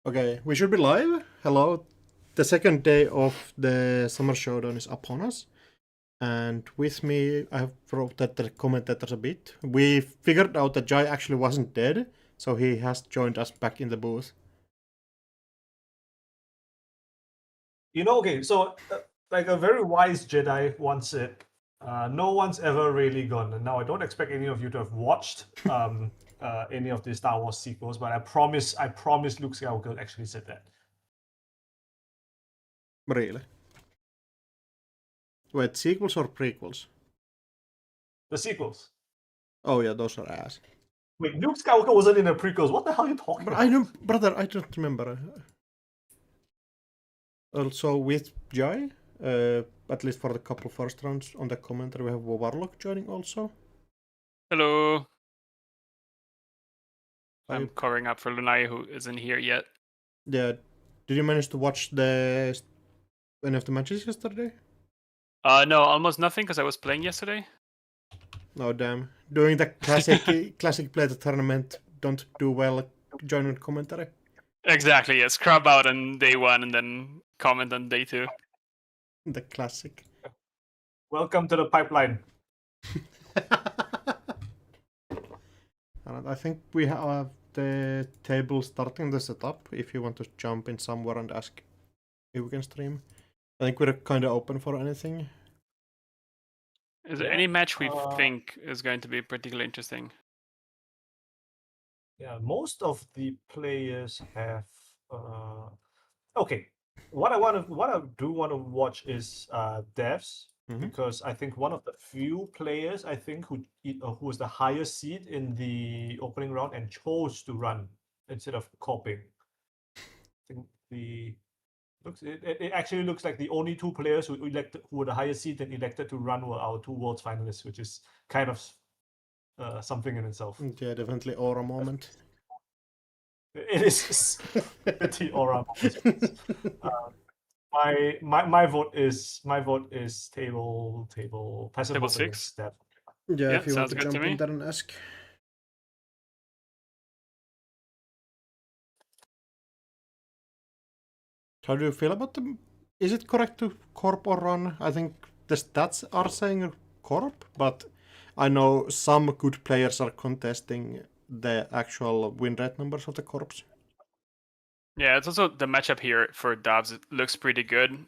Okay, we should be live. Hello. The second day of the summer showdown is upon us. And with me, I have wrote that the commentators a bit. We figured out that Jai actually wasn't dead, so he has joined us back in the booth. Okay, so like a very wise Jedi once said, no one's ever really gone. And now I don't expect any of you to have watched any of the Star Wars sequels, but I promise Luke Skywalker actually said that. Really? Wait, sequels or prequels? The sequels. Oh yeah, those are ass. Wait, Luke Skywalker wasn't in the prequels. What the hell are you talking But about? I know, brother, I don't remember. Also with Jai, at least for the couple first rounds on the commentary, we have Warlock joining also. Hello. I'm I- covering up for Lunai, who isn't here yet. Yeah, did you manage to watch any of the matches yesterday? No, almost nothing because I was playing yesterday. Oh damn! Doing the classic play the tournament, don't do well. Join in commentary. Exactly. Yeah, scrub out on day one and then comment on day two. The classic. Welcome to the pipeline. And I think we have the table starting the setup. If you want to jump in somewhere and ask if we can stream, I think we're kind of open for anything. Is there any match we think is going to be particularly interesting? Yeah, most of the players have. Okay, what I do want to watch is devs. Because I think one of the few players who was the highest seed in the opening round and chose to run instead of copying. I think it actually looks like the only two players who were the highest seed and elected to run were our two Worlds finalists, which is kind of something in itself. Yeah, definitely aura moment. It is pretty aura moment. My vote is table passive Table mode 6. Step. Yeah, if you want sounds to good to jump me. in there and ask. How do you feel about them? Is it correct to corp or run? I think the stats are saying corp, but I know some good players are contesting the actual win rate numbers of the corps. Yeah, it's also the matchup here for Dobbs. It looks pretty good.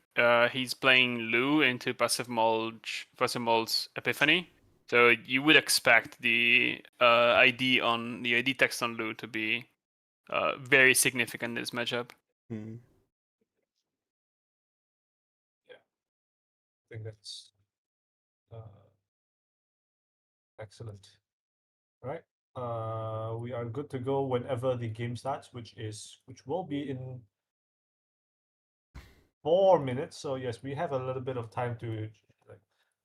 He's playing Lu into passive mold's Epiphany, so you would expect the ID text on Lu to be very significant in this matchup. Hmm. I think that's excellent. All right. We are good to go whenever the game starts, which will be in 4 minutes. So yes, we have a little bit of time to like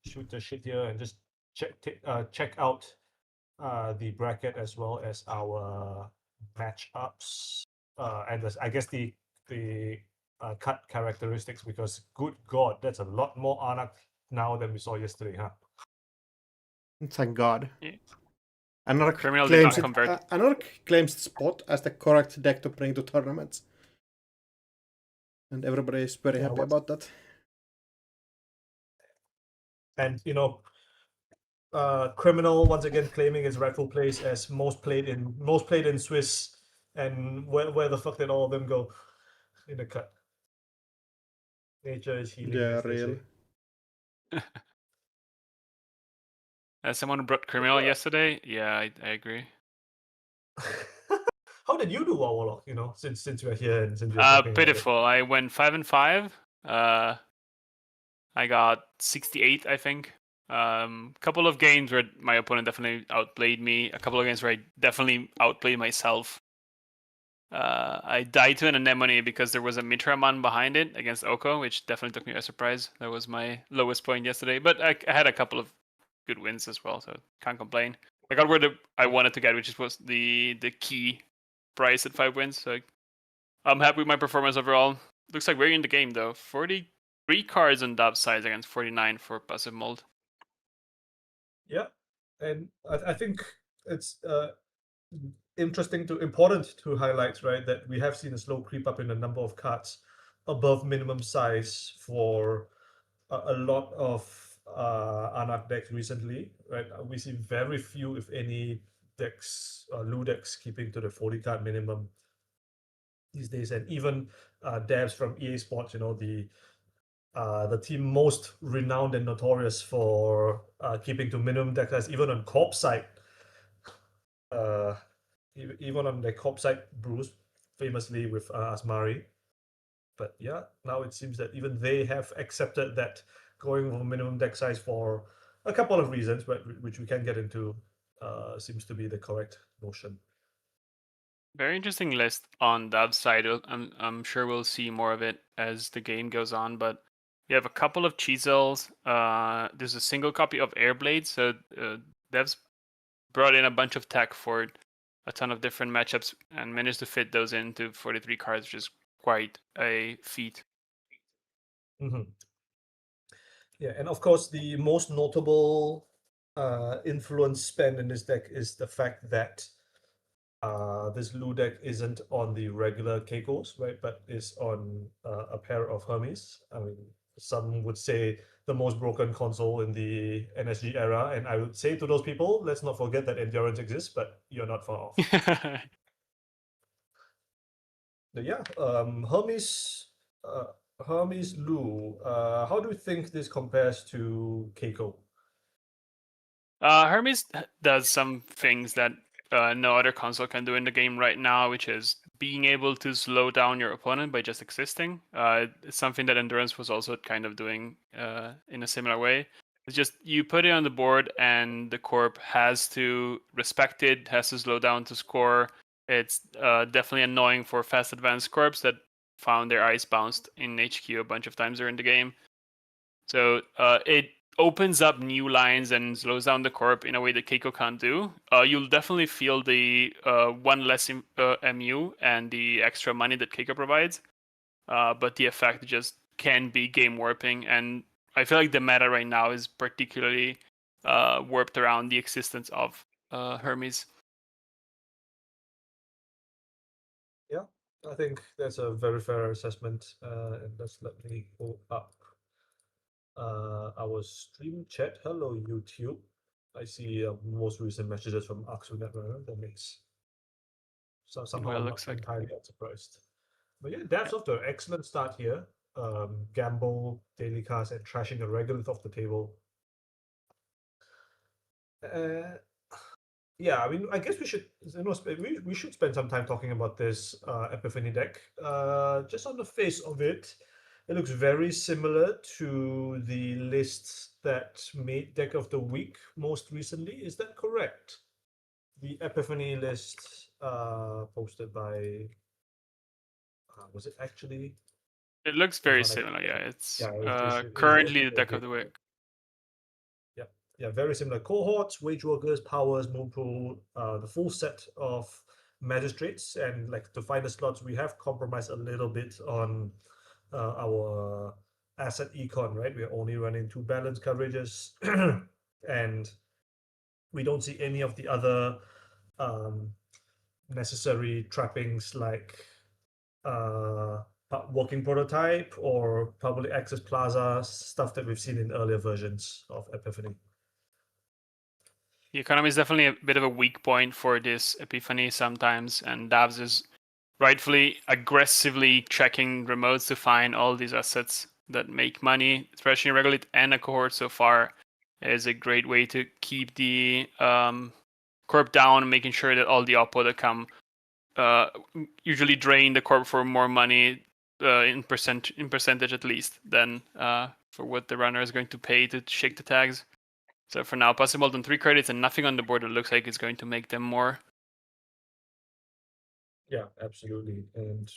shoot the shit here and just check out the bracket as well as our matchups and I guess the cut characteristics, because good God, that's a lot more Anak now than we saw yesterday, huh? Thank God. Yeah. Anarch Criminal did claims not convert. Anarch claims spot as the correct deck to bring to tournaments. And everybody is very happy about that. And Criminal once again claiming his rightful place as most played in Swiss, and where the fuck did all of them go in the cut? Nature is healing. Yeah, real. As someone who brought Criminal yesterday, yeah, I agree. How did you do, Warlock? Since we're here and since we're talking pitiful. I went 5-5. I got 68, I think. Couple of games where my opponent definitely outplayed me. A couple of games where I definitely outplayed myself. I died to an anemone because there was a Mitraman behind it against Oko, which definitely took me by surprise. That was my lowest point yesterday, but I had a couple of good wins as well, so can't complain. I got where I wanted to get, which was the key price at 5 wins. So I'm happy with my performance overall. Looks like we're in the game though. 43 cards on Dobbs' side against 49 for passive mold. Yeah, and I think it's important to highlight, right, that we have seen a slow creep up in the number of cards above minimum size for a lot of Anak decks recently, right? We see very few, if any, decks, Lu decks keeping to the 40 card minimum these days, and even devs from EA Sports, the team most renowned and notorious for keeping to minimum deck size, even on Corp side, even on the Corp side, Bruce famously with Asmari. But yeah, now it seems that even they have accepted that going for minimum deck size for a couple of reasons, but which we can get into, seems to be the correct notion. Very interesting list on that side. I'm sure we'll see more of it as the game goes on, but you have a couple of chisels. There's a single copy of Airblade, so devs brought in a bunch of tech for a ton of different matchups and managed to fit those into 43 cards, which is quite a feat. Mm-hmm. Yeah, and of course, the most notable influence spent in this deck is the fact that this Lu deck isn't on the regular Keikos, right, but is on a pair of Hermes. I mean, some would say the most broken console in the NSG era, and I would say to those people, let's not forget that Endurance exists, but you're not far off. But yeah, Hermes Lu. How do you think this compares to Keiko? Hermes does some things that no other console can do in the game right now, which is being able to slow down your opponent by just existing. It's something that Endurance was also kind of doing in a similar way. It's just you put it on the board and the corp has to respect it, has to slow down to score. It's definitely annoying for fast advanced corps that found their eyes bounced in HQ a bunch of times during the game. So it opens up new lines and slows down the corp in a way that Keiko can't do. You'll definitely feel the one less MU and the extra money that Keiko provides, but the effect just can be game warping. And I feel like the meta right now is particularly warped around the existence of Hermes. Yeah, I think that's a very fair assessment. And let's let me pull up our stream chat. Hello, YouTube. I see most recent messages from Aksunet. That makes somehow Well, it I'm not looks like entirely surprised. But yeah, that's off to an excellent start here. Gamble, daily cast, and trashing a regolith off the table. Uh, yeah, I mean, I guess we should, we should spend some time talking about this Epiphany deck. Just on the face of it, it looks very similar to the list that made Deck of the Week most recently. Is that correct? The Epiphany list posted by, was it actually? it looks It was very not similar. actually. Yeah, it's Yeah, it was currently the deck of the week. Yeah, yeah, very similar cohorts, wage workers, powers, moon pool, the full set of magistrates, and like to find the slots, we have compromised a little bit on our asset econ, right? We're only running 2 balance coverages, and we don't see any of the other um, necessary trappings like working prototype or public access plaza stuff that we've seen in earlier versions of Epiphany. The economy is definitely a bit of a weak point for this Epiphany sometimes, and Davs is rightfully aggressively checking remotes to find all these assets that make money, especially in Regolith and a cohort so far is a great way to keep the corp down, making sure that all the oppo that come usually drain the corp for more money in percentage at least than for what the runner is going to pay to shake the tags. So for now, possible than 3 credits and nothing on the board that looks like it's going to make them more. Yeah, absolutely. And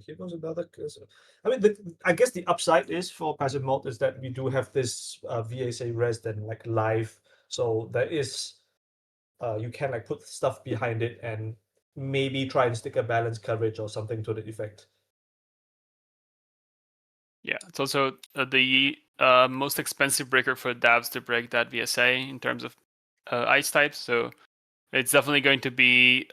here goes another. I mean, I guess the upside is for passive mode is that we do have this VSA rest and like live, so there is you can like put stuff behind it and maybe try and stick a balance coverage or something to the effect. Yeah, it's also the most expensive breaker for devs to break that VSA in terms of ice types. So It's definitely going to be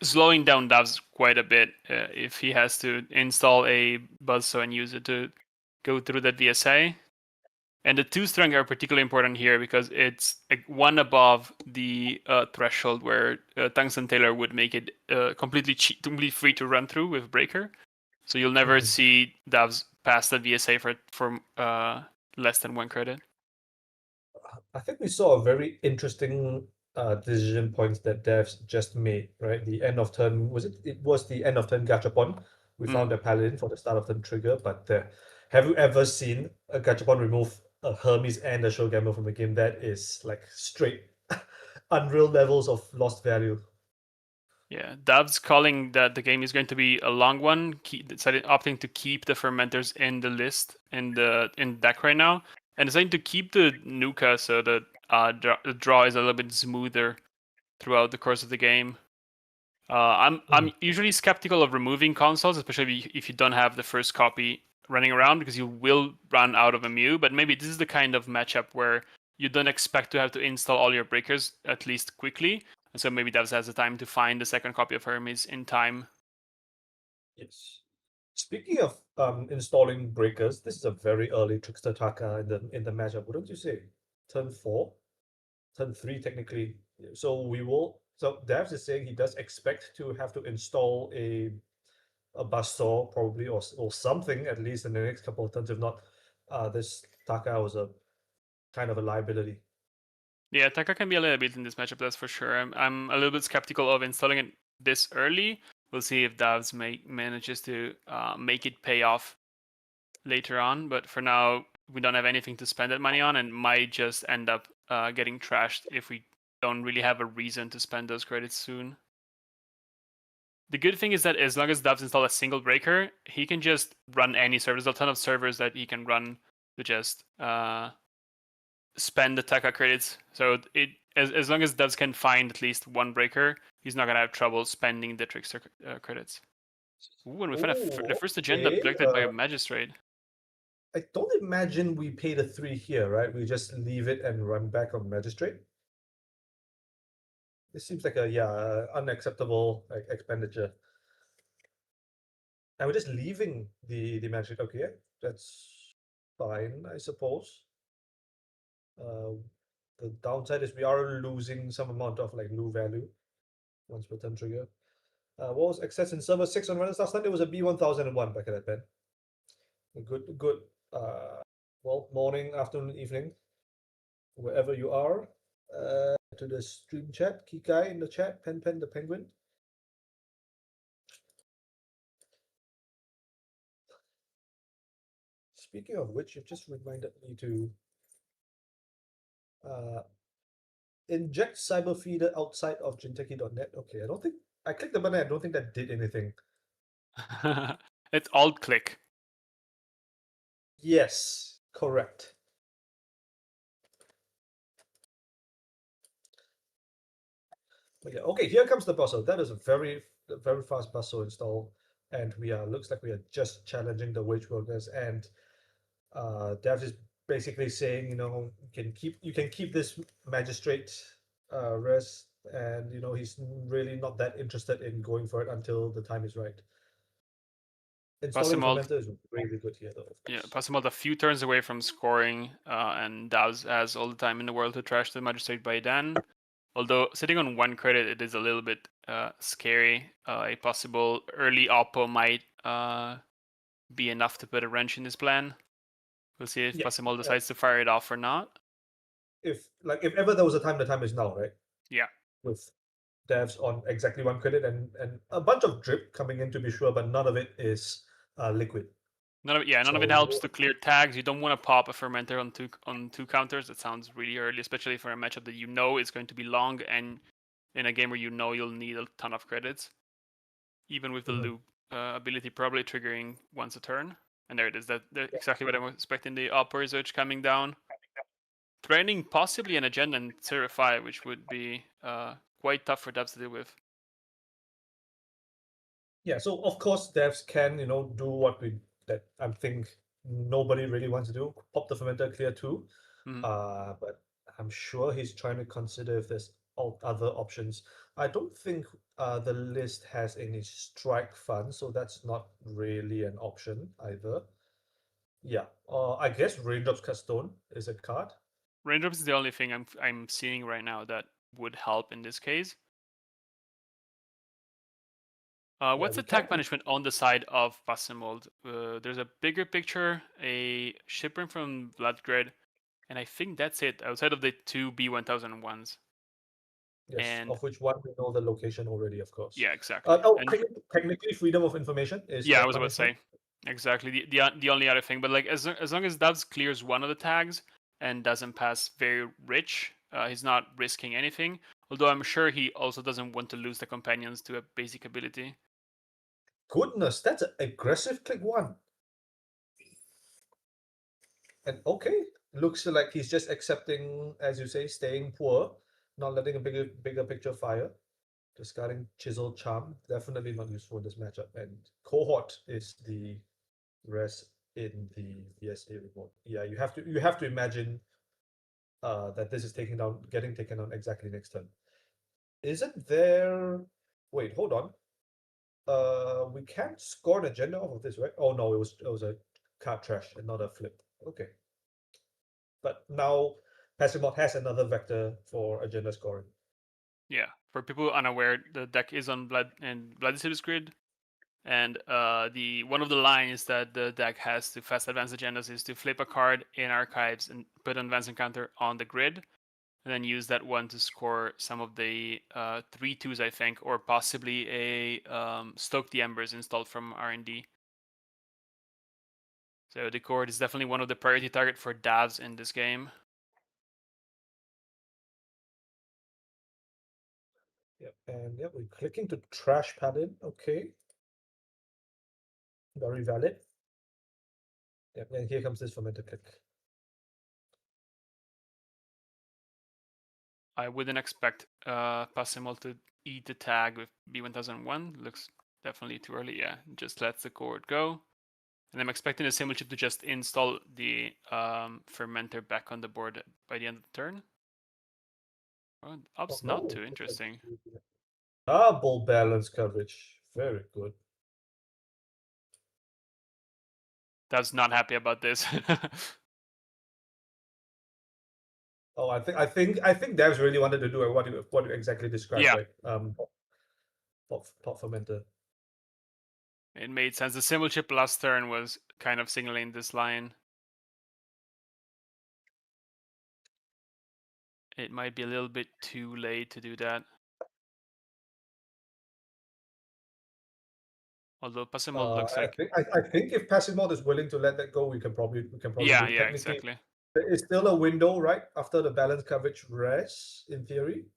slowing down devs quite a bit if he has to install a buzzsaw and use it to go through that VSA. And the 2 strength are particularly important here because it's one above the threshold where Tungsten Tailor would make it completely free to run through with Breaker. So you'll never see devs pass the VSA for less than 1 credit. I think we saw a very interesting decision points that devs just made, right? The end of turn, it was the end of turn gachapon. We found a paladin for the start of turn trigger, but have you ever seen a gachapon remove a Hermes and a show gamble from the game? That is like straight unreal levels of lost value. Yeah, devs calling that the game is going to be a long one, opting to keep the fermenters in the list in deck right now, and deciding to keep the Nuka so that the draw is a little bit smoother throughout the course of the game. I'm usually skeptical of removing consoles, especially if you don't have the first copy running around, because you will run out of MU. But maybe this is the kind of matchup where you don't expect to have to install all your breakers at least quickly, and so maybe devs has the time to find the second copy of Hermes in time. Yes. Speaking of installing breakers, this is a very early Trickster Taka in the matchup, wouldn't you say? Turn 4, turn 3 technically. So Devs is saying he does expect to have to install a buzzsaw probably or something at least in the next couple of turns. If not, this Taka was a kind of a liability. Yeah, Taka can be a little bit in this matchup, that's for sure. I'm a little bit skeptical of installing it this early. We'll see if devs manages to make it pay off later on, but for now we don't have anything to spend that money on and might just end up getting trashed if we don't really have a reason to spend those credits soon. The good thing is that as long as devs install a single breaker, he can just run any server. There's a ton of servers that he can run to just spend the Taka credits. So as long as devs can find at least one breaker, he's not gonna have trouble spending the Trickster credits. Ooh, and we found the first agenda collected by a magistrate. I don't imagine we pay the 3 here, right? We just leave it and run back on magistrate. This seems like a unacceptable expenditure. And we're just leaving the magistrate. Okay, yeah, that's fine, I suppose. The downside is we are losing some amount of like low value once per turn trigger. What was access in server 6 on Wednesday last night? It was a B1001 back at that pen. Good. Well, morning, afternoon, evening, wherever you are. To the stream chat, Kikai in the chat, Pen the Penguin. Speaking of which, you've just reminded me to inject cyberfeeder outside of jinteki.net. Okay, I clicked the button. I don't think that did anything. It's alt click. Yes, correct. Okay, okay, here comes the buzzsaw. That is a very fast buzzsaw install, and looks like we are just challenging the wage workers. And Dev is basically saying, you can keep this magistrate rest, and he's really not that interested in going for it until the time is right. Installing fermenter is really good here, though. Yeah, Passimalt a few turns away from scoring, and Daz has all the time in the world to trash the magistrate by then. Although sitting on 1 credit, it is a little bit scary. A possible early oppo might be enough to put a wrench in his plan. We'll see if Passimalt decides to fire it off or not. If ever there was a time, the time is now, right? Yeah. With devs on exactly 1 credit and a bunch of drip coming in to be sure, but none of it is liquid. None of it helps to clear tags. You don't want to pop a fermenter on two counters. That sounds really early, especially for a matchup that is going to be long and in a game where you'll need a ton of credits. Even with the loop ability probably triggering once a turn. And there it is. That's exactly what I'm expecting. The upper switch coming down. Threatening possibly an agenda and Certify, which would be quite tough for devs to deal with. Yeah, so of course devs can, do that I think nobody really wants to do. Pop the fermenter, clear 2. But I'm sure he's trying to consider if there's other options. I don't think the list has any strike funds, so that's not really an option either. Yeah, I guess Raindrops Cut Stone is a card. Raindrops is the only thing I'm seeing right now that would help in this case. What's we attack can. management on the side of Pasimold? There's a bigger picture, a shipment from Bloodgrid, and I think that's it, outside of the two B1001s. Yes, And of which one we know the location already, of course. yeah, exactly. And Technically, freedom of information is yeah, I attack was about to management. say exactly the only other thing, but like as long as Dubs clears one of the tags and doesn't pass very rich, he's not risking anything. Although I'm sure he also doesn't want to lose the companions to a basic ability. Goodness, that's an aggressive click one. And okay, looks like he's just accepting, as you say, staying poor, not letting a bigger picture fire. Discarding Chisel Charm, definitely not useful in this matchup. And Cohort is the rest in the VSA report. Yeah, you have to imagine that this is getting taken down exactly next turn. Isn't there? Wait, hold on. We can't score an agenda off of this, right? Oh no, it was a card trash and not a flip. Okay, but now Passimod has another vector for agenda scoring. Yeah, for people unaware, the deck is on Blood and Bloody Cities grid, and the one of the lines that the deck has to fast advance agendas is to flip a card in archives and put an advance encounter on the grid, and then use that one to score some of the 3/2s, I think, or possibly a Stoke the Embers installed from R&D. So the cord is definitely one of the priority target for Davs in this game. Yep, and yep, we're clicking to trash paladin. Okay, very valid. Yep, and here comes this fermented click. I wouldn't expect Passimol to eat the tag with B1001. Looks definitely too early. Yeah, just lets the cord go. And I'm expecting the symbol chip to just install the fermenter back on the board by the end of the turn. Oh, up's not too interesting. Double balance coverage. Very good. That's not happy about this. Oh, I think Devs really wanted to do what you exactly described, Yeah. right? Pop fermenter. It made sense. The symbol chip last turn was kind of signaling this line. It might be a little bit too late to do that. Although Passimol looks like I think if Passimod is willing to let that go, we can probably yeah, do. yeah, Technically, exactly. there is still a window, right, after the balance coverage rests, in theory.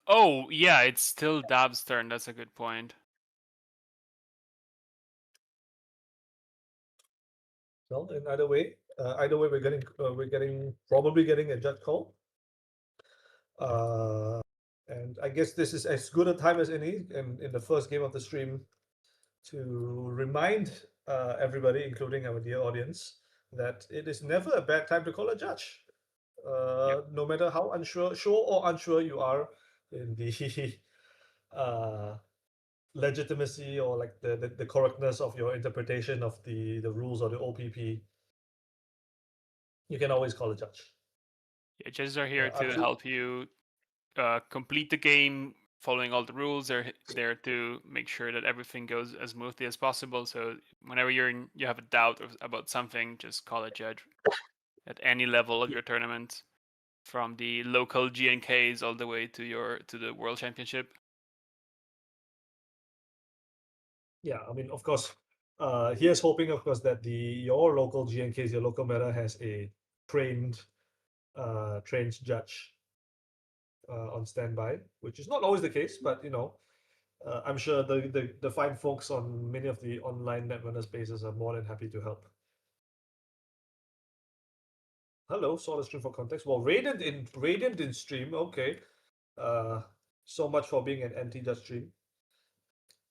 Oh yeah, it's still Dab's turn. That's a good point. Well, in either way, we're probably getting a judge call. And I guess this is as good a time as any in the first game of the stream to remind everybody, including our dear audience, that it is never a bad time to call a judge. Yep. No matter how sure or unsure you are in the legitimacy or like the correctness of your interpretation of the rules or the OPP, you can always call a judge. Yeah, judges are here to Absolutely. help you complete the game, following all the rules. They're there to make sure that everything goes as smoothly as possible. So whenever you have a doubt about something, just call a judge at any level of your tournament, from the local GNKs all the way to the World Championship. Yeah, I mean, of course, here's hoping, of course, that your local GNKs, your local meta has a trained judge on standby, which is not always the case, but I'm sure the fine folks on many of the online netrunner spaces are more than happy to help. Hello, saw the stream for context. Well, Radiant in stream, okay. So much for being an anti-judge stream.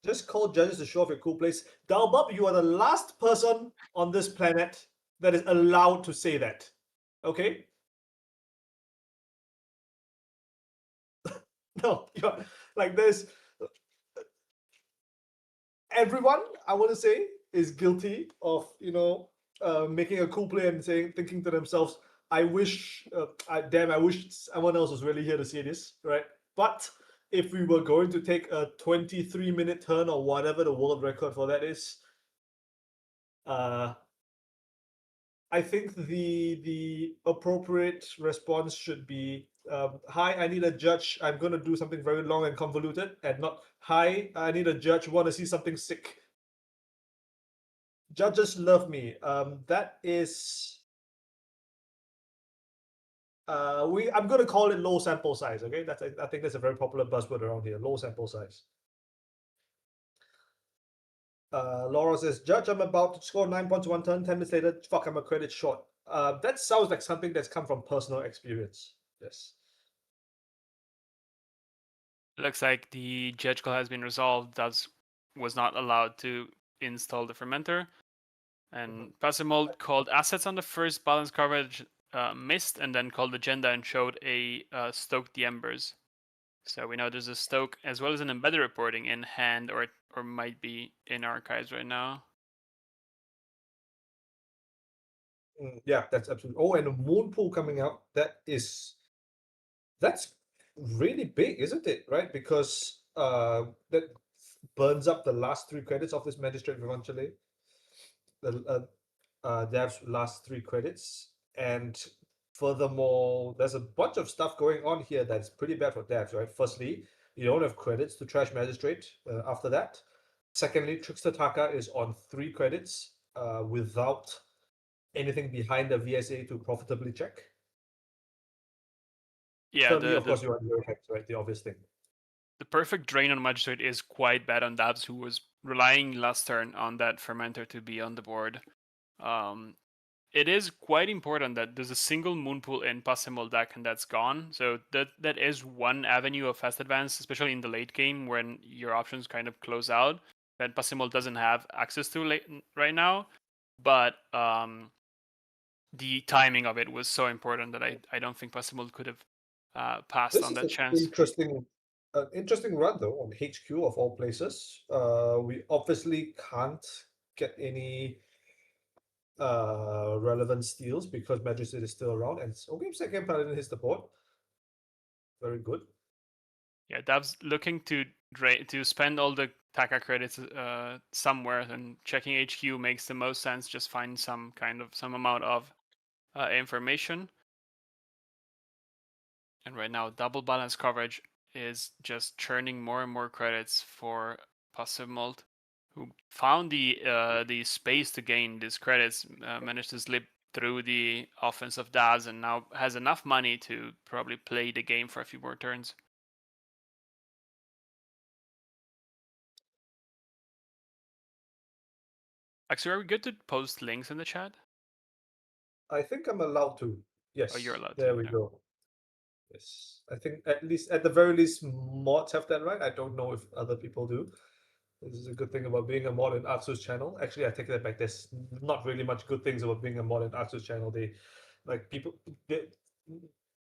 Just call judges to show off your cool place. Dalbub, you are the last person on this planet that is allowed to say that. Okay? No, like there's everyone. I want to say is guilty of making a cool play and thinking to themselves, "I wish, I wish someone else was really here to see this." Right? But if we were going to take a 23-minute turn or whatever the world record for that is, uh, I think the appropriate response should be, "Hi, I need a judge. I'm going to do something very long and convoluted," and not, "Hi, I need a judge. Want to see something sick." Judges love me. That is, I'm going to call it low sample size. Okay, I think that's a very popular buzzword around here. Low sample size. Laura says, "Judge, I'm about to score 9 points one turn. 10 minutes later, fuck, I'm a credit short." That sounds like something that's come from personal experience. Yes. Looks like the judge call has been resolved. That was not allowed to install the fermenter. And Pasimold called assets on the first balance coverage, missed, and then called agenda and showed a stoked the embers. So we know there's a stoke as well as an embedded reporting in hand, or might be in archives right now. Yeah, that's absolutely. Oh, and a moon pool coming out. That's really big, isn't it? Right, because that burns up the last 3 credits of this magistrate eventually. The Dev's last 3 credits, and furthermore, there's a bunch of stuff going on here that's pretty bad for Devs. Right, firstly, you don't have credits to trash magistrate after that. Secondly, Trickster Taka is on 3 credits without anything behind the VSA to profitably check. Yeah, Thirdly, of course, you are the effects, right? The obvious thing. The perfect drain on magistrate is quite bad on Dabs, who was relying last turn on that fermenter to be on the board. It is quite important that there's a single moonpool in Passimol deck and that's gone. So that is one avenue of fast advance, especially in the late game when your options kind of close out, that Passimol doesn't have access to right now. But the timing of it was so important that I don't think Passimol could have passed This on is that an chance. interesting run though on HQ of all places. We obviously can't get any relevant steals because Magistrate is still around, and okay, second Paladin hits the board. Very good. Yeah, Dab's looking to spend all the Taka credits somewhere, and checking HQ makes the most sense. Just find some amount of information. And right now, double balance coverage is just churning more and more credits for Passive Mult, who found the space to gain these credits, managed to slip through the offense of Daz, and now has enough money to probably play the game for a few more turns. Actually, are we good to post links in the chat? I think I'm allowed to. Yes. Oh, you're allowed there to. we Yeah. go. Yes. I think at the very least mods have that right. I don't know if other people do. This is a good thing about being a mod in Atsu's channel. Actually, I take that back. There's not really much good things about being a mod in Atsu's channel. They're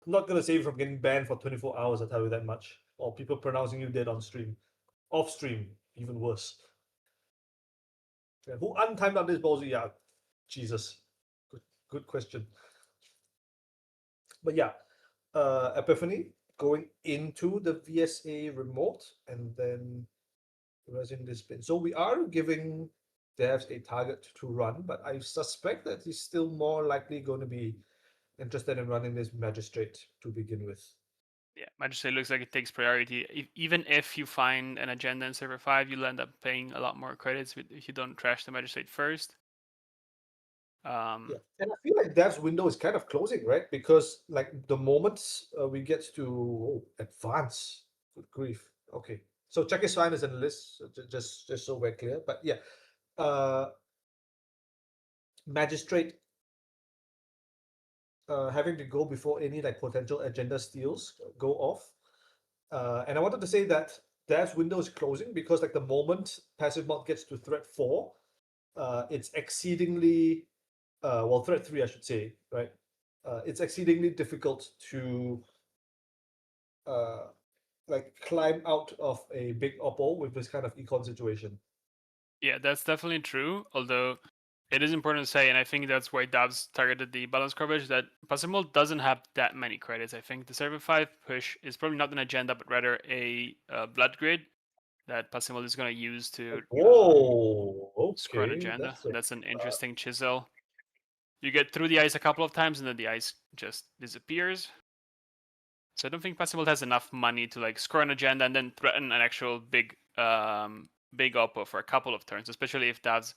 not gonna save you from getting banned for 24 hours, I'll tell you that much. Or people pronouncing you dead on stream. Off stream, even worse. Yeah, who untimed out this ballsy? Yeah, Jesus. Good question. But yeah, Epiphany going into the VSA remote and then resin this spin. So we are giving devs a target to run, but I suspect that he's still more likely going to be interested in running this magistrate to begin with. Yeah, Magistrate looks like it takes priority. Even if you find an agenda in server 5, you'll end up paying a lot more credits if you don't trash the Magistrate first. Yeah, and I feel like dev's window is kind of closing, right? Because like the moment we get to advance, good grief. Okay, so check his sign is in the list, so just so we're clear. But yeah, magistrate having to go before any like potential agenda steals go off. And I wanted to say that dev's window is closing because like the moment passive mod gets to threat 4, it's exceedingly well, threat 3 I should say, right? It's exceedingly difficult to like climb out of a big oppo with this kind of econ situation. Yeah, that's definitely true. Although it is important to say, and I think that's why Dabs targeted the balance coverage, that Possible doesn't have that many credits. I think the Server 5 push is probably not an agenda, but rather a blood grid that Possible is going to use to Whoa, score an okay, agenda. that's That's an interesting chisel. You get through the ice a couple of times, and then the ice just disappears. So I don't think Possible has enough money to like score an agenda and then threaten an actual big oppo for a couple of turns, especially if Davs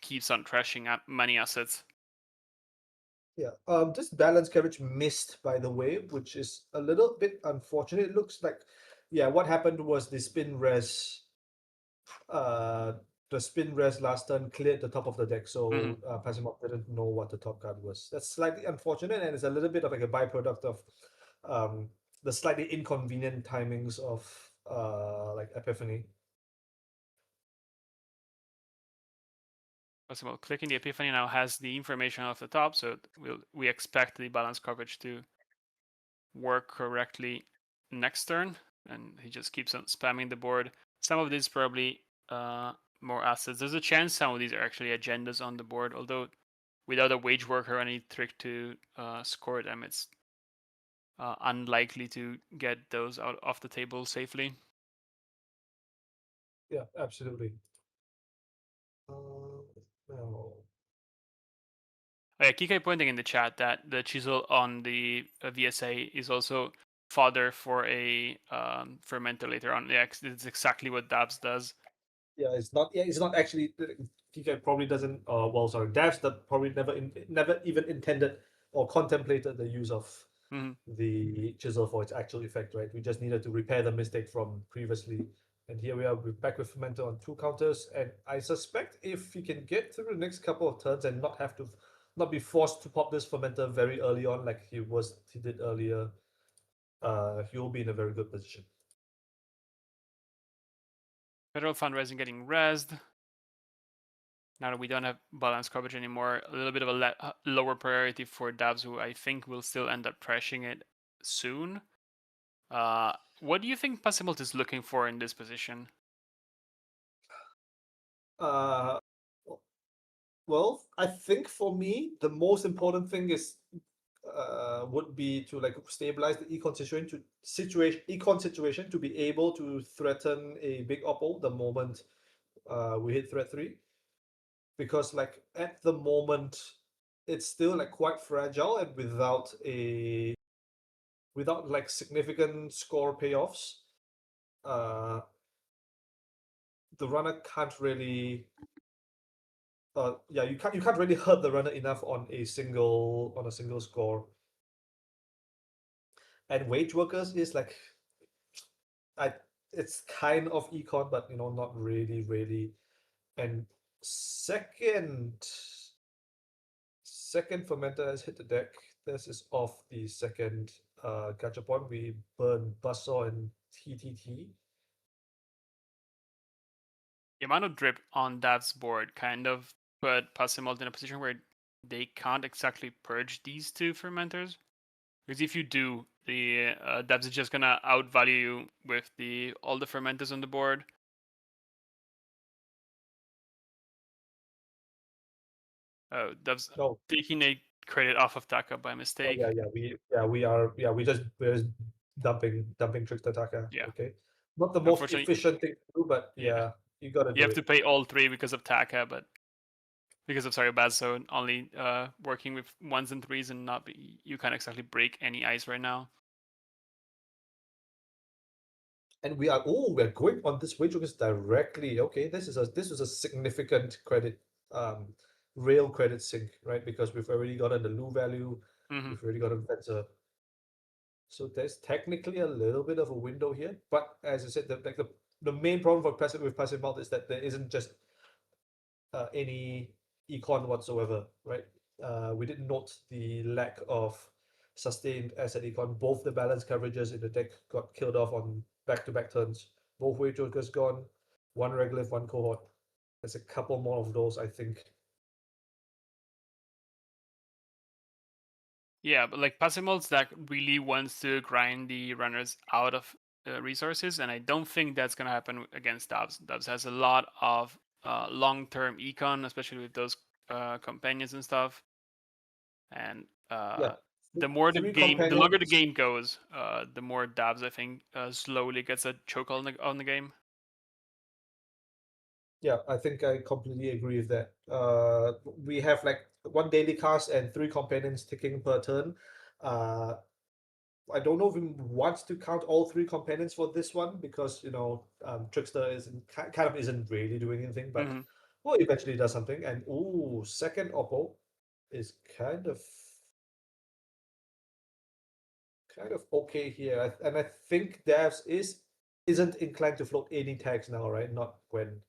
keeps on trashing money assets. yeah. This balance coverage missed, by the way, which is a little bit unfortunate. It looks like, yeah, what happened was uh, the spin res last turn cleared the top of the deck, so Pasimov didn't know what the top card was. That's slightly unfortunate, and it's a little bit of like a byproduct of um, the slightly inconvenient timings of like Epiphany. Possible clicking the Epiphany now has the information off the top, so we expect the balance coverage to work correctly next turn, and he just keeps on spamming the board. Some of these probably more assets. There's a chance some of these are actually agendas on the board, although without a wage worker or any trick to score them, it's unlikely to get those out off the table safely. Yeah, absolutely. No. Yeah, Kike pointing in the chat that the chisel on the VSA is also fodder for a fermenter later on. Yeah, it's exactly what Dabs does. Yeah, it's not. Yeah, it's not actually. TK probably doesn't. Well, sorry, devs that probably never even intended or contemplated the use of the chisel for its actual effect. Right. We just needed to repair the mistake from previously, and here we are. We're back with Fermenter on 2 counters, and I suspect if he can get through the next couple of turns and not be forced to pop this Fermenter very early on like he did earlier, he'll be in a very good position. Federal fundraising getting rezzed. Now that we don't have balance coverage anymore, a little bit of a lower priority for Dabs, who I think will still end up trashing it soon. What do you think Passimult is looking for in this position? Well, I think for me, the most important thing is would be to like stabilize the econ situation to be able to threaten a big oppo the moment we hit threat 3, because like at the moment it's still like quite fragile, and without like significant score payoffs, uh the runner can't really you can't really hurt the runner enough on a single score. And wage workers is like I it's kind of econ, but not really. And second fermenter has hit the deck. This is off the second gachapon. We burn Buzzsaw and TTT. The amount of drip on Dav's board kind of put Passimult in a position where they can't exactly purge these two fermenters. Because if you do, the Dabs is just gonna outvalue you with all the fermenters on the board. Oh, Dabs No. taking a credit off of Taka by Oh mistake. we're just dumping Trickster Taka. Yeah. Okay. Not the most Unfortunately, efficient thing to do, but yeah. you gotta do You have it. to pay all three because of Taka, but because of Bazo only working with ones and threes and not be, you can't exactly break any ice right now. And we're going on this wage workers directly. Okay, this is a significant credit rail credit sink, right? Because we've already gotten the Lu value, we've already gotten better. So there's technically a little bit of a window here, but as I said, the main problem with passive mult is that there isn't just any econ whatsoever, right? We did note the lack of sustained asset econ. Both the balance coverages in the deck got killed off on back-to-back turns. Both wage workers gone, one regolith, one cohort. There's a couple more of those, I think. Yeah, but like Passimult's deck really wants to grind the runners out of resources, and I don't think that's gonna happen against Dubs. Dubs has a lot of long-term econ, especially with those companions and stuff. And Yeah. Three the longer the companions. game goes, the more Dabs I think slowly gets a choke on the game. Yeah, I think I completely agree with that. We have like one daily cast and three companions ticking per turn. Uh, I don't know if we want to count all three companions for this one because Trickster isn't kind of isn't really doing anything, but Mm-hmm. well, eventually does something. And ooh, second Oppo is kind of okay here, and I think Devs isn't inclined to float any tags now, right? Not when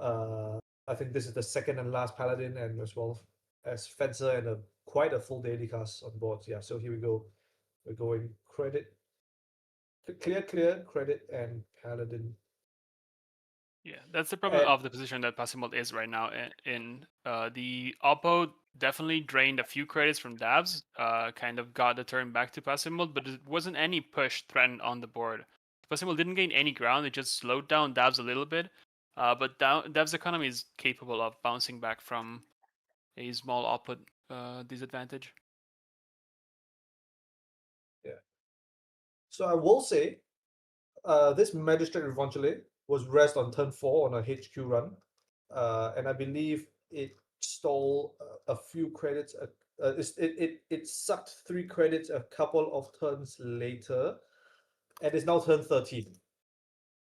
uh, I think this is the second and last Paladin, and as well as Fencer and quite a full daily cast on board. Yeah, so here we go. We're going credit, clear, credit, and Paladin. Yeah, that's the problem And of the position that Passimult is right now in. The Oppo definitely drained a few credits from Dabs, kind of got the turn back to Passimult, but it wasn't any push threatened on the board. Passimult didn't gain any ground, it just slowed down Dabs a little bit, but Dabs' economy is capable of bouncing back from a small output disadvantage. yeah, so I will say, this Magistrate Revanchule was rest on turn 4 on a HQ run, and I believe it stole a few credits. It sucked 3 credits a couple of turns later, and it's now turn 13.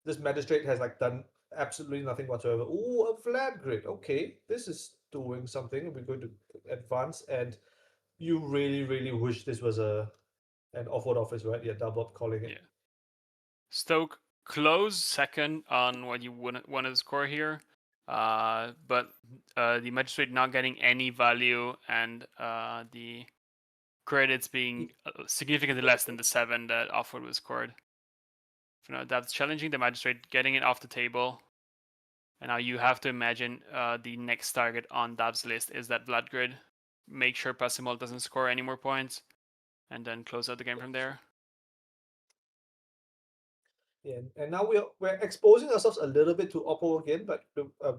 This Magistrate has like done absolutely nothing whatsoever. Ooh, a flat grid. Okay, this is doing something. We're going to advance, and you really, really wish this was an offward office, right? Yeah, double up calling it. Yeah. Stoke close second on what you want to score here, but the magistrate not getting any value and the credits being significantly less than the 7 that Offwood was scored. So now that's challenging the magistrate, getting it off the table. And now you have to imagine the next target on Dab's list is that Blood Grid. Make sure Passimol doesn't score any more points, and then close out the game from there. Yeah, and now we're exposing ourselves a little bit to Oppo again, but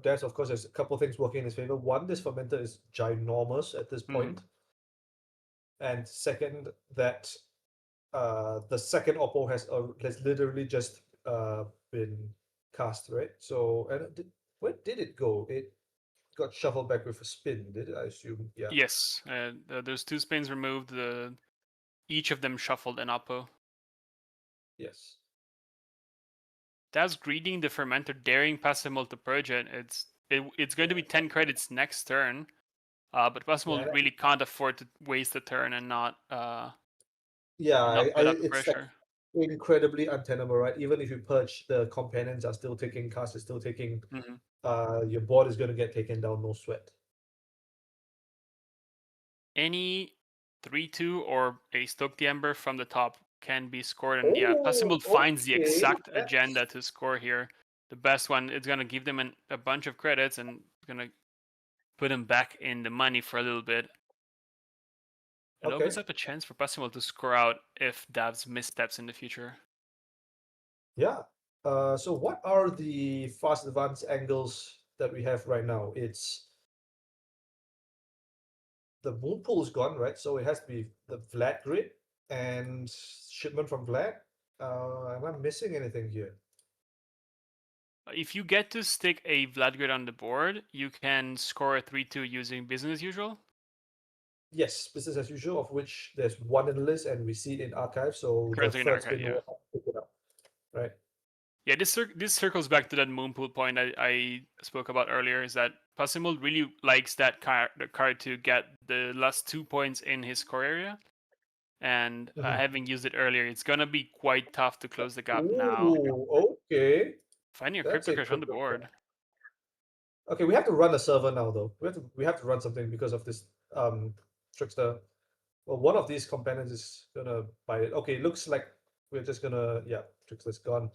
there's a couple of things working in his favor. One, this fermenter is ginormous at this point, and second, that the second Oppo has literally just been cast, right? So, and where did it go? It got shuffled back with a spin, did it? I assume, yeah. Yes, there's 2 spins removed. Each of them shuffled an Oppo. Yes. That's greeting the fermenter, daring Passimol to purge it. It's going to be 10 credits next turn, but Passimol Yeah, really can't afford to waste a turn and not yeah. put up the It's like pressure. incredibly untenable, right? Even if you purge, the companions are still taking, cast is still taking. Your board is going to get taken down, no sweat. Any 3-2 or a Stoke the Ember from the top can be scored, and yeah, Oh, Passimol finds the okay. exact agenda to score here. The best one. It's gonna give them a bunch of credits and gonna put them back in the money for a little bit. It Okay. opens up a chance for Passimol to score out if Davs missteps in the future. Yeah. So what are the fast advance angles that we have right now? It's the moon pool is gone, right? So it has to be the Vlad grid and shipment from Vlad. Am I missing anything here? If you get to stick a Vladgrid on the board, you can score a 3-2 using business as usual. Yes, business as usual, of which there's one in the list, and we see it in archive. So the Currently in third archive, spin yeah. will pick it up, right? Yeah, this circles back to that moonpool point I spoke about earlier. Is that Passimul really likes the card to get the last 2 points in his core area, and having used it earlier, it's gonna be quite tough to close the gap now. Ooh, okay. Finding a That's Crypto Crash on the interesting. board. Okay, we have to run a server now, though. We have to run something because of this trickster. Well, one of these companions is gonna buy it. Okay, looks like we're just gonna, yeah, trickster's gone.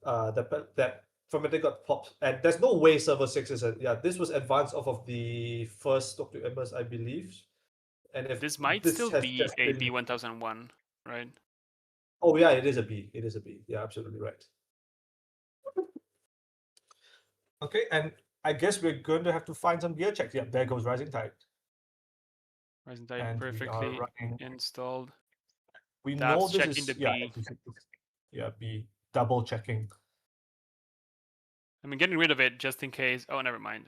That fermenter got popped, and there's no way server 6 is yeah. This was advanced off of the first Dr. Embers, I believe, and if This might this still has be just a been B1001, right? Oh yeah, it is a B. It is a B. Yeah, absolutely right. Okay, and I guess we're going to have to find some gear checks. Yeah, there goes Rising Tide. Rising Tide And we are perfectly running. installed. We know That's this checking the is, yeah, B. as you said, yeah, B, double checking. I mean, getting rid of it just in case. Oh, never mind.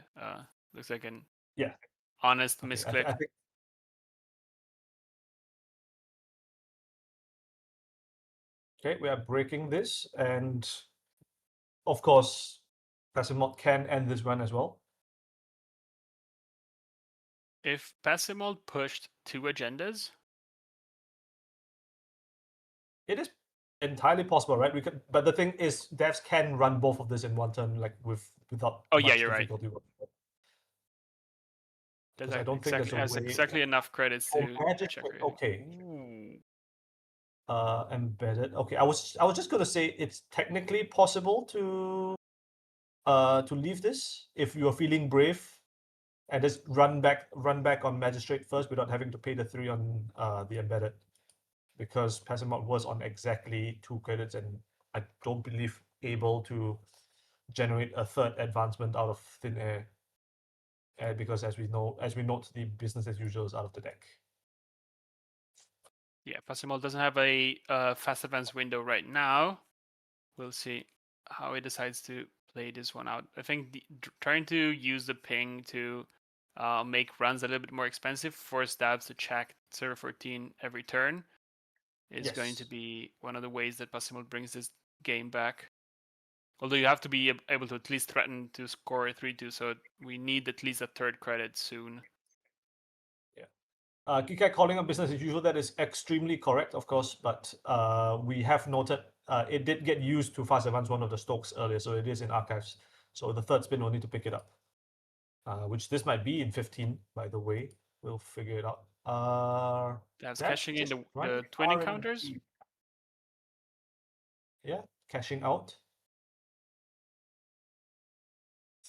Looks like an Yeah. honest Okay, misclick. I think. Okay, we are breaking this, and of course, Passive Mod can end this run as well. If Passimol pushed 2 agendas, It is entirely possible, right? We could, but the thing is, devs can run both of this in one turn, like without oh yeah, much you're right. difficulty. That's Because I don't think there's a way. exactly enough credits to check Magistrate, rating. okay. Ooh. Embedded. Okay, I was just gonna say it's technically possible to leave this if you are feeling brave and just run back on magistrate first without having to pay the 3 on the embedded, because passive mod was on exactly 2 credits, and I don't believe able to generate a third advancement out of thin air, because as we note, the business as usual is out of the deck. Yeah, Passimol doesn't have a fast advance window right now. We'll see how he decides to play this one out. I think trying to use the ping to make runs a little bit more expensive, force dabs to check server 14 every turn, is going to Yes. be one of the ways that Passimol brings this game back. Although you have to be able to at least threaten to score a 3-2, so we need at least a third credit soon. Kika calling up business as usual, that is extremely correct, of course, but we have noted it did get used to fast advance one of the Stokes earlier, so it is in archives. So the third spin will need to pick it up, which this might be in 15, by the way. We'll figure it out. That's cashing in just the running twinning R&D. counters. Yeah, cashing out.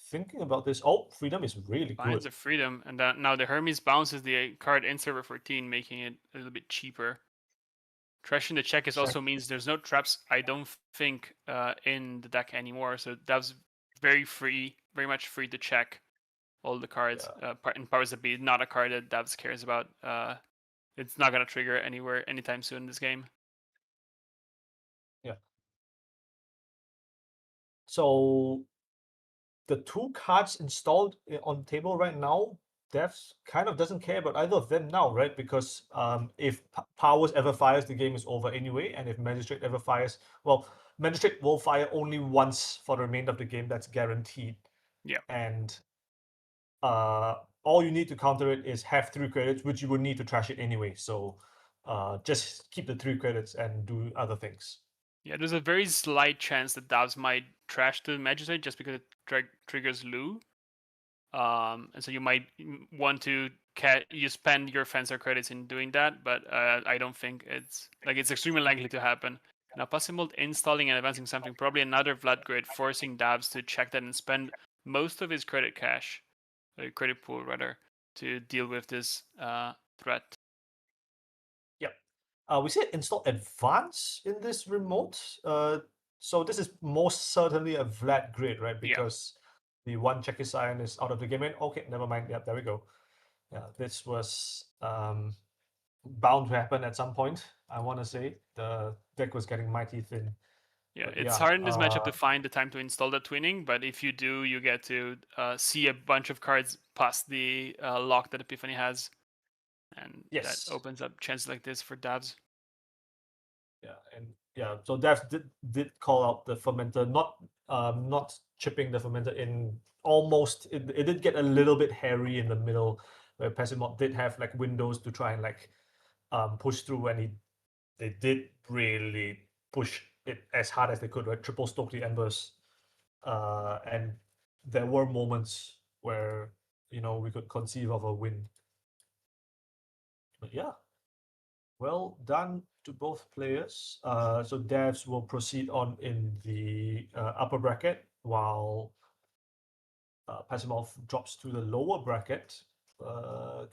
Thinking about this. Oh, Freedom is really Finds good. a freedom, and now the Hermes bounces the card in server 14, making it a little bit cheaper. Trashing the check also means there's no traps, I don't think, in the deck anymore. So that's very much free to check all the cards. In Powers That Be, not a card that Davs cares about. It's not gonna trigger anywhere anytime soon in this game. Yeah. So the 2 cards installed on the table right now, devs kind of doesn't care about either of them now, right? Because if Powers ever fires, the game is over anyway. And if Magistrate ever fires, well, Magistrate will fire only once for the remainder of the game. That's guaranteed. Yeah. And all you need to counter it is have 3 credits, which you would need to trash it anyway. So just keep the 3 credits and do other things. Yeah, there's a very slight chance that Davs might trash the Magistrate just because it triggers Lu. And so you might want to you spend your Fencer credits in doing that, but I don't think it's extremely likely to happen. Now, Passimult installing and advancing something, probably another Vlad grid, forcing Dabs to check that and spend most of his credit cash, credit pool rather, to deal with this threat. Yep. We said install advance in this remote. So this is most certainly a Vlad grid, right? Because the one Czech Iron is out of the game. And okay, never mind. Yeah, there we go. Yeah, this was bound to happen at some point. I want to say the deck was getting mighty thin. Yeah, But it's hard in this matchup to find the time to install the twinning, but if you do, you get to see a bunch of cards past the lock that Epiphany has, and yes, that opens up chances like this for Dabs. Yeah, and yeah, so Dev did call out the fermenter, not chipping the fermenter in. Almost, it did get a little bit hairy in the middle, where Pessimod did have like windows to try and like push through, and they did really push it as hard as they could, right? Triple stoke the embers, and there were moments where we could conceive of a win. But yeah, well done to both players. So devs will proceed on in the upper bracket, while Pasimov drops to the lower bracket.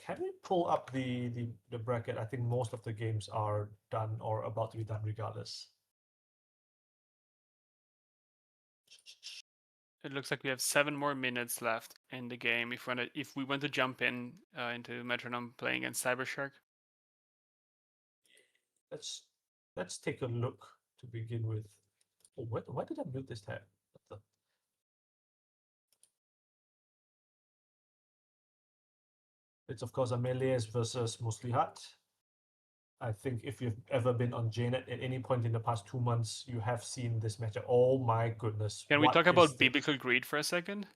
Can we pull up the bracket? I think most of the games are done or about to be done regardless. It looks like we have 7 more minutes left in the game if we want to jump in into Metronome playing against Cybershark. Let's take a look to begin with. Oh, why did I mute this tab? It's of course Amelias versus Muslihat. I think if you've ever been on JNet at any point in the past 2 months, you have seen this matchup. Oh my goodness! Can we what talk is about this? biblical greed for a second?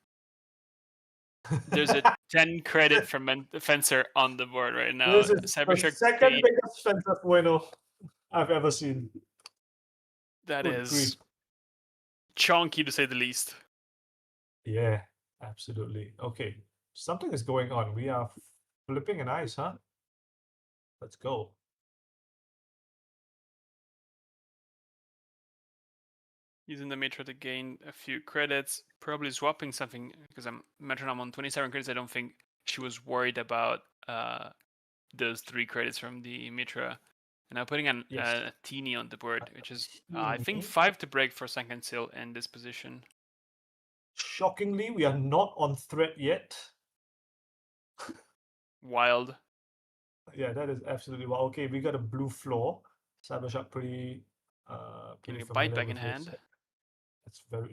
There's a 10 credit from Fencer on the board right now. This is the Cybershark second paid. biggest Fencer bueno I've ever seen. That Good is grief. chonky to say the least. Yeah, absolutely. Okay, something is going on. We are flipping an ice, huh? Let's go. Using the Metro to gain a few credits, probably swapping something because I'm Metronome on 27 credits. I don't think she was worried about those 3 credits from the Mitra. And now putting a teeny on the board, which is I think 5 to break for second seal in this position. Shockingly, we are not on threat yet. Wild. Yeah, that is absolutely wild. Okay, we got a blue floor. Cybershark pretty Getting a familiar bite back with in this. hand.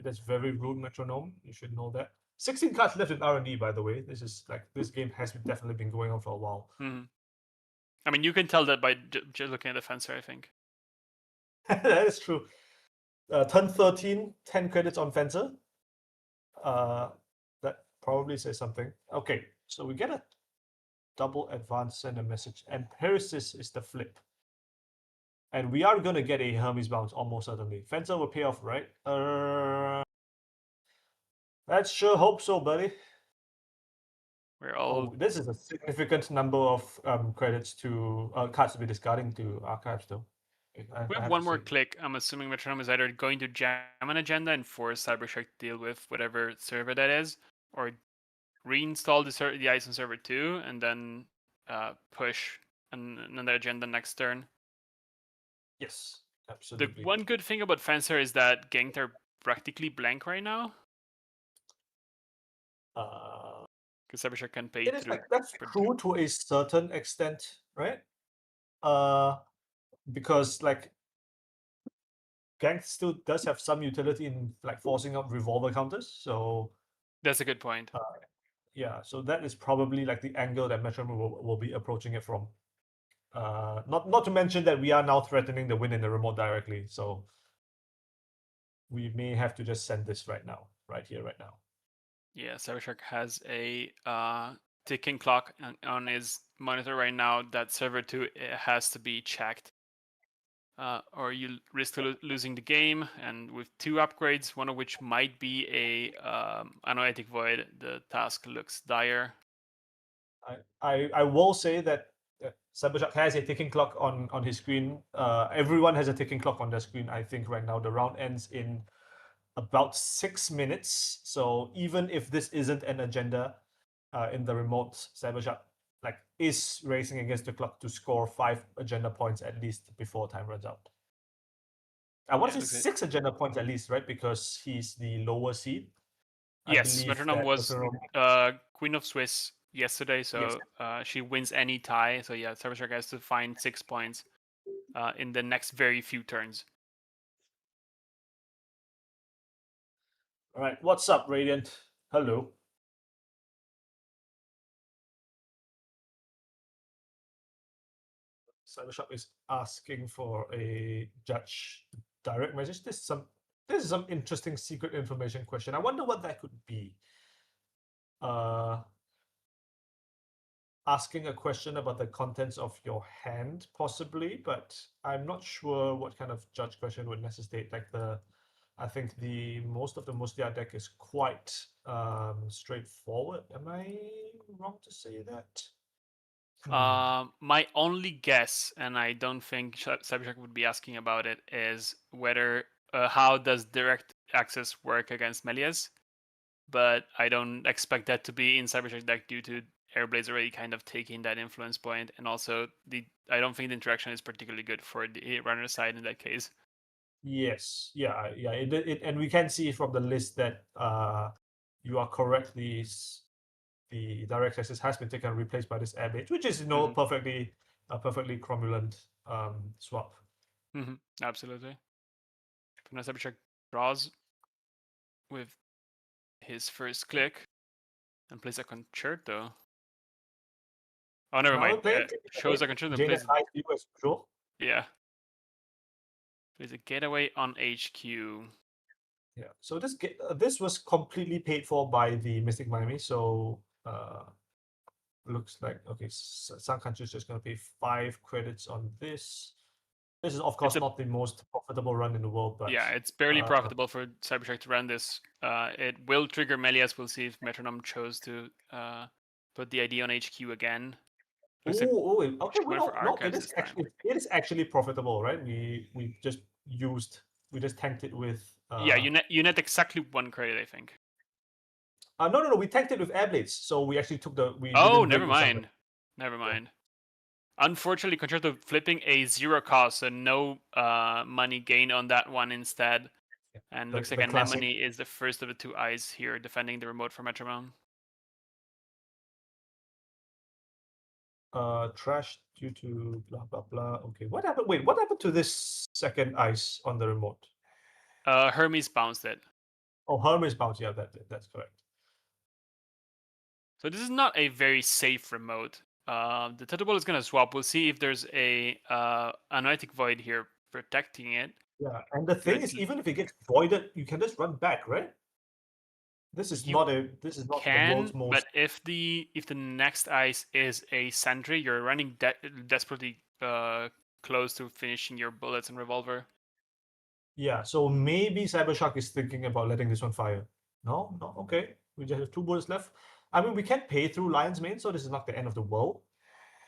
That's very rude, Metronome. You should know that. 16 cards left in R&D, by the way. This game has definitely been going on for a while. Mm-hmm. I mean, you can tell that by just looking at the Fencer, I think. That is true. Turn 13, 10 credits on Fencer. That probably says something. Okay, so we get a double advance send a message, and Perisis is the flip. And we are going to get a Hermes bounce almost certainly. Fencer will pay off, right? Let's sure hope so, buddy. We're all. This is a significant number of credits to cards to be discarding to archives, though. We have one more click. I'm assuming Metronome is either going to jam an agenda and force Cybershark to deal with whatever server that is, or reinstall the ice on server 2 and then push another agenda next turn. Yes, absolutely. The one good thing about Fencer is that ganked are practically blank right now. Because Cybershark can pay through. That's true to a certain extent, right? Because like gank still does have some utility in like forcing up revolver counters, so that's a good point. Yeah, so that is probably like the angle that Metronome will be approaching it from. Not to mention that we are now threatening the win in the remote directly, so we may have to just send this right now, right here, right now. Yeah, Cybershark has a ticking clock on his monitor right now that server 2 has to be checked. Or you risk losing the game, and with 2 upgrades, one of which might be a Anoetic Void, the task looks dire. I will say that Cybershark has a ticking clock on his screen. Everyone has a ticking clock on their screen, I think, right now. The round ends in about 6 minutes. So even if this isn't an agenda in the remote, Cybershark is racing against the clock to score 5 agenda points at least before time runs out. I want to say 6 agenda points at least, right? Because he's the lower seed. Yes, Metronome was Queen of Swiss yesterday, so she wins any tie. So yeah, Cybershark has to find 6 points in the next very few turns. All right, what's up, Radiant? Hello. Cybershark is asking for a judge direct message. This is some interesting secret information question. I wonder what that could be. Asking a question about the contents of your hand, possibly, but I'm not sure what kind of judge question would necessitate. I think most of the Muslia deck is quite straightforward. Am I wrong to say that? My only guess, and I don't think Cybershark would be asking about it, is whether how does direct access work against Melias? But I don't expect that to be in Cybershark deck due to Airblade's already kind of taking that influence point, and also I don't think the interaction is particularly good for the runner side in that case. Yes, yeah, and we can see from the list that you are correct. The direct access has been taken and replaced by this Airblade, which is perfectly cromulent swap. Absolutely. Cybertruck draws with his first click and plays a concerto. Oh, never mind. Shows a concerto and plays. High view as usual. Yeah. Plays a getaway on HQ. Yeah. So this was completely paid for by the Mystic Miami. So looks like okay. Some countries just gonna pay 5 credits on this. This is of course not the most profitable run in the world, but yeah, it's barely profitable for Cybertruck to run this. It will trigger Melias. We'll see if Metronome chose to put the ID on HQ again. Okay. Well, no, it is actually profitable, right? We just tanked it with. Yeah, you net exactly 1 credit, I think. No. We tanked it with Airblades, so we actually took the. Never mind. Never mind. Yeah. Unfortunately, Concerto flipping a 0 cost, so no money gained on that one instead. Yeah. And looks like Anemone is the first of the 2 eyes here defending the remote for Metronome. Trash due to blah blah blah. Okay, what happened? Wait, what happened to this second ice on the remote? Hermes bounced it. Oh, Hermes bounced. Yeah, that's correct. So this is not a very safe remote. The Tether is gonna swap. We'll see if there's a Analytic Void here protecting it. Yeah, and the thing is, even if it gets voided, you can just run back, right? This is not the world's most. But if the next ice is a sentry, you're running desperately close to finishing your bullets and revolver. Yeah, so maybe Cybershark is thinking about letting this one fire. No, okay. We just have 2 bullets left. I mean, we can't pay through Lion's Mane, so this is not the end of the world.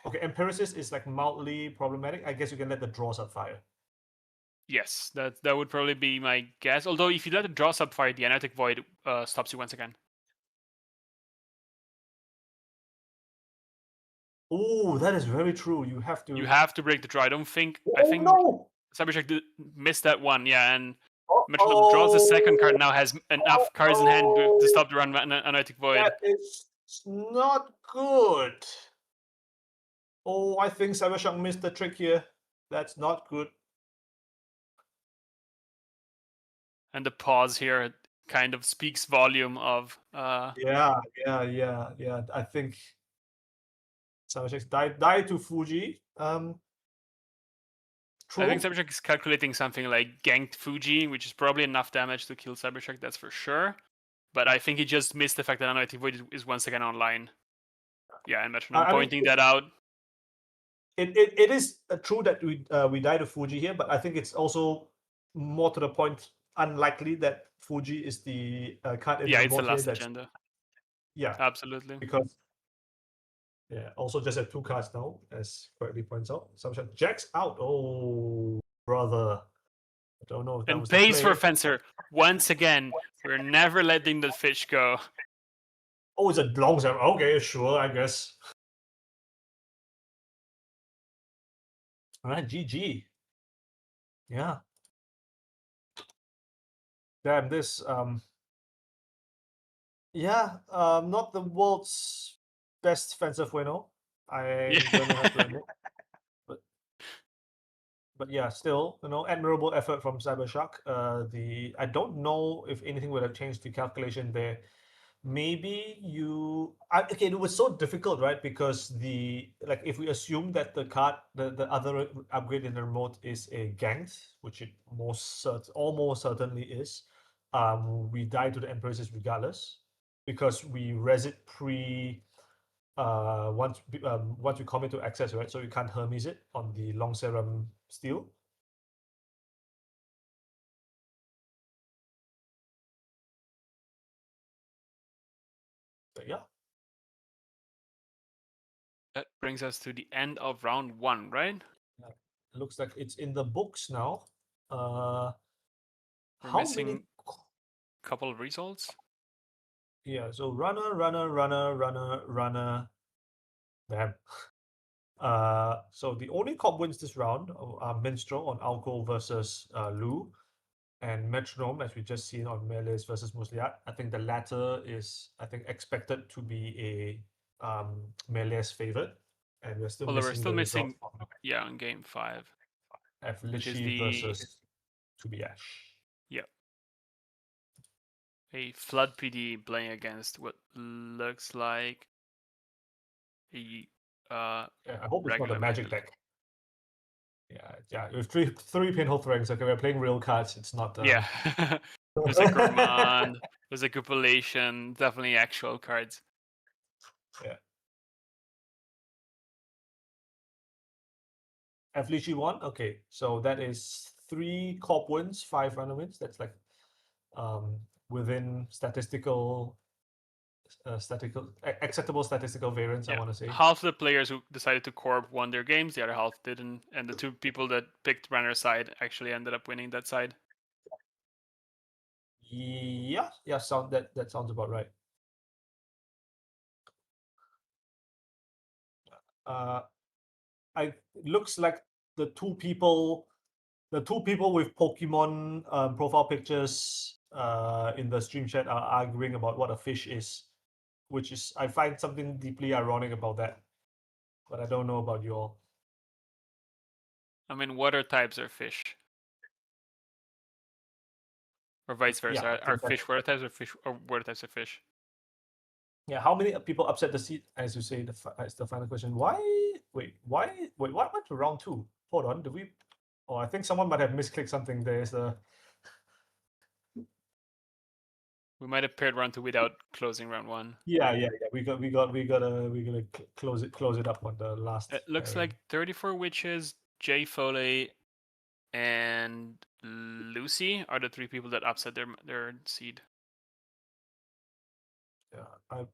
Okay, Empiricist is like mildly problematic. I guess you can let the draw sub fire. Yes, that would probably be my guess. Although if you let the draw sub fire, the Analytic Void stops you once again. Oh, that is very true. You have to break the draw. I think no! Cybertruck missed that one, yeah, and Metronome draws the second card, now has enough cards in hand to stop the run Analytic Void. That is not good. Oh, I think Cybershark missed the trick here. That's not good. And the pause here kind of speaks volume of Yeah. I think Cybershark died to Fuji. True. I think Cybertruck is calculating something like ganked Fuji, which is probably enough damage to kill Cybertruck, that's for sure. But I think he just missed the fact that Analytic Void is once again online. Yeah, and Metronome pointing that out. It is true that we died to Fuji here, but I think it's also more to the point unlikely that Fuji is the card in the it's the last agenda. Yeah, absolutely. Because also just have 2 cards now, as correctly points out. Cybertruck jacks out. Oh, brother. I don't know if that and was pays for Fencer. Once again, we're never letting the fish go. Oh, it's a long time. Okay, sure, I guess. All right, GG. Yeah. Damn, this not the world's best Fencer Fueno. I'm gonna have to admit. But yeah, still, admirable effort from Cybershark. I don't know if anything would have changed the calculation there. Maybe it was so difficult, right? Because if we assume that the card, the other upgrade in the remote is a ganked, which it almost certainly is, we die to the Empresses regardless, because we res it once we commit to access, right? So you can't Hermes it on the long serum steel. But yeah. That brings us to the end of round 1, right? Yeah. It looks like it's in the books now. We're missing a couple of results. Yeah, so runner. Damn. So the only comp wins this round are Minstrel on Alco versus Lu, and Metronome, as we just seen on Melee's versus Musliat. I think the latter is, I think, expected to be a Melee's favorite, and we're still Although we're missing still the results missing, from yeah, on game 5, which is Lishi the versus Tubiash. a Flood PD playing against what looks like a Yeah, I hope it's not regular a magic Melee. deck. Yeah. With three pinhole threads. Okay, we're playing real cards. It's not. Yeah, there's a Gourmand, there's a Copulation, definitely actual cards. Yeah. Flishi won. Okay, so that is 3 corp wins, 5 runner wins. That's like within acceptable statistical variance. I Yeah, want to say. half the players who decided to corp won their games, the other half didn't, and the 2 people that picked runner side actually ended up winning that side. Yeah. That sounds about right. It looks like the two people with Pokemon profile pictures in the stream chat are arguing about what a fish is, which is, I find something deeply ironic about that, but I don't know about you all. I mean, water types are fish, or vice versa. Yeah, Are fish water types, or fish or water types are fish? Yeah, how many people upset the seat, as you say? As the final question. Why? Wait, what went to round 2? Hold on, did we? Oh, I think someone might have misclicked something. There's a. We might have paired round 2 without closing round 1. Yeah. We gotta close it up on the last. It looks pairing. like 34 Witches, Jay Foley, and Lucy are the 3 people that upset their seed. Yeah, I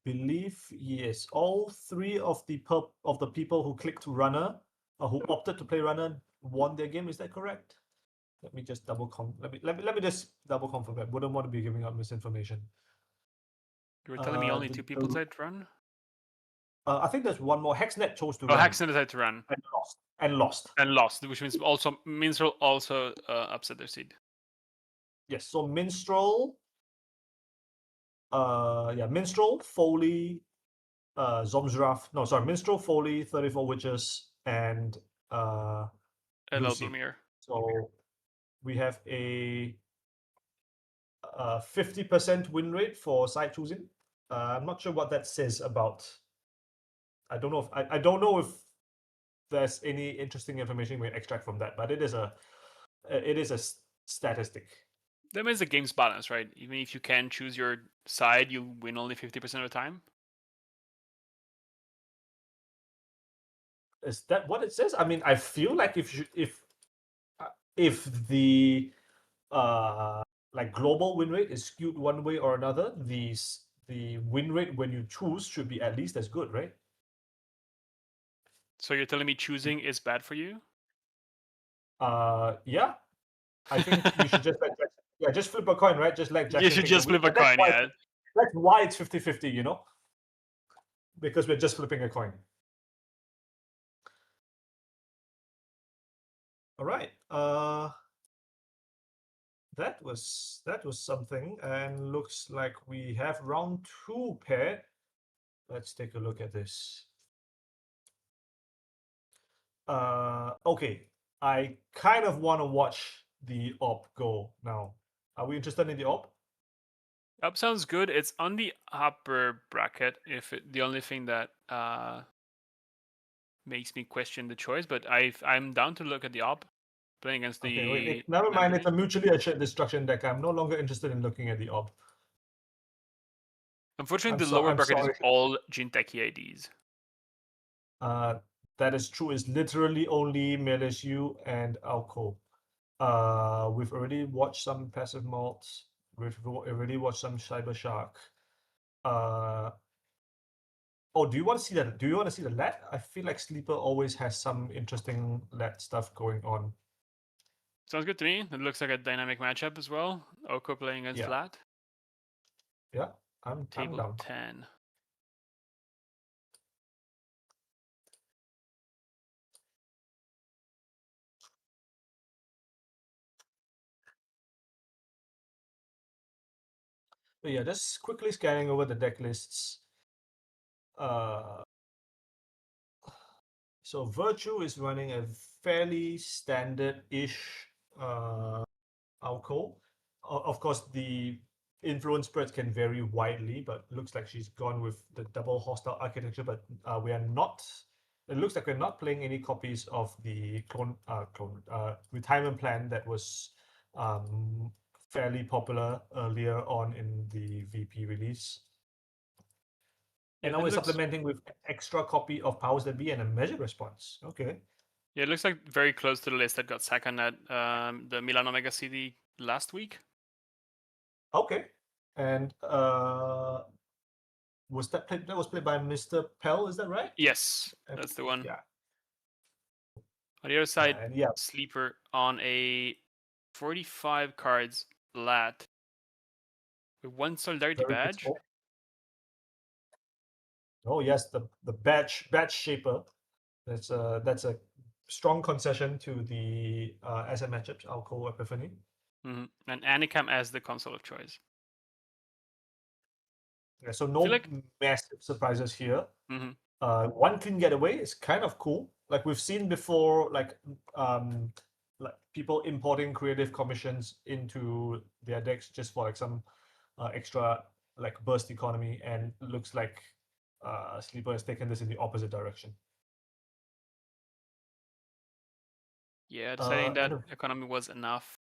believe yes. All 3 of the people who clicked runner, or who opted to play runner, won their game. Is that correct? Let me just double let me just double confirm. I wouldn't want to be giving out misinformation. You were telling me only 2 people decided to run? I think there's one more. Hexnet chose to Oh, run Hexen decided to run. and lost. Which means also Minstrel also upset their seed. Yes, so Minstrel, Minstrel, Foley, Zomzraf. No, sorry, Minstrel, Foley, 34 Witches, and Lucy. Elbumir. So we have a 50% win rate for side choosing. I'm not sure what that says about. I don't know if there's any interesting information we can extract from that, but it is a statistic. That means the game's balanced, right? Even if you can choose your side, you win only 50% of the time. Is that what it says? I mean, I feel like if the like global win rate is skewed one way or another, the win rate when you choose should be at least as good, right? So you're telling me choosing is bad for you? Yeah. I think you should just just flip a coin, right? Just like You should just flip a coin, yeah. That's why it's 50-50, you know? Because we're just flipping a coin. All right. That was something, and looks like we have round 2 paired. Let's take a look at this. Okay. I kind of want to watch the op go now. Are we interested in the op? Up sounds good. It's on the upper bracket. The only thing that makes me question the choice, but I'm down to look at the op playing against the. Okay, wait, never mind. It's a mutually assured destruction deck. I'm no longer interested in looking at the op. Unfortunately, the lower bracket is all Jinteki IDs. That is true. It's literally only MLSU and Alco. We've already watched some passive malts. We've already watched some Cyber Shark. Oh, do you want to see that? Do you want to see the lat? I feel like Sleeper always has some interesting lat stuff going on. Sounds good to me. It looks like a dynamic matchup as well. Oko playing against Lat. Yeah, I'm Table down. 10. But yeah, just quickly scanning over the deck lists. Uh, so Virtue is running a fairly standard-ish alcove. Of course, the influence spreads can vary widely, but looks like she's gone with the double hostile architecture. But we are not. It looks like we're not playing any copies of the retirement plan that was um, fairly popular earlier on in the VP release. Yeah, And now that we're looks. supplementing with extra copy of Powers That Be and a measured response. Okay. Yeah, it looks like very close to the list that got second at the Milan Omega CD last week. Okay. And was that played? That was played by Mr. Pell. Is that right? Yes, that's the one. Yeah. On the other side, And yeah, Sleeper on a 45 cards lat with one Solidarity very badge. critical. Oh yes, the badge shaper. That's a strong concession to the SM matchups. Alco Epiphany. Mm-hmm. And Anikam as the console of choice. Yeah, so I no feel like. massive surprises here. Mm-hmm. One clean getaway is kind of cool. Like we've seen before, like people importing creative commissions into their decks just for like some extra like burst economy, and looks like Sleeper has taken this in the opposite direction. Yeah, deciding that And economy was enough.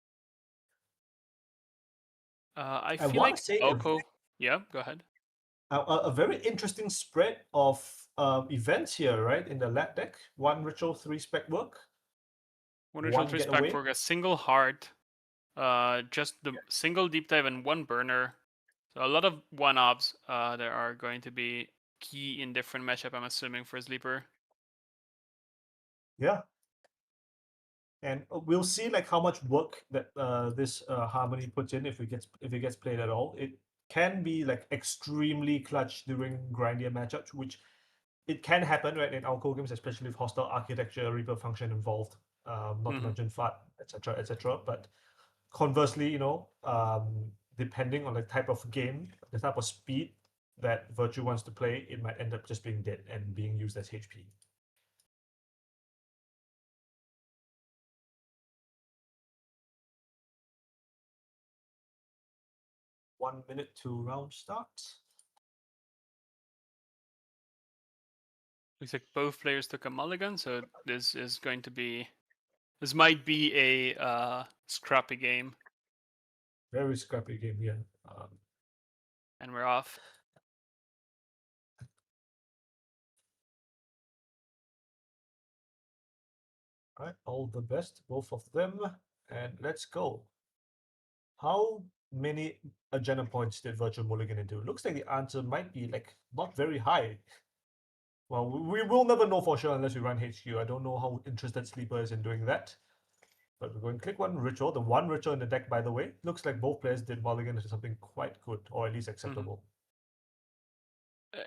I I feel want like to say Oko. Yeah, go ahead. a very interesting spread of events here, right? In the lat deck, one ritual, three spec work, One ritual, one three spec getaway. for a single heart, just the single deep dive and one burner. So a lot of one-ups that are going to be key in different matchup, I'm assuming, for Sleeper. Yeah, and we'll see like how much work that this harmony puts in if it gets played at all. It can be like extremely clutch during grindier matchups, which it can happen right in alco games, especially with hostile architecture, Reaper function involved. Not to mention FUT, etc., etc. But conversely, depending on the type of game, the type of speed that Virtue wants to play, it might end up just being dead and being used as HP. One minute to round start. Looks like both players took a mulligan, so this is going to be. This might be a scrappy game. Very scrappy game, yeah. And we're off. All right, all the best, both of them, and let's go. How many agenda points did Virtual Mulligan into? Looks like the answer might be like not very high. Well, we will never know for sure unless we run HQ. I don't know how interested Sleeper is in doing that. But we're going to click one ritual. The one ritual in the deck, by the way, looks like both players did mulligan into something quite good, or at least acceptable.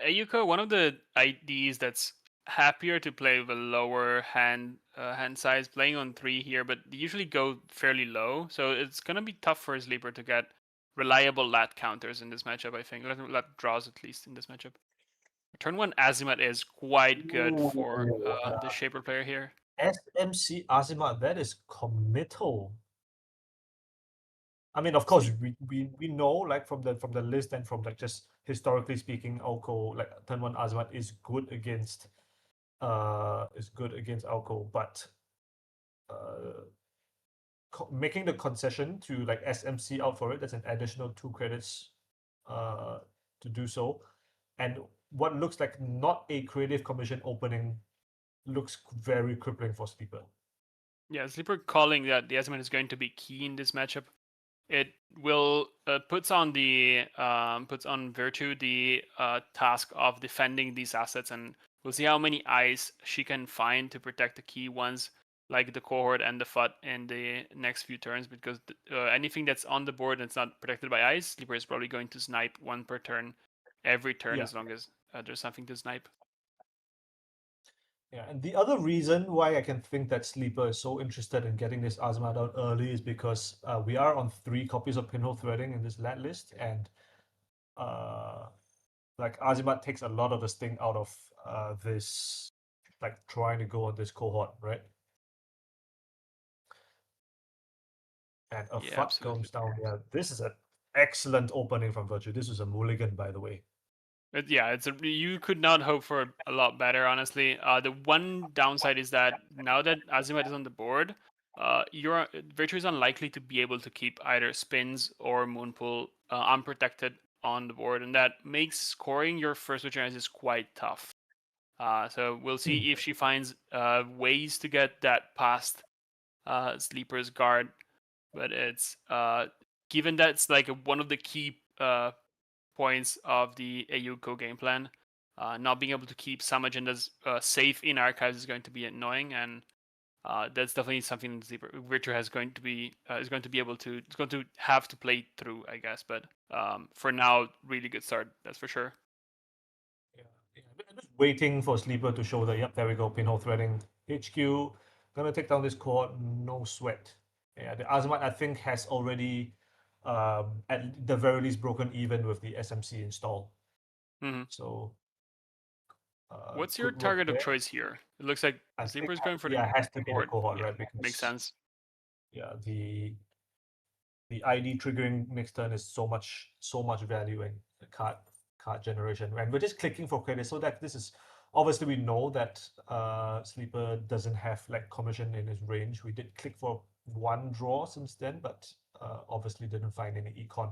Ayuko, one of the IDs that's happier to play with a lower hand size, playing on 3 here, but they usually go fairly low, so it's gonna be tough for Sleeper to get reliable lat counters in this matchup. I think lat draws at least in this matchup. Turn 1 Azimuth is quite good for the Shaper player here. SMC Azimuth, that is committal. I mean, of course, we know like from the list and from like just historically speaking, Alco like turn one Azimuth is good against Alco, but making the concession to like SMC out for it, that's an additional 2 credits to do so. And what looks like not a creative commission opening looks very crippling for Sleeper. Yeah, Sleeper calling that the Azimuth is going to be key in this matchup. It will puts on Virtue the task of defending these assets, and we'll see how many eyes she can find to protect the key ones, like the cohort and the FUT in the next few turns. Because anything that's on the board that's not protected by eyes, Sleeper is probably going to snipe one per turn, every turn, as long as there's something to snipe. Yeah, and the other reason why I can think that Sleeper is so interested in getting this Azimuth out early is because we are on 3 copies of Pinhole Threading in this lat list, and like Azimat takes a lot of the sting out of this, like trying to go on this cohort, right? And a Yeah, fuck absolutely. comes down. Yeah, this is an excellent opening from Virtue. This is a mulligan, by the way. You could not hope for a lot better, honestly. The one downside is that now that Azimuth is on the board, your Virtue is unlikely to be able to keep either spins or Moonpool unprotected on the board, and that makes scoring your first Virtue Genesis quite tough. So we'll see if she finds ways to get that past Sleeper's guard, but it's given that's like one of the key points of the Ayuko game plan. Not being able to keep some agendas safe in archives is going to be annoying, and that's definitely something Virtue has going to be is going to be able to. It's going to have to play through, I guess. But for now, really good start. That's for sure. Yeah, I'm just waiting for Sleeper to show the, yep, there we go, pinhole threading. HQ, gonna take down this core, no sweat. Yeah, the Azimat, I think, has already, at the very least, broken even with the SMC install. Mm-hmm. So, What's your good work target of there. choice here? It looks like I Sleeper think, is going for the yeah, it has to be the cohort. cohort, Yeah, right? Because, makes sense. yeah, the ID triggering next turn is so much value in the card generation. And we're just clicking for credit, so that this is obviously we know that Sleeper doesn't have like commission in his range. We did click for one draw since then, but obviously didn't find any econ.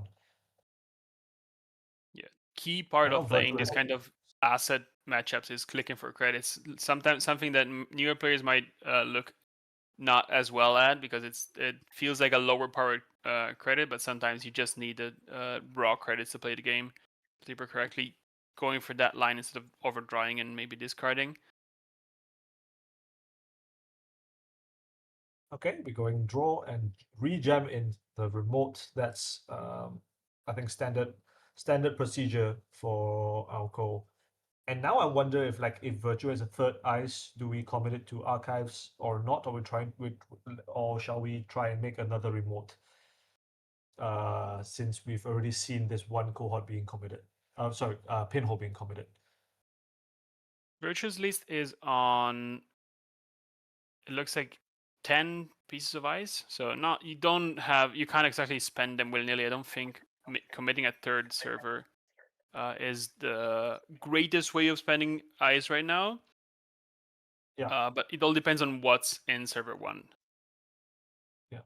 Yeah, key part And of of playing Virtue this kind of asset matchups is clicking for credits. Sometimes something that newer players might look not as well at because it feels like a lower powered credit, but sometimes you just need the raw credits to play the game super correctly. Going for that line instead of overdrawing and maybe discarding. Okay, we're going draw and rejam in the remote. That's I think standard procedure for Alco. And now I wonder if like if Virtue has a third ice, do we commit it to archives or not? Or we try or shall we try and make another remote? Since we've already seen this one cohort being committed. Sorry, pinhole being committed. Virtue's list is on. It looks like 10 pieces of ice, so you can't exactly spend them willy nilly. I don't think committing a third server is the greatest way of spending ice right now. Yeah. But it all depends on what's in server one. Yeah.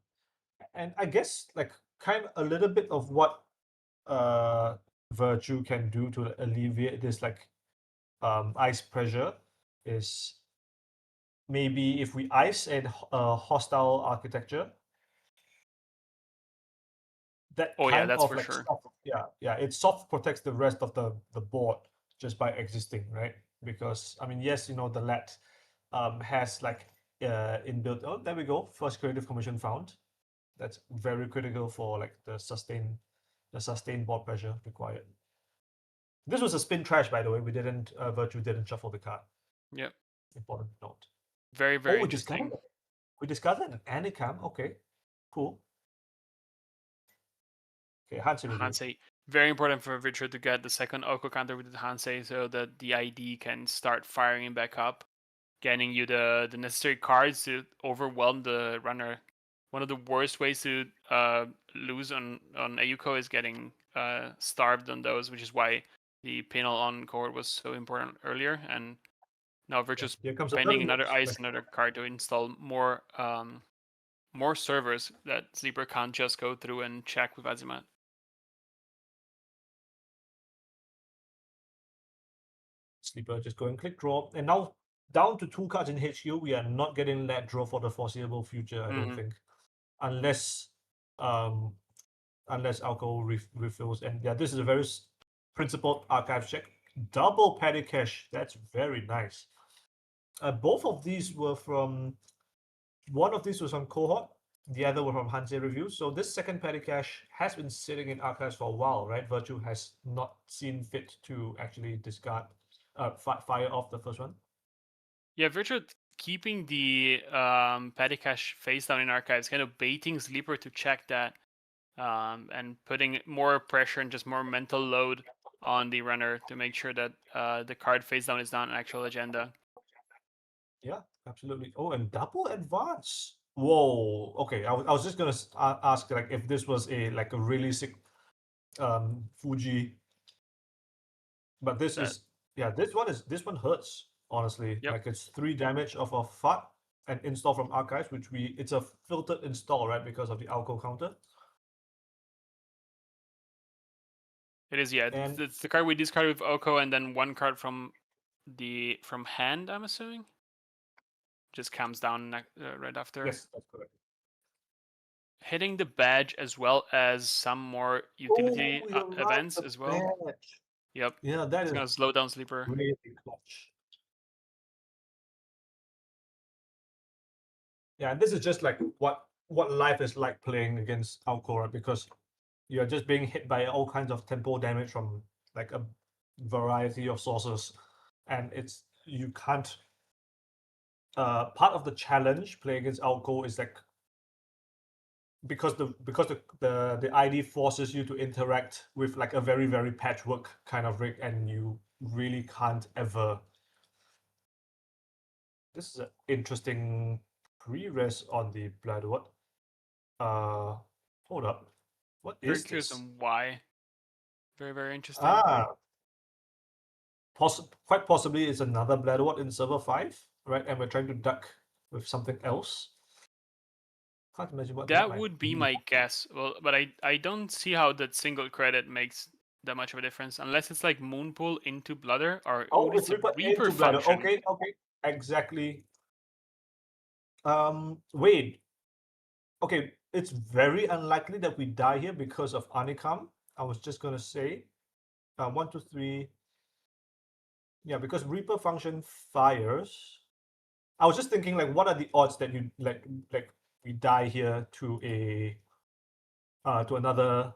And I guess like kind of a little bit of what Virtue can do to alleviate this like ice pressure is maybe if we ice a hostile architecture, that Oh yeah, kind that's of for like sure. it soft protects the rest of the board just by existing, right? Because I mean, yes, the let has like inbuilt. Oh, there we go. First creative commission found. That's very critical for like the sustained board pressure required. This was a spin trash, by the way. We didn't Virtue didn't shuffle the card. Yep. Important note. Very, Oh, very interesting. we discovered an Anicam. Okay, cool. Okay, Hansei review. Hansei, very important for Virtue to get the second Oko counter with the Hansei so that the ID can start firing back up, getting you the necessary cards to overwhelm the runner. One of the worst ways to lose on Ayuko is getting starved on those, which is why the panel on court was so important earlier. And now Virtue's Here comes spending another another ice, another card to install more servers that Sleeper can't just go through and check with Azimat. Sleeper just going click draw, and now down to 2 cards in HQ. We are not getting that draw for the foreseeable future, I don't think, unless um unless alcohol refills. And yeah, this is a very principled archive check. Double petty cash. That's very nice. Both of these were from one of these was from cohort. The other were from Hansei review. So this second petty cash has been sitting in archives for a while, right? Virtue has not seen fit to actually discard, fire off the first one. Yeah, Virtue keeping the petty cash face down in archives, kind of baiting Sleeper to check that and putting more pressure and just more mental load on the runner to make sure that the card face down is not an actual agenda. Yeah, absolutely. Oh, and double advance. Whoa. Okay, I was just gonna ask like if this was a like a really sick Fuji, but this That is this one hurts honestly. Yep. Like it's 3 damage of a FUT and install from archives, which it's a filtered install, right? Because of the alco counter. It is, yeah. And It's the card we discarded with Oko, and then one card from hand, I'm assuming. Just comes down right after. yes, that's correct. Hitting the badge as well as some more utility Oh, you're right, events the as well. badge. Yep. Yeah, that It's is gonna slow down Sleeper. really clutch. Yeah, and this is just like what life is like playing against Alcora, because you're just being hit by all kinds of tempo damage from like a variety of sources, and it's you can't. Part of the challenge playing against Alco is like because the ID forces you to interact with like a very very patchwork kind of rig, and you really can't ever. This is an interesting pre-res on the Bloodwood. Hold up. What Very is curious this? on why. Very, very interesting. Ah, quite possibly it's another Bloodwood in server 5, right? And we're trying to duck with something else. Can't imagine what That might would be be. my guess. Well, but I don't see how that single credit makes that much of a difference unless it's like Moonpool into Blooder or Oh, it's it's a Reaper Reaper into Bladder. function. Okay, exactly. Wait. Okay, it's very unlikely that we die here because of Anikam. I was just gonna say, 1, 2, 3. Yeah, because Reaper function fires. I was just thinking, like, what are the odds that you like we die here to another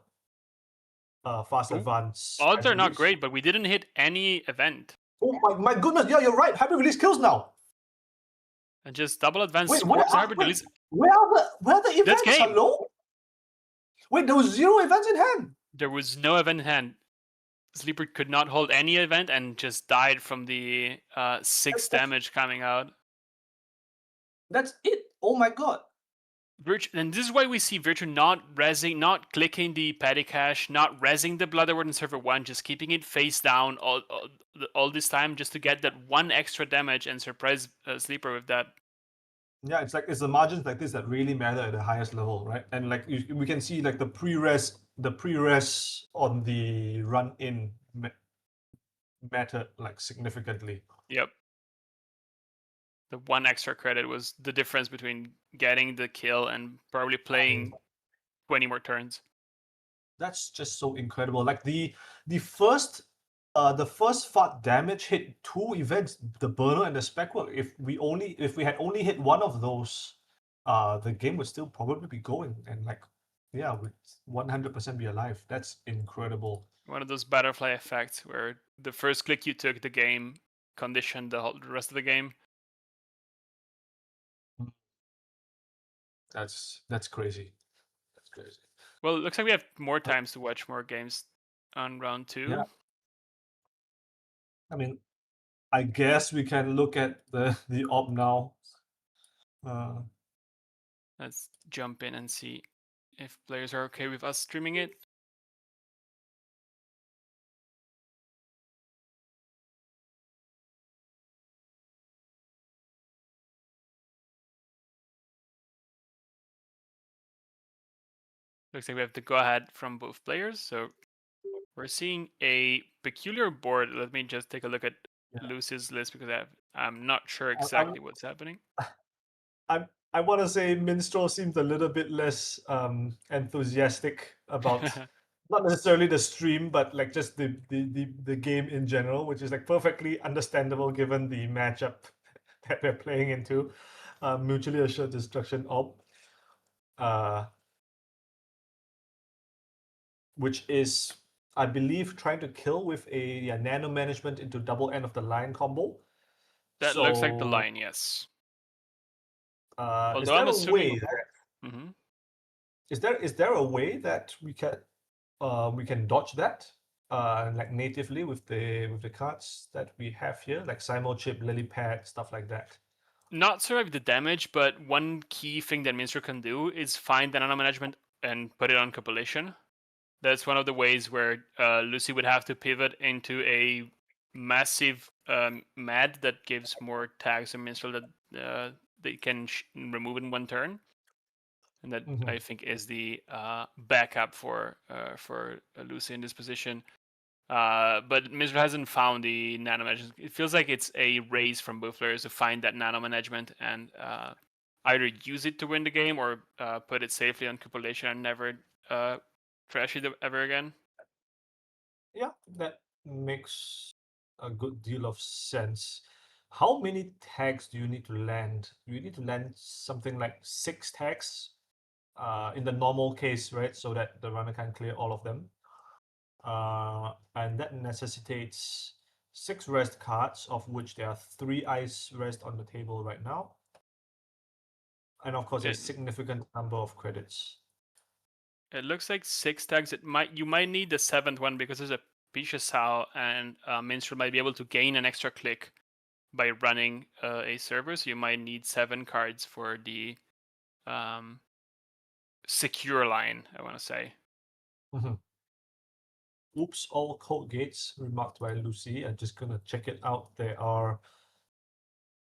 fast Ooh, advance odds are hybrid not release? great, but we didn't hit any event. Oh my goodness! Yeah, you're right. Hybrid release kills now. And just double advance Wait, scores hybrid release. where are the events? That's game. Hello? Wait, there was 0 events in hand. There was no event in hand. Sleeper could not hold any event and just died from the 6 damage coming out. That's it. Oh my god. And this is why we see Virtue not rezzing, not clicking the petty cache, not rezzing the Blood Award in server 1, just keeping it face down all this time just to get that 1 extra damage and surprise Sleeper with that. Yeah, it's the margins like this that really matter at the highest level, right? And like we can see like the pre-res on the run-in mattered like significantly. Yep. The 1 extra credit was the difference between getting the kill and probably playing 20 more turns. That's just so incredible. Like the first FUT damage hit 2 events, the burner and the spec work. If we had only hit one of those, the game would still probably be going, and like would 100% be alive. That's incredible. One of those butterfly effects where the first click you took, the game conditioned the rest of the game. That's crazy. That's crazy. Well, it looks like we have more times to watch more games on round 2. Yeah. I mean, I guess we can look at the op now. Let's jump in and see if players are okay with us streaming it. Looks like we have the go ahead from both players. So we're seeing a peculiar board. Let me just take a look at Lucy's list because I'm not sure exactly what's happening. I want to say Minstrel seems a little bit less enthusiastic about not necessarily the stream, but like just the game in general, which is like perfectly understandable given the matchup that we're playing into. Mutually assured destruction op, which is, I believe, trying to kill with a nano management into double end of the line combo. That looks like the line, yes. Is Although there I'm a assuming. way that Is there a way that we can dodge that like natively with the cards that we have here, like Simo Chip, Lily Pad, stuff like that? Not survive the damage, but one key thing that Minster can do is find the nano management and put it on compilation. That's one of the ways where Lucy would have to pivot into a massive mad that gives more tags to Minstrel that they can remove in one turn, and that I think is the backup for Lucy in this position. But Minstrel hasn't found the nano management. It feels like it's a race from both players to find that nano management and either use it to win the game or put it safely on compilation and never trash it ever again. Yeah, that makes a good deal of sense. How many tags do you need to land? You need to land something like 6 tags in the normal case, right? So that the runner can clear all of them. And that necessitates 6 rest cards, of which there are 3 ice rest on the table right now. And of course, a significant number of credits. It looks like 6 tags. You might need the 7th one because there's a Pisha Sao and Minstrel might be able to gain an extra click by running a server. So you might need 7 cards for the secure line, I want to say. Oops, all code gates, remarked by Lucy. I'm just gonna check it out. There are,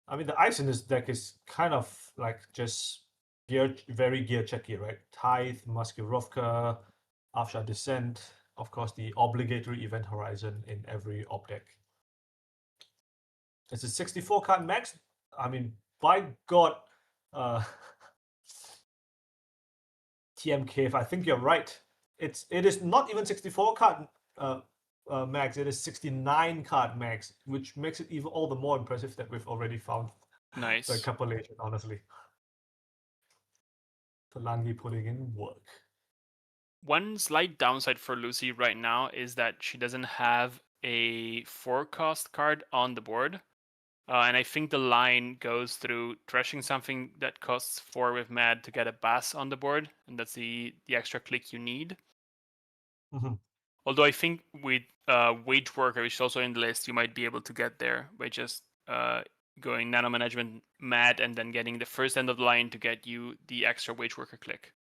I mean, the ice in this deck is kind of like just very gear checky, right? Tithe, Maskirovka, Afsha Descent, of course, the obligatory event horizon in every op deck. It's a 64 card max. I mean, by God, TMK, if I think you're right, it is not even 64 card max. It is 69 card max, which makes it even all the more impressive that we've already found Nice the compilation. Honestly, Talangi putting in work. One slight downside for Lucy right now is that she doesn't have a 4-cost card on the board. And I think the line goes through trashing something that costs 4 with Mad to get a Bass on the board, and that's the extra click you need. Although I think with Wage Worker, which is also in the list, you might be able to get there by just going Nano Management Mad and then getting the first end of the line to get you the extra Wage Worker click.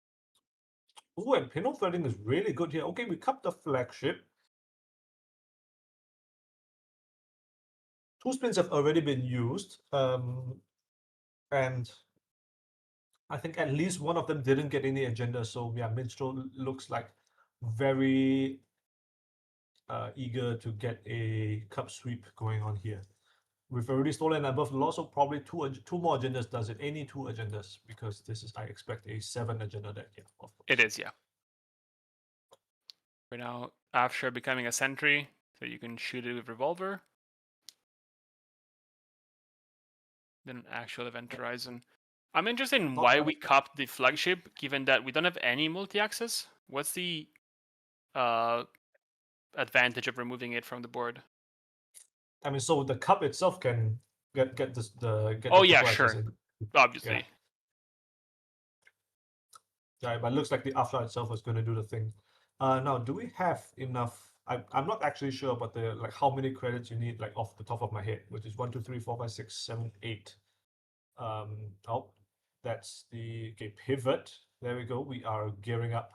Oh, and Pinot Threading is really good here. Okay, we cut the flagship. 2 spins have already been used. And I think at least one of them didn't get any agenda. So yeah, Minstrel looks like very eager to get a cup sweep going on here. We've already stolen above the law, so probably two more agendas does it. Any 2 agendas, because this is, I expect, a 7 agenda deck. Yeah, of course. It is, yeah. Right now, after becoming a sentry, so you can shoot it with revolver. Then an actual event horizon. I'm interested in why we copped the flagship, given that we don't have any multi-access. What's the advantage of removing it from the board? I mean, so the cup itself can get this the Oh the yeah, triple access sure. in. Obviously. Yeah, but it looks like the after itself is going to do the thing. Now, do we have enough? I'm not actually sure about the like how many credits you need, like off the top of my head, which is 1, 2, 3, 4, 5, 6, 7, 8. Oh, that's the okay pivot. There we go. We are gearing up.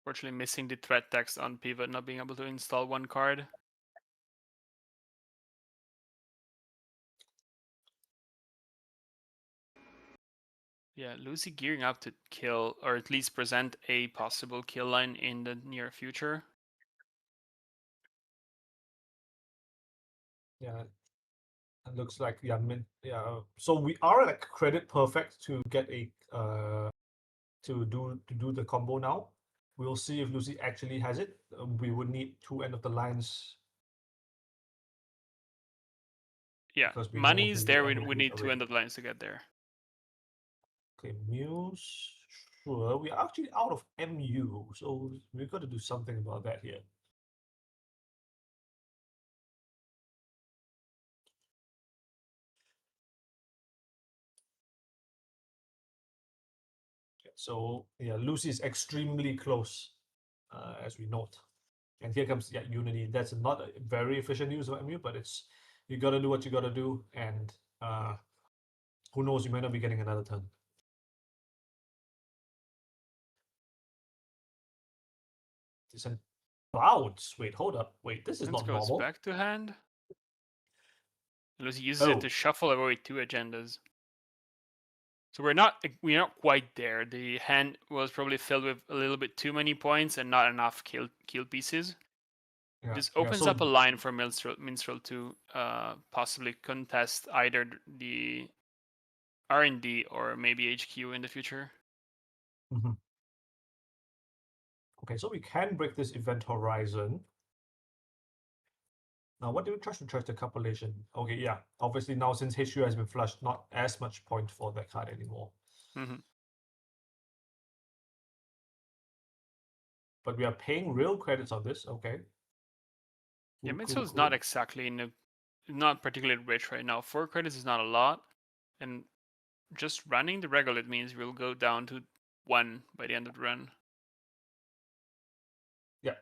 Fortunately, missing the threat text on pivot, not being able to install one card. Yeah, Lucy gearing up to kill, or at least present a possible kill line in the near future. Yeah, it looks like yeah, So we are like credit perfect to get a to do the combo now. We'll see if Lucy actually has it. We would need 2 end of the lines. Yeah, Because we know money's the there. We MU need 2 already. end of lines to get there. Okay, Muse. Sure, we're actually out of MU, so we've got to do something about that here. So yeah, Lucy is extremely close, as we note. And here comes Unity. That's not a very efficient use of MU, but it's you got to do what you got to do, and who knows, you might not be getting another turn. Decent clouds. Wait, hold up. Wait, this is This not goes normal. back to hand. Lucy uses it to shuffle away 2 agendas. So we're not quite there. The hand was probably filled with a little bit too many points and not enough kill pieces. This opens up a line for Minstrel to possibly contest either the R&D or maybe HQ in the future. Okay, so we can break this event horizon. Now, what do we trust the compilation? Okay, yeah. Obviously, now since HQ has been flushed, not as much point for that card anymore. But we are paying real credits on this. Okay. Yeah, Minstrel's not exactly not particularly rich right now. 4 credits is not a lot, and just running the Regolith means we'll go down to 1 by the end of the run. Yeah,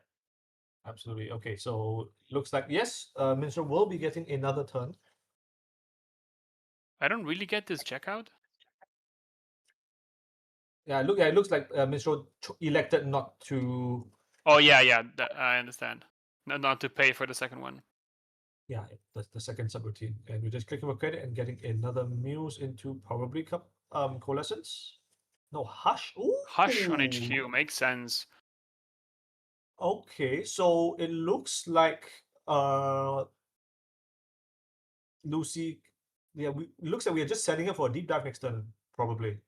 absolutely. Okay, so looks like yes, Minstrel will be getting another turn. I don't really get this checkout. Yeah, it looks like Minstrel elected not to. Oh yeah, I understand. Not to pay for the second one. Yeah, that's the second subroutine, and we're just clicking for credit and getting another Muse into probably Coalescence. No, Hush. Ooh. Hush on HQ makes sense. Okay, so it looks like Lucy. Yeah, it looks like we are just setting up for a deep dive next turn, probably.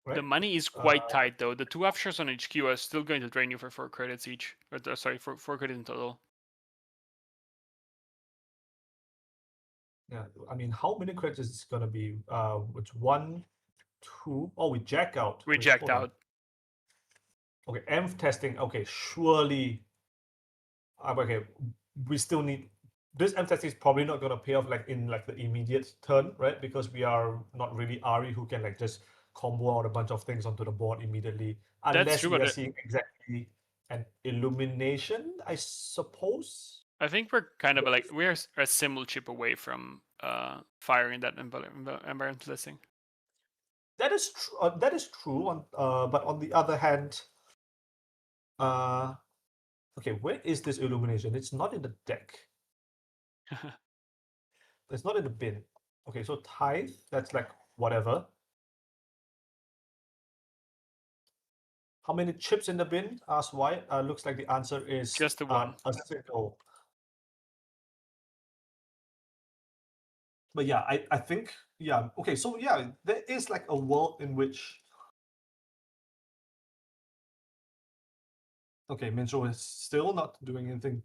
Right? The money is quite tight though. The 2 offshores on HQ are still going to drain you for 4 credits each. Or sorry, for 4 credits in total. Yeah, I mean, how many credits is it gonna be? It's 1, 2. Oh, we jack out. We jacked out. Okay, EMF testing. Okay, surely. Okay, we still need this. EMF testing is probably not gonna pay off like in like the immediate turn, right? Because we are not really Ari who can like just combo out a bunch of things onto the board immediately, unless we are seeing exactly an illumination, I suppose. I think we're kind of like we're a symbol chip away from firing that environmental listing. That is true. That is true. But on the other hand, okay, where is this illumination? It's not in the deck. It's not in the bin. Okay, so tithe. That's like whatever. How many chips in the bin? Ask why. Looks like the answer is just the one. A single. But yeah, I think, yeah. Okay, so yeah, there is like a world in which. Okay, Minstrel is still not doing anything.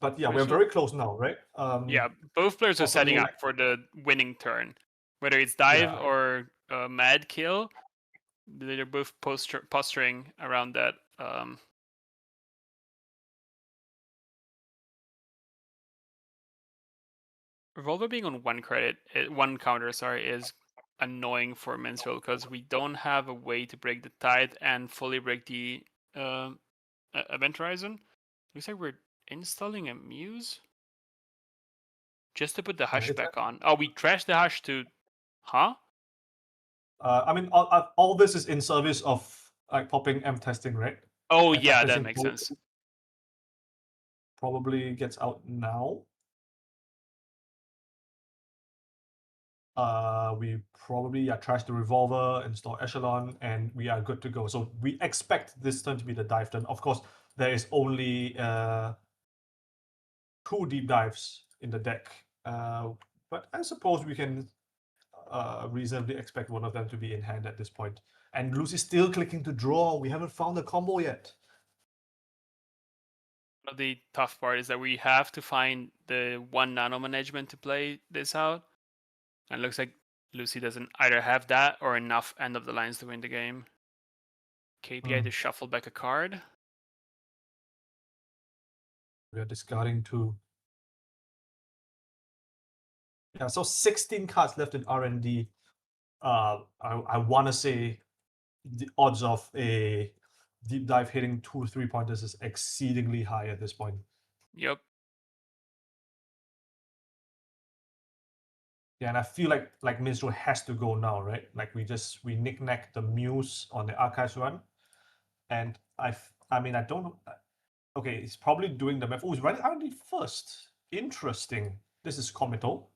But yeah, we're very close now, right? Yeah, both players are setting up for the winning turn. Whether it's dive or mad kill, they're both posturing around that. Revolver being on 1 credit, 1 counter, sorry, is annoying for Minstrel because we don't have a way to break the tide and fully break the event horizon. Looks like we're installing a Muse just to put the Hush back on. Oh, we trashed the Hush to, huh? I mean, all this is in service of like popping M testing, right? Oh yeah, that makes sense. Probably gets out now. We probably trash the Revolver, install Echelon, and we are good to go. So we expect this turn to be the dive turn. Of course, there is only 2 deep dives in the deck, but I suppose we can reasonably expect one of them to be in hand at this point. And Lucy's still clicking to draw. We haven't found the combo yet. The tough part is that we have to find the 1 nano management to play this out. And it looks like Lucy doesn't either have that or enough end of the lines to win the game. KPI to shuffle back a card. We are discarding 2. Yeah, so 16 cards left in R&D. I want to say the odds of a deep dive hitting 2 3-pointers is exceedingly high at this point. Yep. Yeah, and I feel like Minstrel has to go now, right? Like we knick-knack the Muse on the Archives run, and I mean I don't. Okay, he's probably doing the math. Oh, he's running R&D first. Interesting. This is comical.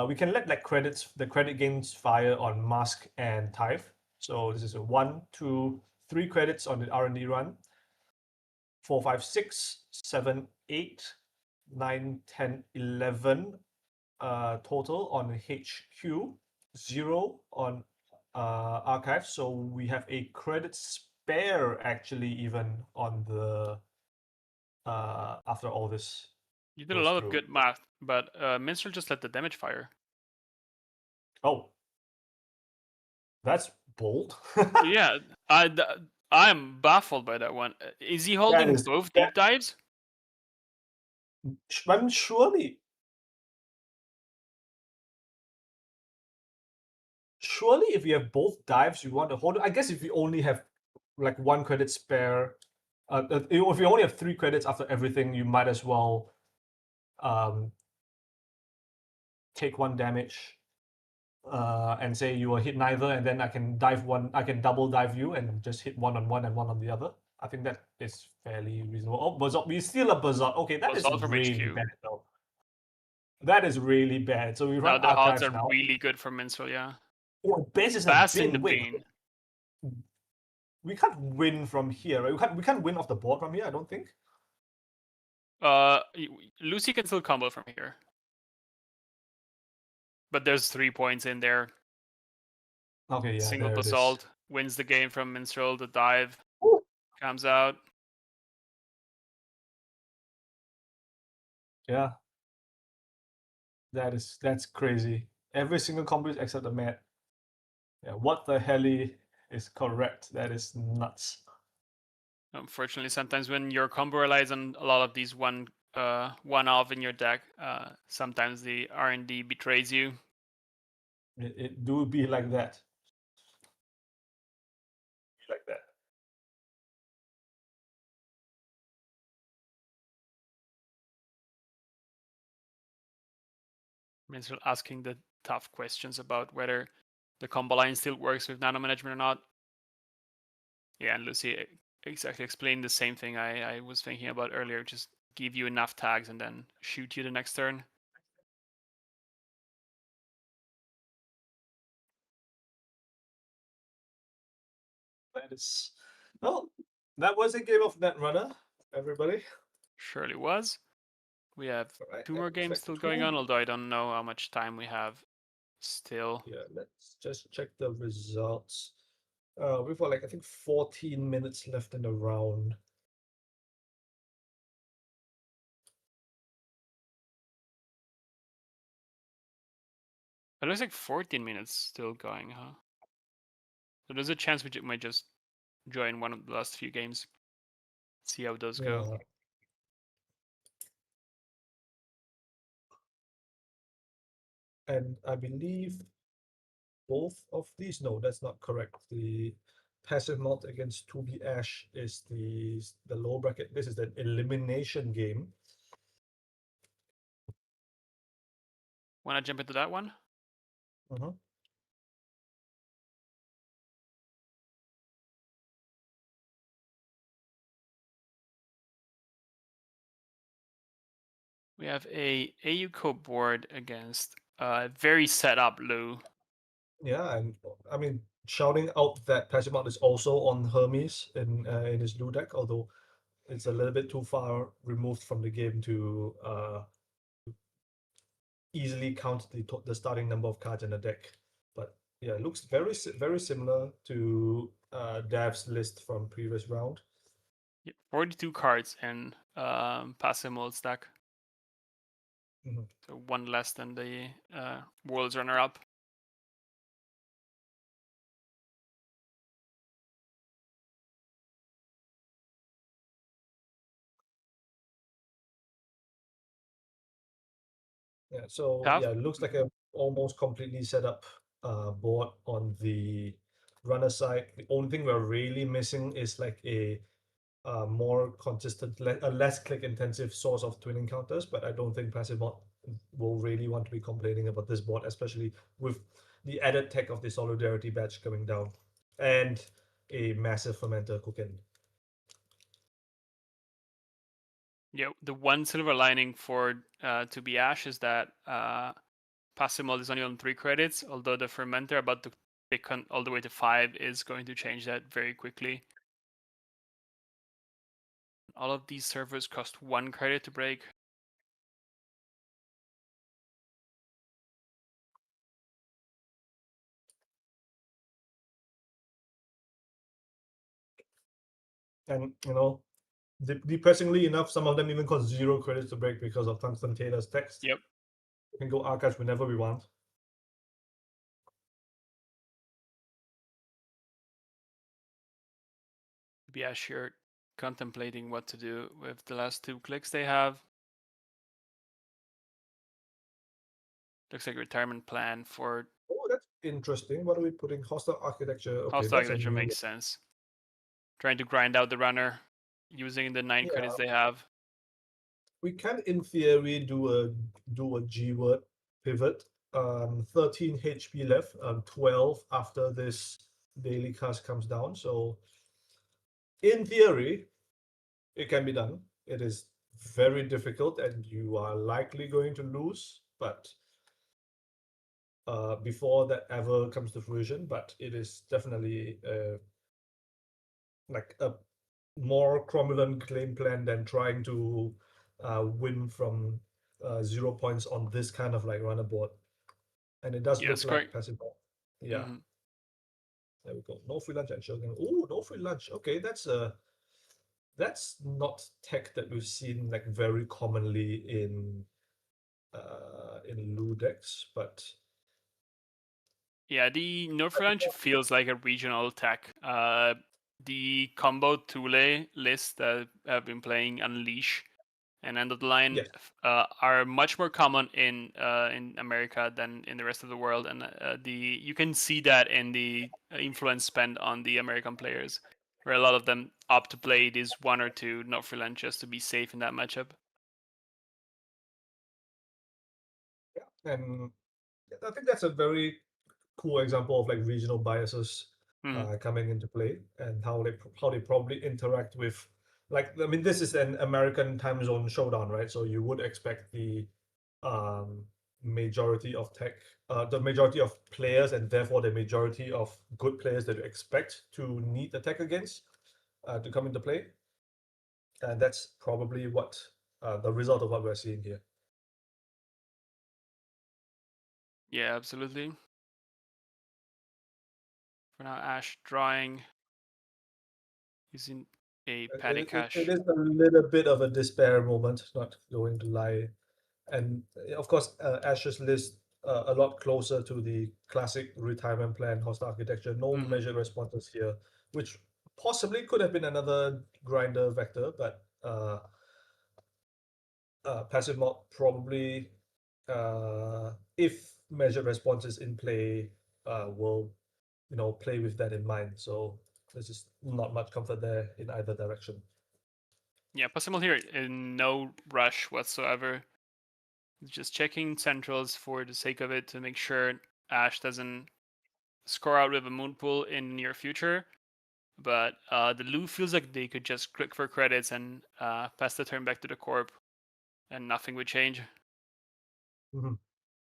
We can let the credit gains fire on Mask and Tithe. So this is a 1, 2, 3 credits on the R&D run. 4, 5, 6, 7, 8, 9, 10, 11 total on HQ, 0 on Archive. So we have a credit spare actually even on the after all this. You did a goes lot of through. good math, but Minstrel just let the damage fire. Oh, that's bold. Yeah, I'm baffled by that one. Is he holding is- both that- deep dives? I mean, surely if you have both dives, you want to hold it. I guess if you only have like 1 credit spare, if you only have 3 credits after everything, you might as well take 1 damage and say you will hit neither, and then I can double dive you and just hit 1 on 1 and 1 on the other. I think that is fairly reasonable. Oh, Berserk, we steal a Berserk. Okay, that is Basalt from really HQ. bad though. That is really bad. So we Now run the odds Archives are now. really good for Minstrel, yeah. Oh, Bass is a Bass in the bin. Wait, Bane. we can't win from here, right? We can't win off the board from here, I don't think. Lucy can still combo from here. But there's 3 points in there. Okay, yeah, Single there it is. Basalt wins the game from Minstrel. The dive Ooh. comes out. Yeah. That's crazy. Every single combo except the mat. Yeah, what the hell is correct? That is nuts. Unfortunately, sometimes when your combo relies on a lot of these one-off in your deck, sometimes the R&D betrays you. It do be like that. Be like that. Minstrel asking the tough questions about whether the combo line still works with nano management or not. Yeah, and Lucy exactly explained the same thing I was thinking about earlier. Just give you enough tags and then shoot you the next turn. That is well, that was a game of Netrunner, everybody. Surely was. We have Right, 2 more games still going on, although I don't know how much time we have still. Yeah, let's just check the results. We've got like I think 14 minutes left in the round. It looks like 14 minutes still going, huh? So there's a chance we might just join one of the last few games. See how those go. And I believe both of these. No, that's not correct. The passive malt against 2B Ash is the low bracket. This is the elimination game. Wanna jump into that one? We have a AUCO board against very set up Lou. Yeah, and I mean, shouting out that passive malt is also on Hermes in his Lou deck, although it's a little bit too far removed from the game to easily count the starting number of cards in the deck. But yeah, it looks very similar to Dav's list from previous round. 42 cards in passive mode stack. So 1 less than the World's runner-up. Yeah, so Tough. yeah, it looks like a almost completely set up board on the runner side. The only thing we're really missing is like a more consistent, a less click intensive source of twinning counters. But I don't think passive mod will really want to be complaining about this board, especially with the added tech of the solidarity badge coming down and a massive fermenter cooking. Yeah, the one silver lining for to be Ash is that passive mod is only on 3 credits, although the fermenter about to pick on all the way to 5 is going to change that very quickly. All of these servers cost 1 credit to break. And depressingly enough, some of them even cost 0 credits to break because of Tungsten Taylor's text. Yep. We can go archives whenever we want. Be Ash here contemplating what to do with the last 2 clicks they have. Looks like a retirement plan for Oh, that's interesting. What are we putting? Hostile architecture. Okay, hostile that's a architecture new. makes sense. Trying to grind out the runner using the 9 Yeah. credits they have. We can, in theory, do a G word pivot. 13 HP left. 12 after this daily cast comes down. So, in theory, it can be done. It is very difficult, and you are likely going to lose. But before that ever comes to fruition, but it is definitely like a more cromulent game plan than trying to win from 0 points on this kind of like runner board. And it does Yes, look like correct. passive ball. Yeah, Mm-hmm. there we go. No free lunch and Shogun. Oh, no free lunch. Okay, that's not tech that we've seen like very commonly in Lu decks, but Yeah, the Northlands feels like a regional tech. The combo Thule list that have been playing Unleash and End of the Line yes. are much more common in America than in the rest of the world, and you can see that in the influence spent on the American players, where a lot of them opt to play these 1 or 2 Northland just to be safe in that matchup. Yeah. And I think that's a very cool example of like regional biases coming into play and how they probably interact with, like, I mean, this is an American time zone showdown, right? So you would expect um, majority of the majority of players, and therefore the majority of good players that you expect to need the tech against to come into play, and that's probably what the result of what we're seeing here. Yeah, absolutely. For now, Ash drawing using a Paddy It Cash. is a little bit of a despair moment, not going to lie. And of course, Ash's list a lot closer to the classic retirement plan host architecture. No measured responses here, which possibly could have been another grinder vector, but passive mod probably, if measured responses in play, will play with that in mind. So there's just not much comfort there in either direction. Yeah, possible here in no rush whatsoever. Just checking centrals for the sake of it to make sure Ash doesn't score out with a moon pool in the near future. But the Lu feels like they could just click for credits and pass the turn back to the corp, and nothing would change. Mm-hmm.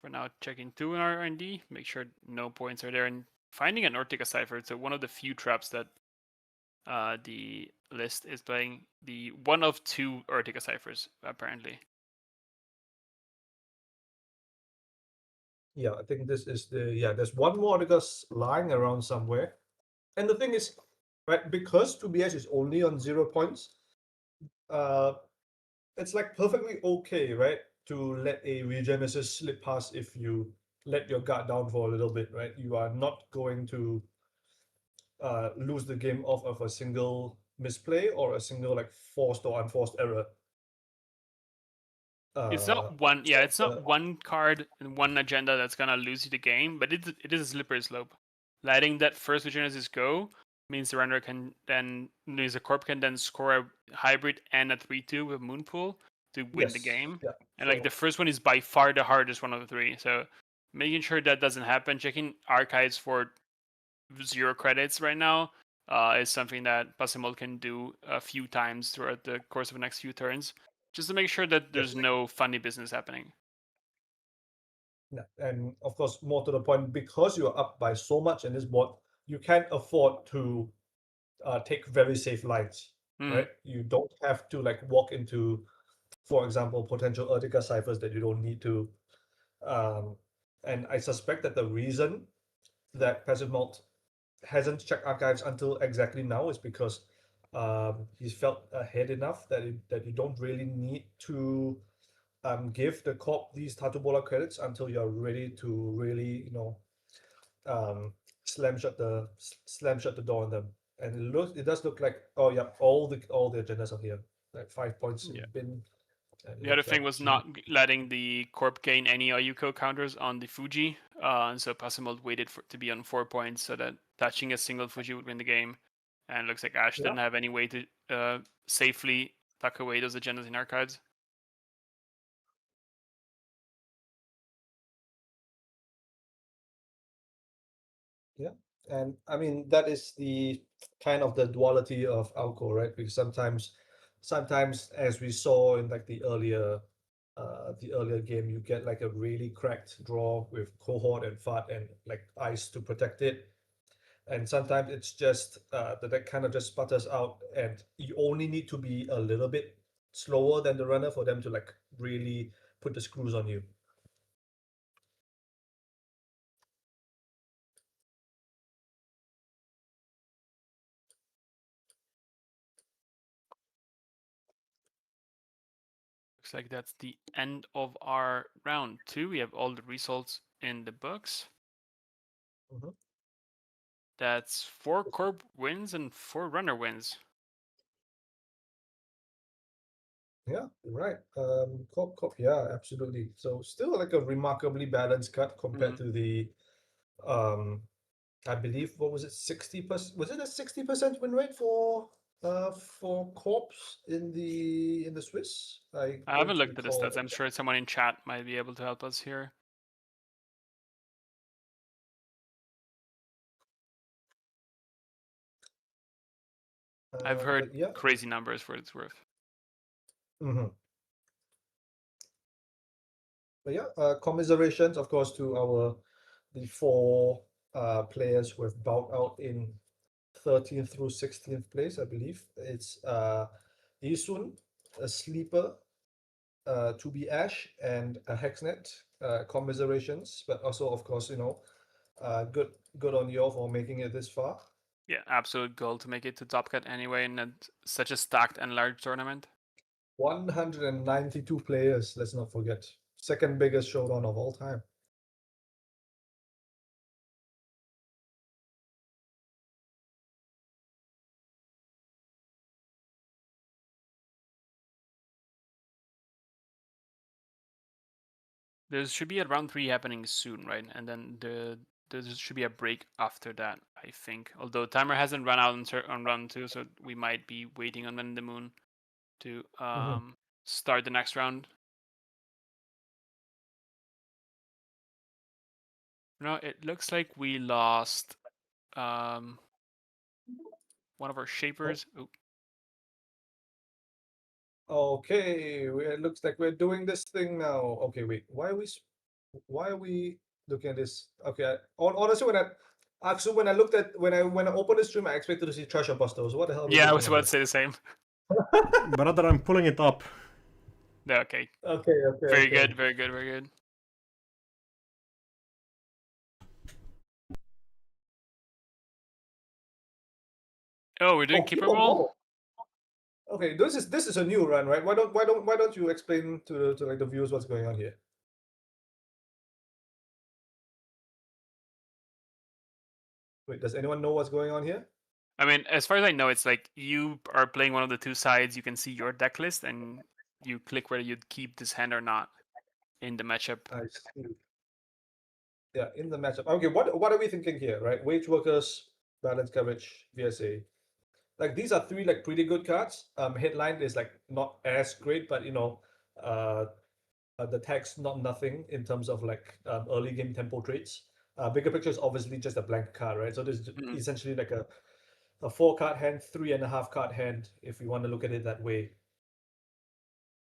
For now, checking 2 in our R&D, make sure no points are there, and finding an Ortica Cipher. So one of the few traps that the list is playing, the one of 2 Ortica Ciphers, apparently. Yeah, I think this is there's one more because lying around somewhere. And the thing is, right, because 2BS is only on 0 points, uh, it's like perfectly okay, right, to let a Regenesis slip past if you let your guard down for a little bit, right? You are not going to lose the game off of a single misplay or a single like forced or unforced error. It's not one. Yeah, it's not one card and one agenda that's gonna lose you the game, but it is a slippery slope. Letting that first Genesis go means the runner can then means the corp can then score a hybrid and a 3/2 with Moonpool to win the game. Yeah. And like the first one is by far the hardest one of the three. So making sure that doesn't happen, checking archives for 0 credits right now is something that Pasimol can do a few times throughout the course of the next few turns, just to make sure that there's no funny business happening. Yeah. And of course, more to the point, because you're up by so much in this board, you can't afford to take very safe lines, right? You don't have to like walk into, for example, potential Urtica ciphers that you don't need to. And I suspect that the reason that Passive Malt hasn't checked archives until exactly now is because he's felt ahead enough that you don't really need to give the corp these Tatubola credits until you're ready to really, um, slam shut the door on them. And it does look like, oh yeah, all the agendas are here, like 5 points in bin. The other thing was not letting the corp gain any Ayuko counters on the Fuji, and so Pasimol waited for to be on 4 points so that touching a single Fuji would win the game. And it looks like Ash didn't have any way to safely tuck away those agendas in archives. Yeah, and I mean that is the kind of the duality of alco, right? Because sometimes as we saw in like the earlier game, you get like a really cracked draw with cohort and fat and like ice to protect it. And sometimes it's just that kind of just sputters out, and you only need to be a little bit slower than the runner for them to like really put the screws on you. Looks like that's the end of our round 2. We have all the results in the books. That's 4 corp wins and 4 runner wins. Yeah, right. Cop, yeah, absolutely. So still like a remarkably balanced cut compared to the, I believe, what was it, 60%? Was it a 60% win rate for Corps in the Swiss? I haven't looked at the stats. I'm sure someone in chat might be able to help us here. I've heard crazy numbers for its worth. But yeah, commiserations, of course, to the 4 players who have bowed out in 13th through 16th place, I believe. It's Isun, a sleeper, to be Ash, and a Hexnet. Commiserations, but also, of course, good on you all for making it this far. Yeah, absolute goal to make it to top cut anyway in such a stacked and large tournament. 192 players, let's not forget. Second biggest showdown of all time. There should be a round 3 happening soon, right? And then there should be a break after that, I think. Although timer hasn't run out on round 2, so we might be waiting on Men in the Moon to start the next round. No, it looks like we lost one of our shapers. Oh. Okay, it looks like we're doing this thing now. Okay, wait, why are we looking at this? Okay, honestly, when I looked at when I opened the stream, I expected to see Treasure Busters. What the hell? Yeah, I was about to say the same. Brother, I'm pulling it up. Okay. Okay. Very good. Oh, we're doing keeper ball? Okay, this is a new run, right? Why don't you explain to like the viewers what's going on here? Wait, does anyone know what's going on here? I mean, as far as I know, it's like you are playing one of the 2 sides. You can see your deck list, and you click whether you'd keep this hand or not in the matchup. I see. Yeah, in the matchup. Okay, what are we thinking here, right? Wage workers, balance coverage, VSA. Like these are three like pretty good cards. Headline is like not as great, but uh, the text not nothing in terms of like early game tempo trades. Bigger picture is obviously just a blank card, right? So this is Mhm. essentially like a 4 card hand, 3.5 card hand, if you want to look at it that way.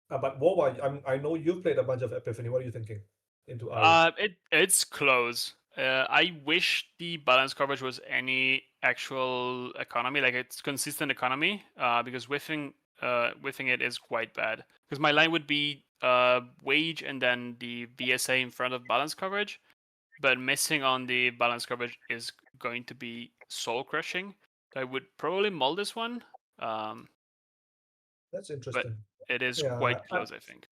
But Wawa, I know you've played a bunch of Epiphany. What are you thinking into Ari? It's close. I wish the balance coverage was any actual economy, like it's consistent economy. Because whiffing it is quite bad. Because my line would be wage and then the VSA in front of balance coverage, but missing on the balance coverage is going to be soul crushing. So I would probably mull this one. Um, That's but interesting. it is Yeah, quite close, I think.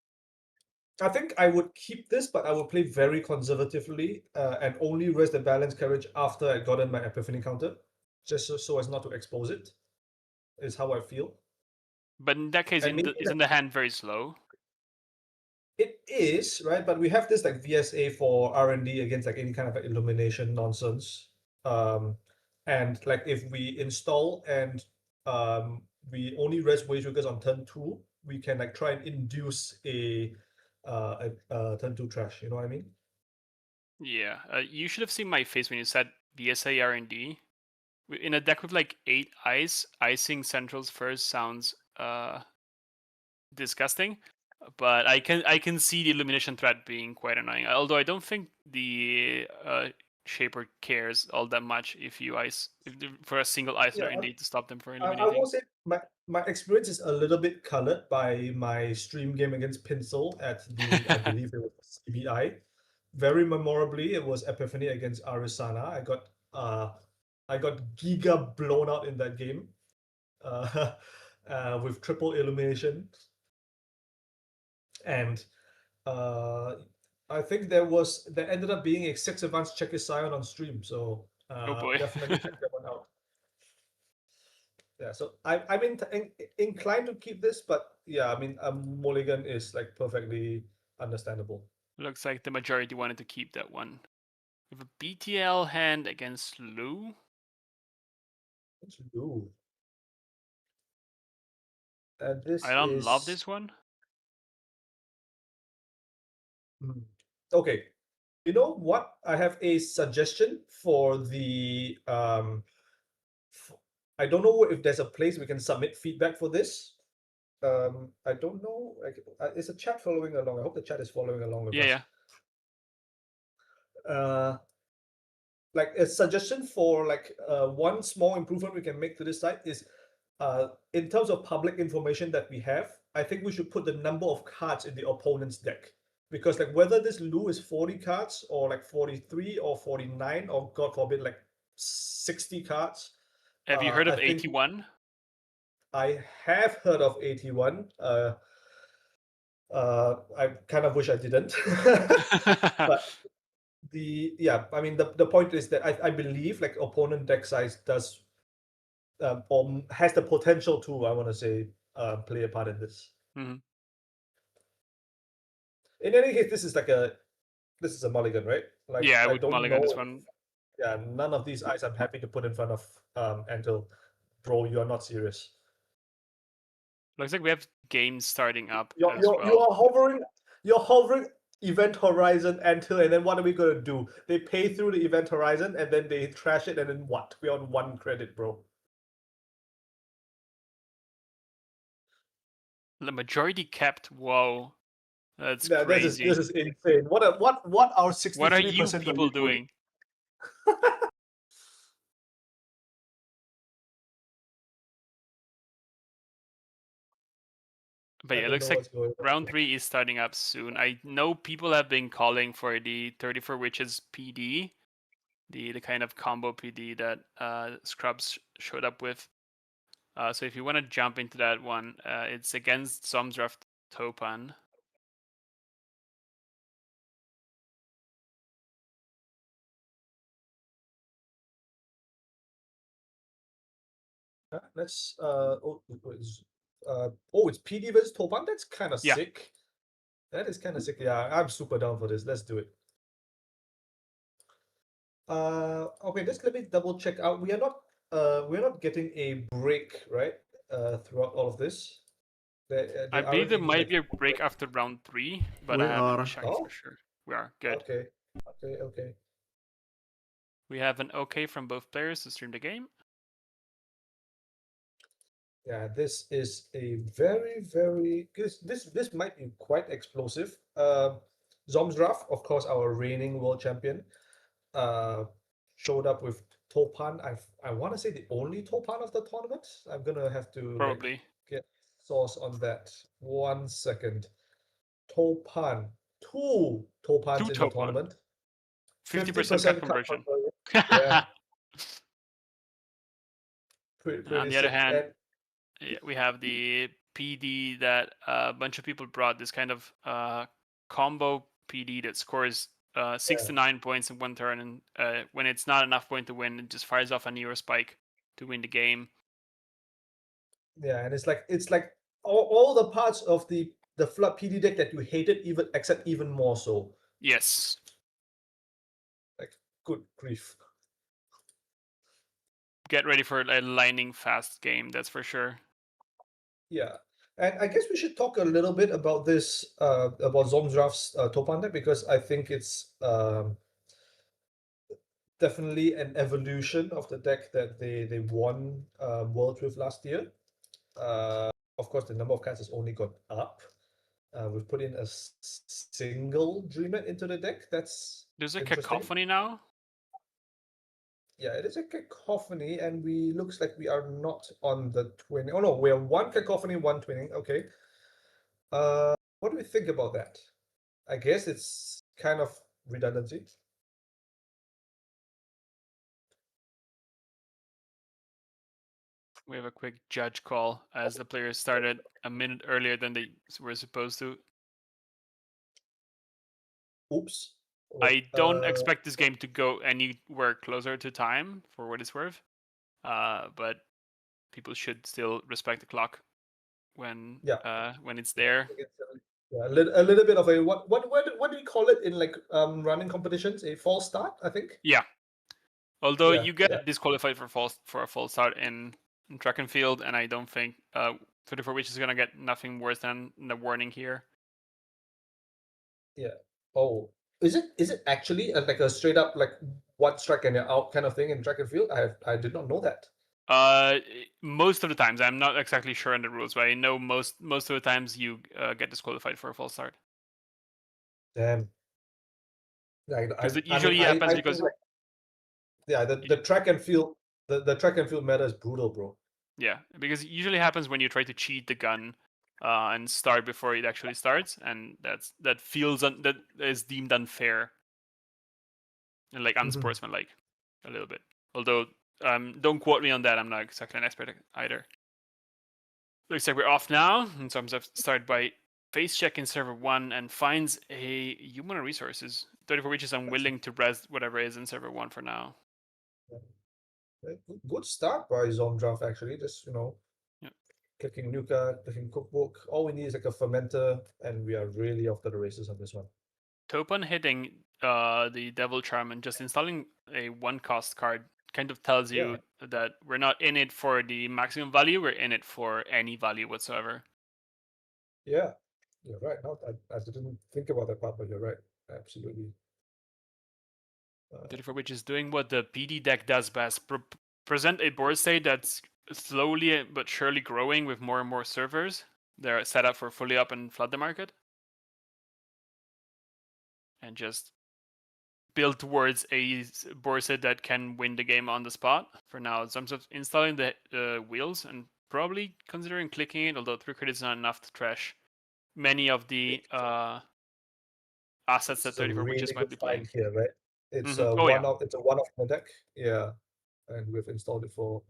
I think I would keep this, but I would play very conservatively and only raise the balance coverage after I got in my Epiphany counter, just so as not to expose it. Is how I feel. But in that case, And maybe isn't the hand very slow? it is, right? But we have this like VSA for R&D against like any kind of like, illumination nonsense. Um, and like if we install and we only rest wage workers on turn 2, we can like try and induce a turn 2 trash. You know what I mean? Yeah, you should have seen my face when you said VSA R&D. In a deck with like 8 ice, icing centrals first sounds disgusting. But I can see the illumination threat being quite annoying. Although I don't think the shaper cares all that much if you for a single ice Yeah, R&D to stop them from I will illuminating. say my experience is a little bit colored by my stream game against Pinsel at the I believe it was CBI. Very memorably, it was Epiphany against Arisana. I got giga blown out in that game, uh, with triple illumination, and uh, I think there ended up being a 6 advanced checker Scion on stream. So Oh boy. definitely check that one out. Yeah, so I'm inclined to keep this, but yeah, I mean, a mulligan is like perfectly understandable. Looks like the majority wanted to keep that one. We have a BTL hand against Lou. Let's do. I This don't love is this one. hmm, okay. You know what? I have a suggestion for the I don't know if there's a place we can submit feedback for this. I don't know. Like, is the chat following along? I hope the chat is following along with Yeah, us. yeah. Like a suggestion for like one small improvement we can make to this site is in terms of public information that we have, I think we should put the number of cards in the opponent's deck. Because like whether this Lu is 40 cards or like 43 or 49 or God forbid like 60 cards, Have you heard I of think 81? I have heard of 81. I kind of wish I didn't. But I mean the point is that I believe like opponent deck size does or has the potential to, I want to say, play a part in this. Mhm. In any case, this is a mulligan, right? Like Yeah, I I would don't mulligan know this if, one. yeah, none of these eyes I'm happy to put in front of until, bro, you are not serious. Looks like we have games starting up You're as you're you well. are hovering, you're hovering event horizon until, and then what are we gonna do? They pay through the event horizon and then they trash it, and then what? We're on 1 credit, bro. The majority kept. Whoa, that's Yeah, this crazy. is insane. What our What are 63% you are people you doing? doing? But I yeah, it don't know looks like what's going on. round 3 is starting up soon. I know people have been calling for the 34 Witches PD, the kind of combo PD that Scrubs showed up with. So if you want to jump into that one, it's against Zomsdraft Topan. Let's it's PD versus Topan. That's kind of Yeah. sick. That is kind of sick. Yeah, I'm super down for this. Let's do it. Okay, just let me double check out. We're not getting a break, right? Throughout all of this. I There believe aren't there any might like be a break after round 3, but We I haven't are. checked for oh, sure. We are good. okay. We have an okay from both players to stream the game. Yeah, this is a very this might be quite explosive. Zomsdraf, of course, our reigning world champion, uh, showed up with Topan. I want to say the only Topan of the tournament. I'm gonna have to Probably. get source on that. 1 second. Topan, two Topans Two in the Topan. tournament. 50% cut 50% cut conversion. conversion. Yeah, On pretty the other sick. hand, And we have the PD that a bunch of people brought, this kind of combo PD that scores 6 yeah, to 9 points in one turn, and when it's not enough point to win, it just fires off a Neo Spike to win the game. yeah, and it's like all the parts of the flood PD deck that you hated, even more so. Yes. Like, good grief. Get ready for a lightning fast game, that's for sure. Yeah. And I guess we should talk a little bit about this, about Zomsdraft's Topan deck, because I think it's definitely an evolution of the deck that they won Worlds with last year. Of course, the number of cards has only gone up. We've put in a single Dreamer into the deck. That's There's a interesting. cacophony now. Yeah, it is a cacophony, and we looks like we are not on the twinning. Oh no, we are one cacophony, one twinning. Okay. What do we think about that? I guess it's kind of redundancy. We have a quick judge call as the players started a minute earlier than they were supposed to. Oops. I don't expect this game to go anywhere closer to time, for what it's worth. But people should still respect the clock when it's there. Yeah, a little bit of a what do we call it in like running competitions? A false start, I think. Yeah. Although Yeah, you get yeah. disqualified for a false start in track and field, and I don't think 24 Witch is gonna get nothing worse than the warning here. Yeah. Oh, is it actually like a straight up like one strike and you're out kind of thing in track and field? I did not know that. Most of the times, I'm not exactly sure on the rules, but I know most of the times you get disqualified for a false start. Damn. Like Because it I mean usually happens I because feel like, yeah, the track and field the track and field meta is brutal, bro. yeah, because it usually happens when you try to cheat the gun and start before it actually starts, and that is deemed unfair and like unsportsmanlike a little bit. Although don't quote me on that, I'm not exactly an expert either. Looks like we're off now, and so I'm started by face checking server 1 and finds a human resources 34, which is unwilling to res whatever is in server 1 for now. Good start by Zomdraft actually. Just Yeah. clicking Nuka, clicking Cookbook. All we need is like a fermenter, and we are really off to the races on this one. Topan hitting the Devil Charm and just installing a 1-cost card kind of tells you that we're not in it for the maximum value, we're in it for any value whatsoever. Yeah, you're right. No, I didn't think about that part, but you're right. Absolutely. 34, which is doing what the PD deck does best. Present a board state that's slowly but surely growing with more and more servers. They're set up for fully up and flood the market. And just build towards a board set that can win the game on the spot. For now, in terms of installing the wheels and probably considering clicking it, although 3 credits is not enough to trash many of the assets that 34 really Witches might be playing. here, right? It's Mm-hmm. It's a one-off in the deck. Yeah, and we've installed it for.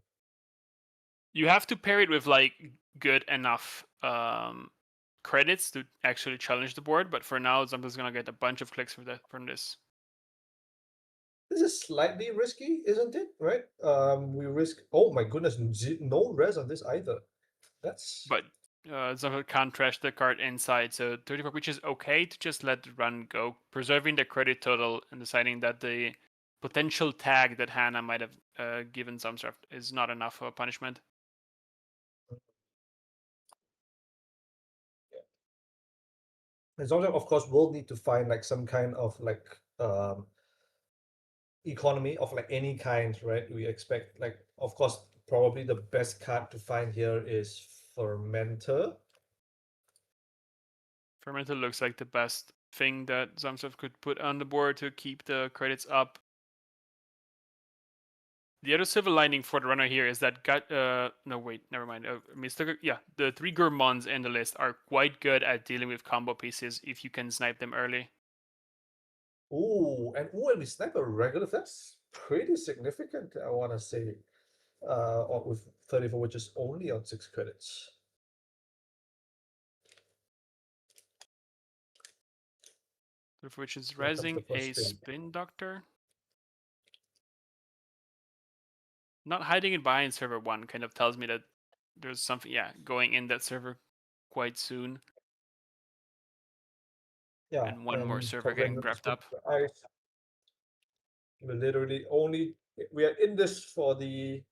You have to pair it with like good enough credits to actually challenge the board, but for now, Zumpa's gonna get a bunch of clicks from this. This is slightly risky, isn't it? Right? We risk. Oh my goodness, no res on this either. That's. But Zumthov can't trash the card inside, so 34, which is okay to just let the run go, preserving the credit total and deciding that the potential tag that Hannah might have given Zumthov is not enough for a punishment. And Zombies, of course, will need to find like some kind of like economy of like any kind, right? We expect like, of course, probably the best card to find here is Fermenter. Fermenter looks like the best thing that Zumthov could put on the board to keep the credits up. The other silver lining for the runner here is that no wait, never mind. The 3 gourmands in the list are quite good at dealing with combo pieces if you can snipe them early. Ooh, and we snipe a regular. That's pretty significant, I want to say. With 34, which is only on 6 credits. Which is Here comes the raising first a spin. Spin Doctor. Not hiding it behind server 1 kind of tells me that there's something, going in that server quite soon. Yeah, And one more server covering getting the wrapped up. ice. We literally we are in this for the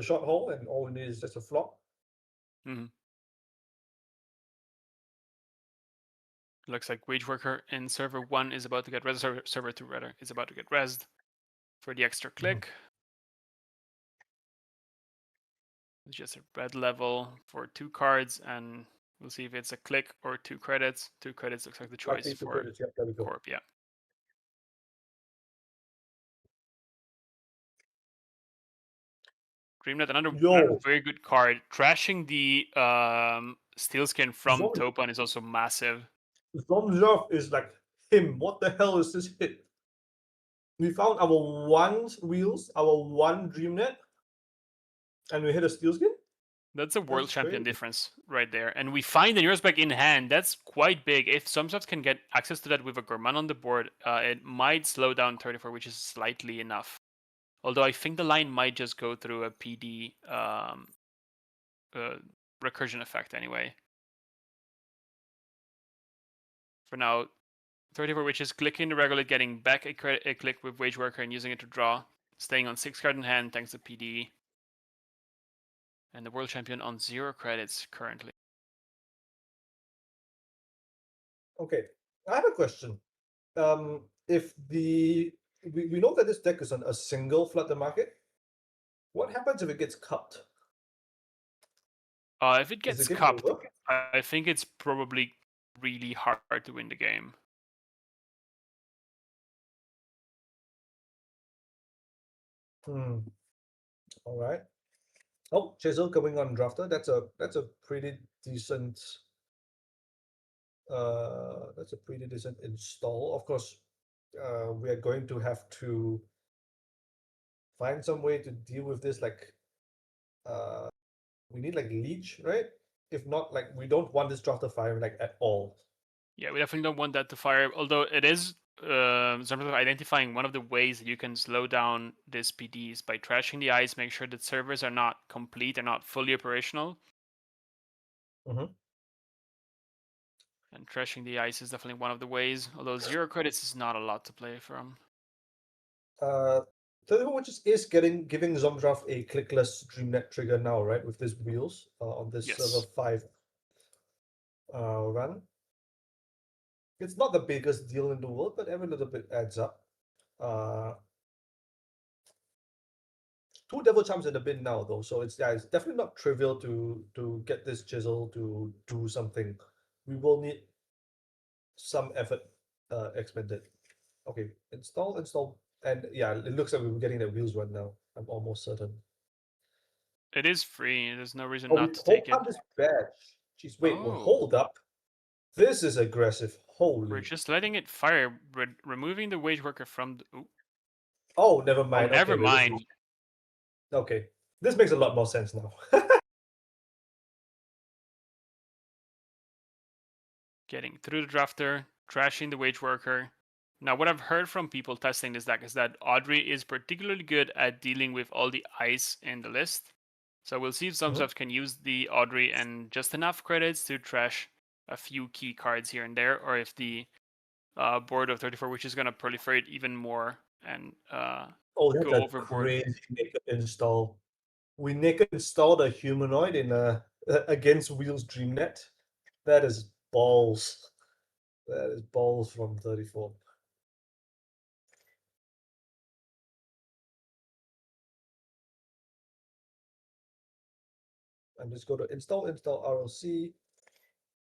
short haul, and all we need is just a flop. Mm-hmm. Looks like Wage Worker in server 1 is about to get res. Server 2 rather is about to get rezzed for the extra click. It's just a red level for 2 cards, and we'll see if it's a click or 2 credits. 2 credits looks like the choice for Credits. Yep, there we go. Corp, yeah. Dreamnet, another very good card. Trashing the steel skin from Topan is also massive. Zomzov is like him. What the hell is this hit? We found our 1 wheels, our 1 Dreamnet, and we hit a steel skin? That's a world champion difference right there. And we find the nearest back in hand. That's quite big. If Zomzov can get access to that with a Gourmand on the board, it might slow down 34, which is slightly enough. Although I think the line might just go through a PD recursion effect anyway. For now, 34, which is clicking the regular, getting back a click with Wage Worker and using it to draw. Staying on 6 card in hand thanks to PD. And the world champion on 0 credits currently. Okay, I have a question. If we know that this deck is on a single flood the market, what happens if it gets cupped? If it gets cupped, I think it's probably really hard to win the game. All right. Oh, Chisel coming on drafter. That's a pretty decent. That's a pretty decent install. Of course, we are going to have to find some way to deal with this. Like, we need like leech, right? If not, like we don't want this drafter firing like at all. Yeah, we definitely don't want that to fire. Although it is sort of identifying one of the ways that you can slow down this PDs by trashing the ice, make sure that servers are not complete, they're not fully operational. And trashing the ice is definitely one of the ways. Although 0 credits is not a lot to play from. Which is giving Zomdraft a clickless Dreamnet trigger now, right? With these wheels on this server 5 run. It's not the biggest deal in the world, but every little bit adds up. 2 devil charms in the bin now, though, so it's definitely not trivial to get this chisel to do something. We will need some effort expended. Okay, install, and yeah, it looks like we're getting the wheels run now. I'm almost certain. It is free. There's no reason not to take it. This badge. Jeez, wait, hold up. This is aggressive. Holy. We're just letting it fire. We're removing the Wage Worker from the... Oh, never mind. Never mind. Okay, this makes a lot more sense now. Getting through the drafter, trashing the Wage Worker. Now, what I've heard from people testing this deck is that Audrey is particularly good at dealing with all the ice in the list. So we'll see if Zomsov can use the Audrey and just enough credits to trash a few key cards here and there, or if the board of 34, which is going to proliferate even more and that's go a overboard. crazy naked install. We naked install the humanoid in against Wheels DreamNet. That is balls. That is balls from 34. And just go to install ROC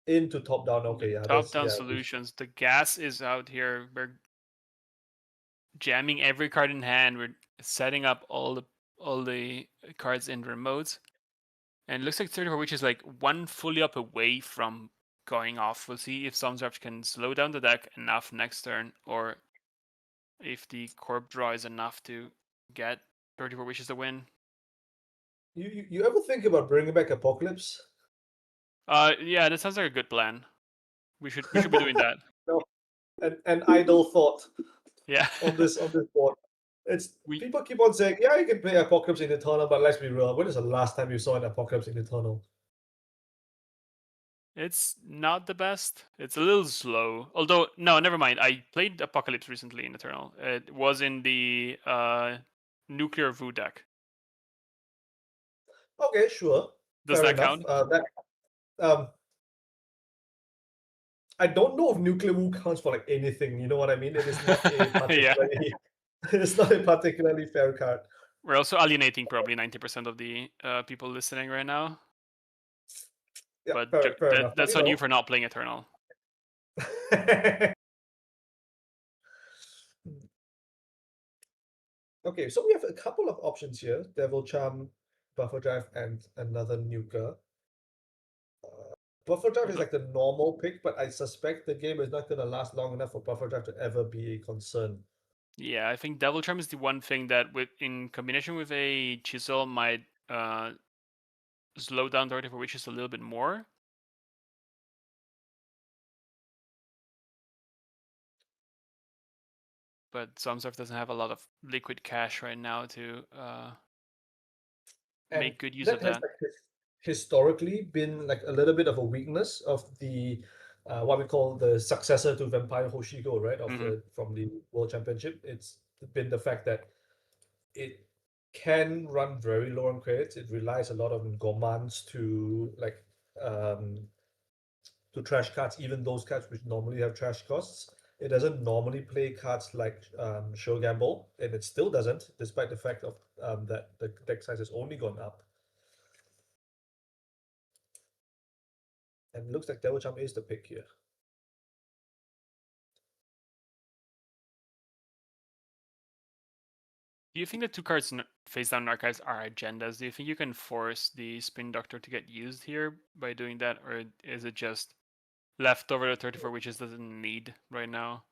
into top down. Okay, yeah, top down solutions. The gas is out here. We're jamming every card in hand. We're setting up all the cards in remote. And it looks like 34, which is like one fully up away from going off. We'll see if Zomsarf can slow down the deck enough next turn, or if the corp draw is enough to get 34 wishes to win. You ever think about bringing back Apocalypse? Yeah, that sounds like a good plan. We should be doing that. No, an idle thought. Yeah. on this board. People keep on saying, yeah, you can play Apocalypse in Eternal, but let's be real. When is the last time you saw an Apocalypse in Eternal? It's not the best. It's a little slow. Although, no, never mind. I played Apocalypse recently in Eternal. It was in the Nuclear Vu deck. Okay, sure. Does Fair that enough. count? I don't know if Nuclear Wu counts for like anything. You know what I mean? It is not a particularly. It's not a particularly fair card. We're also alienating probably 90% of the people listening right now. Yeah, but fair enough. That's on you for not playing Eternal. Okay, so we have a couple of options here: Devil Charm, Buffer Drive, and another Nuker. Buffer Drive is like the normal pick, but I suspect the game is not going to last long enough for Buffer Drive to ever be a concern. Yeah, I think Devil Charm is the one thing that, in combination with a Chisel, might slow down 34 Witches a little bit more. But Zomsarf doesn't have a lot of liquid cash right now to make good use of that. Has historically been like a little bit of a weakness of the what we call the successor to Vampire Hoshigo, right? From the World Championship. It's been the fact that it can run very low on credits. It relies a lot on Gormans to to trash cards, even those cards which normally have trash costs. It doesn't normally play cards like Show Gamble, and it still doesn't, despite the fact of that the deck size has only gone up. And it looks like Devil Charm is the pick here. Do you think the two cards face down archives are agendas? Do you think you can force the Spin Doctor to get used here by doing that, or is it just leftover the 34 Witches doesn't need right now?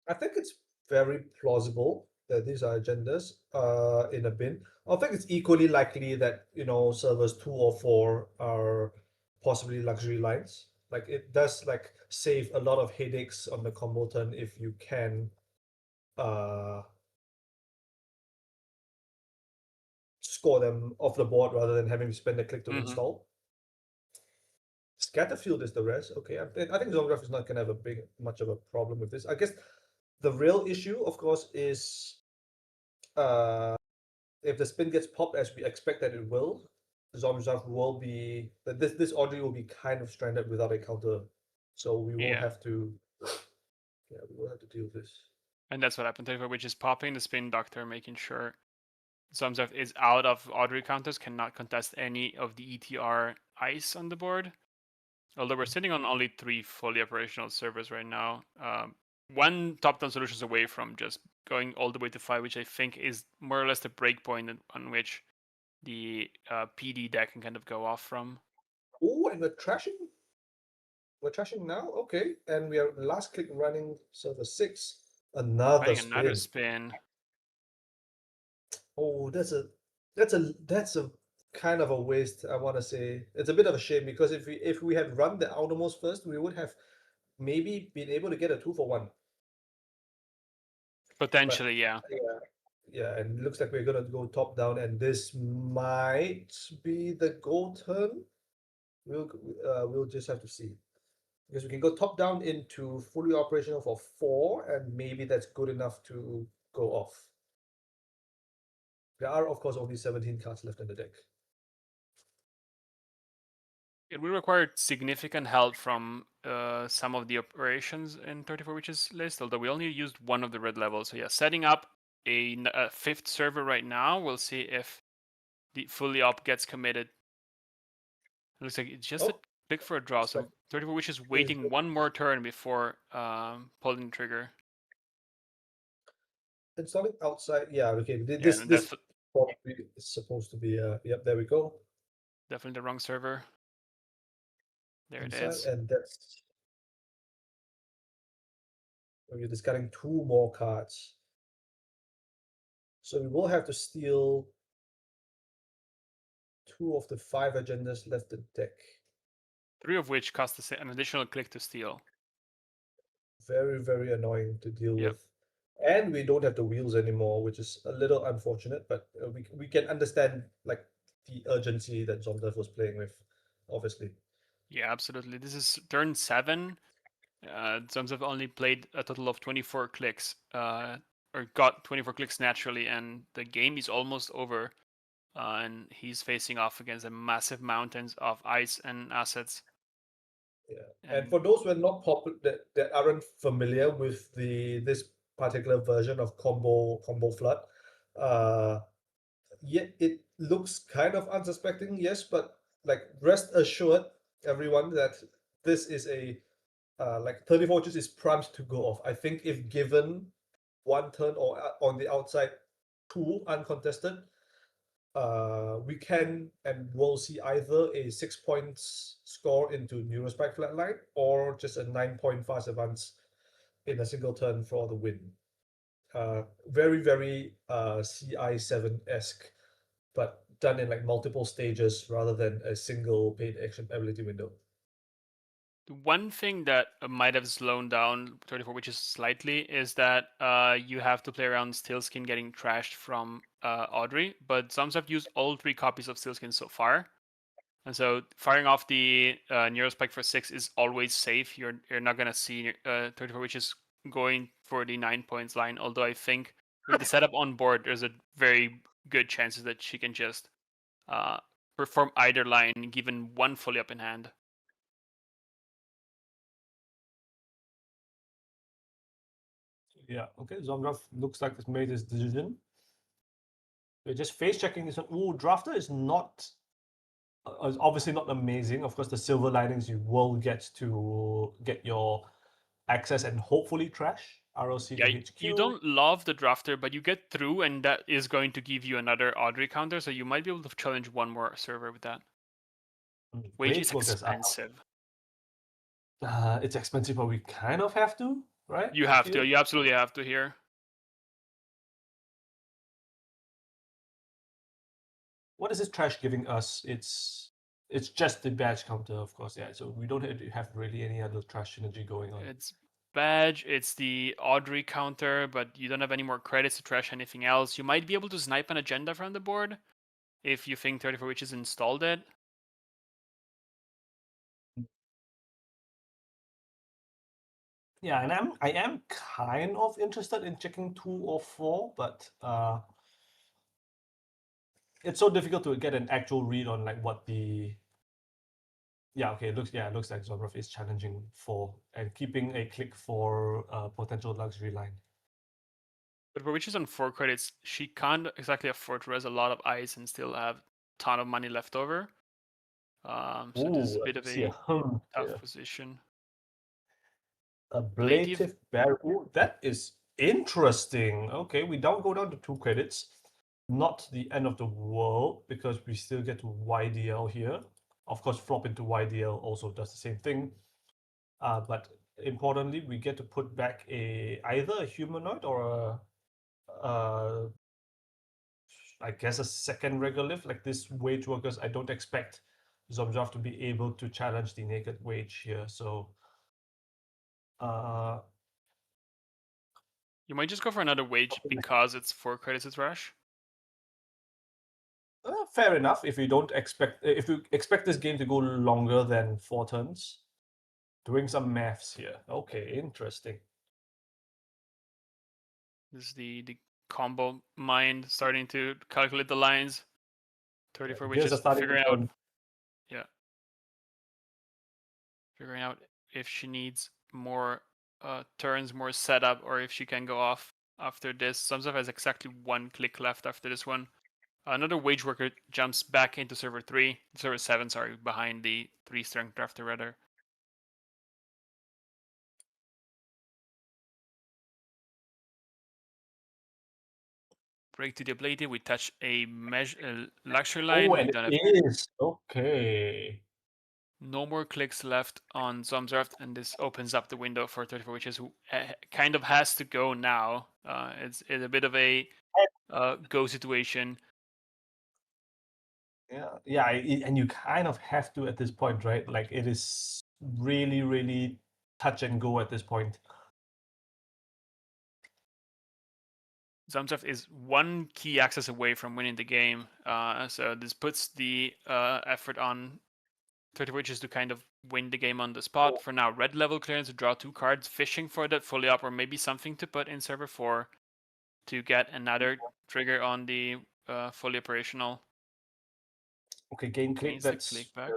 I think it's very plausible that these are agendas in a bin. I think it's equally likely that servers 2 or 4 are possibly luxury lines. Like it does save a lot of headaches on the combo turn if you can score them off the board rather than having to spend a click to install. Scatterfield is the rest. Okay, I think Zongraph is not going to have much of a problem with this. I guess the real issue, of course, is if the spin gets popped as we expect that it will, Zongraph will be this Audrey will be kind of stranded without a counter. So we will have to deal with this. And that's what happened to her, which is popping the Spin Doctor, making sure Zomsarf is out of Audrey counters, cannot contest any of the ETR ice on the board. Although we're sitting on only 3 fully operational servers right now. One top-down solution is away from just going all the way to 5, which I think is more or less the breakpoint on which the PD deck can kind of go off from. Oh, and we're trashing? We're trashing now? Okay. And we are last click running server 6. Another spin. Oh, that's a kind of a waste, I want to say. It's a bit of a shame because if we had run the Aldomos first, we would have maybe been able to get a 2-for-1. Potentially, yeah. yeah, and it looks like we're gonna go top down, and this might be the goal turn. We'll just have to see because we can go top down into fully operational for 4, and maybe that's good enough to go off. There are of course only 17 cards left in the deck. It will require significant help from some of the operations in 34 Witches list, although we only used one of the red levels. So yeah, setting up a 5th server right now. We'll see if the fully op gets committed. It looks like it's just a click for a draw. So 34 Witches waiting one more turn before pulling the trigger. Installing outside, yeah, okay. This probably is supposed to be yep, there we go. Definitely the wrong server. There Inside, it is. and that's we're discarding 2 more cards. So we will have to steal 2 of the 5 agendas left in the deck. 3 of which cost an additional click to steal. Very, very annoying to deal with. And we don't have the wheels anymore, which is a little unfortunate, but we can understand like the urgency that Zomdev was playing with, obviously. Yeah, absolutely. This is turn 7. Zomdev only played a total of 24 clicks, or got 24 clicks naturally, and the game is almost over. And he's facing off against a massive mountains of ice and assets. Yeah, and for those who are not that aren't familiar with this particular version of combo flood, yeah, it looks kind of unsuspecting, yes, but like rest assured, everyone, that this is a like 34 just is primed to go off. I think if given one turn or on the outside 2 uncontested, we can and will see either a 6 points score into Neurospike Flatline or just a 9-point fast advance in a single turn for the win. Very, very CI7-esque, but done in like multiple stages rather than a single paid action ability window. The one thing that might have slowed down 34 Witches slightly is that you have to play around Steelskin getting trashed from Audrey, but Zomdev used all 3 copies of Steelskin so far. And so firing off the Neurospike for 6 is always safe. You're not going to see 34 Witches going for the 9 points line, although I think with the setup on board, there's a very good chances that she can just perform either line given one fully up in hand. Yeah, okay. Zomdev looks like it's made his decision. We're just face checking this one. Ooh, Drafter is not obviously not amazing. Of course, the silver linings you will get to get your access and hopefully trash ROC Yeah, to HQ. you don't love the drafter, but you get through, and that is going to give you another Audrey counter, so you might be able to challenge one more server with that. Wage is expensive. It's expensive, but we kind of have to, right? You have to. You absolutely have to here. What is this trash giving us? It's just the badge counter, of course. Yeah, so we don't have really any other trash synergy going on. It's badge, it's the Audrey counter, but you don't have any more credits to trash anything else. You might be able to snipe an agenda from the board if you think 34 Witches installed it. Yeah, and I am kind of interested in checking 2 or 4, but it's so difficult to get an actual read on like what the it looks like Zomdev is challenging 4 and keeping a click for potential luxury line. But for Witches on 4 credits, she can't exactly afford to raise a lot of ice and still have a ton of money left over. So this is a bit of a tough position. Ablative Barrier. Ooh, that is interesting. Okay, we don't go down to 2 credits. Not the end of the world because we still get to YDL here. Of course, flop into YDL also does the same thing. But importantly, we get to put back either a humanoid or I guess a second regolith like this wage workers. I don't expect Zomdev to be able to challenge the naked wage here. So You might just go for another wage because it's 4 credits it's rush. Fair enough. If you expect this game to go longer than 4 turns, doing some maths here. Okay, interesting. This is the combo mind starting to calculate the lines. 34 Here's witches, the starting figuring out. turn. Yeah. Figuring out if she needs more turns, more setup, or if she can go off after this. Samsung has exactly 1 click left after this one. Another wage worker jumps back into server 7, sorry, behind the 3 strength drafter rather. Break to the ability, we touch a luxury line. Oh, and it is. Okay. No more clicks left on Zomzraft, and this opens up the window for 34 witches, who kind of has to go now. It's a bit of a go situation. Yeah, and you kind of have to at this point, right? Like it is really, really touch and go at this point. Zomzraft is 1 key access away from winning the game, so this puts the effort on 30 witches to kind of win the game on the spot. For now, red level clearance to draw 2 cards, fishing for that fully up, or maybe something to put in server 4 to get another trigger on the fully operational. Okay, game click. Gains the click back.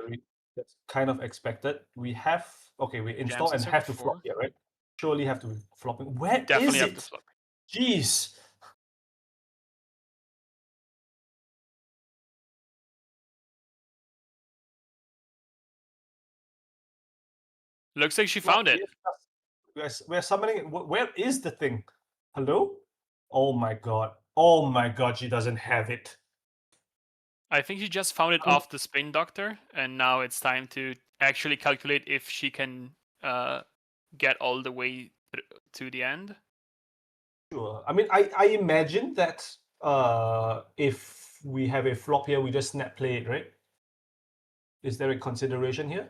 That's kind of expected. We install Jams and in have server to flop 4. here, right? Surely have to be flopping. Where is Definitely have it? to flop. Jeez. Looks like she found it. We're summoning it. Where is the thing? Hello? Oh my god. Oh my god, she doesn't have it. I think she just found it off the spin doctor, and now it's time to actually calculate if she can get all the way to the end. Sure. I mean, I imagine that if we have a flop here, we just snap play it, right? Is there a consideration here?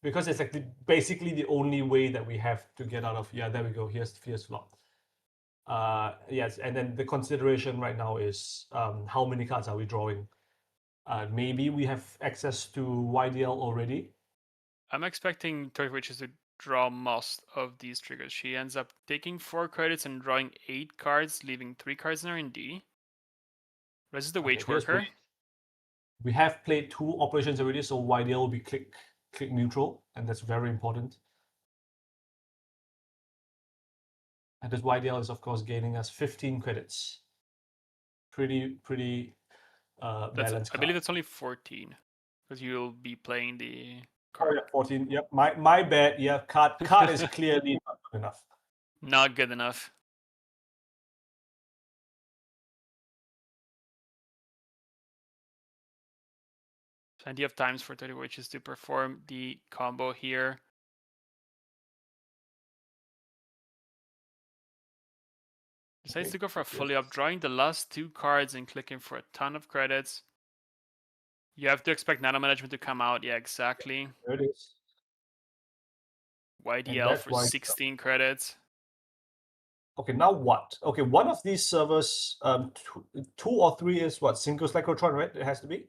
Because it's like basically the only way that we have to get out of. Yeah, there we go. Here's flop. Yes, and then the consideration right now is how many cards are we drawing? Maybe we have access to YDL already. I'm expecting Toy Witches to draw most of these triggers. She ends up taking 4 credits and drawing 8 cards, leaving 3 cards in her ND. This is the Wage Worker. We have played 2 operations already, so YDL will be click neutral, and that's very important. And this YDL is of course gaining us 15 credits. Pretty balanced card. I believe it's only 14, because you'll be playing the card. Oh yeah, 14. Yep, my bad. Yeah, card is clearly not good enough. Not good enough. Plenty of times for 30 Witches to perform the combo here. Decides to go for a fully up, drawing the last 2 cards and clicking for a ton of credits. You have to expect Nano Management to come out. Yeah, exactly. There it is. YDL for 16 credits. Okay, now what? Okay, one of these servers, 2 or 3 is what? Single cyclotron, right? It has to be?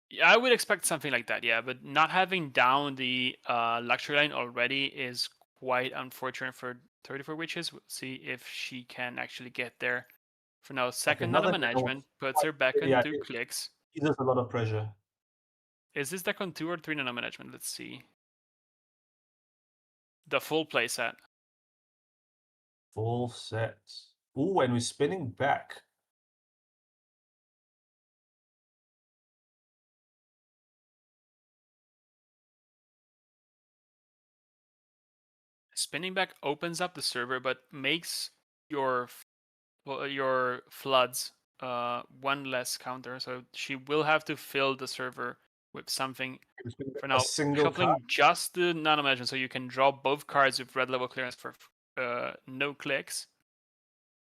Yeah, I would expect something like that, yeah. But not having down the luxury line already is quite unfortunate for 34 Witches. We'll see if she can actually get there. For now, second Nano Management puts her back on 2 clicks. There's a lot of pressure. Is this deck on 2 or 3 Nano Management? Let's see. The full playset. Full set. Ooh, and we're spinning back. Spinning back opens up the server, but makes your floods 1 less counter. So she will have to fill the server with something. For now, shuffling just the Nano Management, so you can draw both cards with red level clearance for no clicks.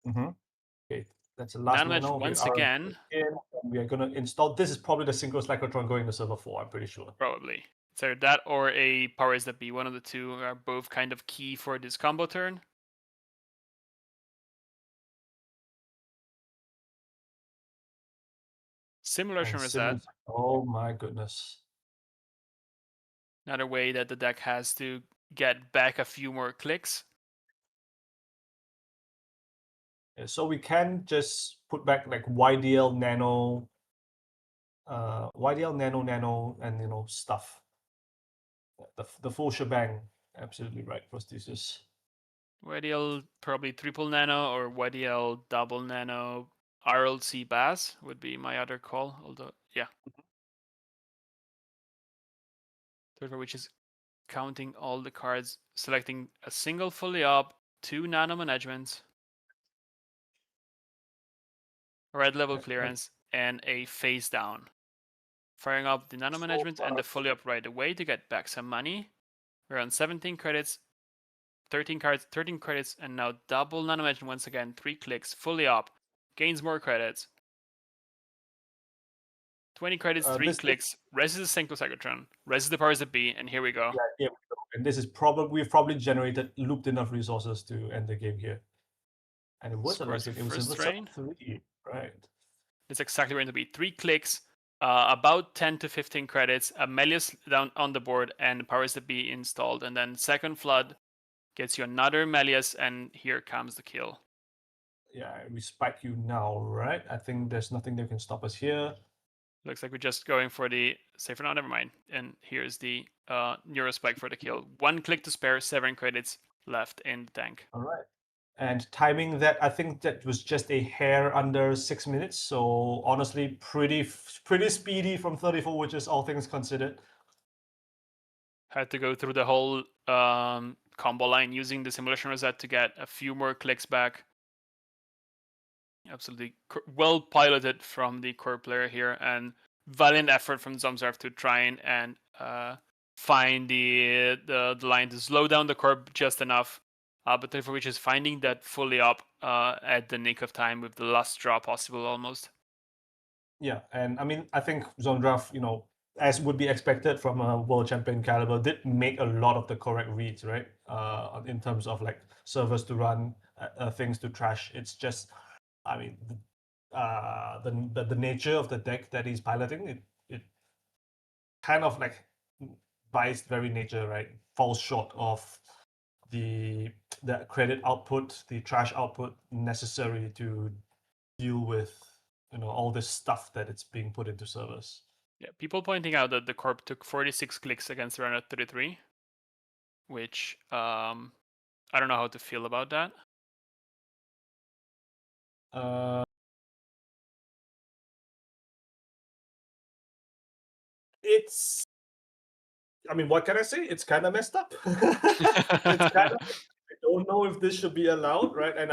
Okay, that's the last Nano Management once again. We are going to install. This is probably the single cyclotron going to server 4, I'm pretty sure. Probably. It's either that or a Powers That Be. One of the two are both kind of key for this combo turn. Simulation Reset. Oh my goodness. Another way that the deck has to get back a few more clicks. Yeah, so we can just put back like YDL Nano, Nano, and stuff. The full shebang. Absolutely right, prosthesis. YDL probably triple nano or YDL double nano. RLC Bass would be my other call. Although, yeah. Which is counting all the cards, selecting a single fully up, 2 nano managements, red level clearance, and a face down. Firing up the nano management and the fully up right away to get back some money. We're on 17 credits, 13 cards, 13 credits, and now double nano management once again, 3 clicks, fully up, gains more credits. 20 credits, 3 clicks, reses the Senko Cyclotron, reses the powers that be, and here we go. Yeah, here we go. And this is we've probably generated looped enough resources to end the game here. And it was Scores a it was a train. 3, right? That's exactly where it to be. 3 clicks, about 10 to 15 credits, a Melius down on the board, and powers that be installed. And then second flood gets you another Melius, and here comes the kill. Yeah, we spike you now, right? I think there's nothing that can stop us here. Looks like we're just going for the safer now. Never mind. And here's the Neurospike for the kill. 1 click to spare, 7 credits left in the tank. All right. And timing that, I think that was just a hair under 6 minutes. So honestly, pretty speedy from 34, which is all things considered. Had to go through the whole combo line using the simulation reset to get a few more clicks back. Absolutely well piloted from the core player here, and valiant effort from Zomzarf to try and find the line to slow down the corp just enough. But for which is finding that fully up at the nick of time with the last draw possible almost. Yeah, and I mean, I think Zondraf, as would be expected from a world champion caliber, did make a lot of the correct reads, right? In terms of like servers to run, things to trash. It's just, I mean, the nature of the deck that he's piloting, it kind of like by its very nature, right, falls short of the credit output, the trash output necessary to deal with all this stuff that it's being put into servers. Yeah, people pointing out that the corp took 46 clicks against around 33, which I don't know how to feel about that. It's, I mean, what can I say? It's kind of messed up. It's kind of. I don't know if this should be allowed, right? And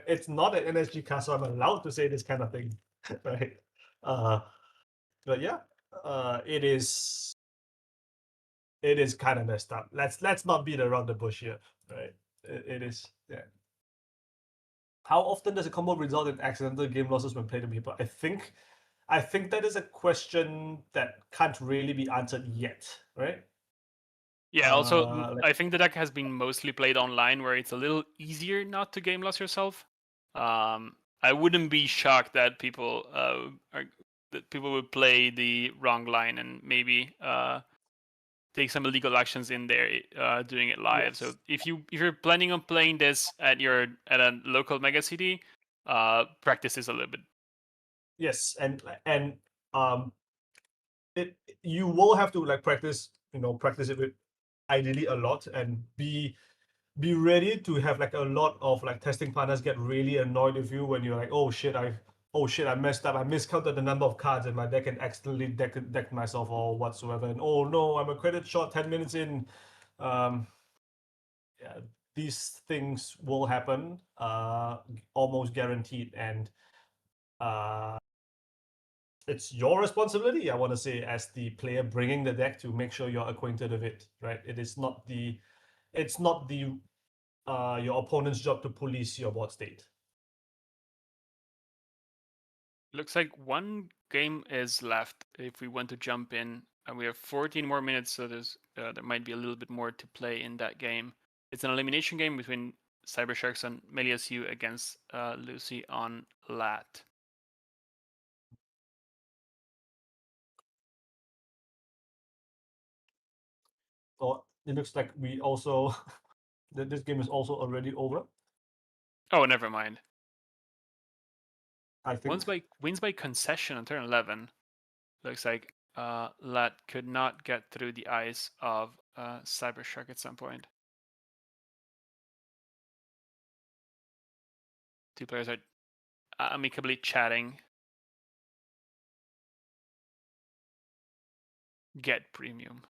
it's not an NSG cast, so I'm allowed to say this kind of thing, right? But yeah, it is. It is kind of messed up. Let's not beat around the bush here, right? It is. Yeah. How often does a combo result in accidental game losses when played to people? I think that is a question that can't really be answered yet, right? Yeah, also, I think the deck has been mostly played online where it's a little easier not to game loss yourself. I wouldn't be shocked that people would play the wrong line and maybe take some illegal actions in there doing it live. Yes. So if you're planning on playing this at a local mega city, practice this a little bit. Yes, and you will have to like practice it with ideally a lot, and be ready to have like a lot of like testing partners get really annoyed with you when you're like, oh shit, I messed up, I miscounted the number of cards in my deck and accidentally decked myself or whatsoever, and oh no, I'm a credit short 10 minutes in. Yeah, these things will happen, almost guaranteed, and it's your responsibility, I want to say, as the player bringing the deck, to make sure you're acquainted with it, right? It's not the your opponent's job to police your board state. Looks like one game is left if we want to jump in, and we have 14 more minutes, so there might be a little bit more to play in that game. It's an elimination game between Cybersharks on Melius U against Lucy on Lat. or it looks like we also that this game is also already over. Oh, never mind. I think. Wins by concession on turn 11. Looks like Lat could not get through the eyes of Cybershark at some point. Two players are amicably chatting. Get premium.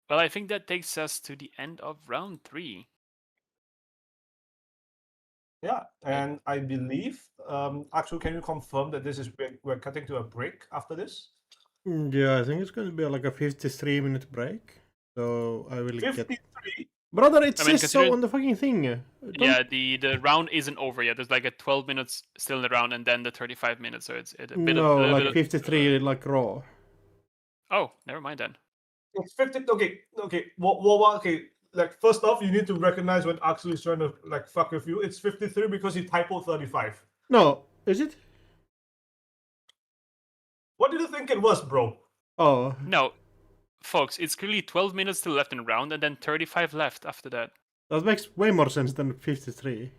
Well, I think that takes us to the end of round 3. Yeah, and I believe, actually, can you confirm that this is we're cutting to a break after this? Yeah, I think it's going to be like a 53-minute break. So I will get. 53. Brother, it I mean, says so on the fucking thing. Yeah, the round isn't over yet. There's like a 12 minutes still in the round, and then the 35 minutes. So it's a bit of a No, little like bit of. 53, like raw. Oh, never mind then. It's 50. Okay. Okay. Like first off, you need to recognize when Axel is trying to like fuck with you. It's 53 because he typoed 35. No, is it? What did you think it was, bro? Oh, No, folks, it's clearly 12 minutes still left in the round, and then 35 left after that. that makes way more sense than 53.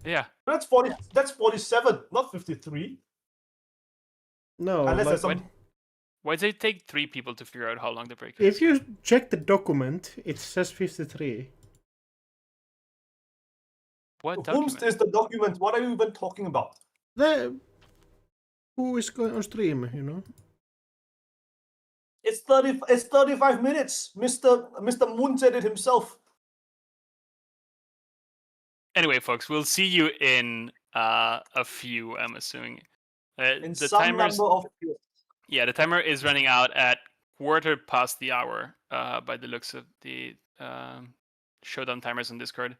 Yeah. That's 40. That's 47, not 53. No, Unless like, there's some. Why does it take 3 people to figure out how long the break is? if you check the document, it says 53. What Whom's document? is the document? What are you even talking about? The who is going on stream, you know? It's 30. It's 35 minutes. Mr. Moon said it himself. Anyway, folks, we'll see you in a few, I'm assuming. In The some timer's number of. Yeah, the timer is running out at quarter past the hour by the looks of the Showdown timers on Discord.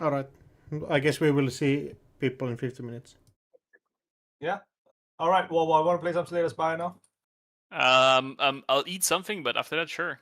Alright. I guess we will see people in 50 minutes. Yeah. All right. Well, I want to play some Slayer Spy now. I'll eat something, but after that, sure.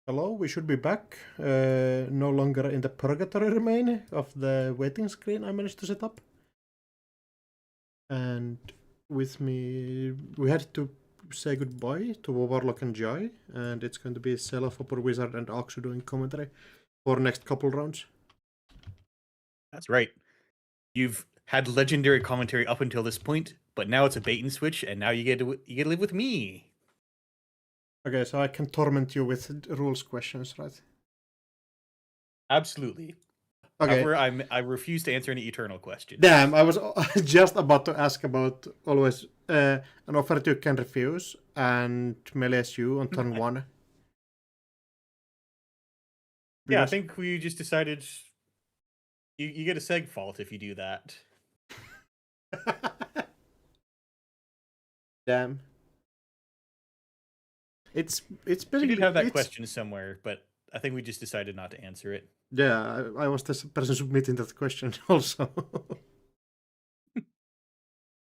Hello, we should be back. No longer in the purgatory remain of the waiting screen I managed to set up. And with me, we had to say goodbye to Warlock and Jai, and it's going to be Self, Upper Wizard, and Aksu doing commentary for next couple rounds. That's right. You've had legendary commentary up until this point, but now it's a bait and switch, and now you get to live with me. Okay, so I can torment you with rules questions, right? Absolutely. Okay. However, I refuse to answer any eternal questions. Damn, I was just about to ask about always an offer you can refuse and melee you on turn 1. Yeah, I think we just decided you get a seg fault if you do that. Damn. It's basically. We did have that question somewhere, but I think we just decided not to answer it. Yeah, I was the person submitting that question also.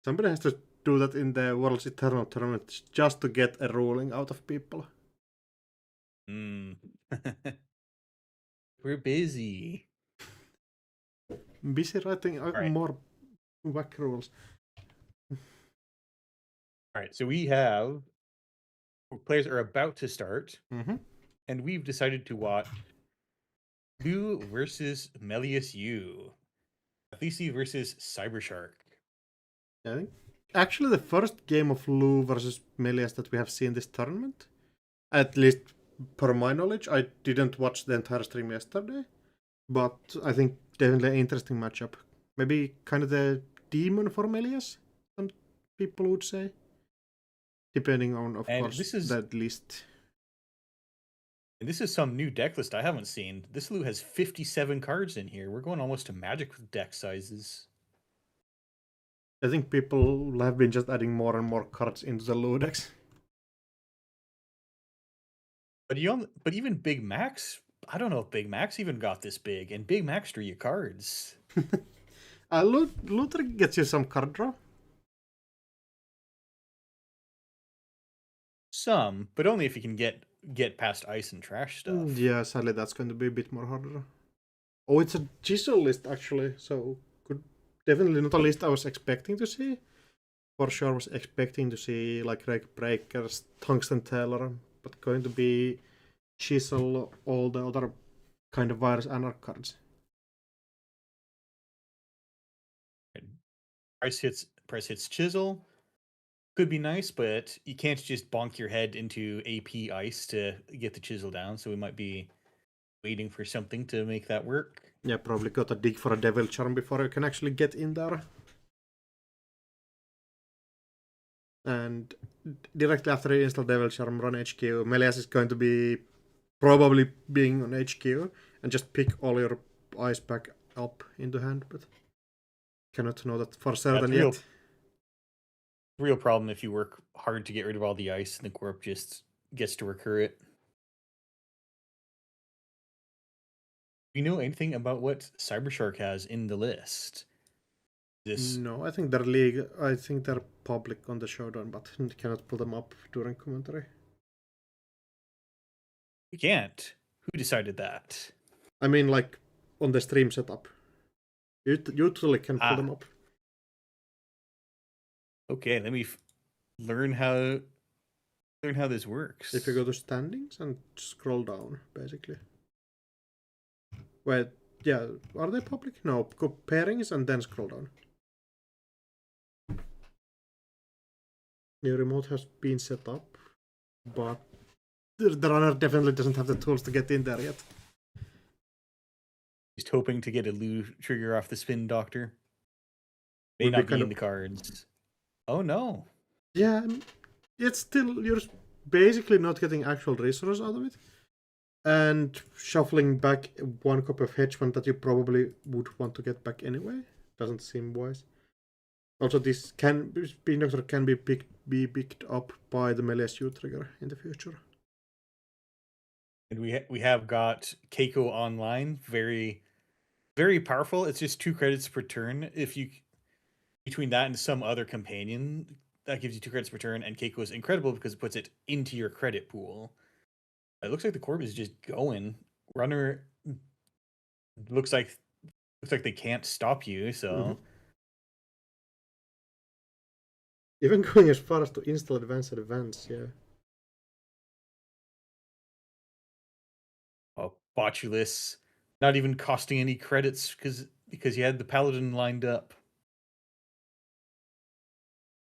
Somebody has to do that in the World's Eternal Tournament just to get a ruling out of people. We're busy. Busy writing more whack rules. All right, so we have players are about to start, and we've decided to watch Lou versus Melius U. Athisi versus Cybershark. I think actually the first game of Lou versus Melius that we have seen this tournament, at least per my knowledge. I didn't watch the entire stream yesterday, but I think definitely an interesting matchup. Maybe kind of the demon for Melius, some people would say. Depending on, of course, that list. And this is some new deck list I haven't seen. This Lou has 57 cards in here. We're going almost to Magic with deck sizes. I think people have been just adding more and more cards into the Lou decks. But even Big Max, I don't know if Big Max even got this big. And Big Max drew you cards. Luther gets you some card draw. Some, but only if you can get past ice and trash stuff. Yeah, sadly that's going to be a bit more harder. Oh, it's a chisel list actually, so definitely not a list I was expecting to see. For sure was expecting to see like Rake Breakers, Tungsten Tailor, but going to be chisel, all the other kind of virus anarch cards. Price hits chisel. Could be nice, but you can't just bonk your head into AP ice to get the chisel down, so we might be waiting for something to make that work. Yeah, probably got to dig for a Devil Charm before you can actually get in there. And directly after you install Devil Charm, run HQ. Melias is going to be probably being on HQ and just pick all your ice back up into hand, but cannot know that for certain yet. Real problem if you work hard to get rid of all the ice and the corp just gets to recur it. Do you know anything about what Cybershark has in the list? No, I think they're public on the Showdown, but cannot pull them up during commentary. We can't. Who decided that? I mean, like on the stream setup. You totally can pull them up. Okay, let me learn how this works. If you go to standings and scroll down, basically. Wait, yeah, are they public? No, go pairings and then scroll down. Your remote has been set up, but the runner definitely doesn't have the tools to get in there yet. Just hoping to get a Lou trigger off the Spin Doctor. May not be in the cards. Oh no. Yeah, it's still, you're basically not getting actual resources out of it. And shuffling back one copy of Hedgefund that you probably would want to get back anyway. Doesn't seem wise. Also, this Spin Doctor can be picked up by the Melias U trigger in the future. And we have got Keiko online, very, very powerful. It's just 2 credits per turn. If you between that and some other companion, that gives you 2 credits per turn. And Keiko is incredible because it puts it into your credit pool. It looks like the Corp is just going. Runner looks like they can't stop you, so even going as far as to install advanced events, yeah. oh, Botulus not even costing any credits because you had the Paladin lined up.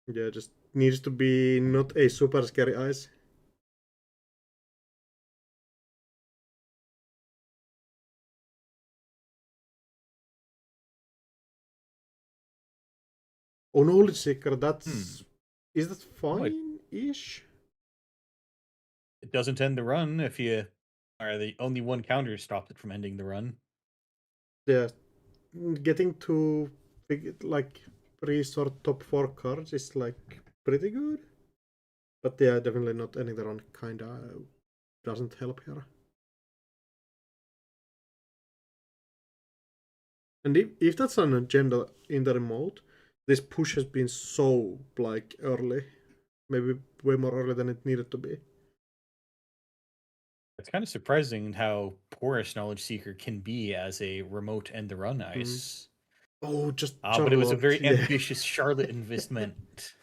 Yeah, just needs to be not a super scary ice. Oh, Knowledge Seeker, that's... Is that fine-ish? It doesn't end the run if you are the only one counter stopped it from ending the run. Yeah, getting to like resort top 4 cards is like pretty good. But yeah, definitely not ending the run kinda doesn't help here. And if that's an agenda in the remote, this push has been so like early. Maybe way more early than it needed to be. It's kind of surprising how porous Knowledge Seeker can be as a remote end the run ice. Oh, just But it was a very yeah. ambitious Charlotte investment.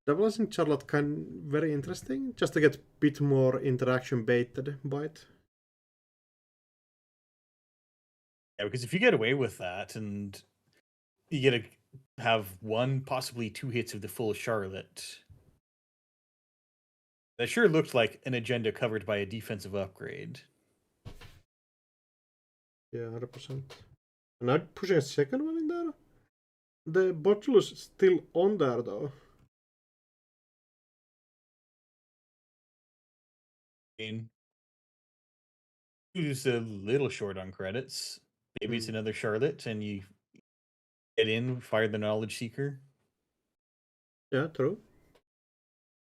That was in Charlotte very interesting, just to get a bit more interaction baited by it. Yeah, because if you get away with that and you get to have one, possibly two hits of the full Charlotte, that sure looked like an agenda covered by a defensive upgrade. Yeah, 100%. And I'm pushing a second one in there. The Botulus is still on there though. I mean, who's a little short on credits. Maybe it's another Charlotte and you get in, fire the Knowledge Seeker. Yeah, true.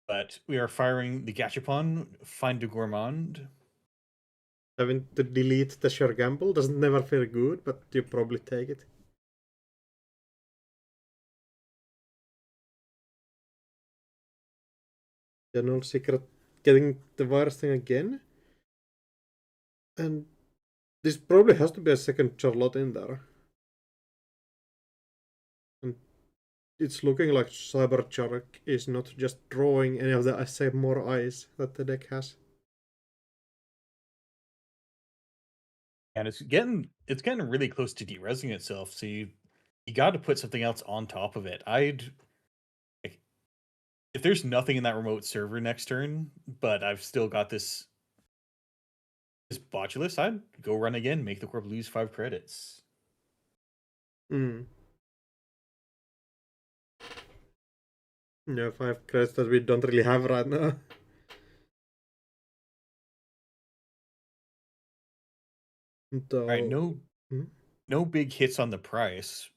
But we are firing the Gachapon, Find the Gourmand. Having to delete the sure gamble doesn't never feel good, but you probably take it. General Secret getting the virus thing again. And this probably has to be a second Charlotte in there. And it's looking like Cyberchark is not just drawing any of the, I say, more eyes that the deck has. And it's getting really close to deresing itself, so you got to put something else on top of it. If there's nothing in that remote server next turn, but I've still got this Botulus, I'd go run again, make the Corp lose 5 credits. Yeah, 5 credits that we don't really have right now. Alright, no big hits on the price.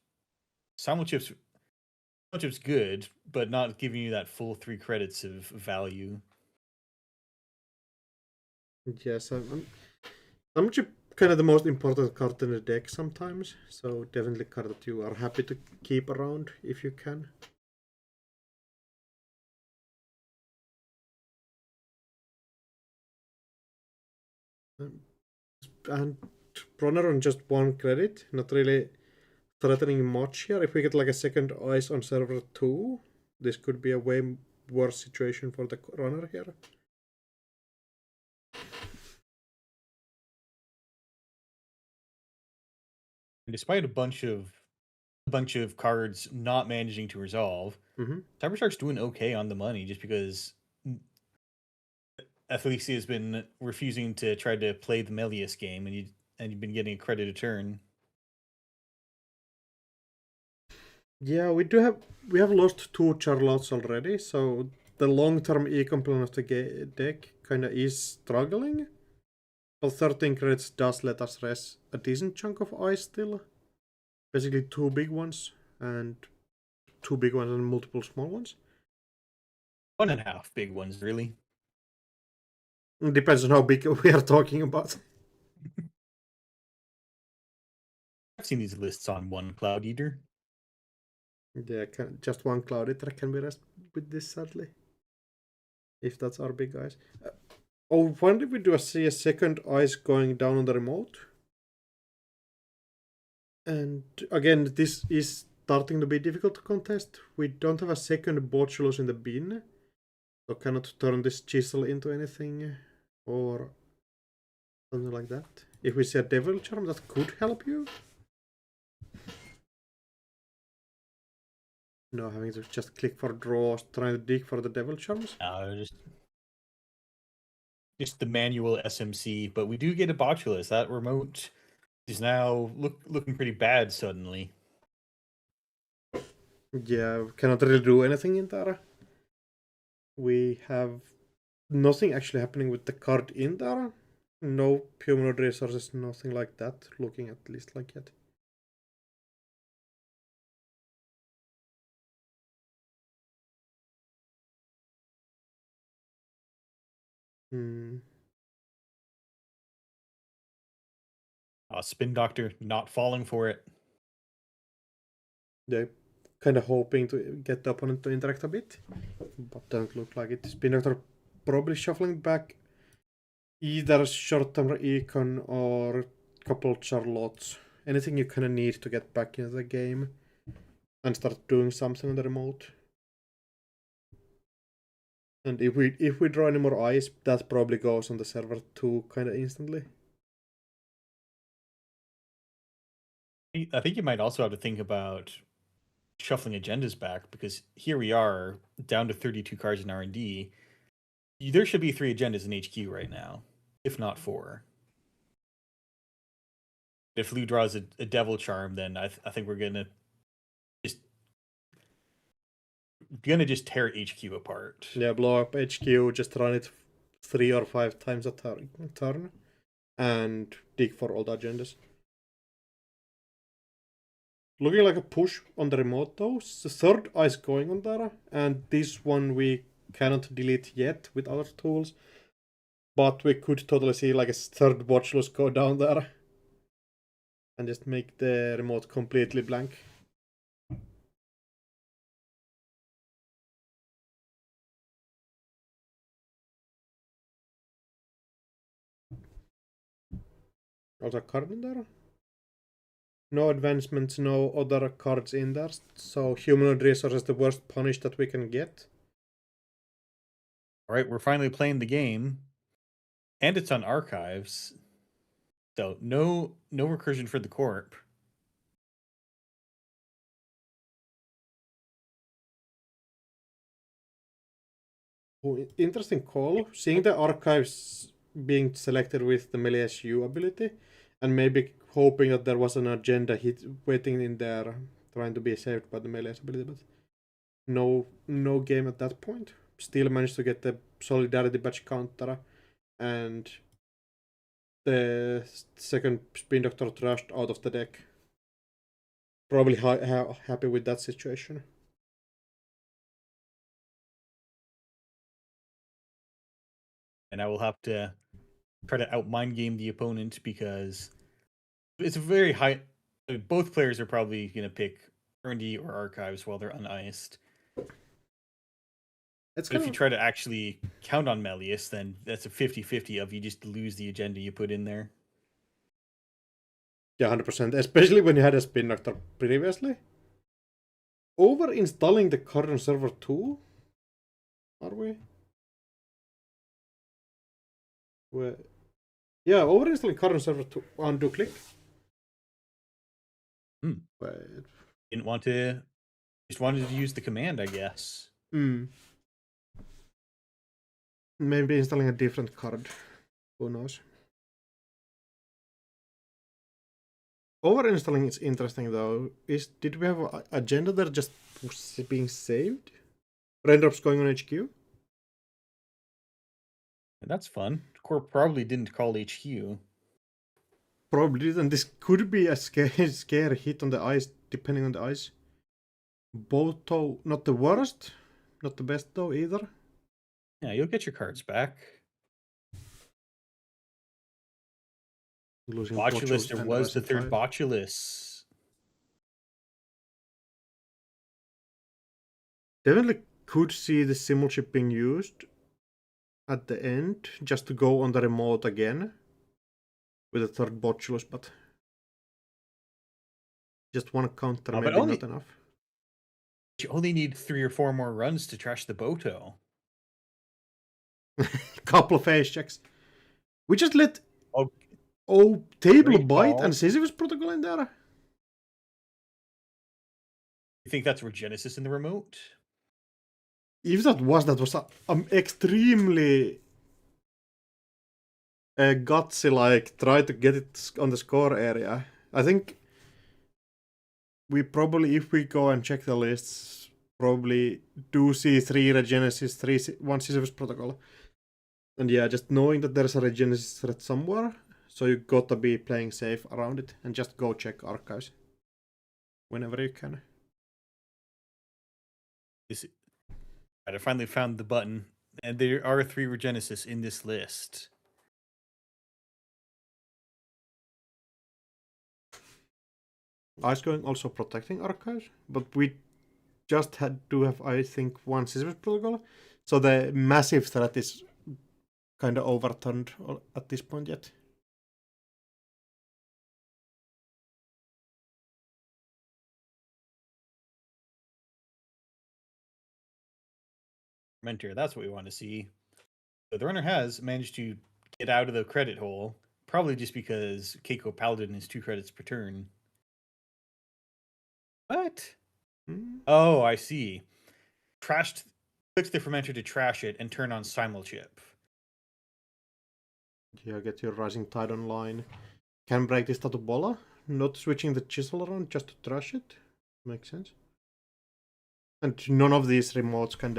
Salmon Chip's good, but not giving you that full 3 credits of value. Yes, I'm kind of the most important card in the deck sometimes, so definitely card that you are happy to keep around if you can. And runner on just 1 credit, not really threatening much here. If we get like a second ice on server 2, this could be a way worse situation for the runner here. And despite a bunch of cards not managing to resolve, Cybershark's doing okay on the money just because Athlesia has been refusing to try to play the Melius game, and you've been getting a credit a turn. Yeah, we have lost 2 Charlottes already, so the long-term e-component of the deck kind of is struggling. But 13 credits does let us res a decent chunk of ice still. Basically 2 big ones and 2 big ones and multiple small ones. 1.5 big ones, really. It depends on how big we are talking about. I've seen these lists on one Cloud Eater. Yeah, just 1 Cloud Eater can be res with this, sadly. If that's our big guys. Oh, when did we see a second ice going down on the remote? And again, this is starting to be difficult to contest. We don't have a second botulus in the bin, so cannot turn this chisel into anything or something like that. If we see a devil charm, that could help you. No, having to just click for draws, trying to dig for the devil charms. Just the manual SMC, but we do get a botulus. That remote is now looking pretty bad suddenly. Yeah, we cannot really do anything in Tara. We have nothing actually happening with the card in Tara. No humanoid resources, nothing like that, looking at least like yet. Spin Doctor not falling for it. They're kind of hoping to get the opponent to interact a bit, but doesn't look like it. Spin Doctor probably shuffling back either short-term econ or couple Charlottes. Anything you kind of need to get back into the game and start doing something on the remote. And if we draw any more ice, that probably goes on the server too, kind of instantly. I think you might also have to think about shuffling agendas back, because here we are down to 32 cards in R&D. There should be 3 agendas in HQ right now, if not 4. If Lou draws a devil charm, then I think we're gonna just tear HQ apart. Yeah, blow up HQ, just run it 3 or 5 times a turn and dig for all the agendas. Looking like a push on the remote though. The third ice going on there, and this one we cannot delete yet with other tools. But we could totally see like a third botulus go down there and just make the remote completely blank. Also a card in there. No advancements, no other cards in there. So humanoid resource is the worst punish that we can get. Alright, we're finally playing the game. And it's on archives. So no recursion for the corp. Oh, interesting call. Seeing the archives being selected with the melee SU ability, and maybe hoping that there was an agenda hit waiting in there, trying to be saved by the melee ability, but no game at that point. Still managed to get the solidarity badge counter, and the second Spin Doctor trashed out of the deck. Probably happy with that situation. And I will have to try to out mind game the opponent, because it's a very high. Both players are probably going to pick R&D or archives while they're uniced. But if you try to actually count on Melius, then that's a 50-50 of you just lose the agenda you put in there. Yeah, 100%. Especially when you had a Spin Doctor previously. Over installing the current server too? Are we? Yeah, over installing current server to undo click. But didn't want to. Just wanted to use the command, I guess. Maybe installing a different card. Who knows? Over installing is interesting though. Did we have an agenda there just being saved? Raindrops going on HQ? And that's fun. Core probably didn't call HQ. Probably didn't. This could be a scare hit on the ice, depending on the ice. Boto, not the worst, not the best though either. Yeah, you'll get your cards back. Losing Botulus, there was the third Botulus. Definitely could see the simul chip being used. at the end just to go on the remote again with a third botulus, but just one counter maybe not enough. You only need 3 or 4 more runs to trash the Boto. Couple of face checks. We just let Table Bite and Sisyphus Protocol in there. You think that's Regenesis in the remote? If that was extremely gutsy, like try to get it on the score area. I think we probably, if we go and check the lists, probably do see 3 Regenesis, 1 Sisyphus Protocol. And yeah, just knowing that there's a Regenesis threat somewhere, so you gotta be playing safe around it and just go check archives whenever you can. I finally found the button, and there are 3 Regenesis in this list. Ice Going also protecting archives, but we just had to have, I think, 1 Sisyphus Protocol, so the massive threat is kind of overturned at this point yet. Mentor, that's what we want to see. So the runner has managed to get out of the credit hole, probably just because Keiko Paladin is 2 credits per turn. What? Oh, I see. Clicks the fermenter to trash it and turn on Simulchip. Yeah, get your Rising Tide online. Can break this Tatubola. Not switching the chisel around just to trash it. Makes sense. And none of these remotes can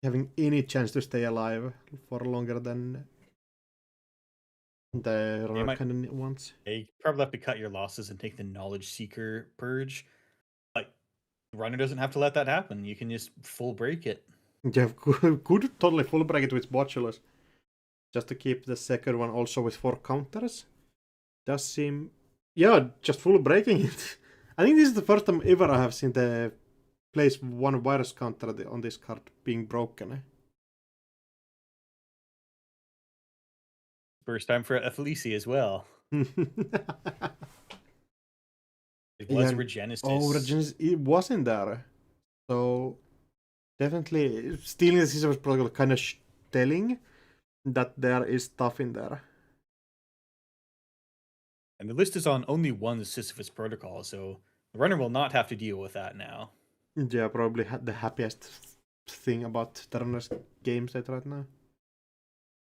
having any chance to stay alive for longer than the runner kind of wants. You probably have to cut your losses and take the Knowledge Seeker purge. But the runner doesn't have to let that happen. You can just full break it. Yeah, could totally full break it with Botulus. Just to keep the second one also with 4 counters. Does seem... Yeah, just full breaking it. I think this is the first time ever I have seen the place 1 virus counter on this card being broken. First time for Athleisi as well. It was Regenesis. Oh, Regenesis, it wasn't there. So, definitely, stealing the Sisyphus Protocol kind of telling that there is stuff in there. And the list is on only 1 Sisyphus Protocol, so the runner will not have to deal with that now. Yeah, probably the happiest thing about the runner's game state right now.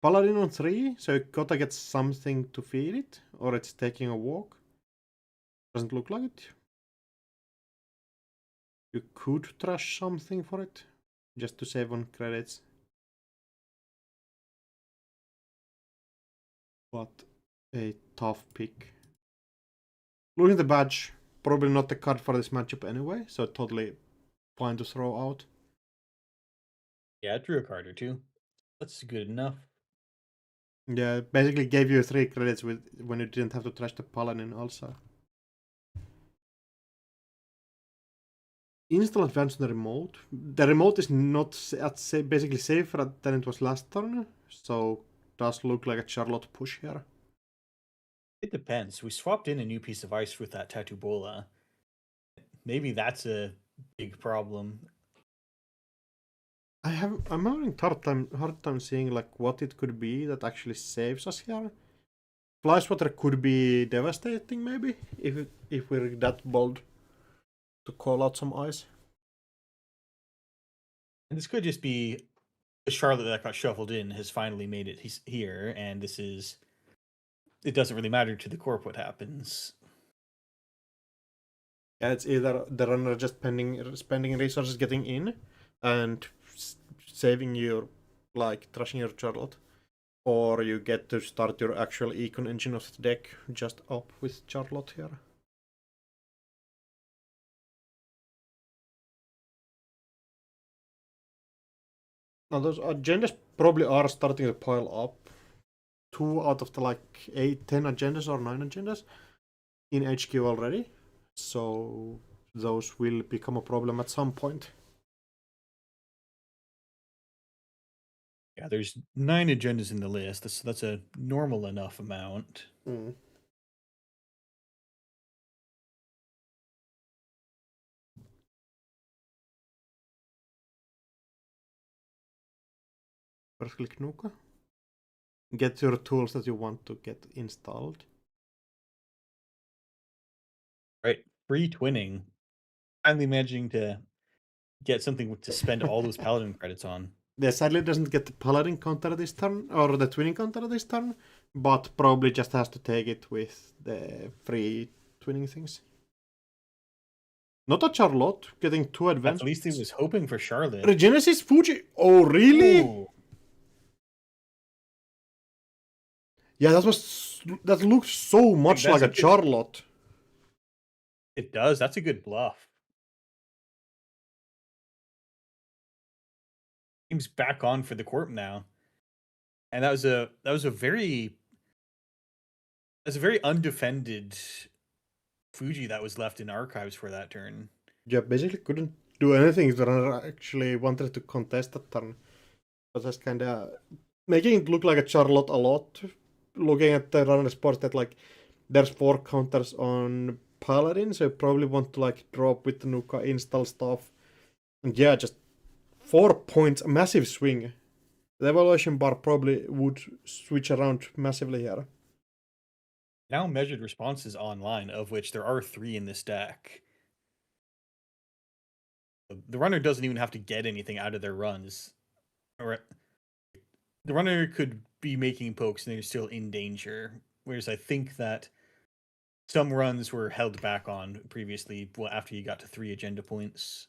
Paladin on 3, so you gotta get something to feed it, or it's taking a walk. Doesn't look like it. You could trash something for it, just to save on credits. But a tough pick. Losing the badge, probably not the card for this matchup anyway, so totally fine to throw out. Yeah, I drew a card or 2. That's good enough. Yeah, basically gave you 3 credits when you didn't have to trash the Paladin also. Install advance on the remote. The remote is not basically safer than it was last turn, so does look like a Charlotte push here. It depends. We swapped in a new piece of ice with that Tattoo Bola. Maybe that's a big problem. I'm having hard time seeing like what it could be that actually saves us here. Flyswatter could be devastating maybe if we're that bold to call out some ice. And this could just be the Charlotte that got shuffled in has finally made it here, and this is... It doesn't really matter to the corp what happens. Yeah, it's either the runner just spending resources getting in and saving your, like, trashing your Charlotte, or you get to start your actual econ engine of the deck just up with Charlotte here. Now those agendas probably are starting to pile up. 2 out of the like 10 agendas or 9 agendas in HQ already. So those will become a problem at some point. Yeah, there's 9 agendas in the list. That's a normal enough amount. First click Nuka. Get your tools that you want to get installed. Right, free twinning. Finally managing to get something to spend all those paladin credits on. Yeah, sadly doesn't get the paladin counter this turn, or the twinning counter this turn, but probably just has to take it with the free twinning things. Not a Charlotte, getting 2 advanced. At least he was hoping for Charlotte. Regenesis Fuji? Oh, really? Ooh. Yeah, that looked so much like a Charlotte. It does. That's a good bluff. Team's back on for the corp now, and that was a very undefended Fuji that was left in archives for that turn. Yeah, basically couldn't do anything if the runner actually wanted to contest that turn. But that's kind of making it look like a Charlotte a lot. Looking at the runner's board that like there's 4 counters on Paladin, so you probably want to like drop with the Nuka, install stuff. And yeah, just 4 points, a massive swing. The evaluation bar probably would switch around massively here. Now measured responses online, of which there are 3 in this deck. The runner doesn't even have to get anything out of their runs. Or the runner could be making pokes and they're still in danger. Whereas I think that some runs were held back on previously after you got to 3 agenda points.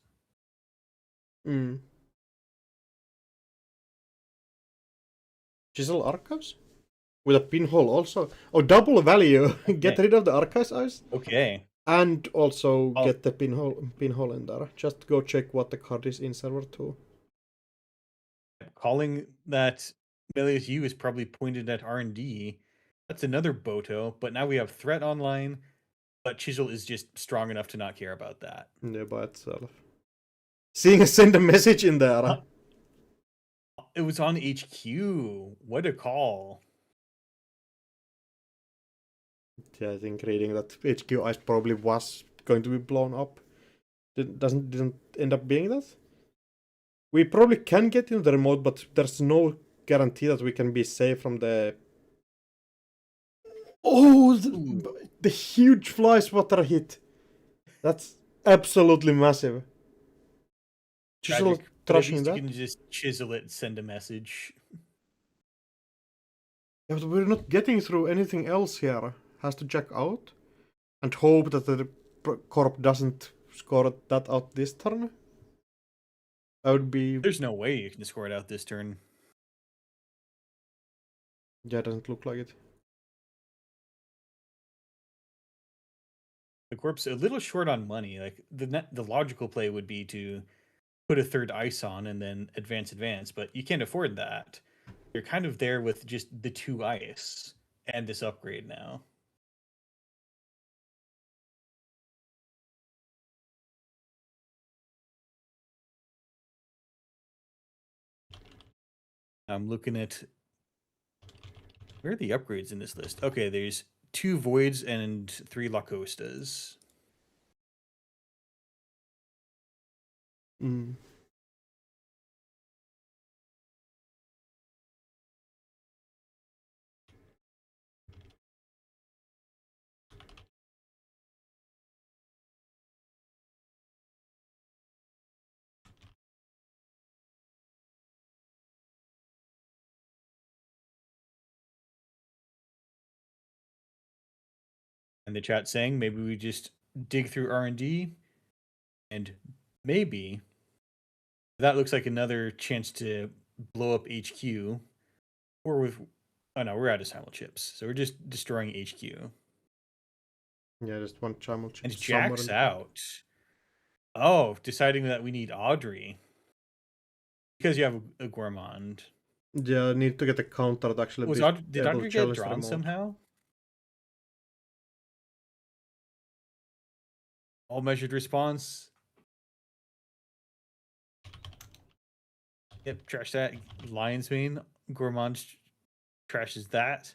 Chisel Archives? With a pinhole also. Oh, double value. Get rid of the Archives Eyes. Okay. And also get the pinhole in there. Just go check what the card is in server 2. Calling that Melius U is probably pointed at R&D. That's another Boto, but now we have Threat online, but Chisel is just strong enough to not care about that. Yeah, by itself. Send a message in there. It was on HQ. What a call. Yeah, I think reading that HQ Ice probably was going to be blown up. Didn't end up being that. We probably can get into the remote, but there's no guarantee that we can be safe from the... Oh, the huge fly swatter hit. That's absolutely massive. Chisel trashing that. You can just chisel it and send a message. Yeah, but we're not getting through anything else here. Has to jack out and hope that the corp doesn't score that out this turn. That would be... There's no way you can score it out this turn. Yeah, it doesn't look like it. The corp's a little short on money. Like the logical play would be to put a 3rd ice on and then advance, but you can't afford that. You're kind of there with just the 2 ice and this upgrade now. I'm looking at where are the upgrades in this list? Okay, there's 2 voids and 3 Lacostas. And the chat saying maybe we just dig through R&D and maybe that looks like another chance to blow up HQ. Or with oh no, we're out of simul chips, so we're just destroying HQ. Yeah, just one simul chip. And Jack's out. Oh, deciding that we need Audrey because you have a Gourmand. Yeah, I need to get a counter to actually. Did Audrey get drawn somehow? All measured response. Yep, trash that. Lion's Mane. Gourmand trashes that.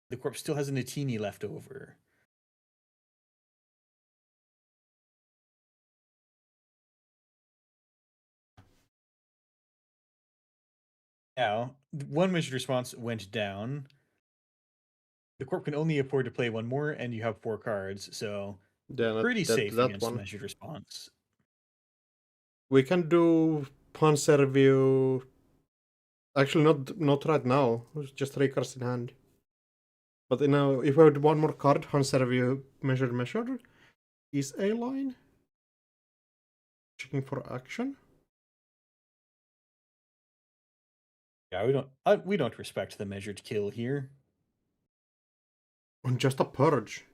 The corpse still has an Atini left over. Now, one measured response went down. The corp can only afford to play one more, and you have 4 cards, so Yeah, pretty safe that against one. measured response. We can do Panzer View. Actually, not right now. Just 3 cards in hand. But if we had one more card, Panzer View measured is a line. Checking for action. Yeah, we don't respect the measured kill here. On just a purge.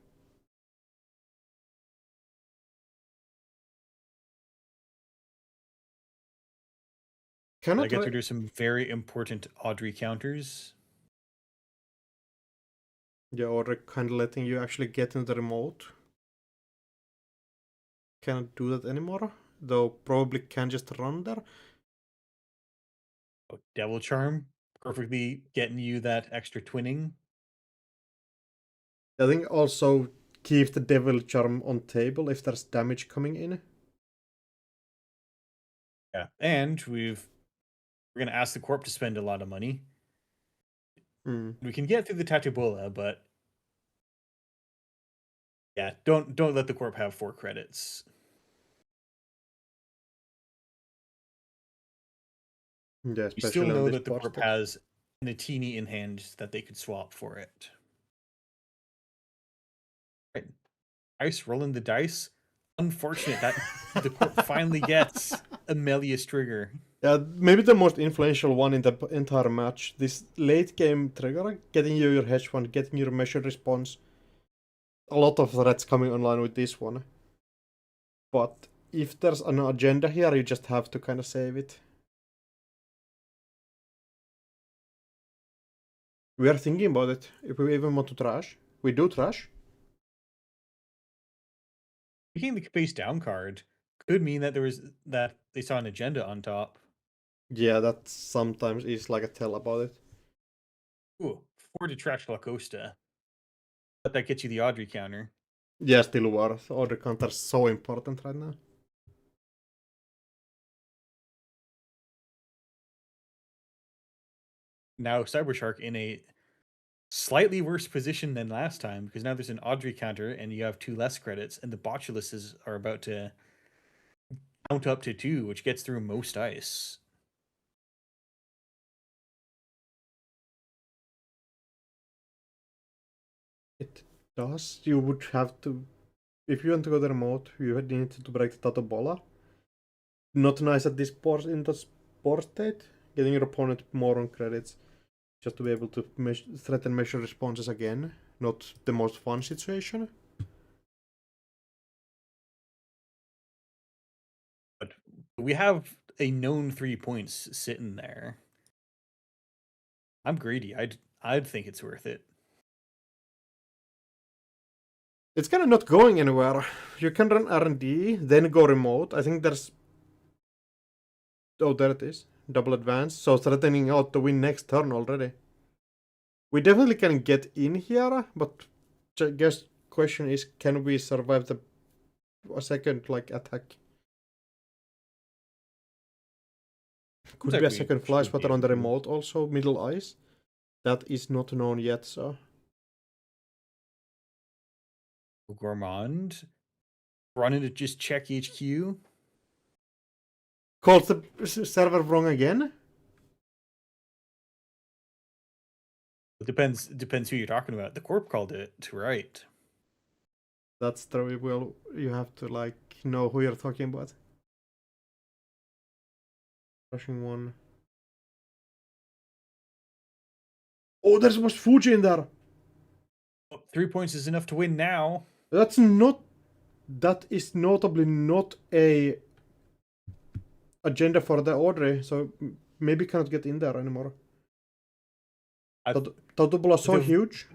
I get to do some very important Audrey counters. Yeah, or kind of letting you actually get into the remote. Cannot do that anymore, though probably can just run there. Oh, Devil Charm, perfectly getting you that extra twinning. I think also keep the Devil Charm on table if there's damage coming in. Yeah, and we're gonna ask the corp to spend a lot of money. We can get through the Tatubola, but yeah, don't let the corp have 4 credits. Yeah, You still know that the corp has an Atini in hand that they could swap for it. Right. Ice rolling the dice. Unfortunate that the corp finally gets a Melius trigger. Yeah, maybe the most influential one in the entire match. This late game trigger, getting you your hedge fund, getting your measured response. A lot of threats coming online with this one. But if there's an agenda here, you just have to kind of save it. We are thinking about it. If we even want to trash, we do trash. Picking the face down card could mean that they saw an agenda on top. Yeah, that sometimes is like a tell about it. Ooh, 4 to trash La Costa. But that gets you the Audrey counter. Yeah, still worth. Order counters so important right now. Now Cybershark in a slightly worse position than last time, because now there's an Audrey counter and you have 2 less credits, and the Botulists are about to count up to 2, which gets through most ice. It does. You would have to, if you want to go the remote, you need to break the Tatobola. Not nice at this port in the sport state. Getting your opponent more on credits, just to be able to threaten measure responses again. Not the most fun situation. But we have a known 3 points sitting there. I'm greedy. I'd think it's worth it. It's kind of not going anywhere. You can run R&D, then go remote. I think there's... Oh, there it is. Double advance. So threatening out to win next turn already. We definitely can get in here, but I guess question is, can we survive a second like attack? Could be a second fly swatter on the remote also, middle ice. That is not known yet, so... Gourmand. Running to just check HQ. Calls the server wrong again? It depends who you're talking about. The corp called it right. That's true. Well, you have to like know who you're talking about. Rushing one. Oh, there was Fuji in there. 3 points is enough to win now. That's not. That is notably not a agenda for the Audrey, so maybe cannot get in there anymore. Tatubola so huge.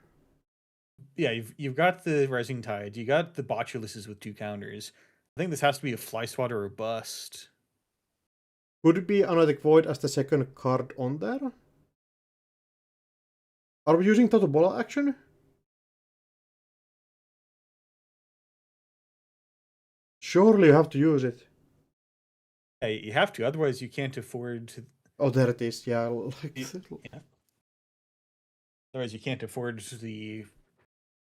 Yeah, you've got the Rising Tide. You got the Botulists with 2 counters. I think this has to be a fly swatter or bust. Could it be Analytic Void as the second card on there? Are we using Total Bola action? Surely you have to use it. Yeah, you have to, otherwise you can't afford to. Oh, there it is. Yeah. Yeah. Otherwise, you can't afford the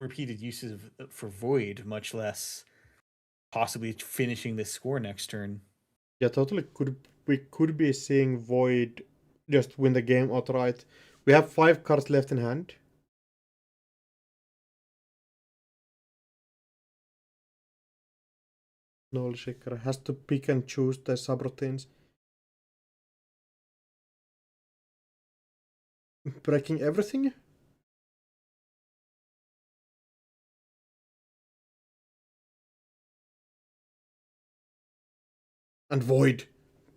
repeated uses for Void, much less possibly finishing this score next turn. Yeah, totally. We could be seeing Void just win the game outright. We have 5 cards left in hand. Null Shaker has to pick and choose the subroutines. Breaking everything? And Void.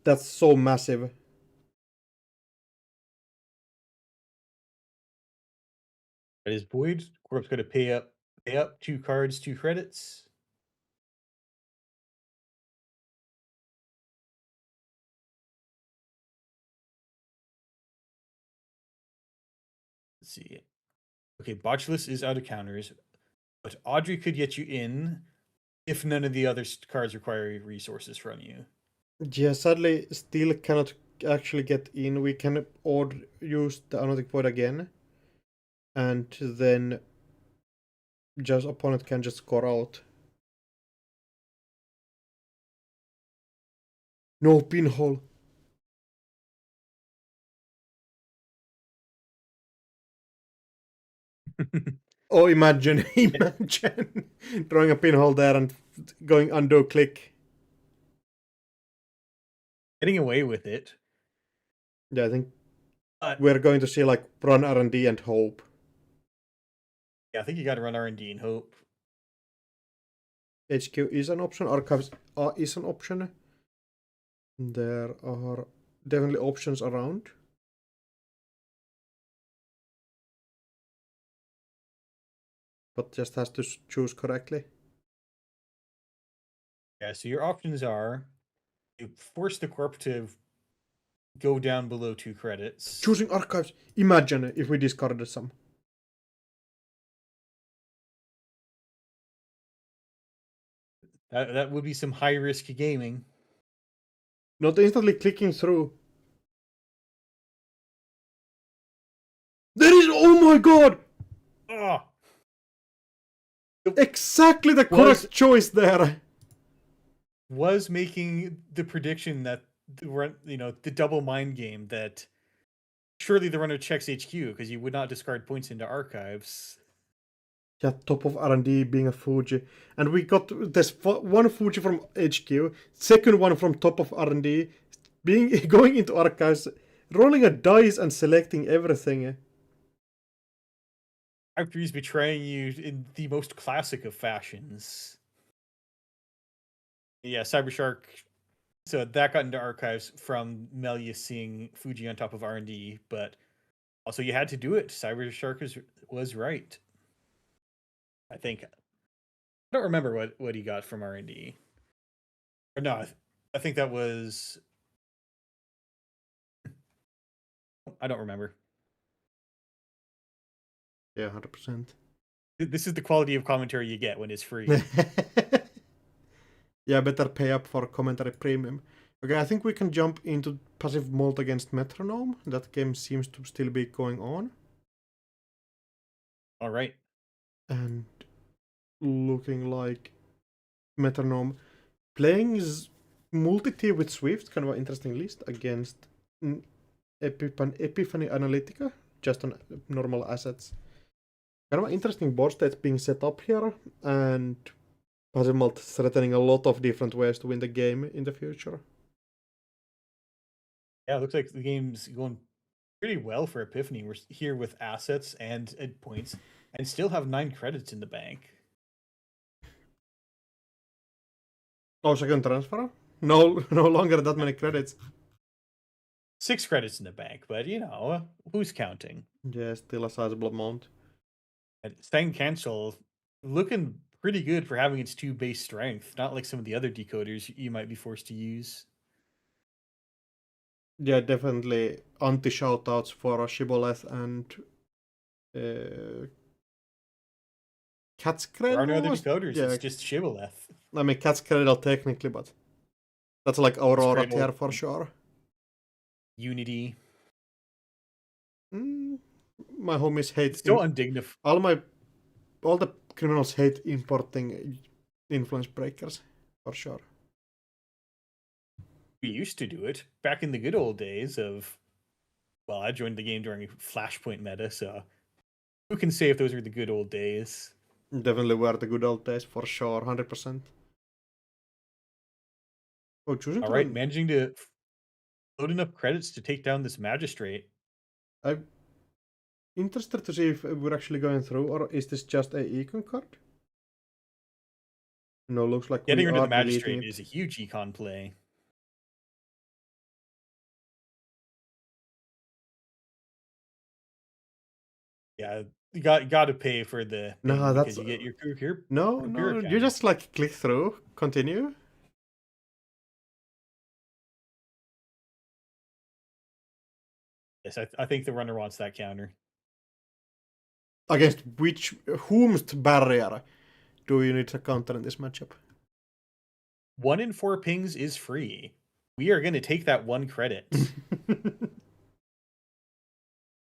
That's so massive. That is Void. Corp's going to pay up 2 cards, 2 credits. Let's see. Okay, Botulus is out of counters, but Audrey could get you in if none of the other cards require resources from you. Yeah, sadly, still cannot actually get in. We can use the Anotic Void again. And then just opponent can just score out. No pinhole. Oh, imagine drawing a pinhole there and going undo click. Getting away with it. Yeah, I think we're going to see like run R&D and hope. Yeah, I think you got to run R&D and hope. HQ is an option. Archives is an option. There are definitely options around. But just has to choose correctly. Yeah, so your options are you force the corp to go down below 2 credits. Choosing archives. Imagine if we discarded some. That would be some high risk gaming. Not instantly clicking through. There is. Oh my god! Oh, Exactly the correct choice there. Was making the prediction that the double mind game that surely the runner checks HQ because you would not discard points into archives. Yeah, top of R&D being a Fuji. And we got this one Fuji from HQ, second one from top of R&D, going into archives, rolling a dice and selecting everything. After he's betraying you in the most classic of fashions. Yeah, Cybershark. So that got into archives from Melius seeing Fuji on top of R&D, but also you had to do it. Cybershark was right. I think. I don't remember what he got from R&D. Or no, I think that was. I don't remember. Yeah, 100%. This is the quality of commentary you get when it's free. Yeah, better pay up for commentary premium. Okay, I think we can jump into passive mult against Metronome. That game seems to still be going on. All right. And looking like Metronome playing multi-tier with Swift, kind of an interesting list against Epiphany Analytica, just on normal assets. Kind of an interesting board state being set up here, and Passive Mult threatening a lot of different ways to win the game in the future. Yeah, it looks like the game's going pretty well for Epiphany. We're here with assets and points, and still have 9 credits in the bank. Oh, second transfer? No longer that many credits. 6 credits in the bank, but who's counting? Yeah, still a sizable amount. And Stang Cancel looking pretty good for having its 2 base strength, not like some of the other decoders you might be forced to use. Yeah, definitely anti-shoutouts for Shibboleth and Cat's There Cradle are no other almost? decoders. Yeah, It's just Shibboleth. I mean Cat's Cradle technically, but that's like Aurora Cradle, tier for sure. Unity. My homies hate... It's still undignified. All the criminals hate importing influence breakers, for sure. We used to do it back in the good old days of... Well, I joined the game during Flashpoint meta, so who can say if those were the good old days? Definitely were the good old days, for sure, 100%. Oh, choosing All right, managing to load enough credits to take down this magistrate. I'm interested to see if we're actually going through, or is this just a econ card? No, looks like Getting we rid of are the magistrate deleting is it. a huge econ play. Yeah, you got to pay for the thing No, because that's... you get your career. No, you just like click through, continue. Yes, I think the runner wants that counter. Against whom's barrier do you need to counter in this matchup? 1 in 4 pings is free. We are going to take that 1 credit.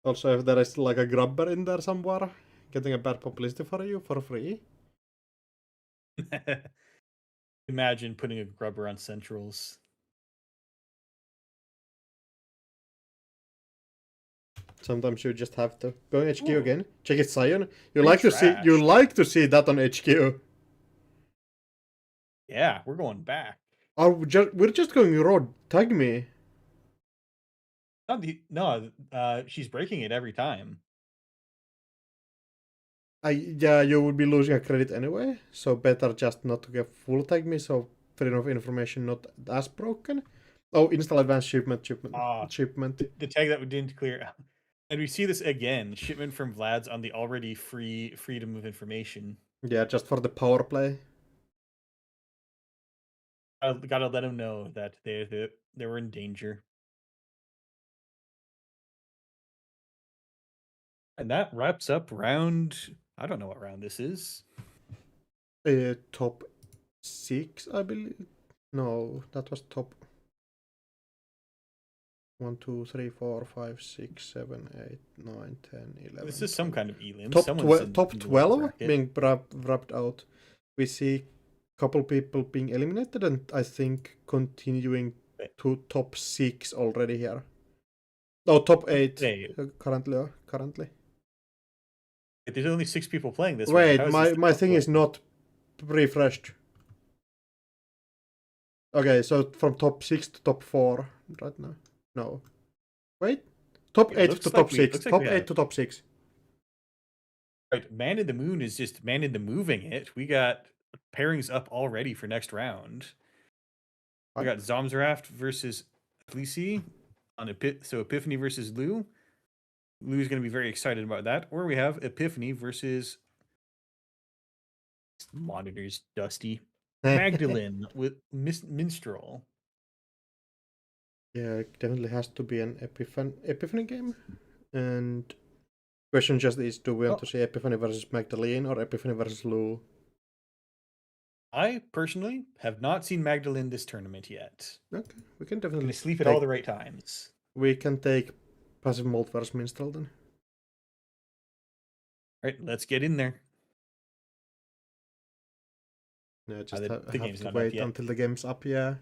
Also, if there is like a grubber in there somewhere, getting a bad publicity for you for free. Imagine putting a grubber on centrals. Sometimes you just have to go in HQ again. Check it, Sion. You Pretty like to see that on HQ. Yeah, we're going back. We're just going raw. Tag me. She's breaking it every time. Yeah, you would be losing a credit anyway, so better just not to get full tag me, so freedom of information not as broken. Oh, install advanced shipment. The tag that we didn't clear. And we see this again, shipment from Vlad's on the already free freedom of information. Yeah, just for the power play. I gotta let them know that they were in danger. And that wraps up round... I don't know what round this is. Top 6, I believe. No, that was top 1, 2, 3, 4, 5, 6, 7, 8, 9, 10, 11. This is some kind of elim. Top 12 being wrapped out. We see a couple people being eliminated, and I think continuing to top 6 already here. No, top 8 currently. There's only 6 people playing this. Wait, my thing is not refreshed. Okay, so from top 6 to top 4 right now. No. Wait. Top 8 to top 6. Top 8 to top 6. Right, Man in the Moon is just Man in the Moving it. We got pairings up already for next round. We got Zomzraft versus Fleecy on Epiphany versus Lou. Lou's going to be very excited about that. Or we have Epiphany versus monitors Dusty. Magdalene with Minstrel. Yeah, it definitely has to be an Epiphany game. And question just is, do we want to see Epiphany versus Magdalene or Epiphany versus Lou? I personally have not seen Magdalene this tournament yet. Okay, we can definitely sleep at all the right times. We can take Passive Malt versus Minstrel then. Alright, let's get in there. Yeah, just have to wait until the game's up, yeah.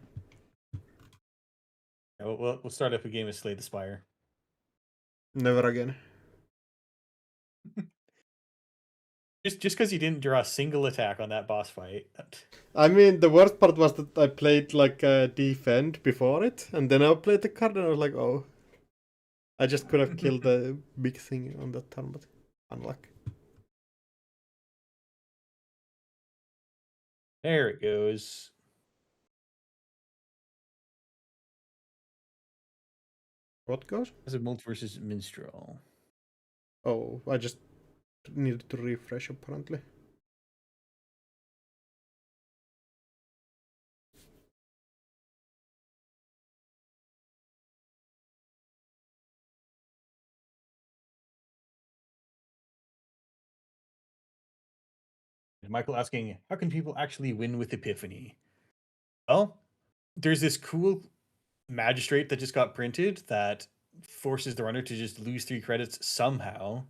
We'll start up a game of Slay the Spire. Never again. Just because you didn't draw a single attack on that boss fight. I mean, the worst part was that I played like defend before it, and then I played the card and I was like, oh. I just could have killed the big thing on that turn, but unlucky. There it goes. What goes? Passive Malt versus Minstrel. Oh, I just needed to refresh apparently. Michael asking, how can people actually win with Epiphany? Well, there's this cool magistrate that just got printed that forces the runner to just lose 3 credits somehow.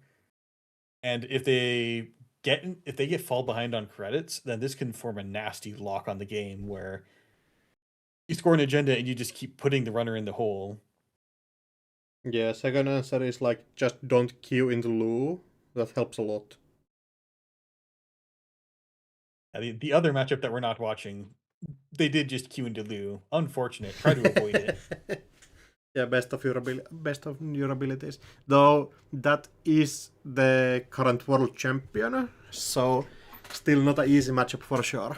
And if they get fall behind on credits, then this can form a nasty lock on the game where you score an agenda and you just keep putting the runner in the hole. Yeah, second answer is like just don't queue into Lou. That helps a lot. The other matchup that we're not watching, they did just queue into Lou. Unfortunate. Try to avoid it. Yeah, best of your abilities. Though that is the current world champion, so still not an easy matchup for sure.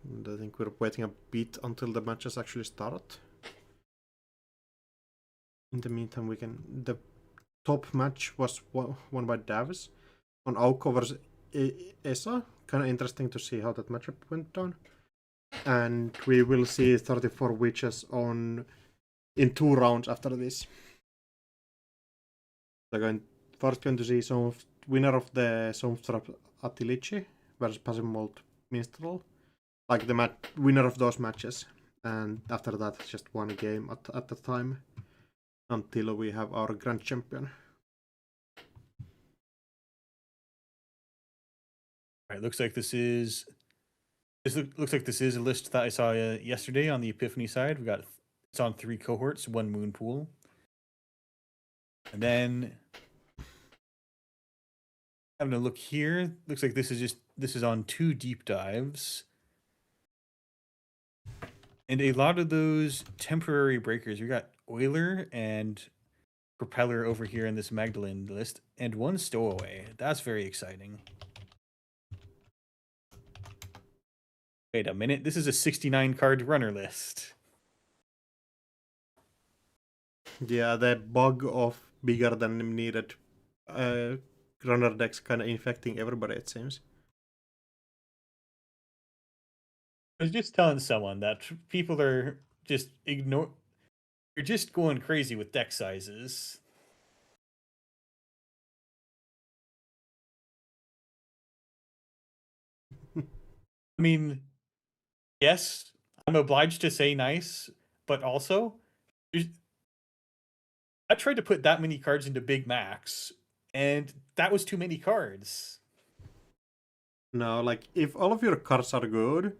And I think we're waiting a bit until the matches actually start. In the meantime, the top match was won by Davis on Auko versus Esa. Kind of interesting to see how that matchup went down. And we will see 34 witches in 2 rounds after this. They're first going to see winner of the Somstrap Attilici versus Pasimold Minstrel. Like the winner of those matches. And after that, just one game at the time. Until we have our grand champion. All right, looks like this is a list that I saw yesterday on the Epiphany side. It's on 3 cohorts, 1 moon pool. And then having a look here, looks like this is on 2 deep dives. And a lot of those temporary breakers, we got Euler and Propeller over here in this Magdalene list, and 1 stowaway. That's very exciting. Wait a minute, this is a 69 card runner list. Yeah, the bug of bigger than needed runner decks kind of infecting everybody, it seems. I was just telling someone that people are just you're just going crazy with deck sizes. I mean, yes, I'm obliged to say nice, but also I tried to put that many cards into Big Max, and that was too many cards. No, like if all of your cards are good,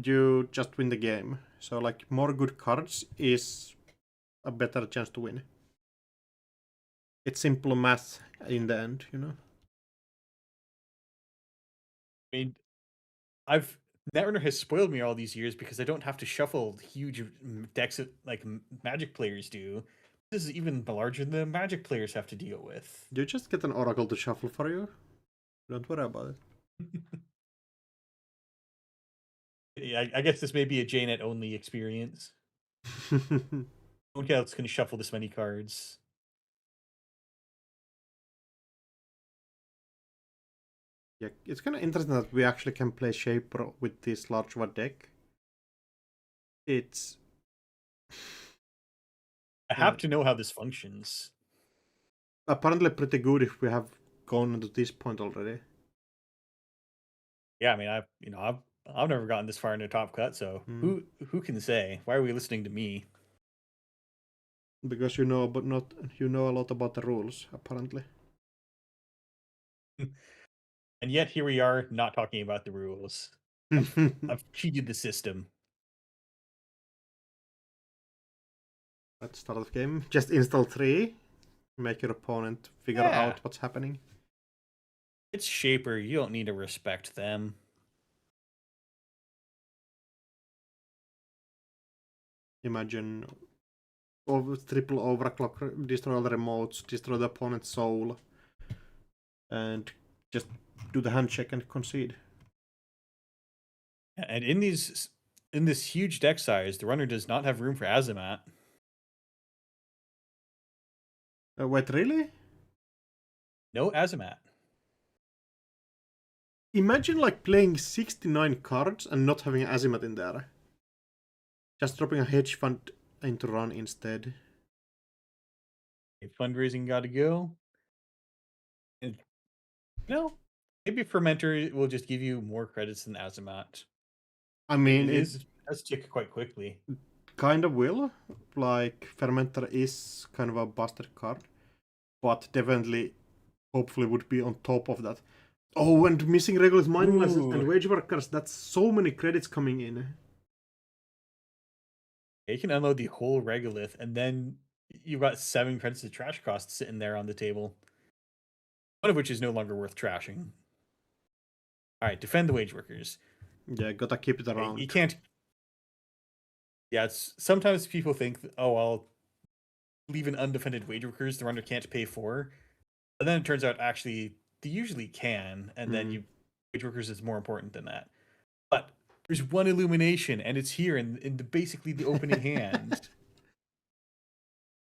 you just win the game. So like more good cards is a better chance to win. It's simple math in the end, you know. I mean, Netrunner has spoiled me all these years because I don't have to shuffle huge decks like Magic players do. This is even larger than the Magic players have to deal with. You just get an Oracle to shuffle for you. Don't worry about it. Yeah, I guess this may be a JNet only experience. Nobody else can shuffle this many cards. Yeah, it's kind of interesting that we actually can play Shaper with this large of a deck. It's... I have to know how this functions. Apparently pretty good if we have gone to this point already. Yeah, I mean, I've never gotten this far into Top Cut, so who can say? Why are we listening to me? Because you know a lot about the rules, apparently. And yet here we are not talking about the rules. I've cheated the system. Let's start the game. Just install 3. Make your opponent figure out what's happening. It's Shaper. You don't need to respect them. Imagine triple overclock, destroy all the remotes, destroy the opponent's soul, and just do the handshake and concede. And in this huge deck size, the runner does not have room for Azamat. Wait, really? No Azamat. Imagine like playing 69 cards and not having an Azimuth in there. Just dropping a hedge fund into run instead. Fundraising got to go. And maybe Fermenter will just give you more credits than Azamat. I mean, it does tick quite quickly. Kind of will. Like, Fermenter is kind of a busted card, but definitely, hopefully, would be on top of that. Oh, and missing Regolith Mining License and Wage Workers, that's so many credits coming in. You can unload the whole Regolith, and then you've got 7 credits of trash costs sitting there on the table. One of which is no longer worth trashing. Alright, defend the wage workers. Yeah, gotta keep it around. You can't... Yeah, it's sometimes people think, oh, I'll leave an undefended wage workers the runner can't pay for. And then it turns out actually they usually can, and then wage workers is more important than that. But there's one illumination, and it's here in basically the opening hand.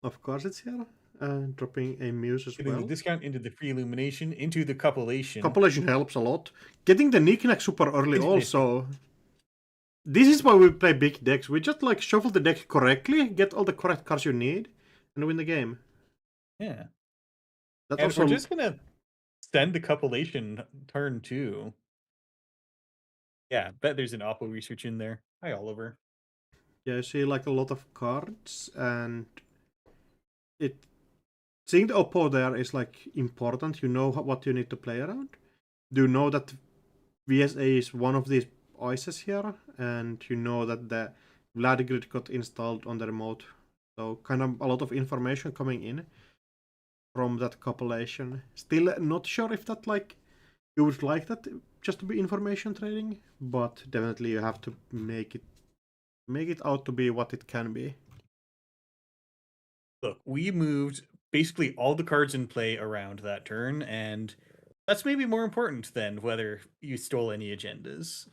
Of course it's here. Dropping a Muse as Getting well. the discount into the free illumination, into the copulation. Copulation helps a lot. Getting the knick-knack super early also. This is why we play big decks. We just like shuffle the deck correctly, get all the correct cards you need, and win the game. Yeah. That's and also... we're just gonna send the copulation turn 2. Yeah, bet there's an Oppo research in there. Hi, Oliver. Yeah, I see like a lot of cards, and seeing the Oppo there is like important. You know what you need to play around. Do you know that VSA is one of these ices here, and you know that the Vlad grid got installed on the remote. So kind of a lot of information coming in from that copulation. Still not sure if that like you would like that just to be information trading, but definitely you have to make it out to be what it can be. Look, we moved basically all the cards in play around that turn, and that's maybe more important than whether you stole any agendas.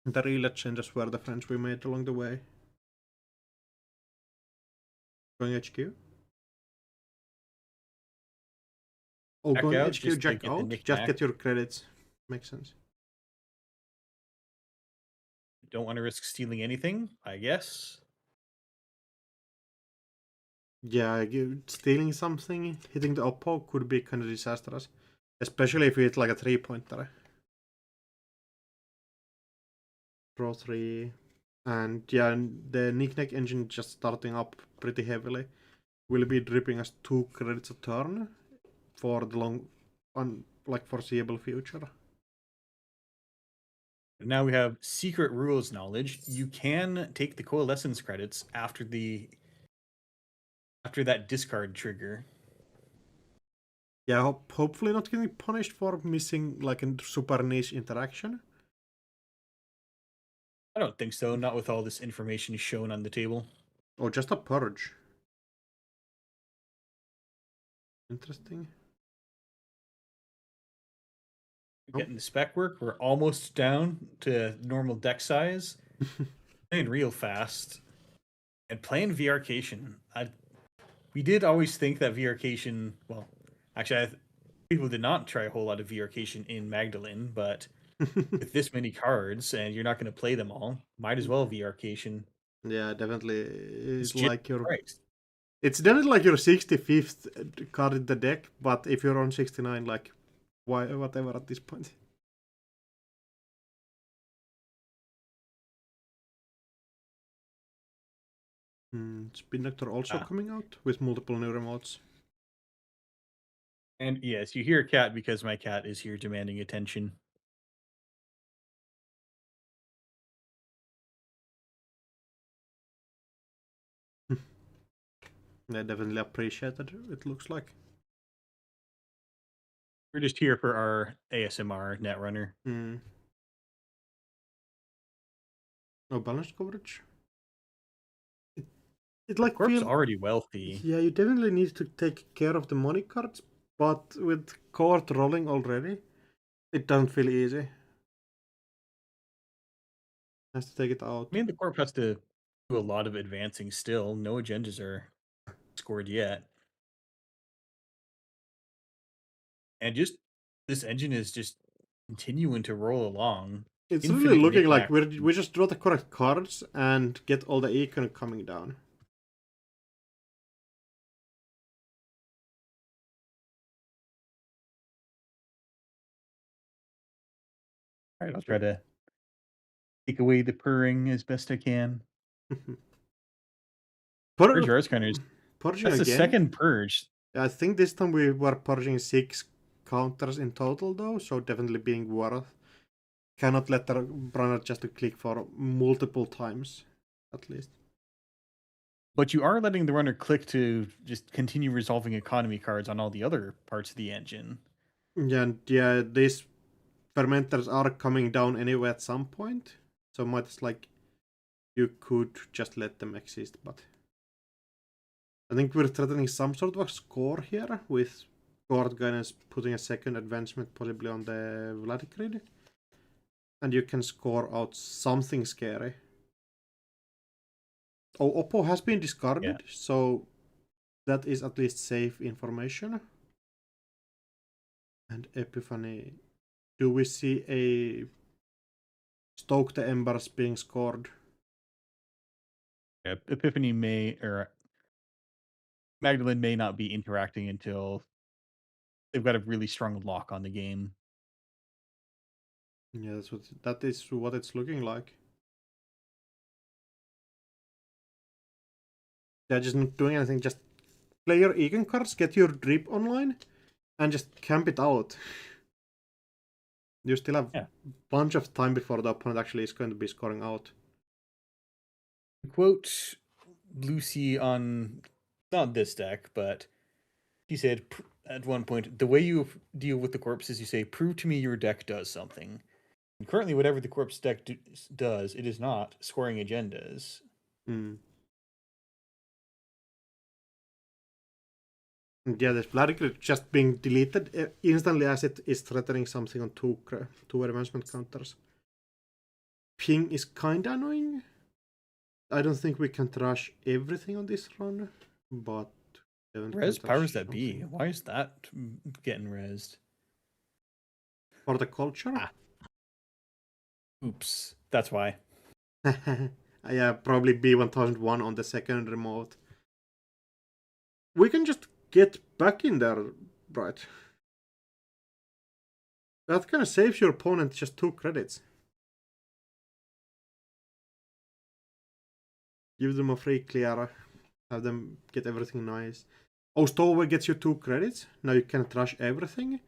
The real agendas were the friends we made along the way. Going HQ? Oh, Jack going out, HQ, just to Jack get the out? knick-knack. Just get your credits. Makes sense. Don't want to risk stealing anything, I guess. Yeah, stealing something, hitting the Oppo could be kind of disastrous. Especially if you hit like a 3-pointer. Draw 3. And yeah, the knick-knack engine just starting up pretty heavily. Will be dripping us 2 credits a turn for the long, foreseeable future. Now we have secret rules knowledge. You can take the coalescence credits after that discard trigger. Yeah, hopefully not getting punished for missing like a super niche interaction. I don't think so, not with all this information shown on the table. Or just a purge. Interesting. Getting the spec work. We're almost down to normal deck size. Playing real fast. And playing VRcation. We did always think that VRcation... Well, actually, people did not try a whole lot of VRcation in Magdalene, but with this many cards, and you're not going to play them all, might as well VRcation. Yeah, definitely. It's like your... Christ. It's definitely like your 65th card in the deck, but if you're on 69, like, why, whatever at this point. Spin Doctor also coming out with multiple new remotes. And yes, you hear a cat because my cat is here demanding attention. I definitely appreciate it, it looks like. We're just here for our ASMR Netrunner. No balanced coverage. It like Corp's already wealthy. Yeah, you definitely need to take care of the money cards, but with court rolling already, it doesn't feel easy. Has to take it out. I mean, the Corp has to do a lot of advancing still. No agendas are scored yet. And just this engine is just continuing to roll along. It's really looking like we just draw the correct cards and get all the econ coming down. All right, I'll try to take away the purring as best I can. Purge Rose counters. Purging That's the again? second purge. I think this time we were purging 6 counters in total, though, so definitely being worth. Cannot let the runner just to click for multiple times, at least. But you are letting the runner click to just continue resolving economy cards on all the other parts of the engine. Yeah, and yeah, these fermenters are coming down anyway at some point, so might as like you could just let them exist, but I think we're threatening some sort of a score here with Court Guidance putting a second advancement possibly on the Vlad grid. And you can score out something scary. Oh, Oppo has been discarded, so that is at least safe information. And Epiphany. Do we see a Stoke the Embers being scored? Yeah, Epiphany may, or Magdalene may not be interacting until they've got a really strong lock on the game. Yeah, that is what it's looking like. They're just not doing anything, just play your Econ cards, get your drip online, and just camp it out. You still have a bunch of time before the opponent actually is going to be scoring out. Quote Lucy on, not this deck, but he said at one point, the way you deal with the corpse is you say, prove to me your deck does something. And currently, whatever the corpse deck does, it is not scoring agendas. Yeah, this Vladimir just being deleted instantly as it is threatening something on two advancement counters. Ping is kinda annoying. I don't think we can trash everything on this run, but... Res powers that be. Why is that getting rezzed? For the culture? Ah. Oops, that's why. Yeah, probably B1001 on the second remote. We can just get back in there, right? That kind of saves your opponent just 2 credits. Give them a free clear, have them get everything nice. Oh, Stowaway gets you 2 credits. Now you can trash everything.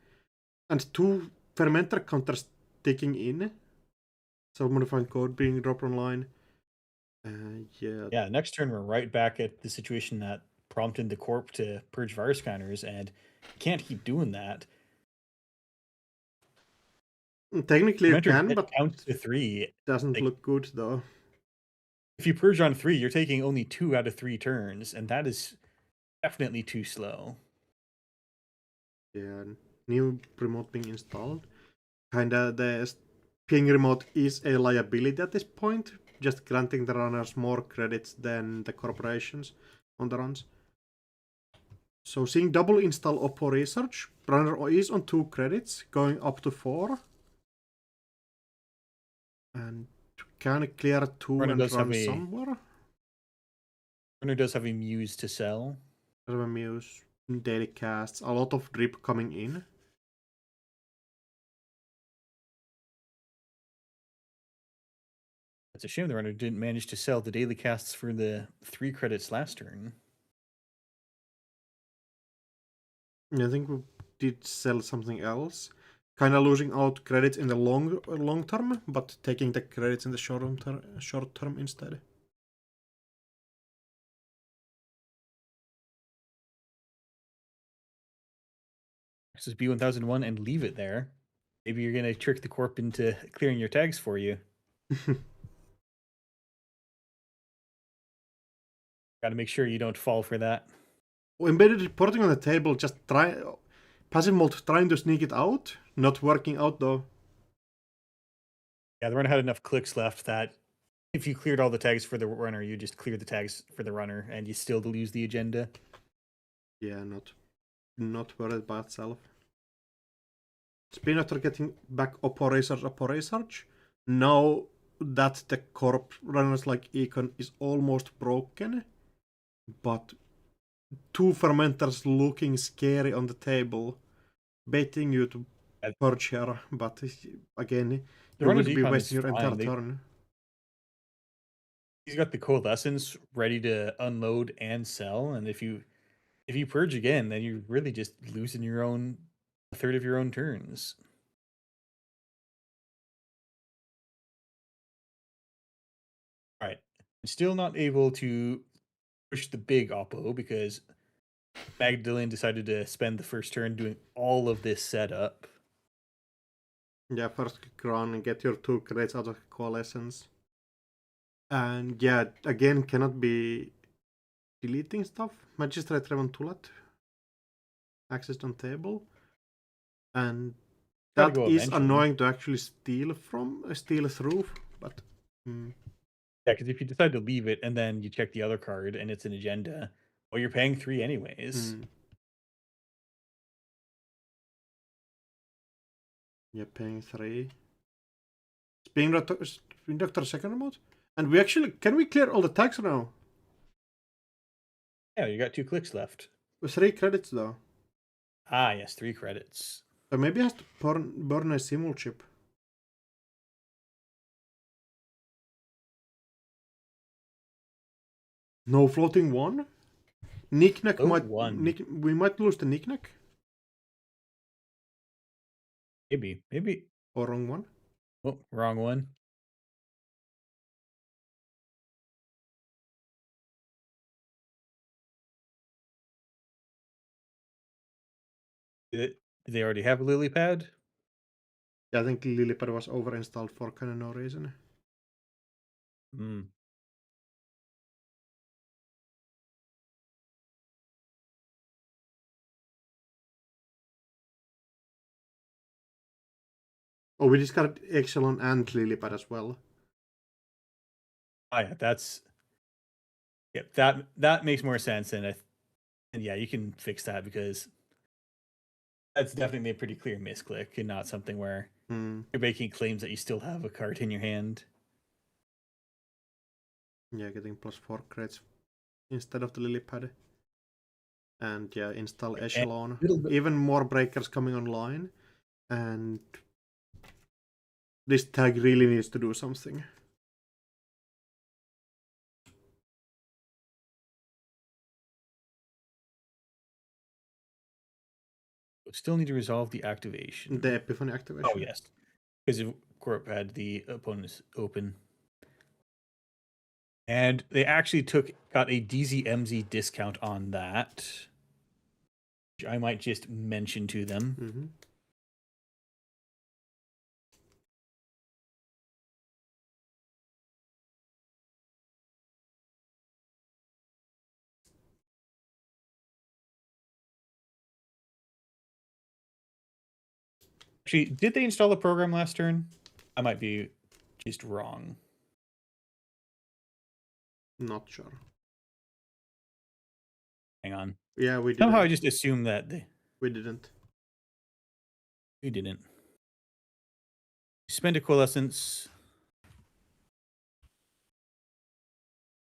And 2 fermenter counters ticking in. Self-modifying code being dropped online. Yeah, next turn we're right back at the situation that prompted the corp to purge virus counters, and you can't keep doing that. Technically you can, but counts to 3. Doesn't look good though. If you purge on 3, you're taking only 2 out of 3 turns, and that is definitely too slow. Yeah, new remote being installed. Kinda the ping remote is a liability at this point, just granting the runners more credits than the corporations on the runs. So seeing double install Oppo Research, runner is on 2 credits, going up to 4. And can clear 2 Runner and does run have somewhere. Runner does have a Muse to sell. There's a Muse, daily casts, a lot of drip coming in. It's a shame the runner didn't manage to sell the daily casts for the 3 credits last turn. I think we did sell something else. Kind of losing out credits in the long term, but taking the credits in the short term instead. This is B1001 and leave it there. Maybe you're going to trick the corp into clearing your tags for you. Got to make sure you don't fall for that. Embedded reporting on the table, just passive mode trying to sneak it out, not working out though. Yeah, the runner had enough clicks left that if you cleared all the tags for the runner, you just clear the tags for the runner and you still lose the agenda. Yeah, not worried by itself. Spin after getting back Oppo Research. Now that the corp runners like Econ is almost broken, but 2 fermenters looking scary on the table, baiting you to purge here, but again, The You run would of be decon is wasting your entire fine. turn. He's got the coalescence ready to unload and sell, and if you purge again, then you're really just losing a third of your own turns. All right, still not able to push the big oppo because Magdalene decided to spend the first turn doing all of this setup. Yeah, first run and get your 2 crates out of coalescence. And yeah, again, cannot be deleting stuff. Magistrate Revan Tulat. Access on table. And Gotta that go is eventually. annoying to actually steal through, but... Yeah, because if you decide to leave it and then you check the other card and it's an agenda, well, you're paying 3 anyways. Yeah, paying 3. Spin Doctor second mode? And we actually... Can we clear all the tags now? Yeah, you got 2 clicks left. With 3 credits though. Ah, yes, 3 credits. So maybe I have to burn a simul chip. No floating 1? Knick-knack might... we might lose the knick-knack. Maybe. Or wrong one. Oh, wrong one. Did they already have a lily pad? Yeah, I think Lilipad was over-installed for kind of no reason. Oh, we discarded Exelon and Lilipad as well. Oh yeah, that's... Yep, that makes more sense, and yeah, you can fix that because that's definitely a pretty clear misclick and not something where you're making claims that you still have a card in your hand. Yeah, getting +4 crates instead of the Lilipad. And yeah, install Echelon. Even more breakers coming online. And this tag really needs to do something. Still need to resolve the activation. The Epiphany activation. Oh, yes. Because Corp had the opponents open. And they actually got a DZMZ discount on that, which I might just mention to them. Actually, did they install the program last turn? I might be just wrong. Not sure. Hang on. Yeah, we did. Somehow I just assumed that we didn't. We didn't. Spend a coalescence.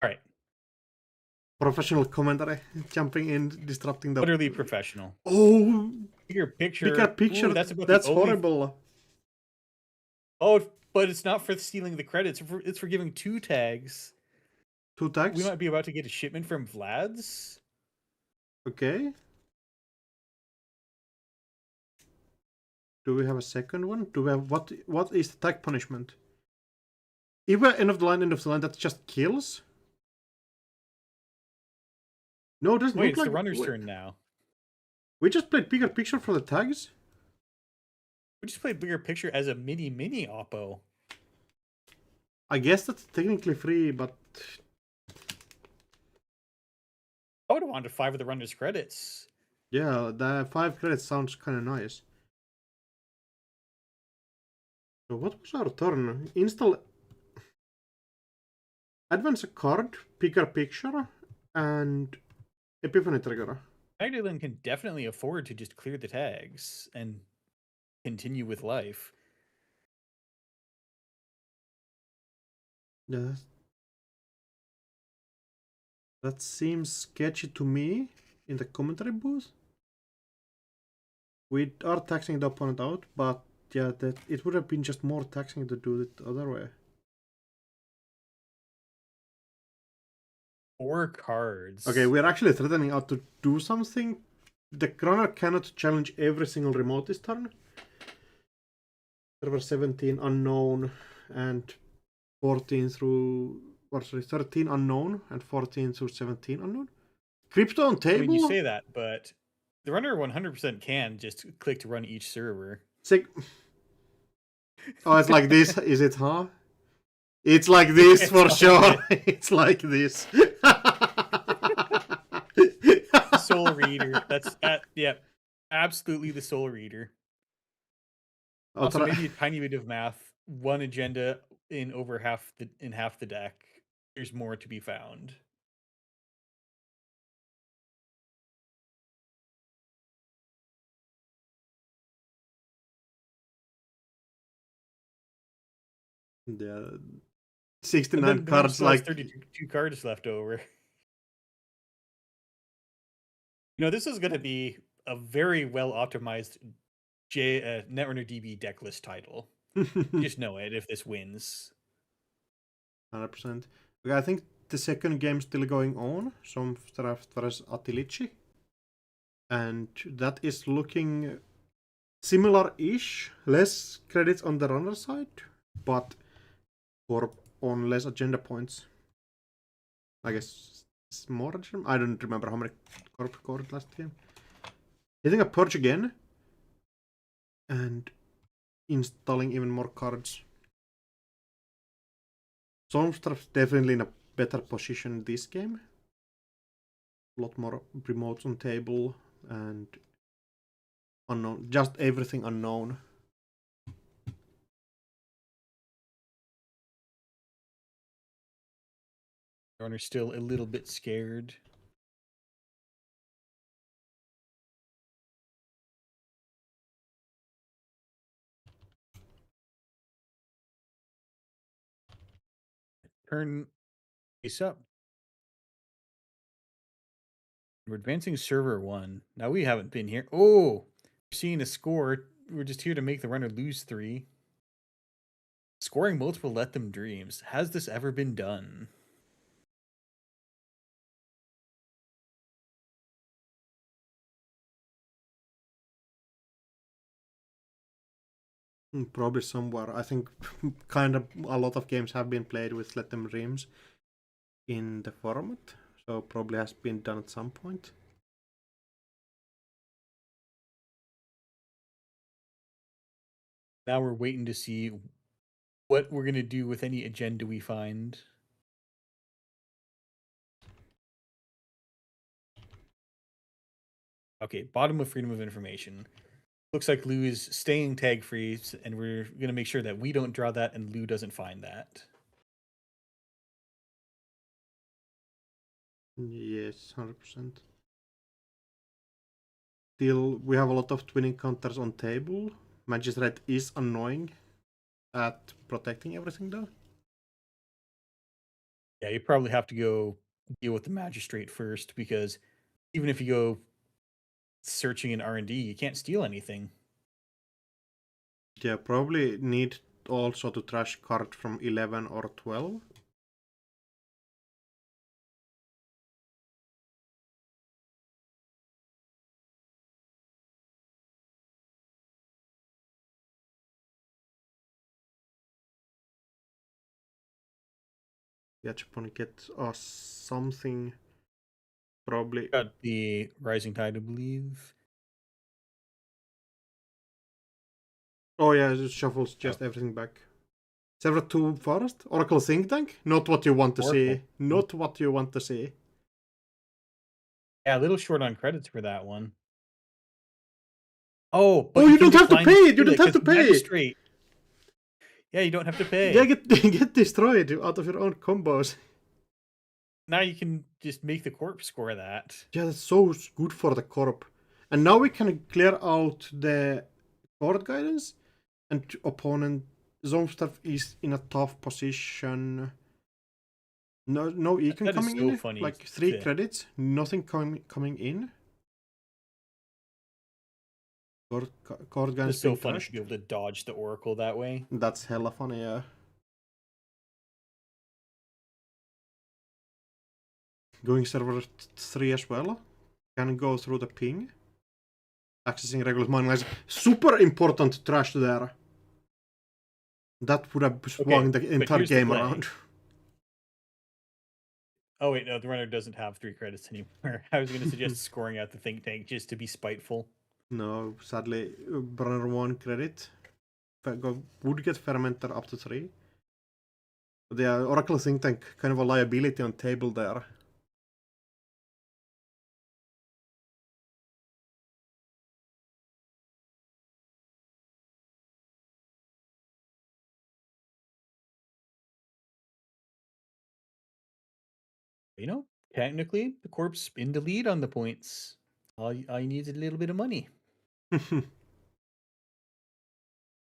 All right. Professional commentary, jumping in, disrupting the... Utterly professional. Oh! Bigger picture. Ooh, that's horrible. Oh, but it's not for stealing the credits. It's for giving 2 tags. 2 tags? We might be about to get a shipment from Vlad's. Okay. Do we have a second one? Do we have... What is the tag punishment? If we're end of the line, that just kills? No, it doesn't look it's like... the runner's turn now. We just played bigger picture for the tags? We just played bigger picture as a mini oppo. I guess that's technically free, but... I would have wanted 5 of the runner's credits. Yeah, the 5 credits sounds kind of nice. So what was our turn? Install... Advance a card, bigger picture, and Epiphany trigger. Magdalene can definitely afford to just clear the tags and continue with life. Yeah. That seems sketchy to me in the commentary booth. We are taxing the opponent out, but yeah, that it would have been just more taxing to do it the other way. 4 cards. Okay, we're actually threatening out to do something. The runner cannot challenge every single remote this turn. There were 17 unknown and 14 through... Or sorry, 13 unknown and 14 through 17 unknown. Crypto on table? I mean, you say that, but the runner 100% can just click to run each server. Oh, it's like this, is it, huh? It's like this for sure. It's like this. Soul Reader. That's yeah, absolutely the Soul Reader. Also, maybe a tiny bit of math. 1 agenda in over half the deck. There's more to be found. Yeah, 69 cards, like 32 cards left over. You know, this is going to be a very well optimized Netrunner DB deck list title. Just know it if this wins. 100%. Okay, I think the second game's still going on. Some versus Atilici. And that is looking similar-ish. Less credits on the runner side, but on less agenda points. I guess it's more agenda. I don't remember how many Corp scored last game. Hitting a purge again. And installing even more cards. Stormstra's definitely in a better position this game. A lot more remotes on table and unknown, just everything unknown. Runner's still a little bit scared. Turn face up. We're advancing server 1. Now we haven't been here. Oh, we're seeing a score. We're just here to make the runner lose 3. Scoring multiple Let Them Dreams. Has this ever been done? Probably somewhere. I think kind of a lot of games have been played with Let Them Dreams in the format. So probably has been done at some point. Now we're waiting to see what we're going to do with any agenda we find. Okay, bottom of freedom of information. Looks like Lou is staying tag free, and we're going to make sure that we don't draw that and Lou doesn't find that. Yes, 100%. Still, we have a lot of twinning counters on table. Magistrate is annoying at protecting everything though. Yeah, you probably have to go deal with the magistrate first, because even if you go searching in R&D, you can't steal anything. Yeah, probably need also to trash card from 11 or 12. Yachapon get us something. Probably. Got the Rising Tide, I believe. Oh yeah, it shuffles just everything back. Several 2 forest. Oracle Think Tank? Not what you want to see. Not what you want to see. Yeah, a little short on credits for that one. Oh, but you don't have to pay it! You don't have to pay! Magistrate. Yeah, you don't have to pay. Yeah, get destroyed out of your own combos. Now you can just make the corp score that. Yeah, that's so good for the corp. And now we can clear out the board guidance, and opponent Zomstuff is in a tough position. No econ coming so in. Funny. Like 3 credits, nothing coming in. Card games It's so being fun to trashed. be able to dodge the Oracle that way. That's hella funny, yeah. Going server 3 as well. Can go through the ping. Accessing regular mining lines. Super important trash there. That would have swung the entire game around. Oh wait, no, the runner doesn't have 3 credits anymore. I was going to suggest scoring out the think tank just to be spiteful. No, sadly, runner 1 credit. Would get fermenter up to 3. The Oracle think tank kind of a liability on table there. You know, technically, the corpse in the lead on the points. All you need is a little bit of money.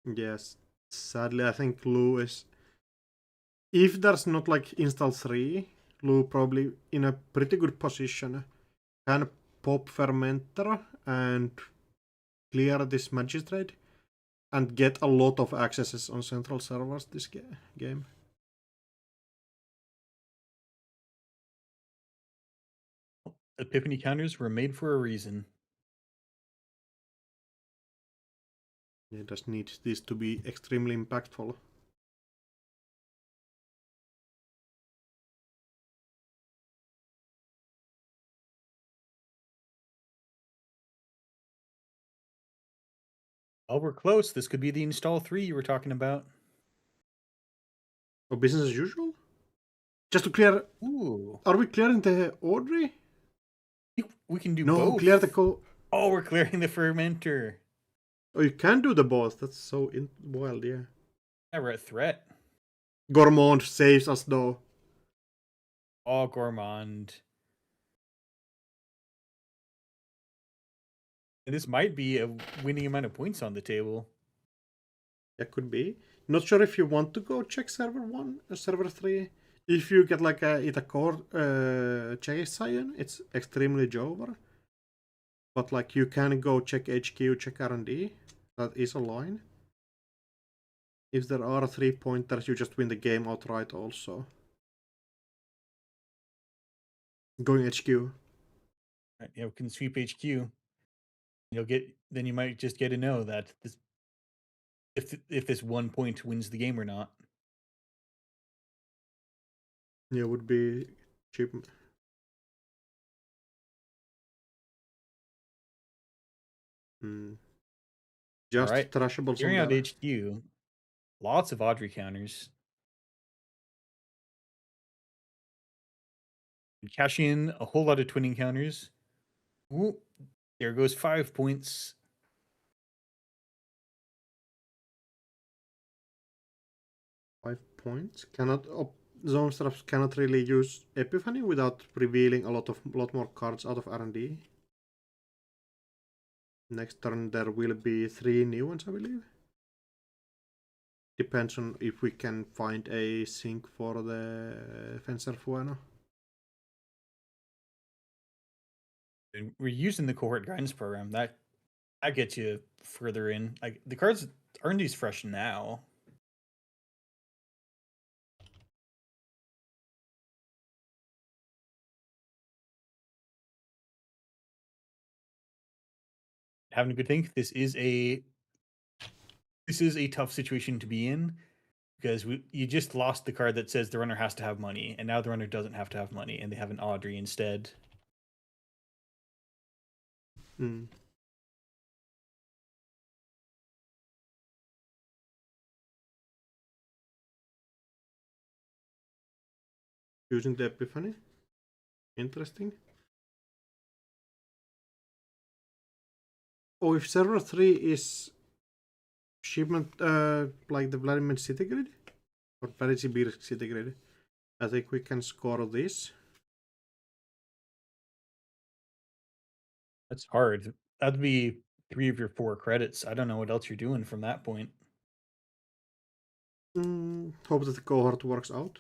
Yes, sadly, I think Lou is. If there's not like install 3, Lou probably in a pretty good position. Can pop fermenter and clear this magistrate and get a lot of accesses on central servers this game. Epiphany counters were made for a reason. You just need this to be extremely impactful. Oh, we're close. This could be the install 3 you were talking about. Oh, business as usual? Just to clear. Ooh. Are we clearing the Audrey? We can do no, both. Clear the Oh, we're clearing the fermenter. Oh, you can do the both. That's so wild, yeah. Yeah, we're at threat. Gourmand saves us though. Oh, Gourmand. And this might be a winning amount of points on the table. That could be. Not sure if you want to go check server 1 or server 3. If you get like a core check Cyan, it's extremely Jover. But like you can go check HQ, check R&D. That is a line. If there are 3 pointers, you just win the game outright also. Going HQ. Right, you can sweep HQ. Then you might just get to know that if this 1 point wins the game or not. Yeah, would be cheap. Just right. trashables Clearing on out there. HQ. Lots of Audrey counters. Cash in a whole lot of twinning counters. Ooh, there goes 5 points. Points. Zone straps cannot really use Epiphany without revealing a lot more cards out of R&D. Next turn there will be 3 new ones, I believe. Depends on if we can find a sync for the Fencer Fueno. And we're using the cohort guidance program. That gets you further in. Like the cards R&D's fresh now. Having a good think. This is a tough situation to be in because you just lost the card that says the runner has to have money, and now the runner doesn't have to have money, and they have an Audrey instead. Using the Epiphany. Interesting. Oh, if server 3 is shipment like the Vladimir City Grid or Vladimir City Grid, I think we can score this. That's hard. That'd be 3 of your 4 credits. I don't know what else you're doing from that point. Hope that the cohort works out.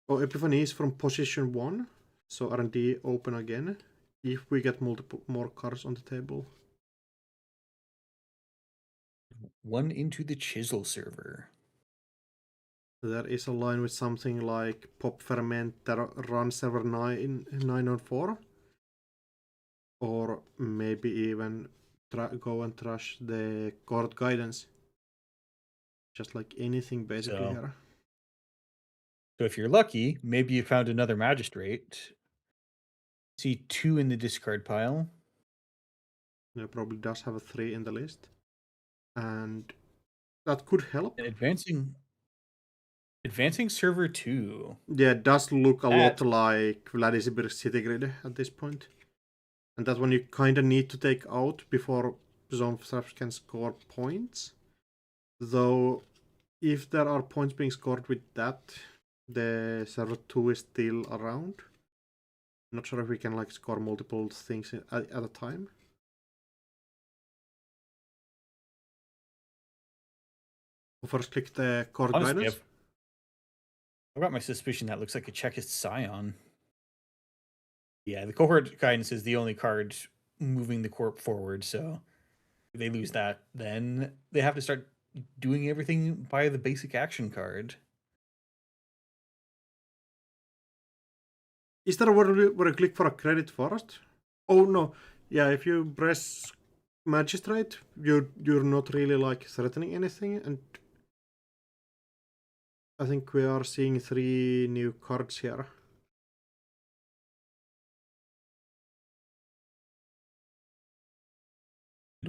Oh, Epiphany is from position 1, so R&D open again if we get multiple more cards on the table. one into the Chisel server. There is a line with something like pop fermenter run server 904. Or maybe even go and trash the court guidance. Just like anything basically here. So if you're lucky, maybe you found another magistrate. See 2 in the discard pile. It probably does have a 3 in the list. And that could help. And advancing server 2. Yeah, it does look a lot like Vladisibir City Grid at this point. And that one you kind of need to take out before Zomstraps can score points. Though, if there are points being scored with that, the server 2 is still around. Not sure if we can like score multiple things at a time. First click the court guidance. I've got my suspicion that looks like a Chekist Scion. Yeah, the cohort guidance is the only card moving the corp forward, so if they lose that, then they have to start doing everything by the basic action card. Is there a where you click for a credit first? Oh no, yeah, if you press magistrate, you're not really like threatening anything, and I think we are seeing 3 new cards here.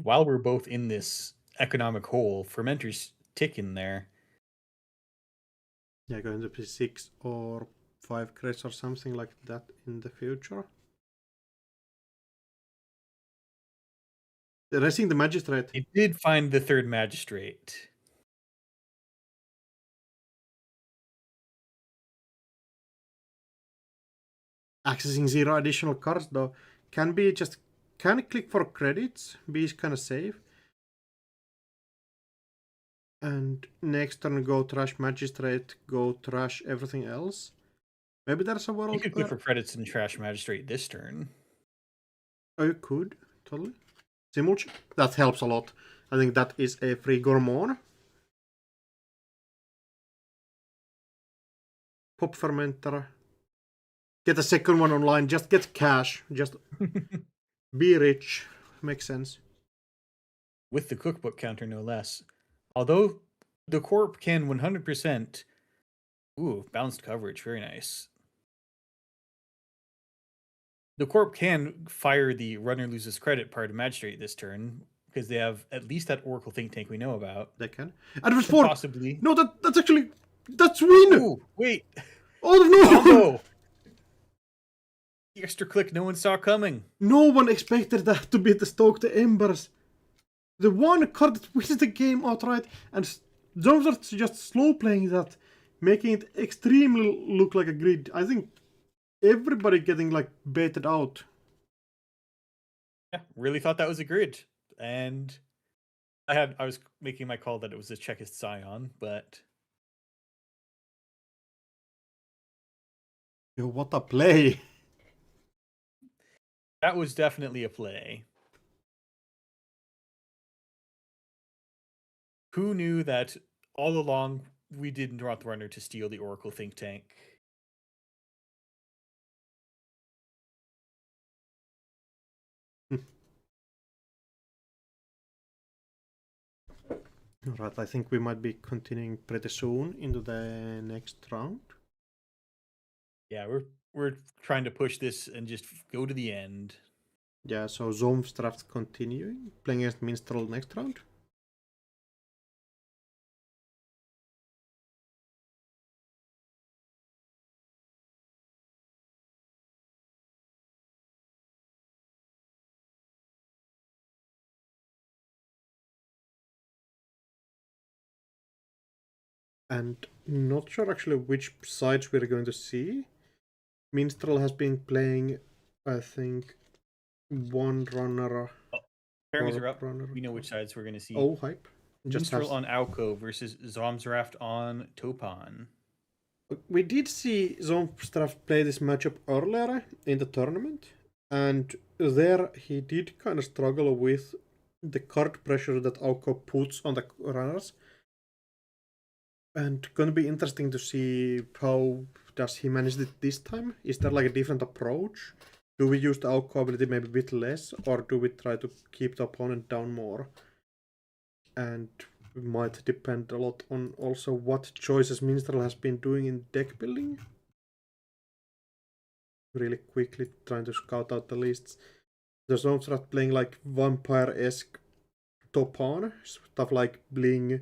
While we're both in this economic hole, fermenters tick in there. Yeah, going to be 6 or 5 crates or something like that in the future. Erasing the magistrate. It did find the 3rd magistrate. Accessing 0 additional cards though can be just click for credits, be kind of safe. And next turn go trash magistrate, go trash everything else. Maybe there's a world You could click for credits and trash magistrate this turn. Oh, you could, totally. Simulch, that helps a lot. I think that is a free Gormon. Pop fermenter. Get a second one online, just get cash. Just be rich. Makes sense. With the cookbook counter, no less. Although the corp can 100%. Ooh, balanced coverage. Very nice. The corp can fire the runner loses credit part of magistrate this turn because they have at least that Oracle think tank we know about. They can. And it was 4. Possibly. No, that's actually. That's win! Ooh, wait. Oh no! Combo! The extra click no one saw coming. No one expected that to be the Stoke the Embers. The one card that wins the game outright, and Jones are just slow playing that, making it extremely look like a grid. I think everybody getting like baited out. Yeah, really thought that was a grid. And I was making my call that it was a Chekist Scion, but Yo, what a play. That was definitely a play. Who knew that all along we didn't want the runner to steal the Oracle think tank? Alright, I think we might be continuing pretty soon into the next round. Yeah, we're trying to push this and just go to the end. Yeah, so Zom's draft continuing, playing against Minstrel next round. And not sure actually which sides we're going to see. Minstrel has been playing, I think, one runner. Pairings are up. We know which sides we're going to see. Oh, hype. Minstrel on Auko versus Zomsraft on Topan. We did see Zomstraft play this matchup earlier in the tournament, and there he did kind of struggle with the card pressure that Auko puts on the runners. And gonna be interesting to see how does he manage it this time. Is there like a different approach? Do we use the Auko ability maybe a bit less, or do we try to keep the opponent down more? And might depend a lot on also what choices Minstrel has been doing in deck building. Really quickly trying to scout out the lists. There's also playing like vampire-esque Topan, stuff like Bling,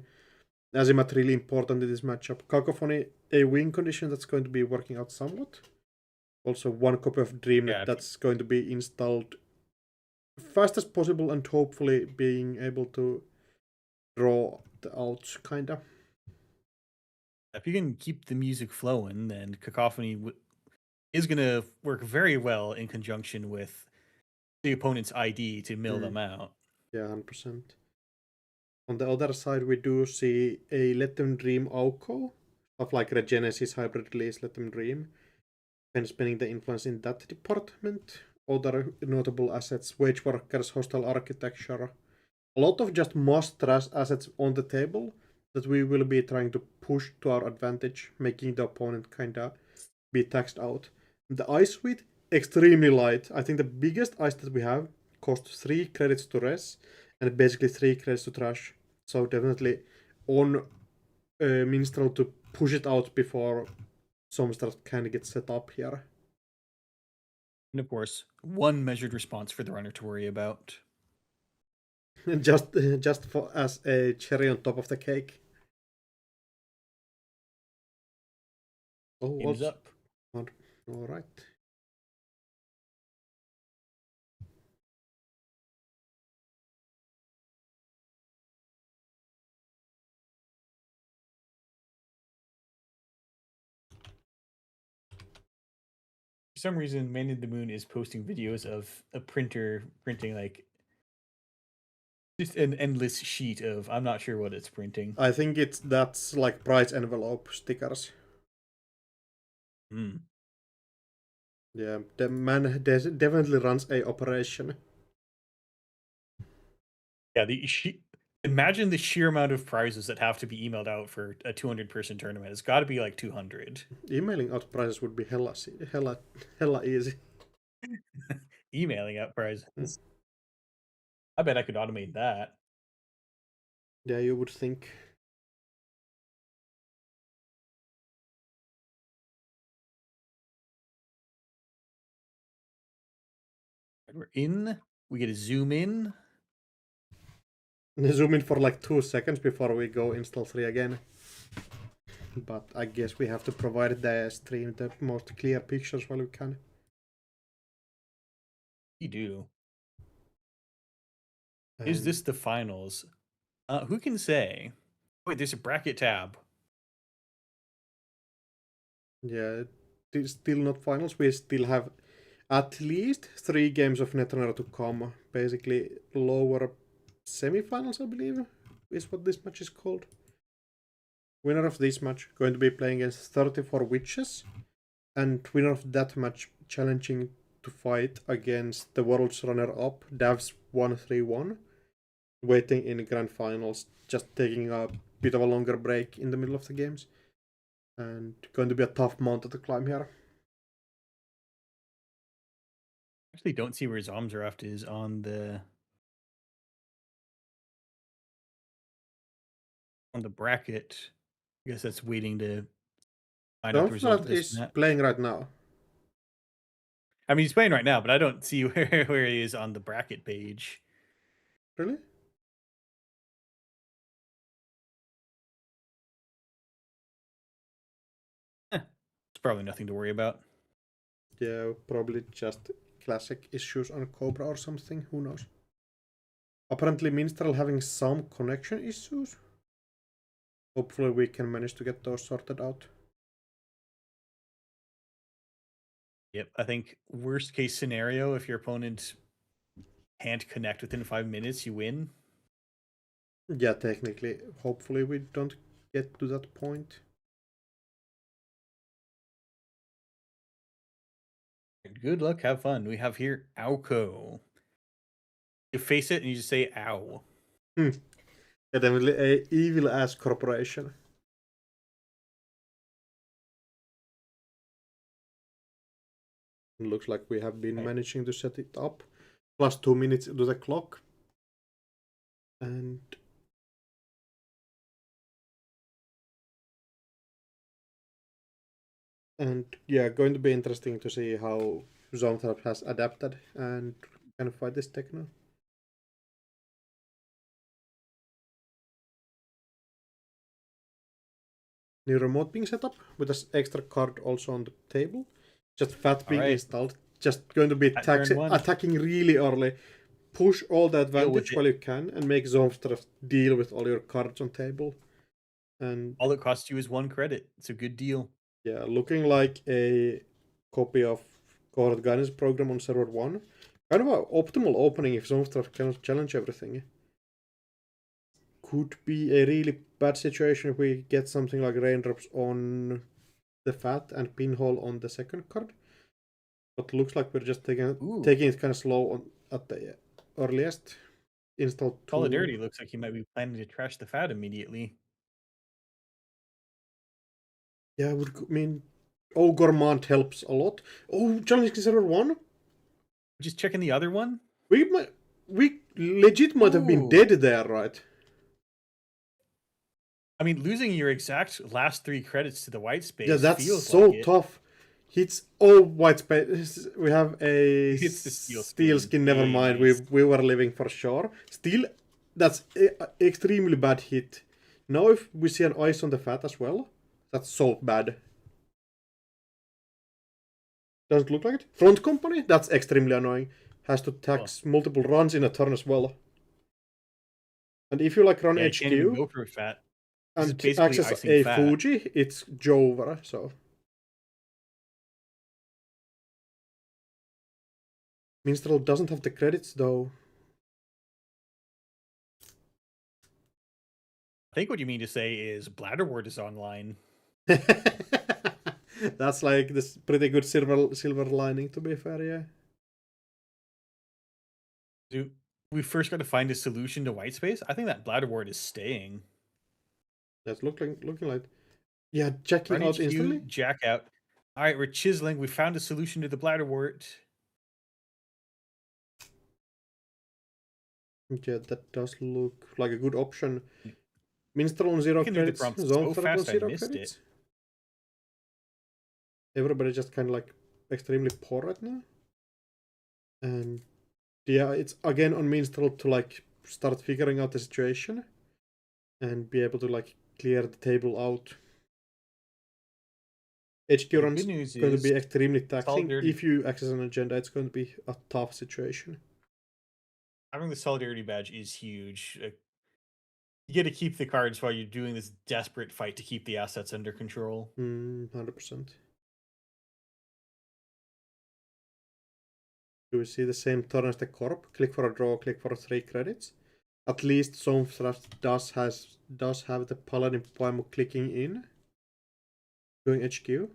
Azimuth really important in this matchup. Cacophony, a win condition that's going to be working out somewhat. Also, one copy of Dreamnet that's going to be installed fast as possible and hopefully being able to draw the outs, kinda. If you can keep the music flowing, then Cacophony is going to work very well in conjunction with the opponent's ID to mill them out. Yeah, 100%. On the other side, we do see a Let Them Dream Auko, stuff like Regenesis hybrid release Let Them Dream, and spending the influence in that department. Other notable assets, Wage Workers, Hostile Architecture, a lot of just must trash assets on the table that we will be trying to push to our advantage, making the opponent kinda be taxed out. The ice suite, extremely light. I think the biggest ice that we have costs 3 credits to res and basically 3 credits to trash. So definitely on Minstrel to push it out before Somstrat can get set up here. And of course, one measured response for the runner to worry about. just for as a cherry on top of the cake. Oh, Game is up. All right. For some reason, Man in the Moon is posting videos of a printer printing like just an endless sheet of I'm not sure what it's printing. I think that's like price envelope stickers. Yeah, the man definitely runs a operation. Yeah, imagine the sheer amount of prizes that have to be emailed out for a 200-person tournament. It's got to be like 200. Emailing out prizes would be hella easy. Emailing out prizes. I bet I could automate that. Yeah, you would think. We're in. We get to zoom in. Zoom in for like 2 seconds before we go install 3 again. But I guess we have to provide the stream the most clear pictures while we can. We do. And Is this the finals? Who can say? Wait, there's a bracket tab. Yeah, still not finals. We still have at least 3 games of Netrunner to come. Basically, lower semifinals, I believe, is what this match is called. Winner of this match going to be playing against 34 Witches, and winner of that match challenging to fight against the world's runner-up, Davs 131, waiting in grand finals, just taking a bit of a longer break in the middle of the games. And going to be a tough mountain to climb here. Actually, don't see where Zomzraft is on the bracket. I guess that's waiting to find out the result of this is match. playing right now. I mean, he's playing right now, but I don't see where he is on the bracket page. Really? It's probably nothing to worry about. Yeah, probably just classic issues on Cobra or something. Who knows? Apparently, Minstrel having some connection issues. Hopefully, we can manage to get those sorted out. Yep, I think worst case scenario, if your opponent can't connect within 5 minutes, you win. Yeah, technically. Hopefully, we don't get to that point. Good luck, have fun. We have here Auko. You face it and you just say "ow." Yeah, definitely a evil ass corporation. Looks like we have been managing to set it up. Plus 2 minutes to the clock. And yeah, going to be interesting to see how Zonthrop has adapted and kind of fight this tech now. New remote being set up with this extra card also on the table. Just fat being installed. Just going to be attacking really early. Push all the advantage while you can and make Zonthrop deal with all your cards on table. And all it costs you is 1 credit. It's a good deal. Yeah, looking like a copy of Cohort Guidance Program on server 1. Kind of an optimal opening if Zonthrop cannot challenge everything. Could be a really bad situation if we get something like Raindrops on the Fat and Pinhole on the second card. But looks like we're just taking it kind of slow at the earliest. Install Solidarity looks like he might be planning to trash the Fat immediately. Yeah, would mean Gourmand helps a lot. Oh, challenging server 1? Just checking the other one? We legit might have been dead there, right? I mean, losing your exact last 3 credits to the white space. Yeah, that's feels so like tough. Hits white space. We have a steel skin. Never mind. Nice. We were living for sure. Still, that's extremely bad hit. Now if we see an ice on the Fat as well, that's so bad. Doesn't look like it. Front company, that's extremely annoying. Has to tax multiple runs in a turn as well. And if you like run HQ can't even go for a Fat. and access a Fat. Fuji, it's Jover, so. Minstrel doesn't have the credits though. I think what you mean to say is Bladderwort is online. That's like this pretty good silver lining, to be fair, yeah. Dude, we first got to find a solution to white space. I think that Bladderwort is staying. That's looking like. Yeah, checking out instantly. Jack out. All right, we're chiseling. We found a solution to the Bladderwort. Yeah, that does look like a good option. Minstrel on 0 credits. Zonthrop on 0 credits. Everybody just kind of like extremely poor right now. And yeah, it's again on Minstrel to like start figuring out the situation and be able to like clear the table out. HQ runs going to be extremely taxing. If you access an agenda, it's going to be a tough situation. Having the Solidarity badge is huge. You get to keep the cards while you're doing this desperate fight to keep the assets under control. 100%. Do we see the same turn as the Corp? Click for a draw, click for 3 credits. At least Zonthrop does have the Paladin Paimon clicking in. Going HQ.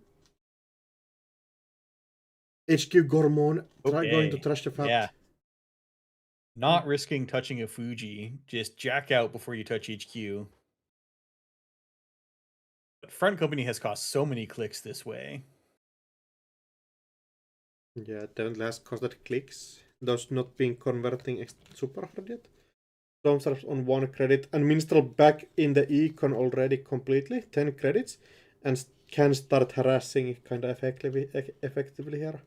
HQ Gormon going to trash the Fat. Yeah. Not risking touching a Fuji. Just jack out before you touch HQ. But Front Company has cost so many clicks this way. Yeah, definitely has costed clicks. Those not being converting super hard yet. Zonthrop on 1 credit and Minstrel back in the econ already completely. 10 credits. And can start harassing kind of effectively here.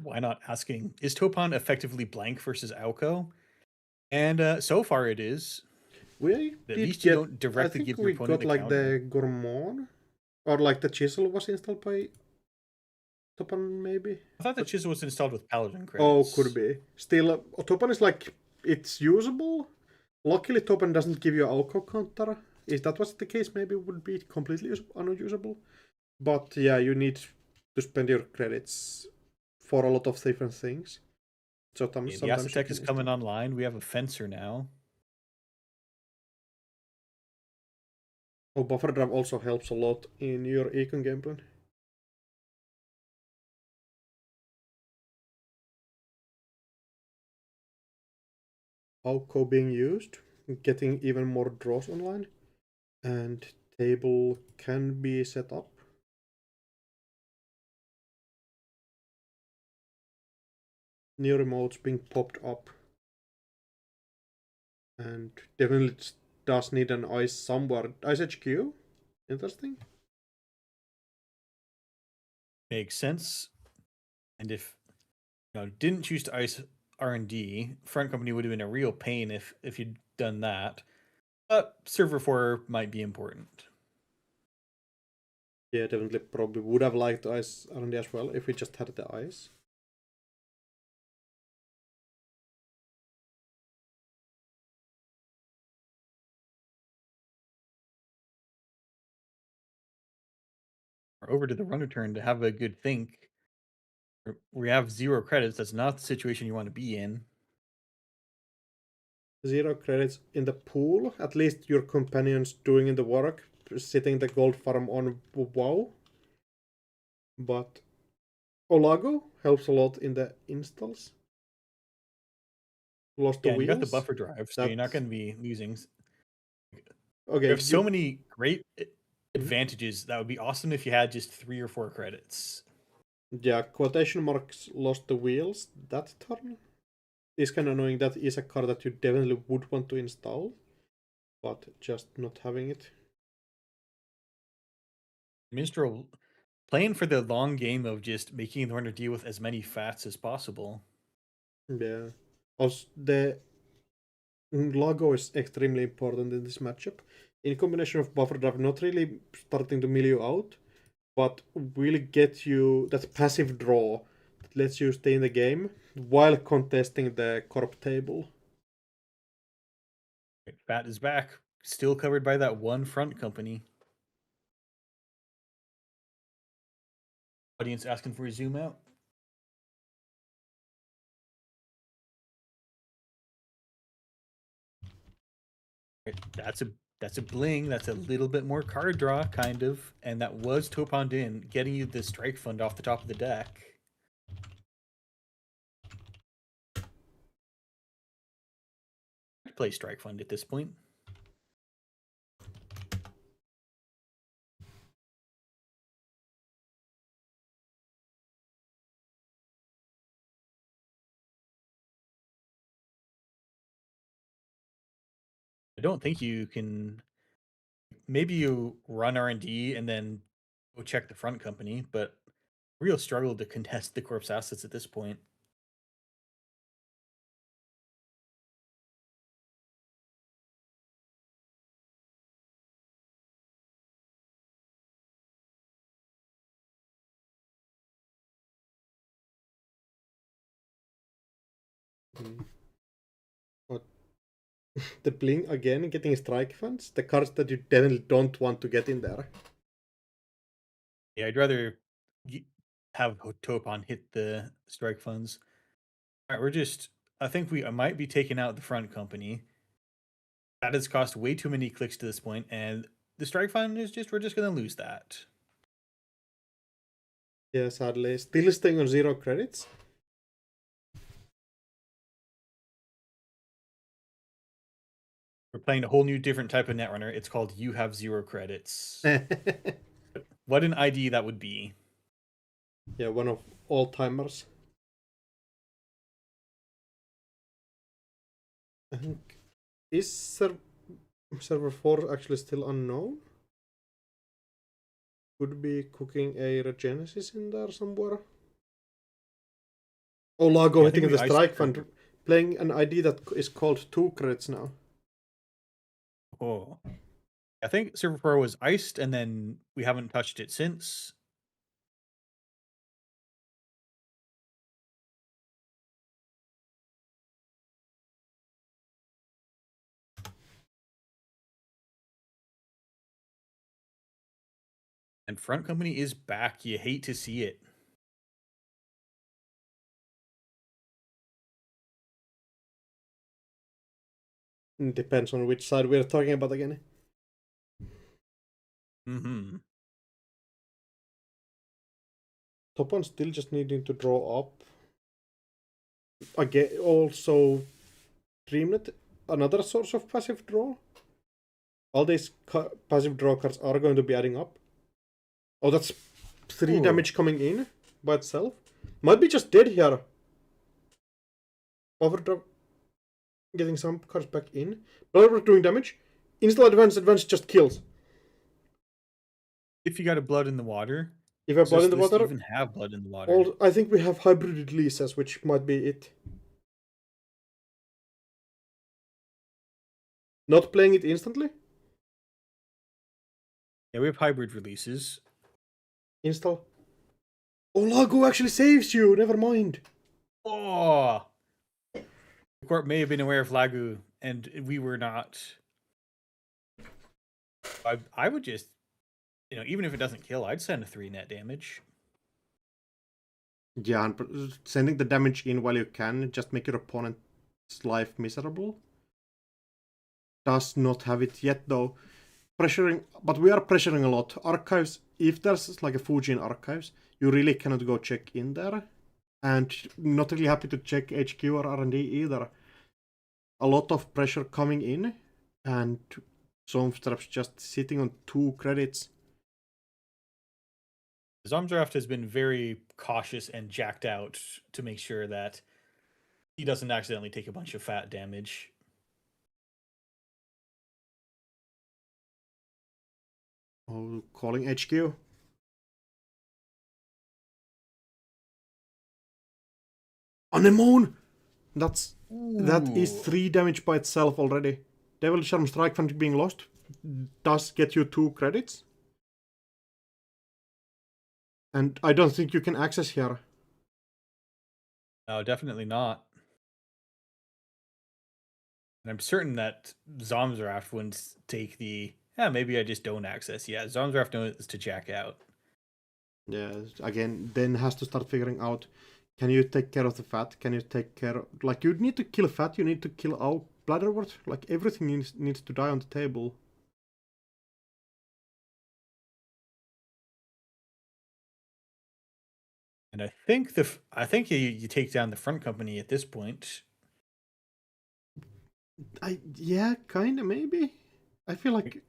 Why not asking, is Topon effectively blank versus Alco? And so far it is. We at least you don't directly give your opponent we got like the Gourmand, or like the Chisel was installed by Topon maybe? I thought the Chisel was installed with Paladin credits. Oh, could be. Still, Topon is like, it's usable. Luckily Topon doesn't give you Alco counter. If that was the case, maybe it would be completely unusable. But yeah, you need to spend your credits for a lot of different things. So sometimes the Asset Tech is coming online. We have a Fencer now. Oh, Buffer Drive also helps a lot in your econ gameplay. Pauco being used, getting even more draws online, and table can be set up. New remotes being popped up, and definitely does need an ice somewhere. Ice HQ, interesting. Makes sense. And if didn't choose to ice R&D, front company would have been a real pain if you'd done that. But server 4 might be important. Yeah, definitely probably would have liked ice R&D as well if we just had the ice. Over to the runner turn to have a good think. We have 0 credits. That's not the situation you want to be in. 0 credits in the pool. At least your companion's doing the work, sitting the gold farm on WoW. But Olago helps a lot in the installs. Lost the Yeah, and you got the wheels. buffer drive, so you're not going to be losing. Okay, You have so many great advantages. That would be awesome if you had just 3 or 4 credits. Yeah, quotation marks lost the wheels that turn. It's kind of annoying. That is a card that you definitely would want to install, but just not having it. Minstrel playing for the long game of just making the runner deal with as many fats as possible. Yeah. Also, the logo is extremely important in this matchup. In combination of buffer drive, not really starting to mill you out, but will get you that passive draw that lets you stay in the game while contesting the corp table. Fat is back, still covered by that one front company. Audience asking for a zoom out. That's a bling. That's a little bit more card draw, kind of, and that was Topon Din getting you the strike fund off the top of the deck. Play strike fund at this point. I don't think you can. Maybe you run R&D and then go check the front company, but real struggle to contest the corpse assets at this point. But the bling again, getting strike funds, the cards that you definitely don't want to get in there. Yeah, I'd rather have Topon hit the strike funds. All right, we're just. I think I might be taking out the front company. That has cost way too many clicks to this point, and the strike fund is just. We're just gonna lose that. Yeah, sadly, still staying on 0 credits. We're playing a whole new different type of netrunner. It's called You Have 0 Credits. What an ID that would be. Yeah, one of all timers. I think is server 4 actually still unknown? Could be cooking a Regenesis in there somewhere. Oh, Lago hitting the strike fund, playing an ID that is called 2 credits now. Oh, I think server 4 was iced, and then we haven't touched it since. And front company is back. You hate to see it. Depends on which side we're talking about again. Mm-hmm. Top one still just needing to draw up. Again, also Dreamnet another source of passive draw? All these passive draw cards are going to be adding up. Oh, that's 3 damage coming in by itself. Might be just dead here. Overdrive. Getting some cards back in. Blood doing damage. Install advance just kills. If you got a blood in the water. If I have blood in the water. Even have blood in the water. I think we have hybrid releases, which might be it. Not playing it instantly? Yeah, we have hybrid releases. Install. Oh, Lago actually saves you. Never mind. Oh, the corp may have been aware of Lagu, and we were not. I would just, even if it doesn't kill, I'd send a 3 net damage. Yeah, and sending the damage in while you can just make your opponent's life miserable. Does not have it yet though. But we are pressuring a lot. Archives, if there's like a Fuji in archives, you really cannot go check in there. And not really happy to check HQ or R&D either. A lot of pressure coming in, and Stormstrap's just sitting on 2 credits. Zomdraft has been very cautious and jacked out to make sure that he doesn't accidentally take a bunch of fat damage. Oh, calling HQ. Anemone! That is 3 damage by itself already. Devil Charm Strike from being lost does get you 2 credits. And I don't think you can access here. No, definitely not. And I'm certain that Zomdraft wouldn't take the, maybe I just don't access. Yeah, Zomdraft knows to jack out. Yeah, again, then has to start figuring out, can you take care of the fat? Can you take care of, like, you need to kill fat, you need to kill out Bladderwort. Like, everything needs to die on the table. And I think you take down the front company at this point. Yeah, kinda, maybe. I feel like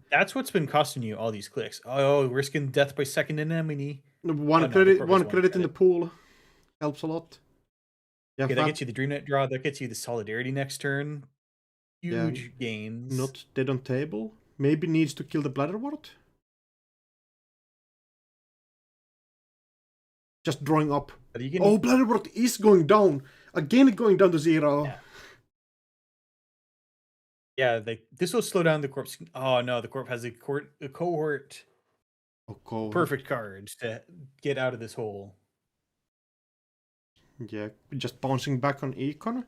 that's what's been costing you all these clicks. Oh, risking death by second anemone. One credit in the pool helps a lot. Yeah, okay, that gets you the Dreamnet draw. That gets you the Solidarity next turn. Huge gains. Not dead on table. Maybe needs to kill the Bladderwort. Just drawing up. Oh, Bladderwort is going down. Again, going down to 0. Yeah, this will slow down the corpse. Oh no, the corp has a cohort. Oh, cohort. Perfect cards to get out of this hole. Yeah, just bouncing back on Econ.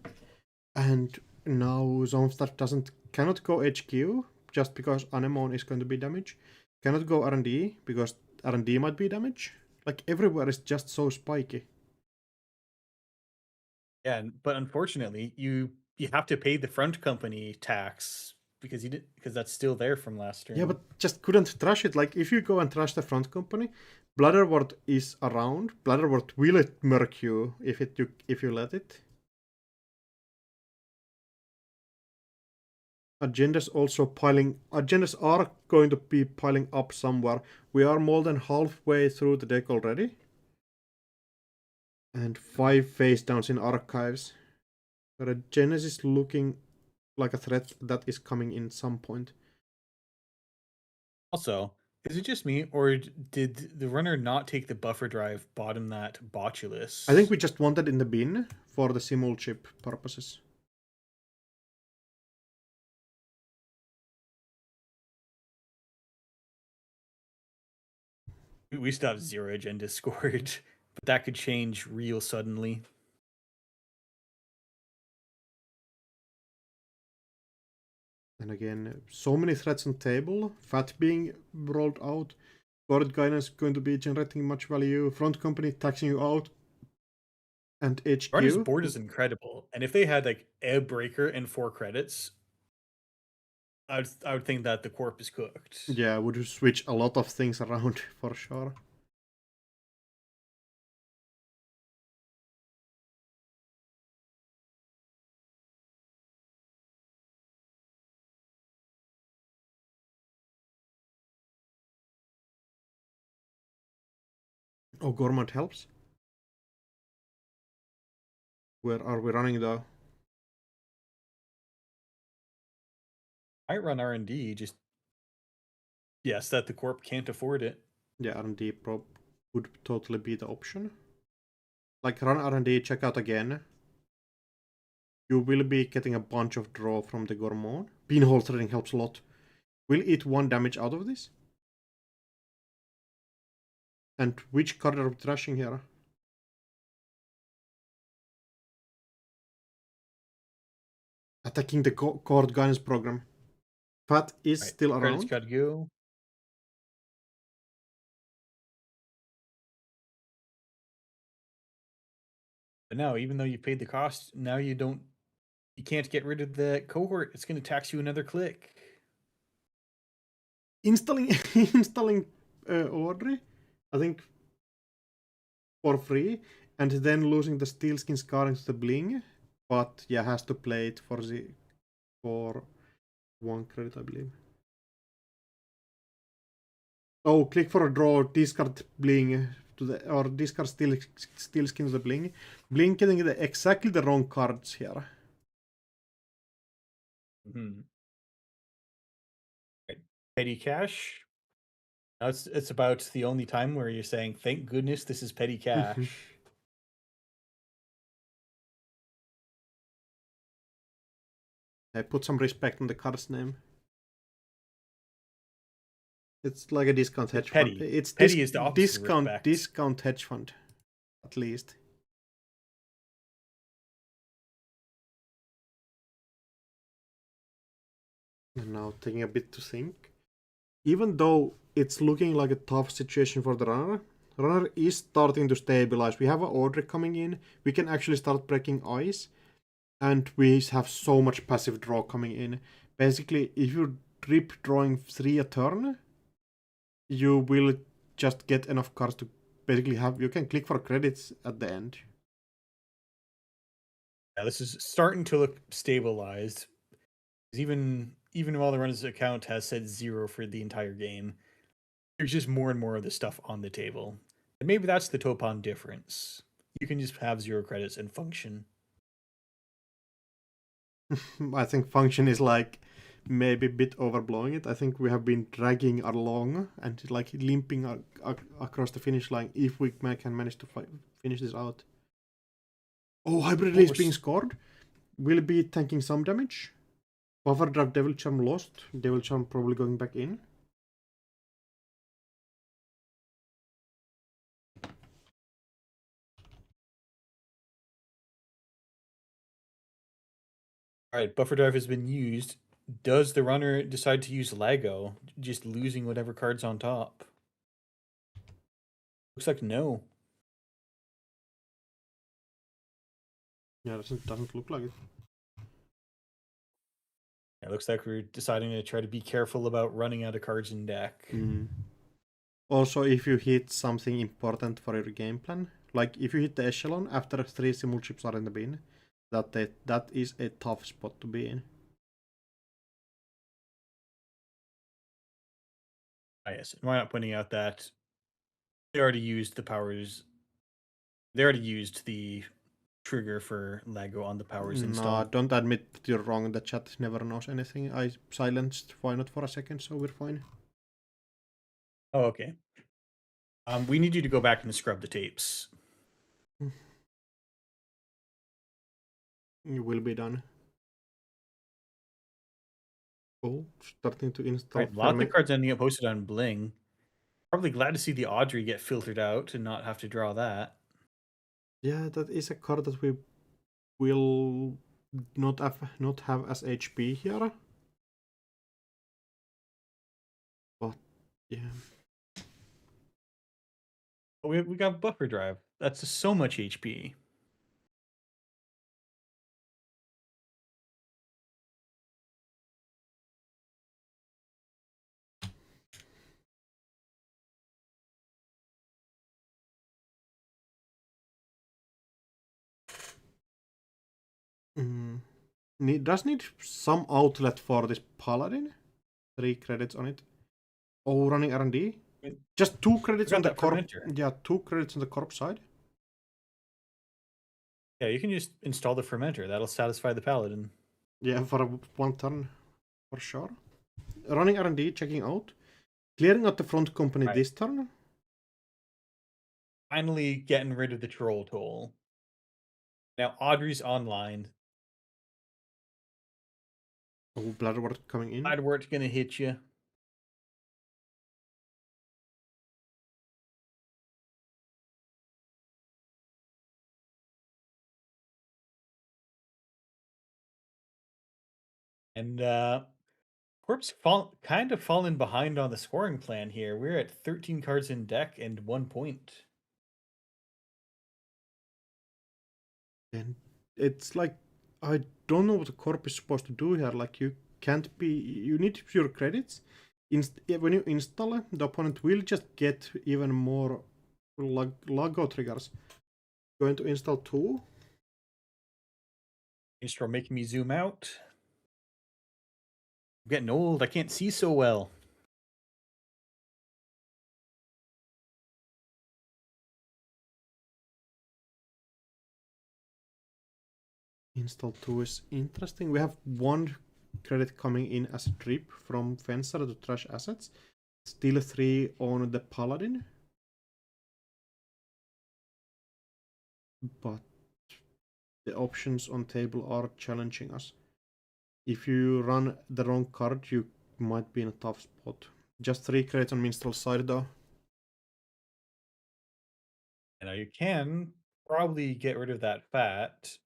And now Zonestar cannot go HQ just because Anemone is going to be damage. Cannot go R&D because R&D might be damage. Like, everywhere is just so spiky. Yeah, but unfortunately, you have to pay the front company tax because that's still there from last turn. Yeah, but just couldn't trash it. Like, if you go and trash the front company, Bladderwort is around. Bladderwort will murk you if you let it. Agendas are going to be piling up somewhere. We are more than halfway through the deck already. And 5 face downs in archives. But Agendas is looking like a threat that is coming in some point. Also, is it just me, or did the runner not take the buffer drive bottom that Botulus? I think we just wanted in the bin for the simul chip purposes. We still have 0 agendas scored, but that could change real suddenly. And again, so many threats on table. Fat being rolled out. Board guidance going to be generating much value. Front company taxing you out. And HQ. Runner's board is incredible. And if they had like a breaker and 4 credits, I would think that the corp is cooked. Yeah, would switch a lot of things around for sure. Oh, Gourmand helps. Where are we running though? I run R&D, just yes, that the corp can't afford it. Yeah, R&D prob would totally be the option. Like run R&D, check out again. You will be getting a bunch of draw from the Gourmand. Pinhole threading helps a lot. Will eat 1 damage out of this. And which card are we trashing here? Attacking the Court Guidance Program. Fat is Right, still credits around. gotta go. But now, even though you paid the cost, now you can't get rid of the cohort. It's going to tax you another click. Installing Audrey, I think, for free, and then losing the Steelskin Scar into the Bling. But yeah, has to play it for 1 credit, I believe. Oh, click for a draw, discard Bling or discard Steelskin to the Bling. Bling getting exactly the wrong cards here. Mm-hmm. Right. Petty cash. Now it's about the only time where you're saying, "Thank goodness this is petty cash." I put some respect on the card's name. It's like a discount hedge fund. It's petty is the opposite of respect. Discount hedge fund, at least. And now taking a bit to think. Even though it's looking like a tough situation for the runner is starting to stabilize. We have an order coming in. We can actually start breaking ice. And we have so much passive draw coming in. Basically, if you trip drawing 3 a turn, you will just get enough cards to basically have... You can click for credits at the end. Yeah, this is starting to look stabilized. Even while the runner's account has said 0 for the entire game, there's just more and more of the stuff on the table. And maybe that's the Topon difference. You can just have 0 credits and function. I think function is like maybe a bit overblowing it. I think we have been dragging along and like limping across the finish line if we can manage to finish this out. Oh, Hybrid is being scored. Will be tanking some damage. Buffer Drive Devil Charm lost. Devil Charm probably going back in. Alright, Buffer Drive has been used. Does the runner decide to use Lego, just losing whatever card's on top? Looks like no. Yeah, doesn't look like it. It looks like we're deciding to try to be careful about running out of cards in deck. Also, if you hit something important for your game plan, like if you hit the Echelon after 3 Simul chips are in the bin, that is a tough spot to be in. Yes, and why not pointing out that they already used the powers. They already used the trigger for Lego on the powers install. No, don't admit that you're wrong. The chat never knows anything. I silenced Why Not for a second, so we're fine. Oh, okay. We need you to go back and scrub the tapes. You will be done. Oh, starting to install. Right, a lot of the cards ending up posted on Bling. Probably glad to see the Audrey get filtered out and not have to draw that. Yeah, that is a card that we will not have as HP here. But yeah. But we got Buffer Drive. That's just so much HP. Does need some outlet for this Paladin. 3 credits on it. Oh, running R&D. Just 2 credits on the that corp. fermenter. Yeah, 2 credits on the corp side. Yeah, you can just install the fermenter. That'll satisfy the paladin. Yeah, for 1 turn, for sure. Running R&D, checking out. Clearing out the front company this turn. Finally getting rid of the troll toll. Now Audrey's online. Oh, Bladderwort coming in. Bladderwort's gonna hit you. And Corp's kind of fallen behind on the scoring plan here. We're at 13 cards in deck and 1 point. And it's like, I don't know what the corp is supposed to do here. Like, you can't be, you need pure credits. When you install it, the opponent will just get even more logo triggers. Going to install 2. Minstrel making me zoom out. I'm getting old. I can't see so well. Install 2 is interesting. We have 1 credit coming in as a trip from Fencer to trash assets. Still 3 on the Paladin. But the options on table are challenging us. If you run the wrong card, you might be in a tough spot. Just 3 credits on Minstrel's side though. And you can probably get rid of that fat.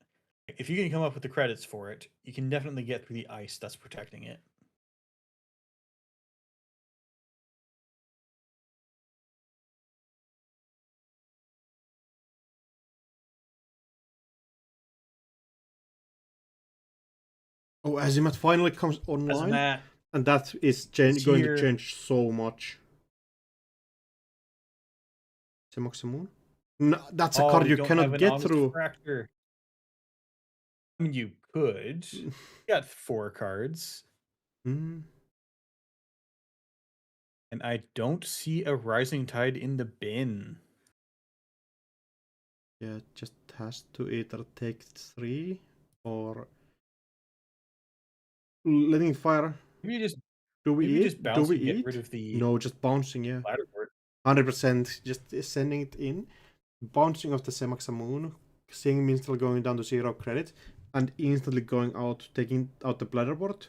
If you can come up with the credits for it, you can definitely get through the ice that's protecting it. Oh, Azimat finally comes online. Azimat, and that is going to change so much. Semoxamoon? No, that's a card you cannot get through. Fracture. I mean, you could. You got 4 cards. Mm. And I don't see a Rising Tide in the bin. Yeah, it just has to either take 3 or letting fire. Maybe you just do we eat? Just bounce and get rid of the no, just bouncing, yeah. 100%, just sending it in. Bouncing off the Semoxamoon, seeing Minstrel going down to 0 credit, and instantly going out, taking out the Bladderboard.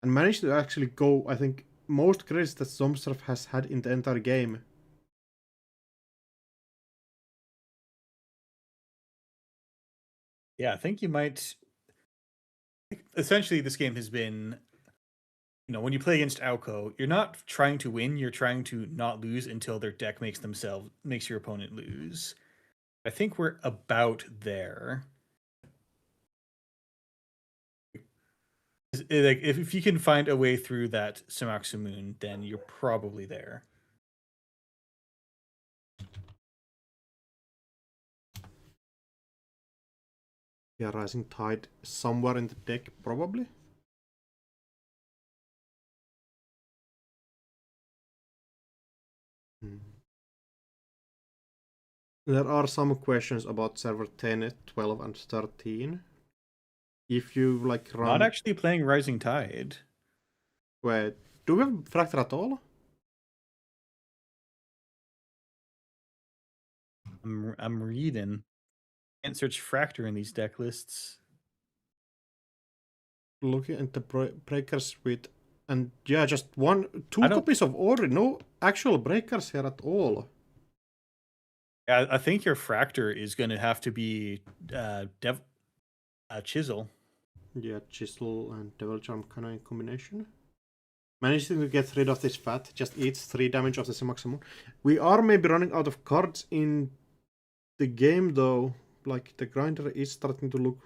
And managed to actually go, I think, most credits that Zomsurf has had in the entire game. Yeah, I think you might. Essentially, this game has been, you know, when you play against Alco, you're not trying to win, you're trying to not lose until their deck makes your opponent lose. I think we're about there. Like, if you can find a way through that Semoxamoon, then you're probably there. Yeah, Rising Tide somewhere in the deck, probably. There are some questions about server 10, 12, and 13. If you like run... Not actually playing Rising Tide. Wait, do we have Fracture at all? I'm reading. Can't search Fracture in these deck lists. Looking at the breakers with... And yeah, just 2 copies of Order. No actual breakers here at all. Yeah, I think your Fracture is going to have to be Chisel. Yeah, Chisel and Devil Charm kind of in combination. Managing to get rid of this fat, just eats 3 damage of the Semoxamoon. We are maybe running out of cards in the game though. Like, the grinder is starting to look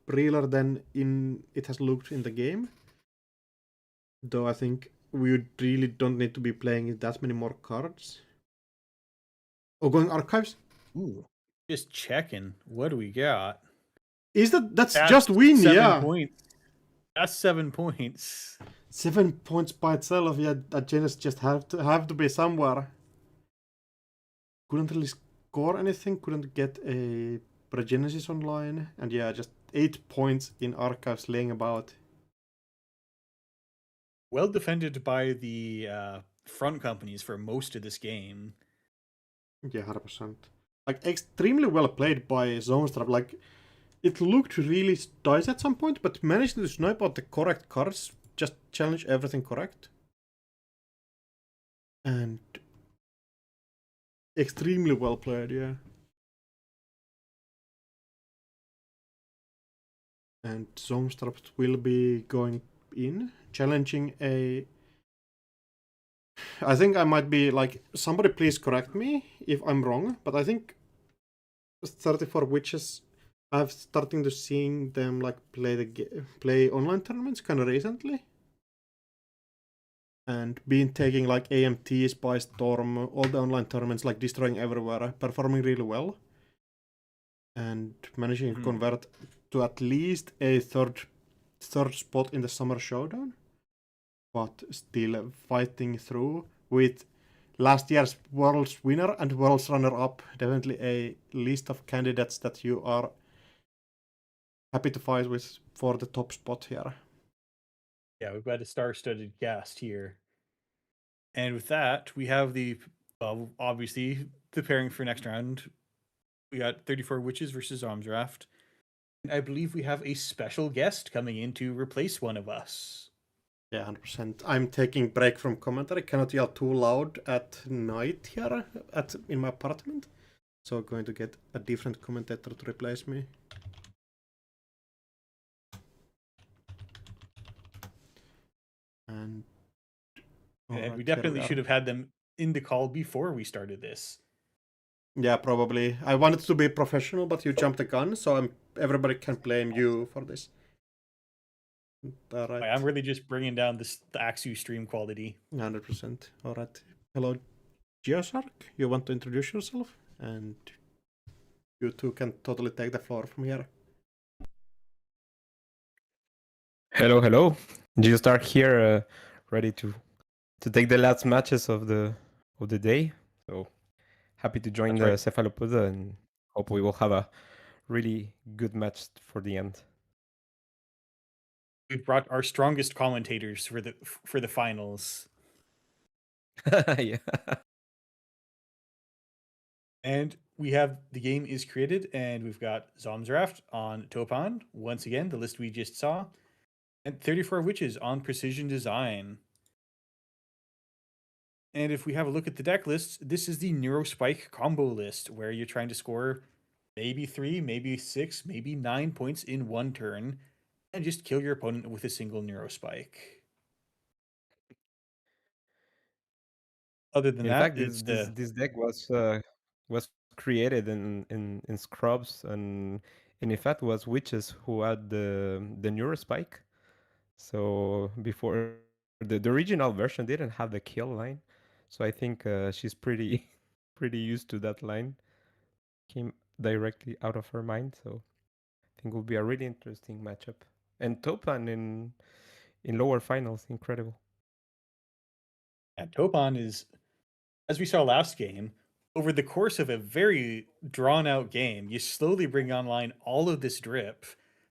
realer than it has looked in the game. Though I think we really don't need to be playing that many more cards. Oh, going archives? Ooh, just checking. What do we got? That's just win, 7 yeah. points. That's 7 points. 7 points by itself. Yeah, that Genesis just have to be somewhere. Couldn't really score anything. Couldn't get a Genesis online, and yeah, just 8 points in archives laying about. Well defended by the front companies for most of this game. Yeah, 100%. Like, extremely well played by Zonestrap. Like, it looked really dicey at some point, but managed to snipe out the correct cards, just challenge everything correct. And extremely well played, yeah. And Zonestrap will be going in, challenging a... I think I might be, like, somebody please correct me if I'm wrong, but I think 34 Witches, I've starting to seeing them like play online tournaments kind of recently, and been taking like AMTs by storm, all the online tournaments, like destroying everywhere, performing really well, and managing to convert to at least a third spot in the Summer Showdown, but still fighting through with last year's World's winner and World's runner-up. Definitely a list of candidates that you are happy to fight with for the top spot here. Yeah, we've got a star-studded cast here. And with that, we have obviously preparing for next round. We got 34 Witches versus Armsraft. And I believe we have a special guest coming in to replace one of us. Yeah, 100%. I'm taking break from commentary. Cannot yell too loud at night here in my apartment. So I'm going to get a different commentator to replace me. And we definitely should have had them in the call before we started this. Yeah, probably. I wanted to be professional, but you jumped the gun, so everybody can blame you for this. All right. I'm really just bringing down the Axu stream quality. 100%. All right. Hello, Geosark. You want to introduce yourself? And you two can totally take the floor from here. Hello, hello. Geostark here, ready to take the last matches of the day. So happy to join the Cephalopoda, and hope we will have a really good match for the end. We've brought our strongest commentators for the finals. Yeah. And we have the game is created, and we've got Zomsraft on Topon, once again, the list we just saw, and 34 Witches on Precision Design. And if we have a look at the deck list, this is the Neurospike combo list, where you're trying to score maybe 3, maybe 6, maybe 9 points in one turn, and just kill your opponent with a single Neurospike. Other than that, this deck was created in Scrubs, and in fact was Witches who had the Neurospike. So before the original version didn't have the kill line, so I think she's pretty used to that line. Came directly out of her mind, so I think it will be a really interesting matchup. And Topan in lower finals, incredible. And Topon is, as we saw last game, over the course of a very drawn out game, you slowly bring online all of this drip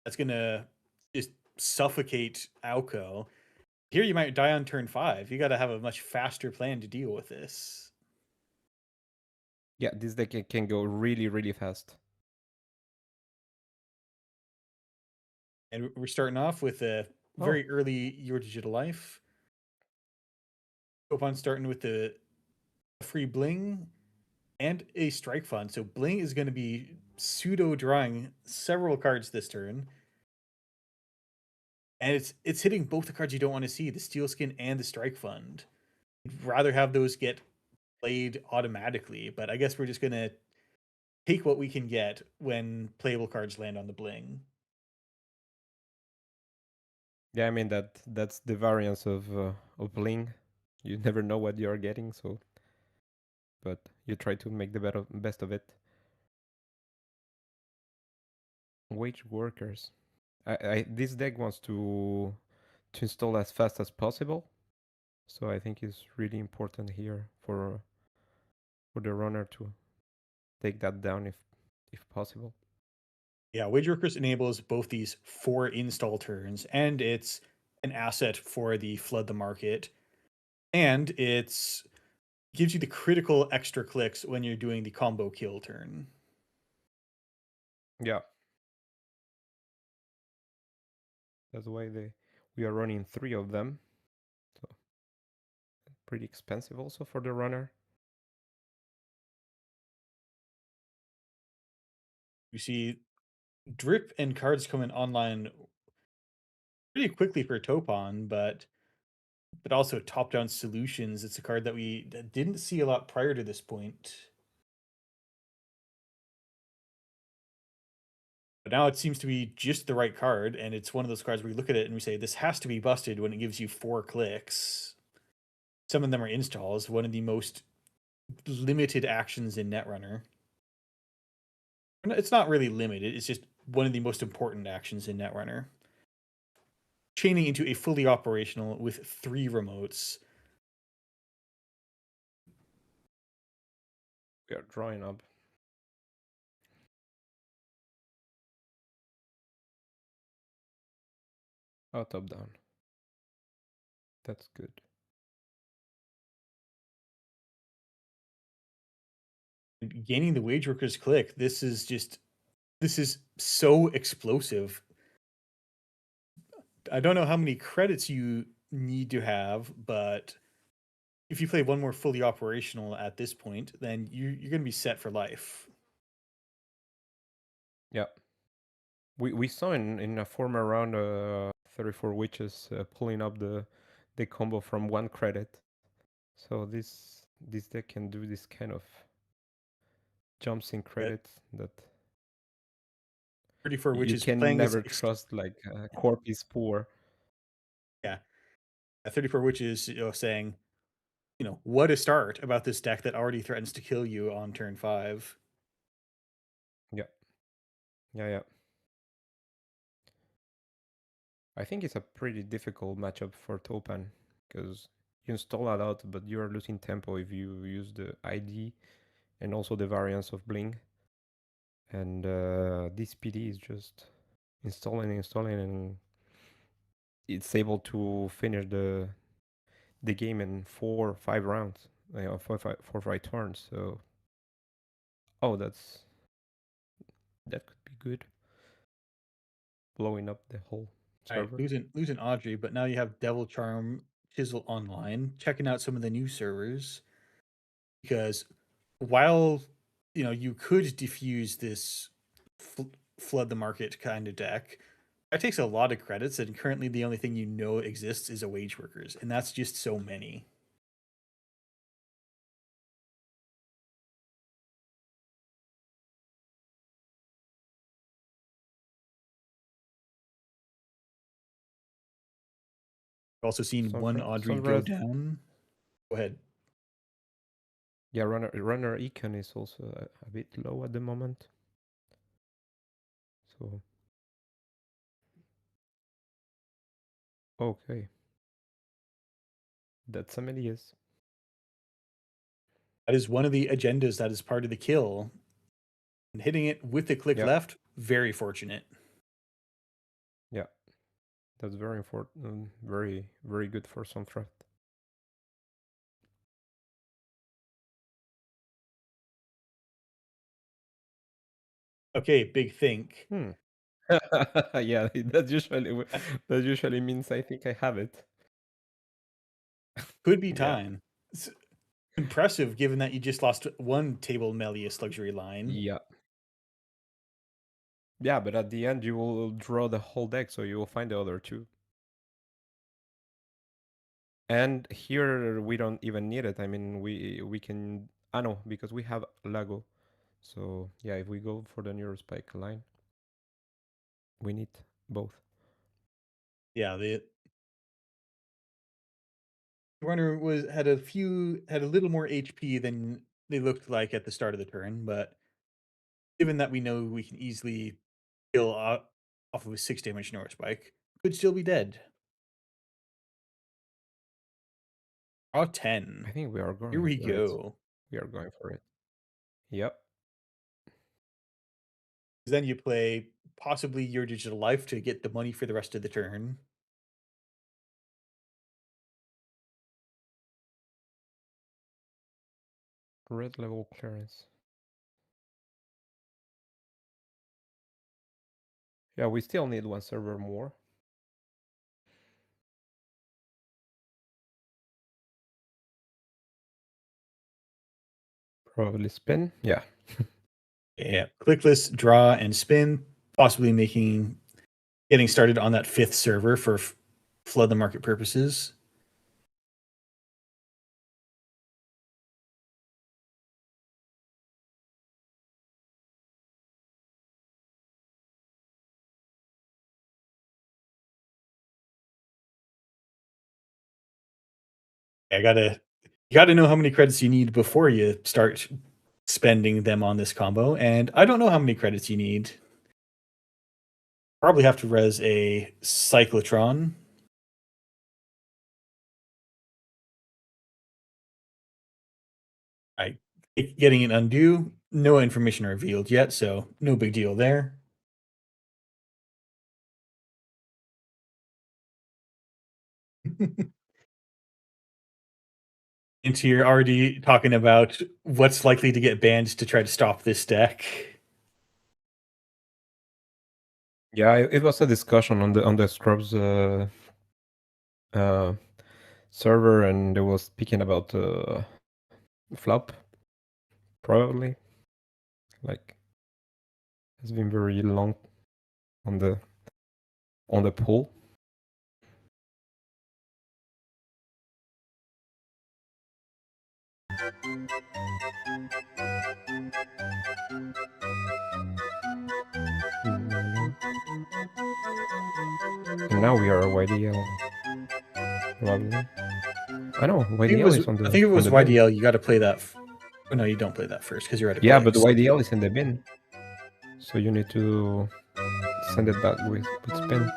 that's gonna just suffocate Alco. Here you might die on turn 5. You got to have a much faster plan to deal with this. Yeah, this deck can go really, really fast. And we're starting off with a very early Your Digital Life. Topon starting with the free Bling and a Strike Fund. So Bling is going to be pseudo drawing several cards this turn. And it's hitting both the cards you don't want to see, the Steel Skin and the Strike Fund. I'd rather have those get played automatically, but I guess we're just going to take what we can get when playable cards land on the Bling. Yeah, I mean that's the variance of Bling. You never know what you're getting, so but you try to make the best of it. Wage workers. this deck wants to install as fast as possible. So I think it's really important here for the runner to take that down if possible. Yeah, Wage Workers enables both these 4 install turns, and it's an asset for the Flood the Market, and it's gives you the critical extra clicks when you're doing the combo kill turn. Yeah. That's why we are running 3 of them. So pretty expensive also for the runner. You see Drip and cards coming online pretty quickly for Topon, but also top-down solutions. It's a card that we didn't see a lot prior to this point. But now it seems to be just the right card, and it's one of those cards where we look at it and we say, this has to be busted when it gives you 4 clicks. Some of them are installs, one of the most limited actions in Netrunner. It's not really limited, it's just one of the most important actions in Netrunner. Chaining into a fully operational with 3 remotes. We are drawing up. Oh, top down. That's good. Gaining the Wage Workers click, this is so explosive. I don't know how many credits you need to have, but if you play one more fully operational at this point, then you're going to be set for life. Yeah. We saw in a former round 34 Witches pulling up the combo from 1 credit. So this deck can do this kind of jumps in credits that 34 you Witches can playing never this trust, like Corp is poor. Yeah. 34 Witches, saying, what a start about this deck that already threatens to kill you on turn 5. Yeah. Yeah. I think it's a pretty difficult matchup for Topan because you install a lot, but you are losing tempo if you use the ID and also the variance of Bling. And this PD is just installing, and it's able to finish the game in 4 or 5 rounds, 4 or 5 turns. So, that could be good. Blowing up the whole server. All right, losing Audrey, but now you have Devil Charm Chisel online, checking out some of the new servers. Because while you could diffuse this flood the market kind of deck, that takes a lot of credits, and currently the only thing exists is a Wage Workers, and that's just so many. I've also seen one Audrey go down. Go ahead. Yeah, runner econ is also a bit low at the moment. So okay, that's Amelius. That is one of the agendas that is part of the kill. And hitting it with the click left, very fortunate. Yeah, that's very important. Very, very good for some threat. Okay, big think. Yeah, that usually means I think I have it. Could be time. It's impressive given that you just lost one table Melius luxury line. Yeah. Yeah, but at the end you will draw the whole deck, so you will find the other 2. And here we don't even need it. I mean, we can. No, because we have Lago. So yeah, if we go for the Neurospike line, we need both. Yeah, the runner had a little more HP than they looked like at the start of the turn, but given that we know we can easily kill off of a 6 damage Neurospike could still be dead. Draw 10. I think we are going. Here we for it. go. We are going for it. Yep. Then you play possibly your Digital Life to get the money for the rest of the turn. Red level clearance. Yeah, we still need one server more. Probably spin. Yeah. Yeah. Clickless, draw, and spin. Possibly getting started on that 5th server for flood the market purposes. You gotta know how many credits you need before you start spending them on this combo, and I don't know how many credits you need. Probably have to res a Cyclotron. Getting an undo, no information revealed yet, so no big deal there. Into you're already talking about what's likely to get banned to try to stop this deck. Yeah, it was a discussion on the Scrubs server, and they was speaking about flop. Probably, like, it's been very long on the pool. And now we are YDL. Probably. I know YDL is on the. I think it was YDL. You got to play that. Oh, no, you don't play that first because you're at a. Yeah, but the YDL is in the bin, so you need to send it back with spin.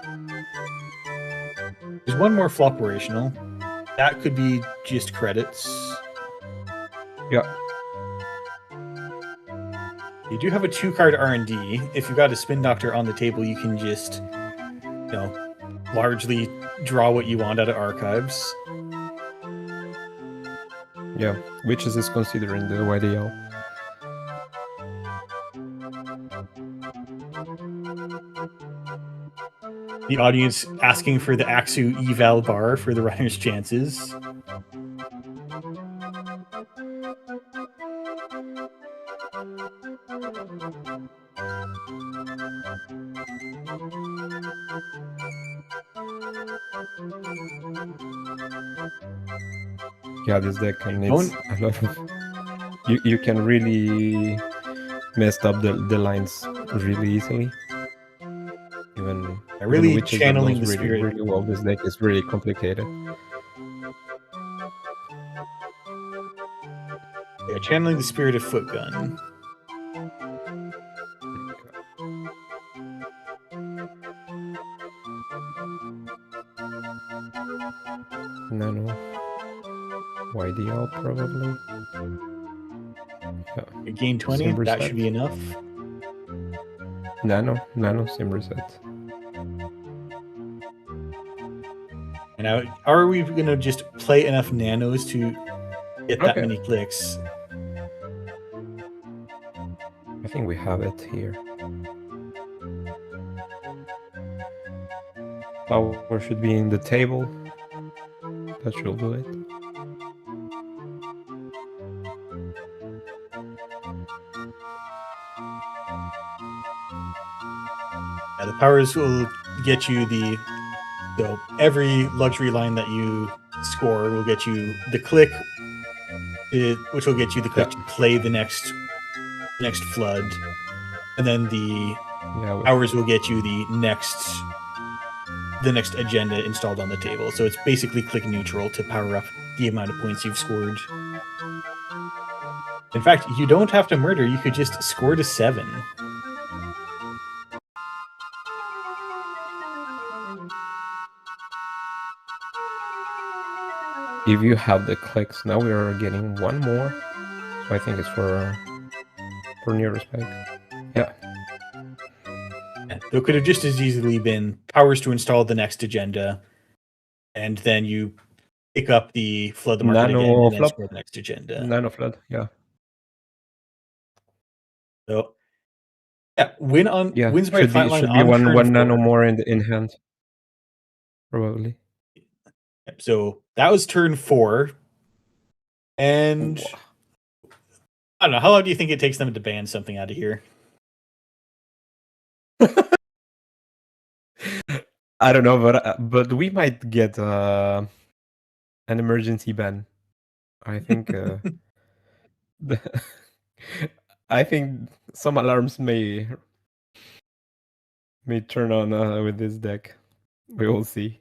There's one more flop operational. That could be just credits. Yeah. You do have a 2-card R&D. If you got a Spin Doctor on the table, you can just, largely draw what you want out of archives. Yeah, Witches is considering the YDL. The audience asking for the Axu eval bar for the runner's chances. Yeah, this deck needs a lot of. You can really mess up the lines really easily. Even really channeling the spirit really well. This deck is really complicated. Yeah, channeling the spirit of Footgun. Nano. YDL probably. Yeah. Gain 20, that should be enough. Nano, sim reset. And now, are we going to just play enough nanos to get that many clicks? I think we have it here. Power should be in the table. That should do it. The powers will get you so every luxury line that you score will get you the click, which will get you the click to play the next flood, and then the powers will get you the next agenda installed on the table. So it's basically click neutral to power up the amount of points you've scored. In fact, you don't have to murder. You could just score to 7. if you have the clicks. Now we are getting one more. So I think it's for nearest spike. Yeah. There could have just as easily been powers to install the next agenda, and then you pick up the flood the market again and then score the next agenda. Nano flood, yeah. So yeah, wins by flatline should on be one turn nano 4. more in hand. Probably. So that was turn 4. And I don't know, how long do you think it takes them to ban something out of here? I don't know, but we might get an emergency ban. I think I think some alarms may turn on with this deck. We will see.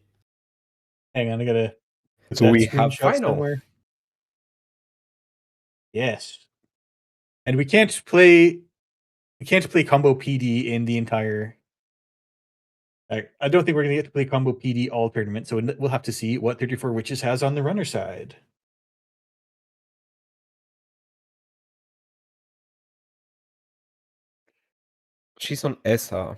Hang on, I gotta put So that we have screenshot final. somewhere. Yes. And we can't play combo PD in the entire. I don't think we're gonna get to play combo PD all tournament, so we'll have to see what 34 Witches has on the runner side. She's on ESA.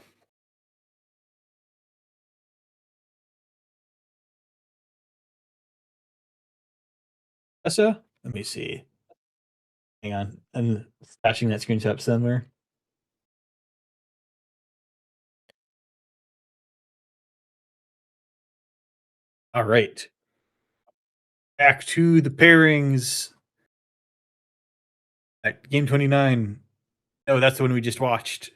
ESA? Let me see. Hang on. I'm attaching that screenshot somewhere. All right. Back to the pairings. At game 29. Oh, that's the one we just watched.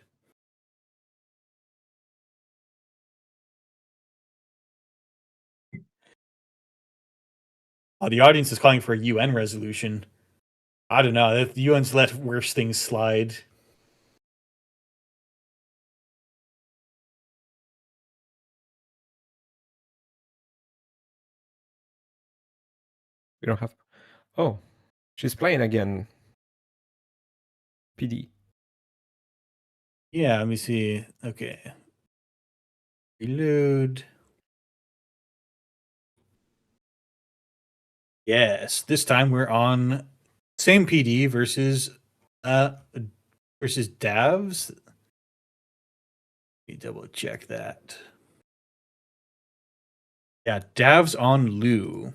The audience is calling for a UN resolution. I don't know. The UN's let worse things slide. We don't have. Oh, she's playing again. PD. Yeah, let me see. Okay. Reload. Yes, this time we're on same PD versus Davs. Let me double check that. Yeah, Davs on Lou.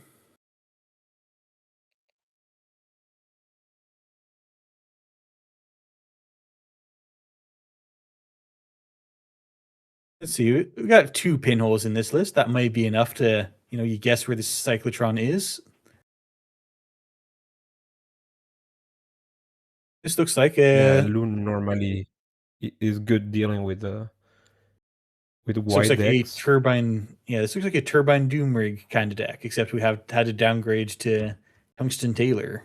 Let's see. We got 2 pinholes in this list. That might be enough to, you guess where the cyclotron is. This looks like Yeah, Loon normally is good dealing with wide decks. A turbine. Yeah, this looks like a turbine doom rig kind of deck, except we have had to downgrade to Tungsten Taylor.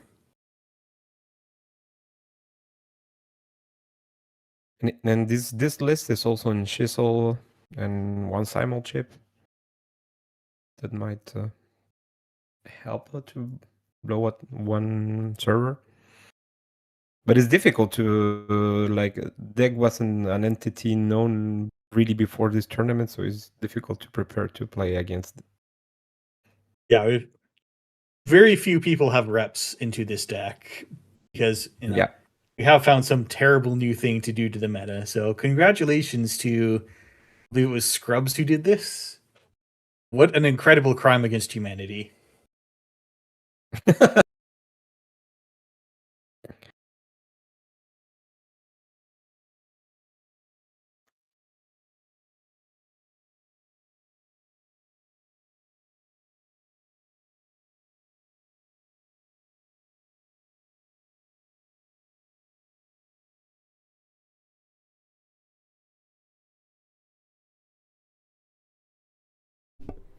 And this list is also in Chisel and one simul chip. That might help to blow up one server. But it's difficult to like deck wasn't an entity known really before this tournament, so it's difficult to prepare to play against. Yeah, very few people have reps into this deck because we have found some terrible new thing to do to the meta. So congratulations to, I believe it was Scrubs who did this. What an incredible crime against humanity.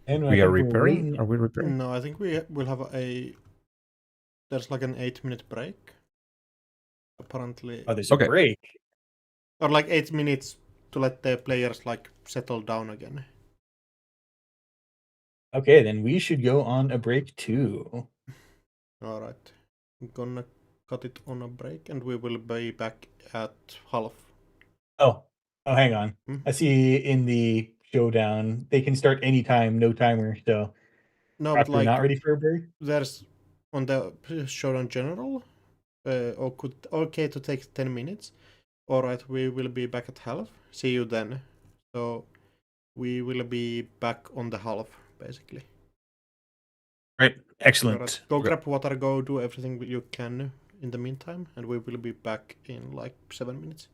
And we are repairing? Are we repairing? No, I think we will have there's like an 8-minute break. Apparently. Oh, there's a break. Or like 8 minutes to let the players like settle down again. Okay, then we should go on a break too. All right. I'm gonna cut it on a break and we will be back at half. Oh, hang on. I see in the Showdown they can start anytime, no timer. So No, Perhaps but we're like not ready for a break. there's on the Showdown general, okay to take 10 minutes. All right, we will be back at half. See you then. So we will be back on the half, basically. Right. Excellent. Right, go grab water, go do everything you can in the meantime, and we will be back in like 7 minutes.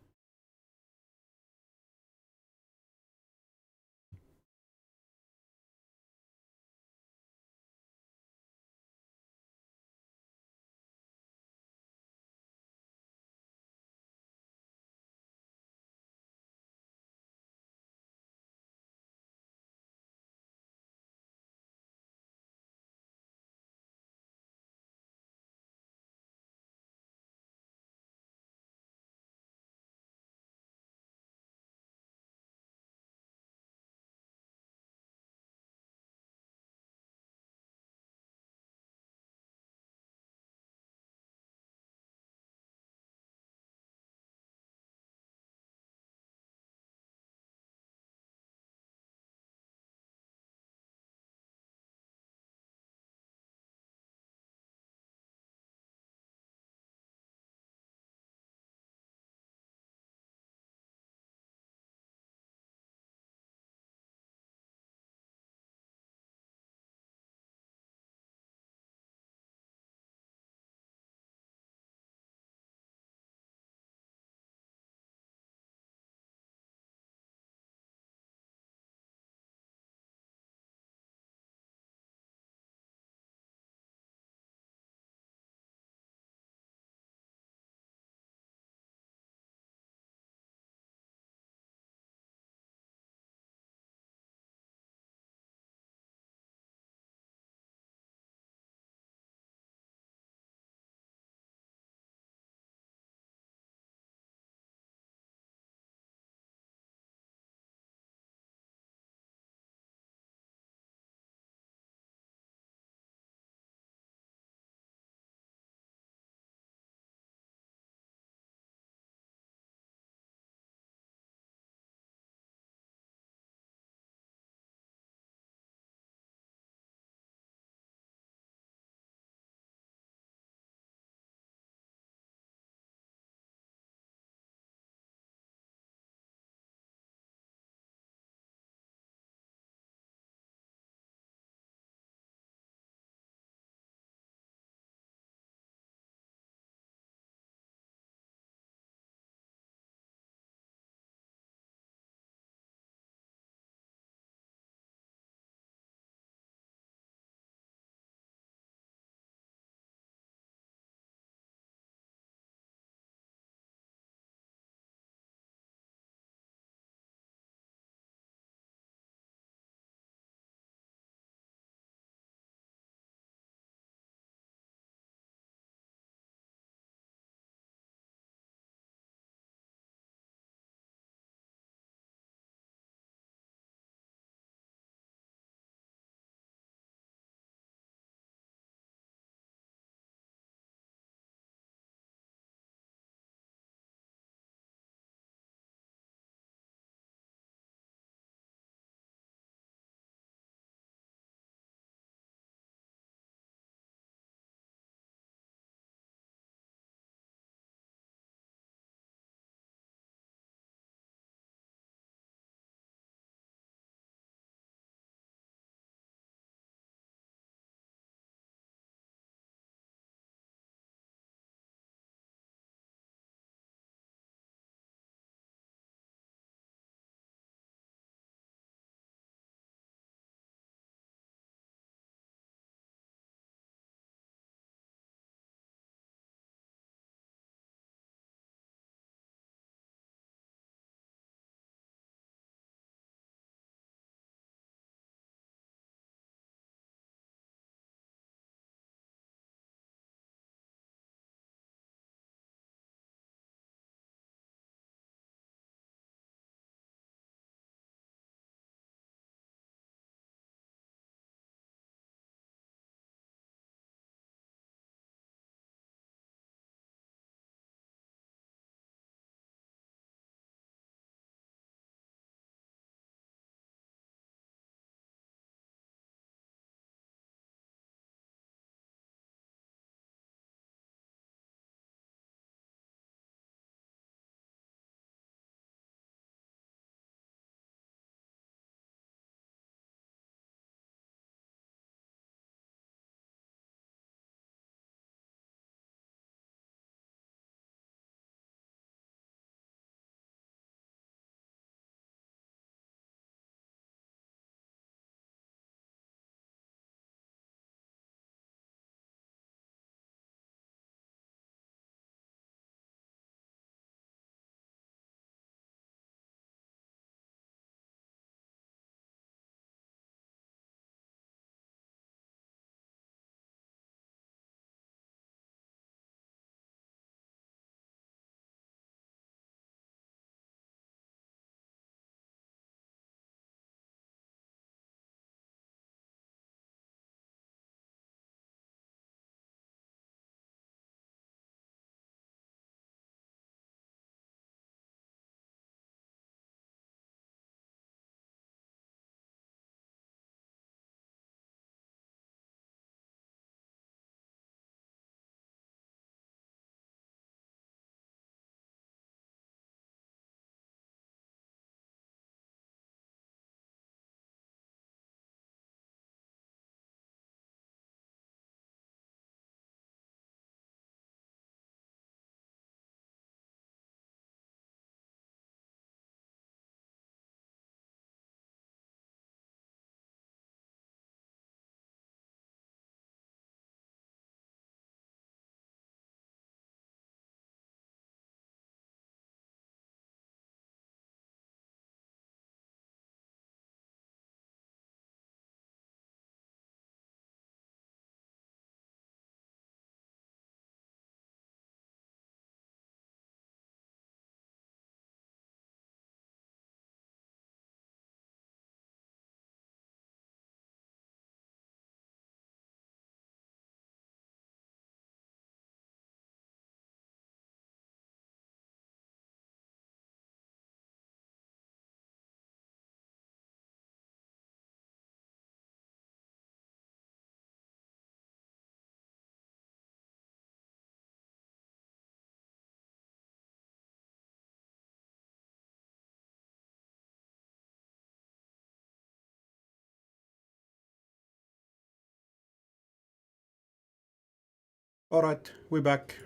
Alright, we back.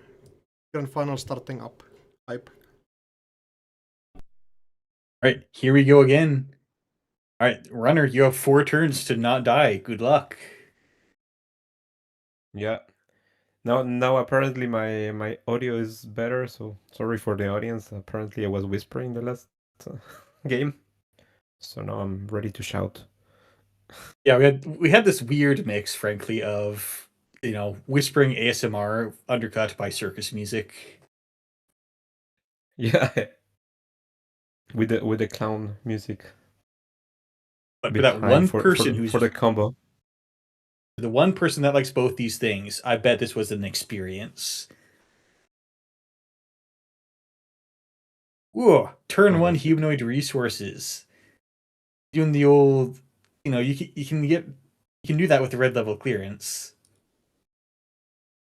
Grand final starting up. Hype. Alright, here we go again. Alright, runner, you have 4 turns to not die. Good luck. Yeah. Now apparently my audio is better, so sorry for the audience. Apparently I was whispering the last game. So now I'm ready to shout. Yeah, we had this weird mix, frankly, of whispering ASMR undercut by circus music. Yeah. With the clown music. But for that one person for the combo. The one person that likes both these things, I bet this was an experience. Ooh, turn 1 humanoid resources. Doing the old, you can do that with the red level clearance.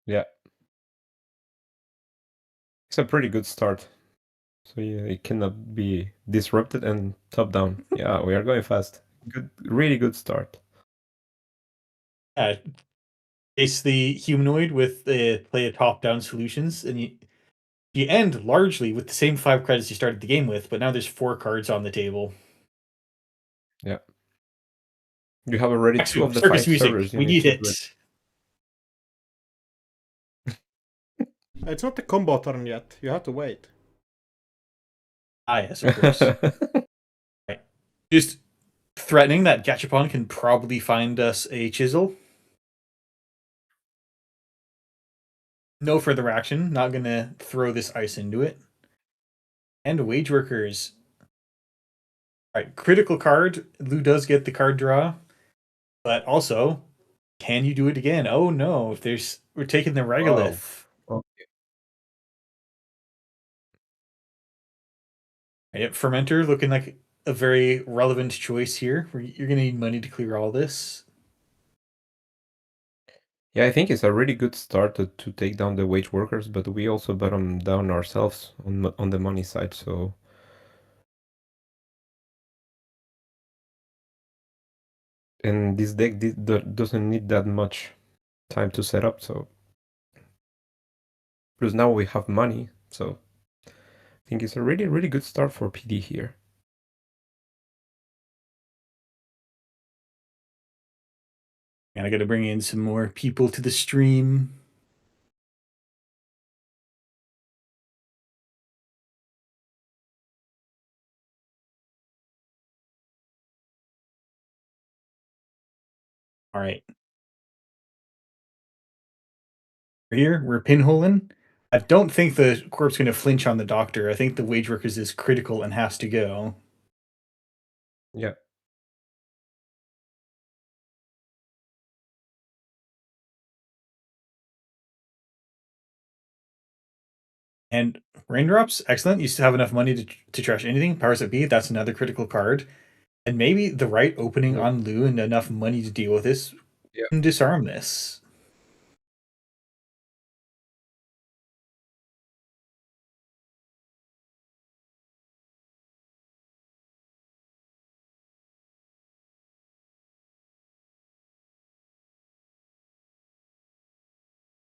Yeah. It's a pretty good start. So yeah, it cannot be disrupted and top down. Yeah, we are going fast. Really good start. It's the humanoid with the play a top down solutions, and you end largely with the same 5 credits you started the game with, but now there's 4 cards on the table. Yeah. You have already Back 2 of the circus 5 music. servers. We need it. It's not the combo turn yet. You have to wait. Ah, yes, of course. Right. Just threatening that Gachapon can probably find us a chisel. No further action. Not gonna throw this ice into it. And wage workers. Alright, critical card. Lou does get the card draw. But also, can you do it again? Oh no, we're taking the regolith. Oh. Right, Fermenter looking like a very relevant choice here. You're gonna need money to clear all this. Yeah, I think it's a really good start to take down the wage workers, but we also bottom down ourselves on the money side, so and this deck doesn't need that much time to set up, so plus now we have money, so I think it's a really, really good start for PD here. And I gotta bring in some more people to the stream. All right. We're here. We're pinholing. I don't think the corp's going to flinch on the doctor. I think the wage workers is critical and has to go. Yeah. And raindrops, excellent. You still have enough money to trash anything. Powers that be, that's another critical card. And maybe the right opening on Lou and enough money to deal with this can disarm this.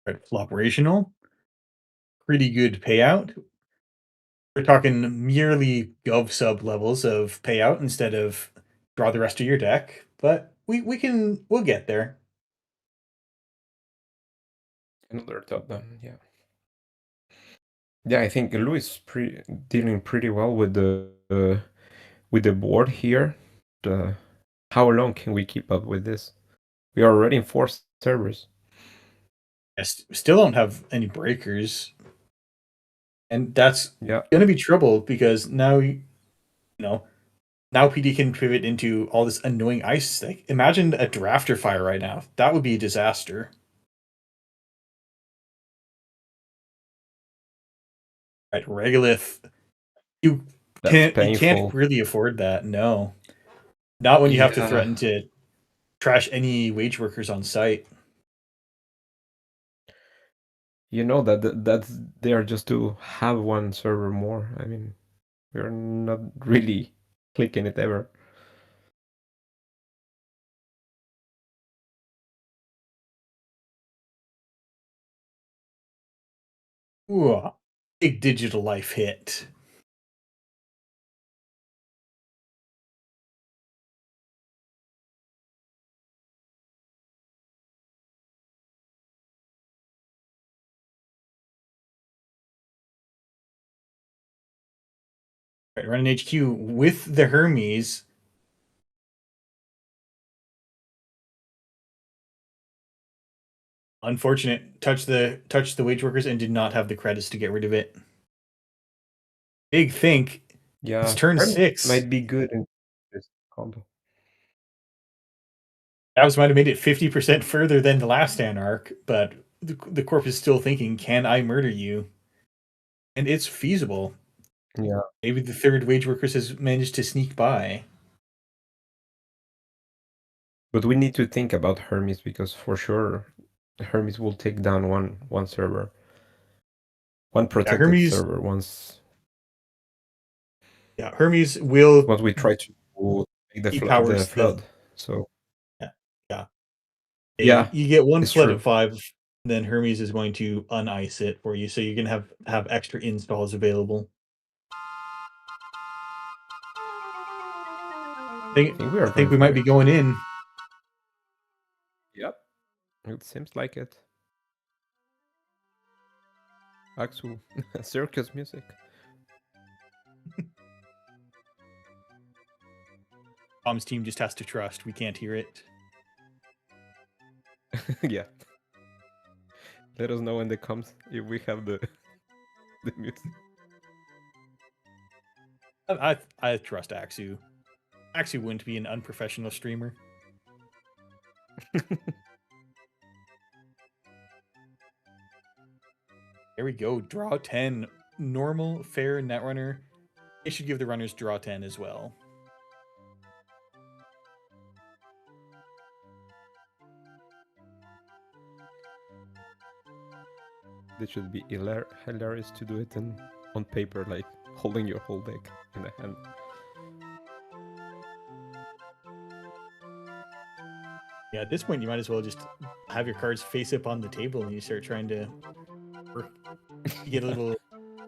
Right, operational. Pretty good payout. We're talking merely gov sub levels of payout instead of draw the rest of your deck. But we'll get there. Another top down, yeah. Yeah, I think Lou is dealing pretty well with the board here. How long can we keep up with this? We are already in 4 servers. Yes, still don't have any breakers, and that's gonna be trouble because now now PD can pivot into all this annoying ice. Like, imagine a drafter fire right now. That would be a disaster. Right, regolith. You can't really afford that. No, not when you have to threaten to trash any wage workers on site. You know that's they are just to have one server more. I mean, we're not really clicking it ever. Ooh, big digital life hit. Right, running HQ with the Hermes. Unfortunate. Touched the wage workers and did not have the credits to get rid of it. Big think. Yeah, It's turn Hermes 6. might be good in this combo. Davs might have made it 50% further than the last Anarch, but the corp is still thinking, can I murder you? And it's feasible. Yeah. Maybe the third wage workers has managed to sneak by. But we need to think about Hermes because for sure Hermes will take down one server. One protected Hermes, server once Hermes will once we try to take the powers flood. So yeah. yeah, You get one it's flood true. at 5, then Hermes is going to unice it for you, so you're gonna have extra installs available. I think we might be going in. Yep. It seems like it. Axu, circus music. Tom's team just has to trust. We can't hear it. Yeah. Let us know when it comes if we have the music. I trust Axu. Axu wouldn't be an unprofessional streamer. There we go. Draw 10. Normal, fair, netrunner. They should give the runners draw 10 as well. This should be hilarious to do it on paper, like holding your whole deck in the hand. Yeah, at this point, you might as well just have your cards face up on the table and you start trying to work. You get a little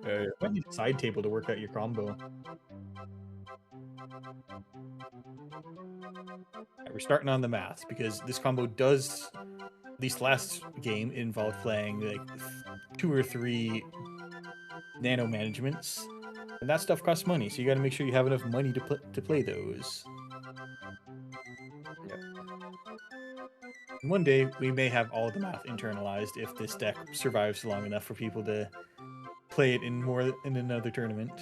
you might need a side table to work out your combo. Right, we're starting on the math because this combo does, at least last game, involve playing like 2 or 3 nano managements, and that stuff costs money. So you got to make sure you have enough money to play those. Yeah. And one day we may have all the math internalized if this deck survives long enough for people to play it in another tournament.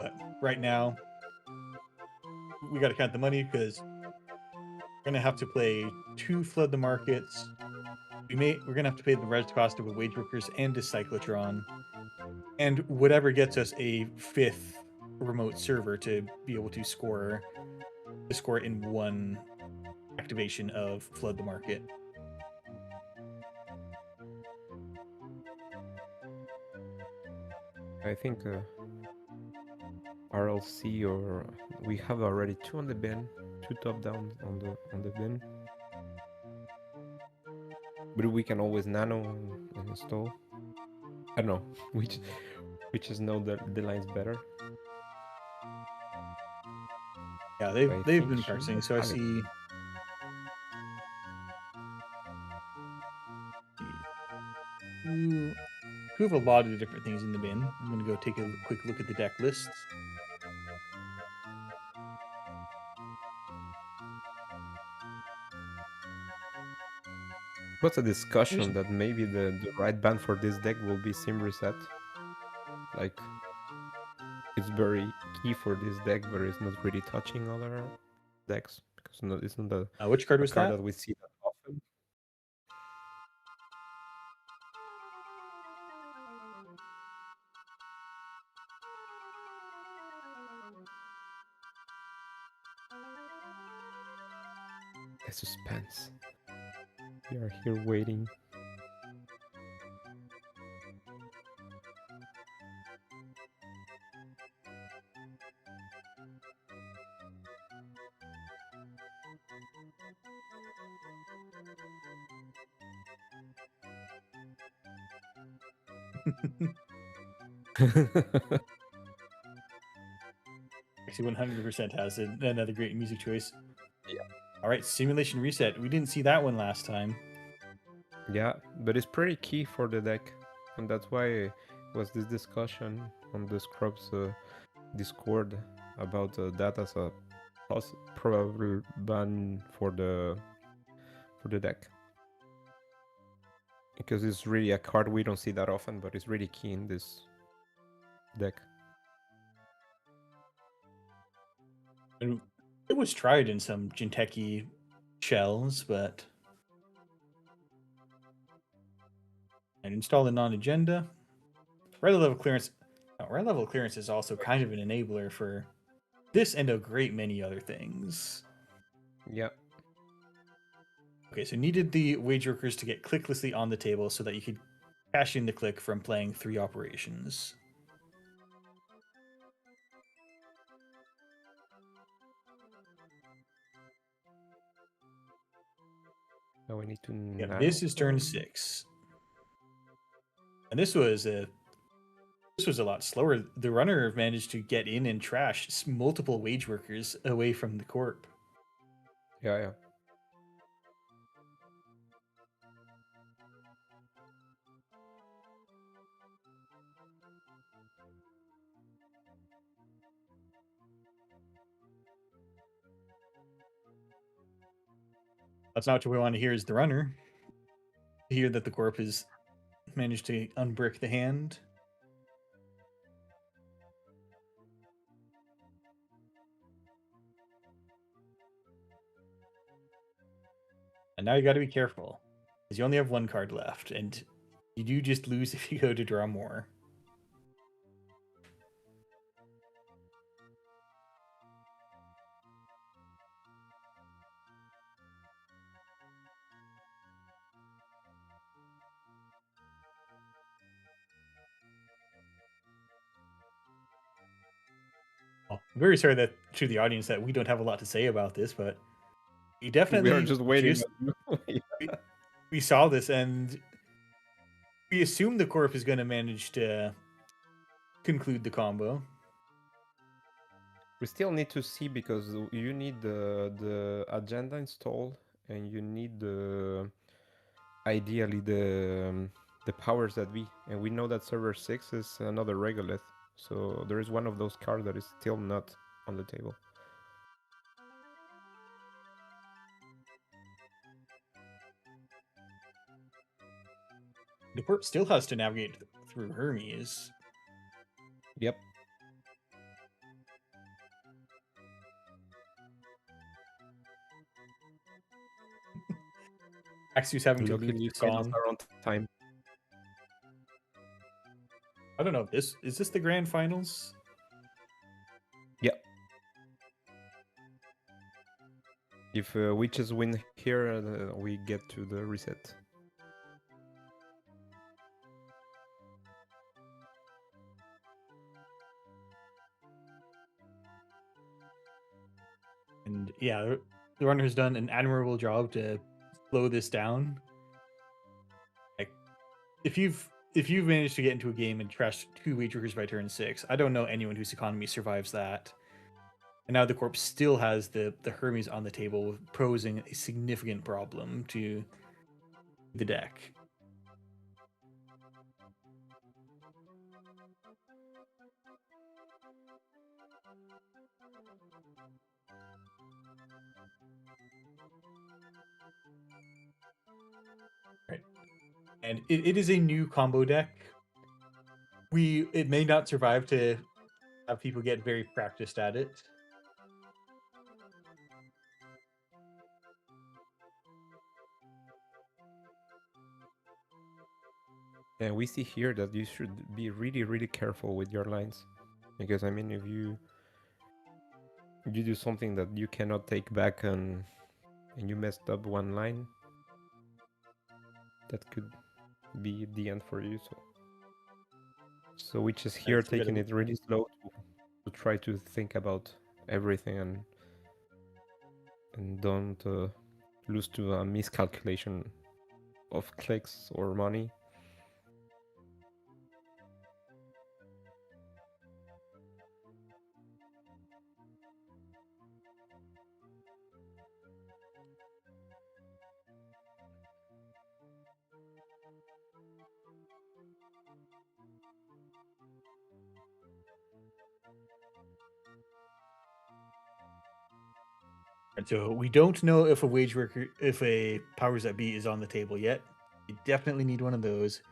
But right now, we got to count the money because we're gonna have to play 2 flood the markets. We're gonna have to pay the res cost of a wage workers and a cyclotron, and whatever gets us a 5th remote server to be able to score in one activation of flood the market. I think RLC or we have already 2 on the bin, 2 top down on the bin. But we can always nano and install. I don't know which is know the lines better. Yeah, they've been practicing, so I see. You have a lot of different things in the bin. I'm gonna go take a quick look at the deck lists. What's a discussion that maybe the right band for this deck will be Sim Reset? Like, it's very key for this deck, but it's not really touching other decks because it's not Which card was card that? that we see that often. The suspense. We are here waiting. Actually, 100% has another great music choice. Yeah. All right, Simulation Reset. We didn't see that one last time. Yeah, but it's pretty key for the deck, and that's why was this discussion on the Scrubs Discord about that as a probable ban for the deck, because it's really a card we don't see that often, but it's really key in this deck. And it was tried in some Jinteki shells, but and installed in non-agenda. Red level clearance. Red level clearance is also kind of an enabler for this and a great many other things. Yeah. Okay, so needed the wage workers to get clicklessly on the table so that you could cash in the click from playing 3 operations. Now we need to. Yeah, this is turn 6, and this was a lot slower. The runner managed to get in and trash multiple wage workers away from the corp. Yeah. That's not what we want to hear is the runner. Hear that the corp has managed to unbrick the hand. And now you got to be careful, because you only have 1 card left, and you do just lose if you go to draw more. I'm very sorry that to the audience that we don't have a lot to say about this, but we definitely We are just waiting. we saw this and we assume the corp is going to manage to conclude the combo. We still need to see, because you need the agenda installed, and you need ideally the powers that be, and we know that server 6 is another regolith, so there is one of those cards that is still not on the table. The corp still has to navigate through Hermes. Yep. Axios having to Luckily, leave the finals song. are on time. I don't know. Is this the grand finals? Yep. If witches win here, we get to the reset. And yeah, the runner has done an admirable job to slow this down. Like, if you've managed to get into a game and trash 2 wage workers by turn 6, I don't know anyone whose economy survives that. And now the corp still has the Hermes on the table, posing a significant problem to the deck. Right. And it is a new combo deck. It may not survive to have people get very practiced at it. And we see here that you should be really, really careful with your lines, because I mean, if you do something that you cannot take back, and you messed up one line, that could be the end for you. So which is here taking it really slow to try to think about everything, and don't lose to a miscalculation of clicks or money. And so we don't know if a powers that be is on the table yet. You definitely need one of those.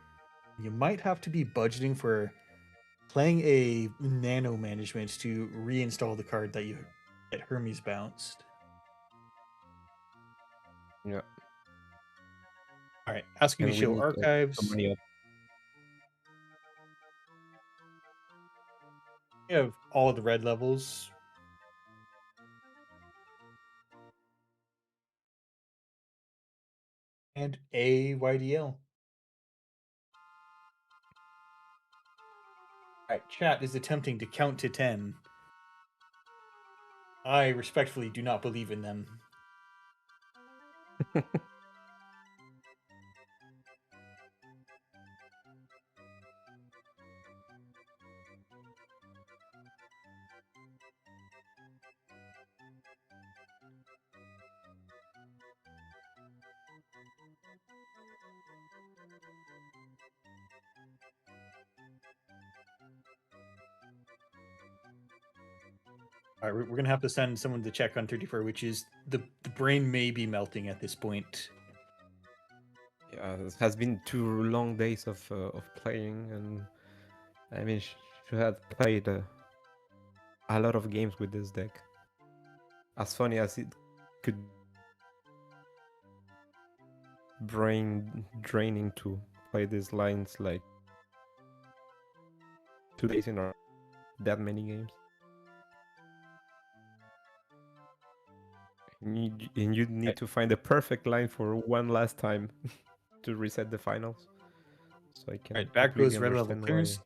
You might have to be budgeting for playing a nano management to reinstall the card that you get Hermes bounced. Yeah. All right, asking And to we show need to put some archives. money up. You have all the red levels. And a YDL. All right, chat is attempting to count to 10. I respectfully do not believe in them. All right, we're gonna have to send someone to check on 34, which is the brain may be melting at this point. Yeah, it has been 2 long days of playing, and I mean, she had played a lot of games with this deck. As funny as it could, brain draining to play these lines like 2 days in a row, that many games. And you need to find the perfect line for one last time to reset the finals. So I can All right, back goes red level understand clearance.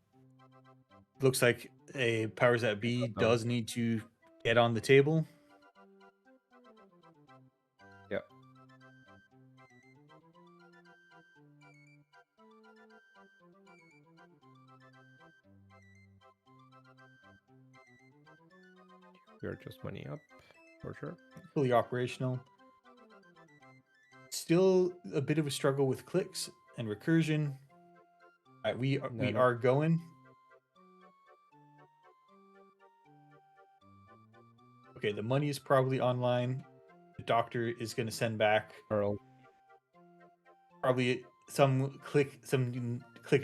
Looks like a powers that be does need to get on the table. Yeah. We're just money up for sure. Fully operational. Still a bit of a struggle with clicks and recursion. All right, we are going. Okay, the money is probably online. The doctor is going to send back Earl. probably some click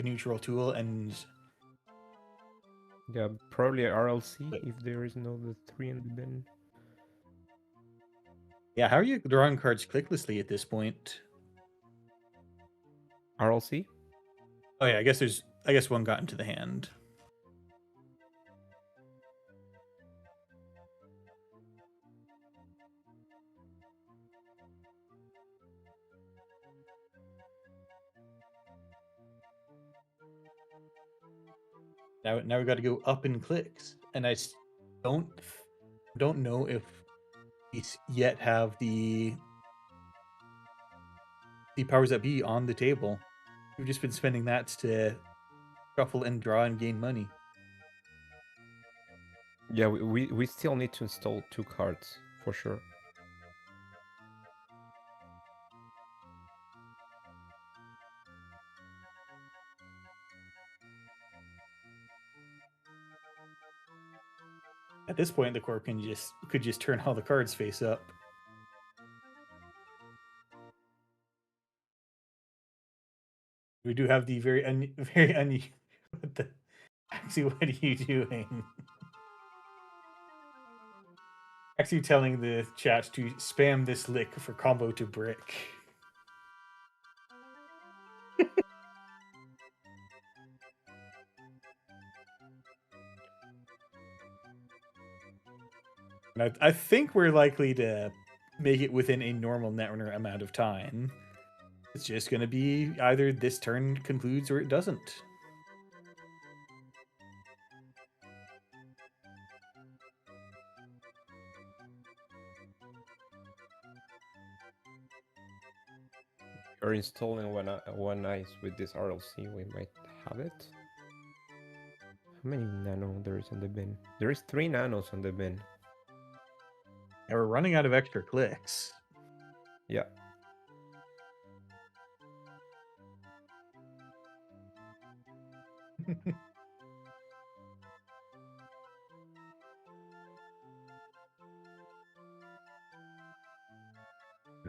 neutral tool, and Yeah, probably RLC if there is no the 3 in the bin. yeah, how are you drawing cards clicklessly at this point? RLC? Oh yeah, I guess one got into the hand. Now we got to go up in clicks, and I don't know if we yet have the powers that be on the table. We've just been spending that to shuffle and draw and gain money. Yeah, we still need to install 2 cards for sure. At this point, the core could just turn all the cards face up. We do have the what the actually, what are you doing? Actually, telling the chat to spam this lick for combo to brick. And I think we're likely to make it within a normal Netrunner amount of time. It's just going to be either this turn concludes or it doesn't. We're installing one ice with this RLC. We might have it. How many nano there is in the bin? There is 3 nanos on the bin. And we're running out of extra clicks. Yeah.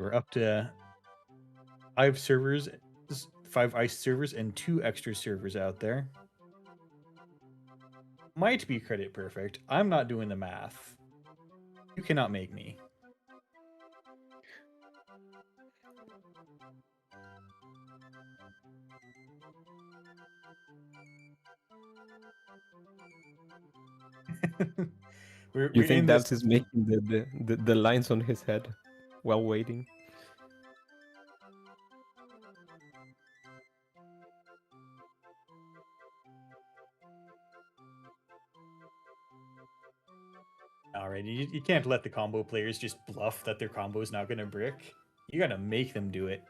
we're up to 5 servers, 5 ice servers, and 2 extra servers out there. Might be credit perfect. I'm not doing the math. You cannot make me. You we're think in this. Dabs is making the lines on his head while waiting? Alrighty, you can't let the combo players just bluff that their combo is not going to brick. You gotta make them do it.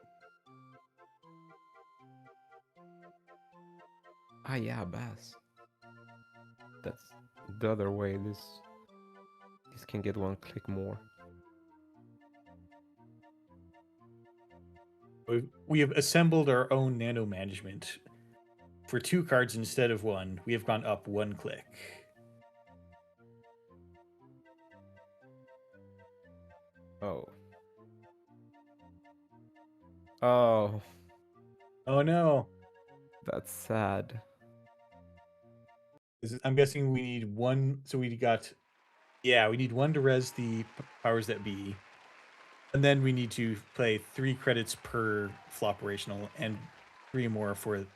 Ah, yeah, Bass. That's the other way. This can get one click more. We have assembled our own nano management. For 2 cards instead of 1, we have gone up 1 click. Oh. Oh, Oh no. that's sad. I'm guessing we need 1. So we got. Yeah, we need 1 to res the powers that be. And then we need to play 3 credits per operational and 3 more for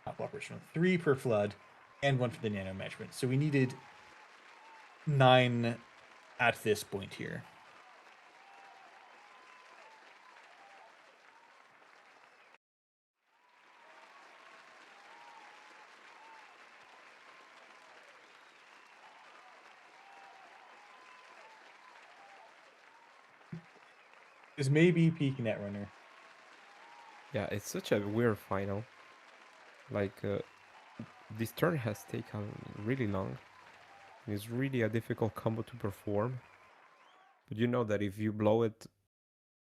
not operational. 3 per flood and 1 for the nano management. So we needed 9 at this point here. This may be peak Netrunner. Yeah, it's such a weird final. Like, this turn has taken really long. It's really a difficult combo to perform. But you know that if you blow it,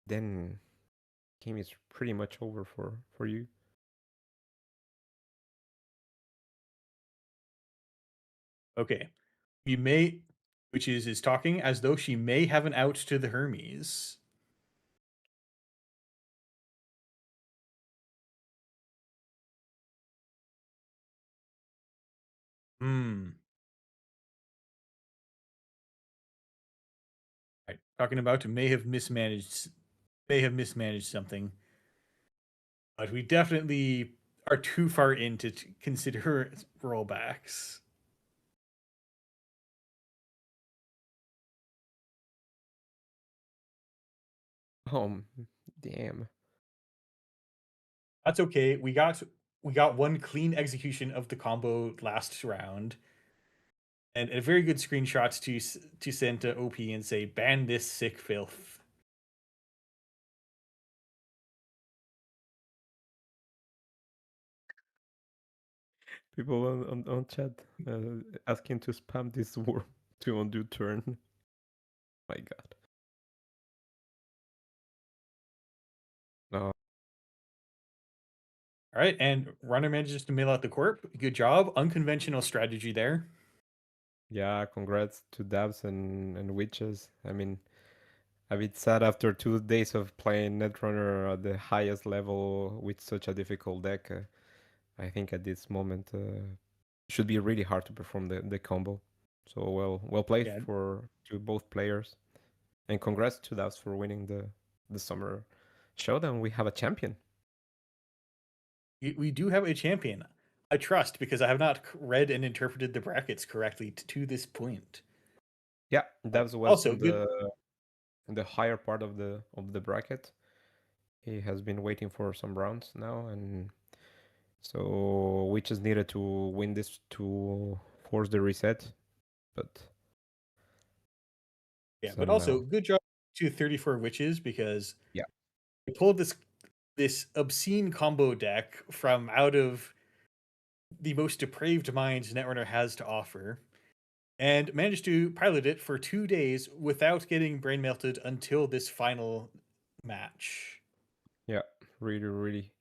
then game is pretty much over for you. Okay. We may, which is talking as though she may have an out to the Hermes. Hmm. Right. Talking about may have mismanaged something. But we definitely are too far in to consider rollbacks. Oh, damn. That's okay. We got 1 clean execution of the combo last round. And a very good screenshot to send to OP and say, ban this sick filth. People on chat asking to spam this word to undo turn. My god. No. All right, and runner manages to mail out the corp. Good job. Unconventional strategy there. Yeah, congrats to Dabs and Witches. I mean, a bit sad after 2 days of playing Netrunner at the highest level with such a difficult deck. I think at this moment should be really hard to perform the combo. So well played to both players, and congrats to Dabs for winning the summer showdown. We have a champion. We do have a champion. I trust because I have not read and interpreted the brackets correctly to this point. Yeah, Dabs was Also in the higher part of the bracket. He has been waiting for some rounds now, and so we just needed to win this to force the reset. But yeah, but also good job to 34 Witches because we pulled this obscene combo deck from out of the most depraved minds Netrunner has to offer, and managed to pilot it for 2 days without getting brain melted until this final match. Yeah, really.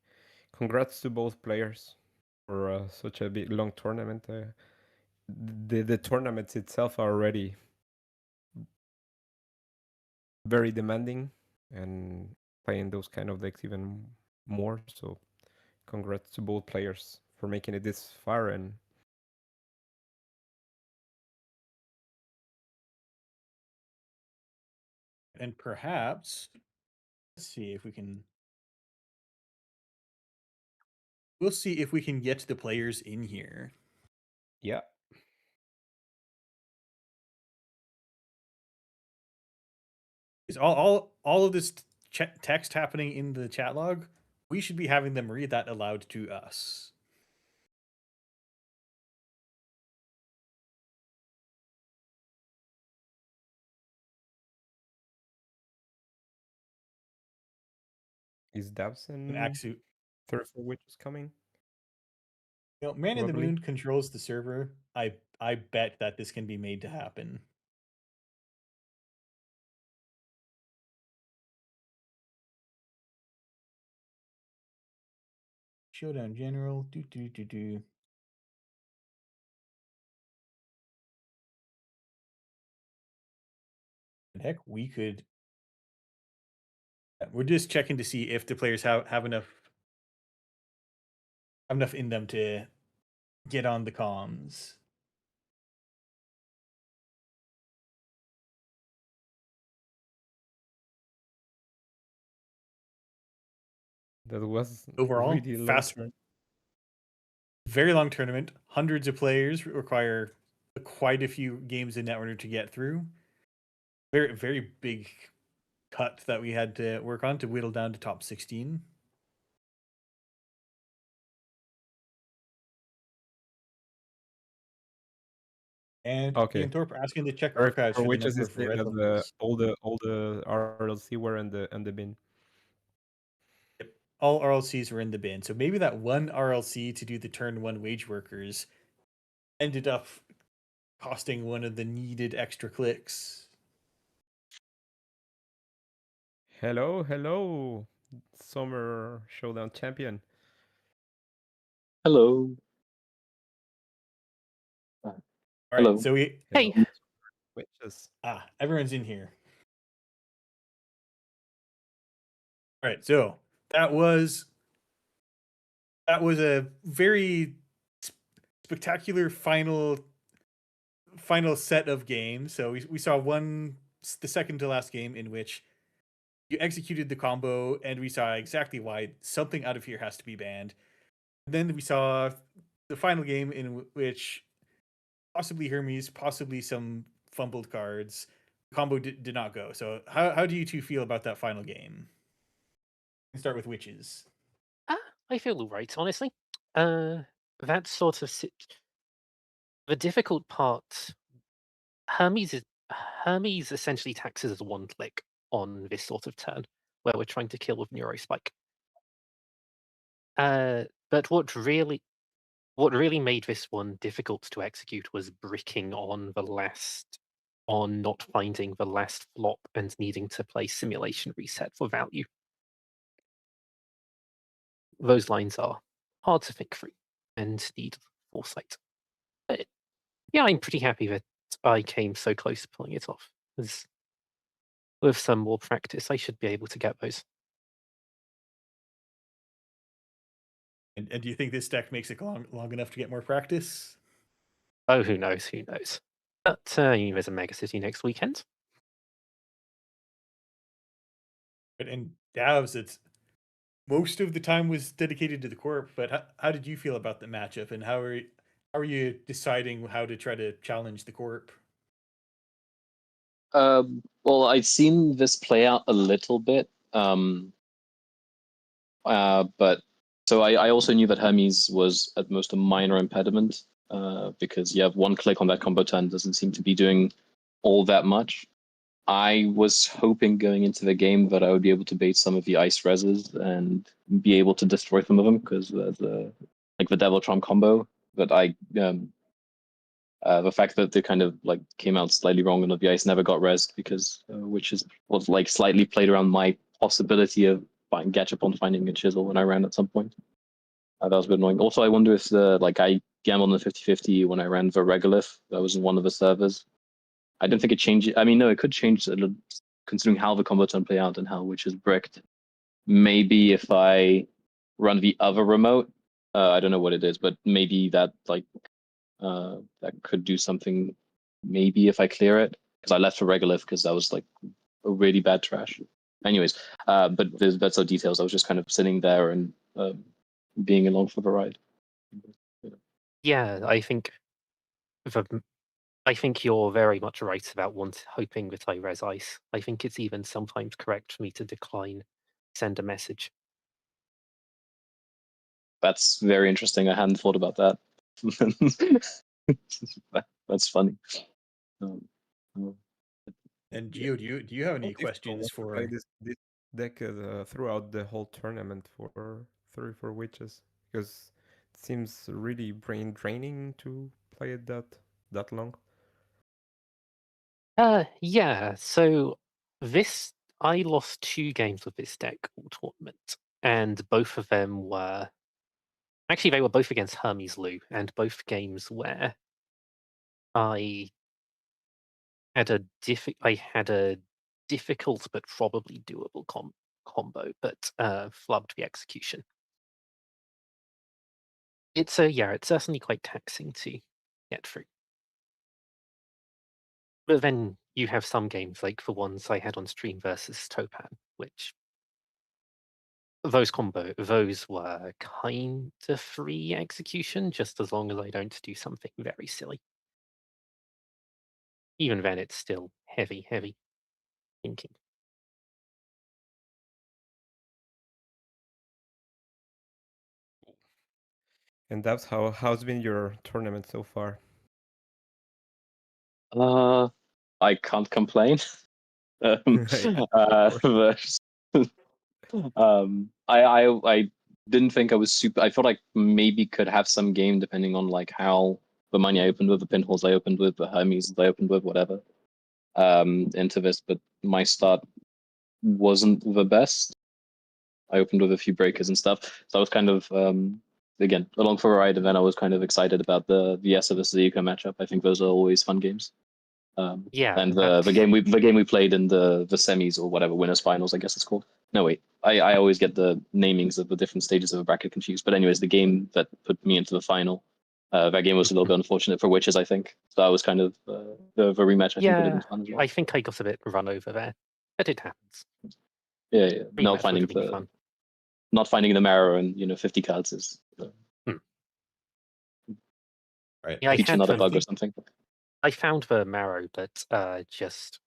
Congrats to both players for such a big long tournament. The tournaments itself are already very demanding, and playing those kind of decks even more. So congrats to both players for making it this far. And perhaps, let's see if we can. We'll see if we can get the players in here. Yeah. Is all of this text happening in the chat log? We should be having them read that aloud to us. Is Dabson Axu, third for Witches coming? you know, Man in the Probably. Moon controls the server. I bet that this can be made to happen. Showdown General. Heck, we could. We're just checking to see if the players have enough in them to get on the comms. That was Overall, really fast, long. very long tournament. Hundreds of players require quite a few games in order to get through. Very, very big cut that we had to work on to whittle down to top 16. And Okay. Ian Thorpe asking to check For archives for the Witches number is of saying red that levels. all the RLC were in the bin. Yep. All RLCs were in the bin. So maybe that one RLC to do the turn 1 wage workers ended up costing one of the needed extra clicks. Hello, Summer Showdown champion. Hello. All Hello. right, so we Hey. Witches. everyone's in here. All right, so that was a very spectacular final set of games. So we saw the second to last game in which you executed the combo, and we saw exactly why something out of here has to be banned. And then we saw the final game in which possibly Hermes, possibly some fumbled cards. The combo did not go. So how do you two feel about that final game? Let's start with Witches. I feel all right, honestly. That sort of the difficult part. Hermes essentially taxes as one click on this sort of turn, where we're trying to kill with Neurospike. But what really made this one difficult to execute was bricking on not finding the last flop and needing to play Simulation Reset for value. Those lines are hard to think through and need foresight. But yeah, I'm pretty happy that I came so close to pulling it off. With some more practice, I should be able to get those. And do you think this deck makes it long enough to get more practice? Oh, who knows? Who knows? But there's a Mega City next weekend. And Davs, it's most of the time was dedicated to the Corp. But how did you feel about the matchup, and how are you deciding how to try to challenge the Corp? Well, I'd seen this play out a little bit, but so I also knew that Hermes was at most a minor impediment, because you have one click on that combo turn doesn't seem to be doing all that much. I was hoping going into the game that I would be able to bait some of the ice reses and be able to destroy some of them, because the Devil Trump combo. But the fact that they kind of like came out slightly wrong and the ice never got resed, because which was like slightly played around my possibility of Gachapon on finding a chisel when I ran at some point. That was a bit annoying. Also, I wonder if I gambled on the 50-50 when I ran the Regolith. That was in one of the servers. I don't think it changed. I mean, no, it could change a little, considering how the combo turn play out and how Witches bricked. maybe if I run the other remote, I don't know what it is, but maybe that like that could do something. Maybe if I clear it, because I left for Regolith because that was like a really bad trash. Anyways, but that's no details. I was just kind of sitting there and being along for the ride. Yeah, I think you're very much right about hoping that I res ice. I think it's even sometimes correct for me to decline, send a message. That's very interesting. I hadn't thought about that. That's funny. And Gio, do you have any questions for play this deck throughout the whole tournament for 34 Witches? Because it seems really brain draining to play it that long. Yeah. So I lost 2 games with this deck all tournament, and both of them were actually they were both against Hermes Lou, and both games where I had a difficult but probably doable combo, but flubbed the execution. It's certainly quite taxing to get through. But then you have some games like the ones I had on stream versus Topan, which those were kind of free execution, just as long as I don't do something very silly. Even then, it's still heavy thinking. And that's how's been your tournament so far? I can't complain. I didn't think I was super. I thought I maybe could have some game depending on like how the money I opened with, the pinholes I opened with, the Hermes I opened with, whatever. Into this, but my start wasn't the best. I opened with a few breakers and stuff, so I was kind of again along for a ride, and then I was kind of excited about the Viessa versus the Eco matchup. I think those are always fun games. Yeah, and the game we played in the semis or whatever, winners finals, I guess it's called. No, wait, I always get the namings of the different stages of a bracket confused. But anyways, the game that put me into the final, that game was a little bit unfortunate for Witches, I think. So I was kind of the rematch. I think would have been fun as well. I think I got a bit run over there, but it happens. Yeah. Not finding the marrow and 50 cards is right. Yeah, teach another bug or something. I found the marrow, but just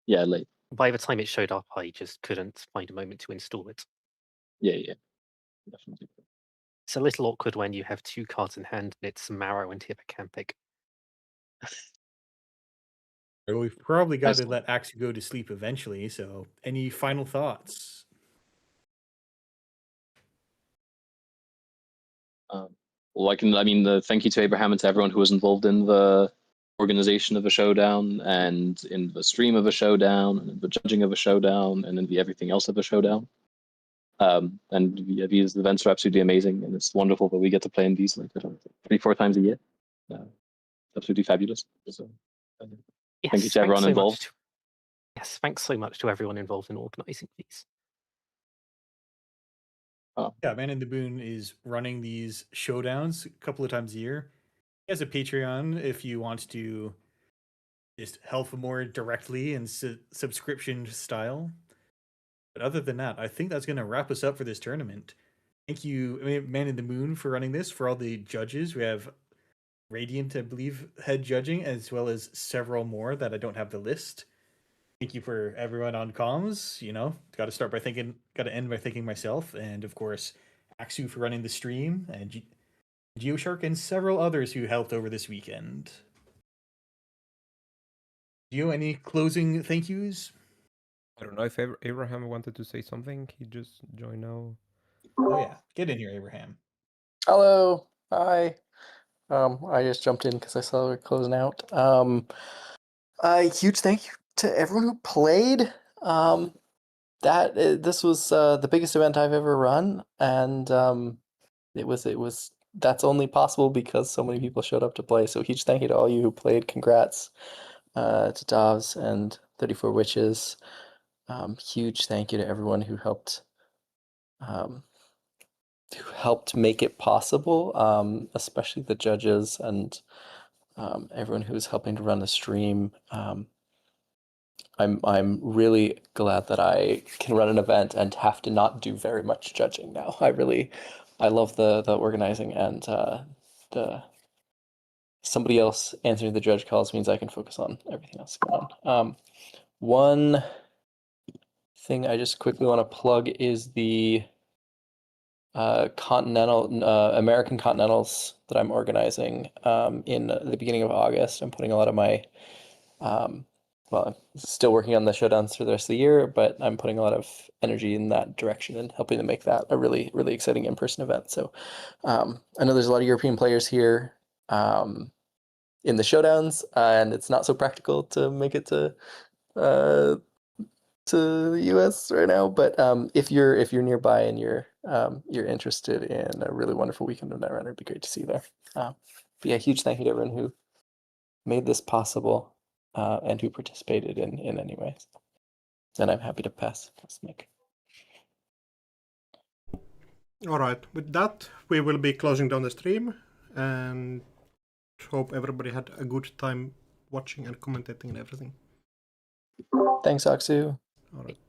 late. by the time it showed up, I just couldn't find a moment to install it. Yeah, definitely. It's a little awkward when you have 2 cards in hand and it's marrow and Hippocampic. Well, we've probably got to let Axu go to sleep eventually. So, any final thoughts? Thank you to Abraham and to everyone who was involved in the organization of a showdown and in the stream of a showdown and in the judging of a showdown and in the everything else of a showdown. And these events are absolutely amazing, and it's wonderful that we get to play in these like 3-4 times a year. Absolutely fabulous. So, thank you to everyone involved. Yes, thanks so much to everyone involved in organizing these. Yeah, Man in the Moon is running these showdowns a couple of times a year. He has a Patreon if you want to just help him more directly in subscription style. But other than that, I think that's going to wrap us up for this tournament. Thank you, Man in the Moon, for running this. For all the judges, we have Radiant, I believe, head judging, as well as several more that I don't have the list. Thank you for everyone on comms. Got to end by thanking myself, and of course, Axu for running the stream, and GeoShark and several others who helped over this weekend. Geo, any closing thank yous? I don't know if Abraham wanted to say something. He just joined now. Oh yeah, get in here, Abraham. Hello, hi. I just jumped in because I saw we were closing out. A huge thank you to everyone who played. This was the biggest event I've ever run, and it was that's only possible because so many people showed up to play. So huge thank you to all you who played. Congrats to Davs and 34 Witches. Huge thank you to everyone who helped who helped make it possible, especially the judges and everyone who was helping to run the stream. I'm really glad that I can run an event and have to not do very much judging now. I love the organizing, and the somebody else answering the judge calls means I can focus on everything else going on. One thing I just quickly want to plug is the American Continentals that I'm organizing in the beginning of August. I'm putting a lot of my well, I'm still working on the showdowns for the rest of the year, but I'm putting a lot of energy in that direction and helping to make that a really, really exciting in-person event. So I know there's a lot of European players here in the showdowns, and it's not so practical to make it to the US right now. But if you're nearby and you're interested in a really wonderful weekend of Netrunner, it'd be great to see you there. But yeah, huge thank you to everyone who made this possible. And who participated in any way. And I'm happy to pass mic. All right, with that, we will be closing down the stream, and hope everybody had a good time watching and commentating and everything. Thanks, Aksu. All right.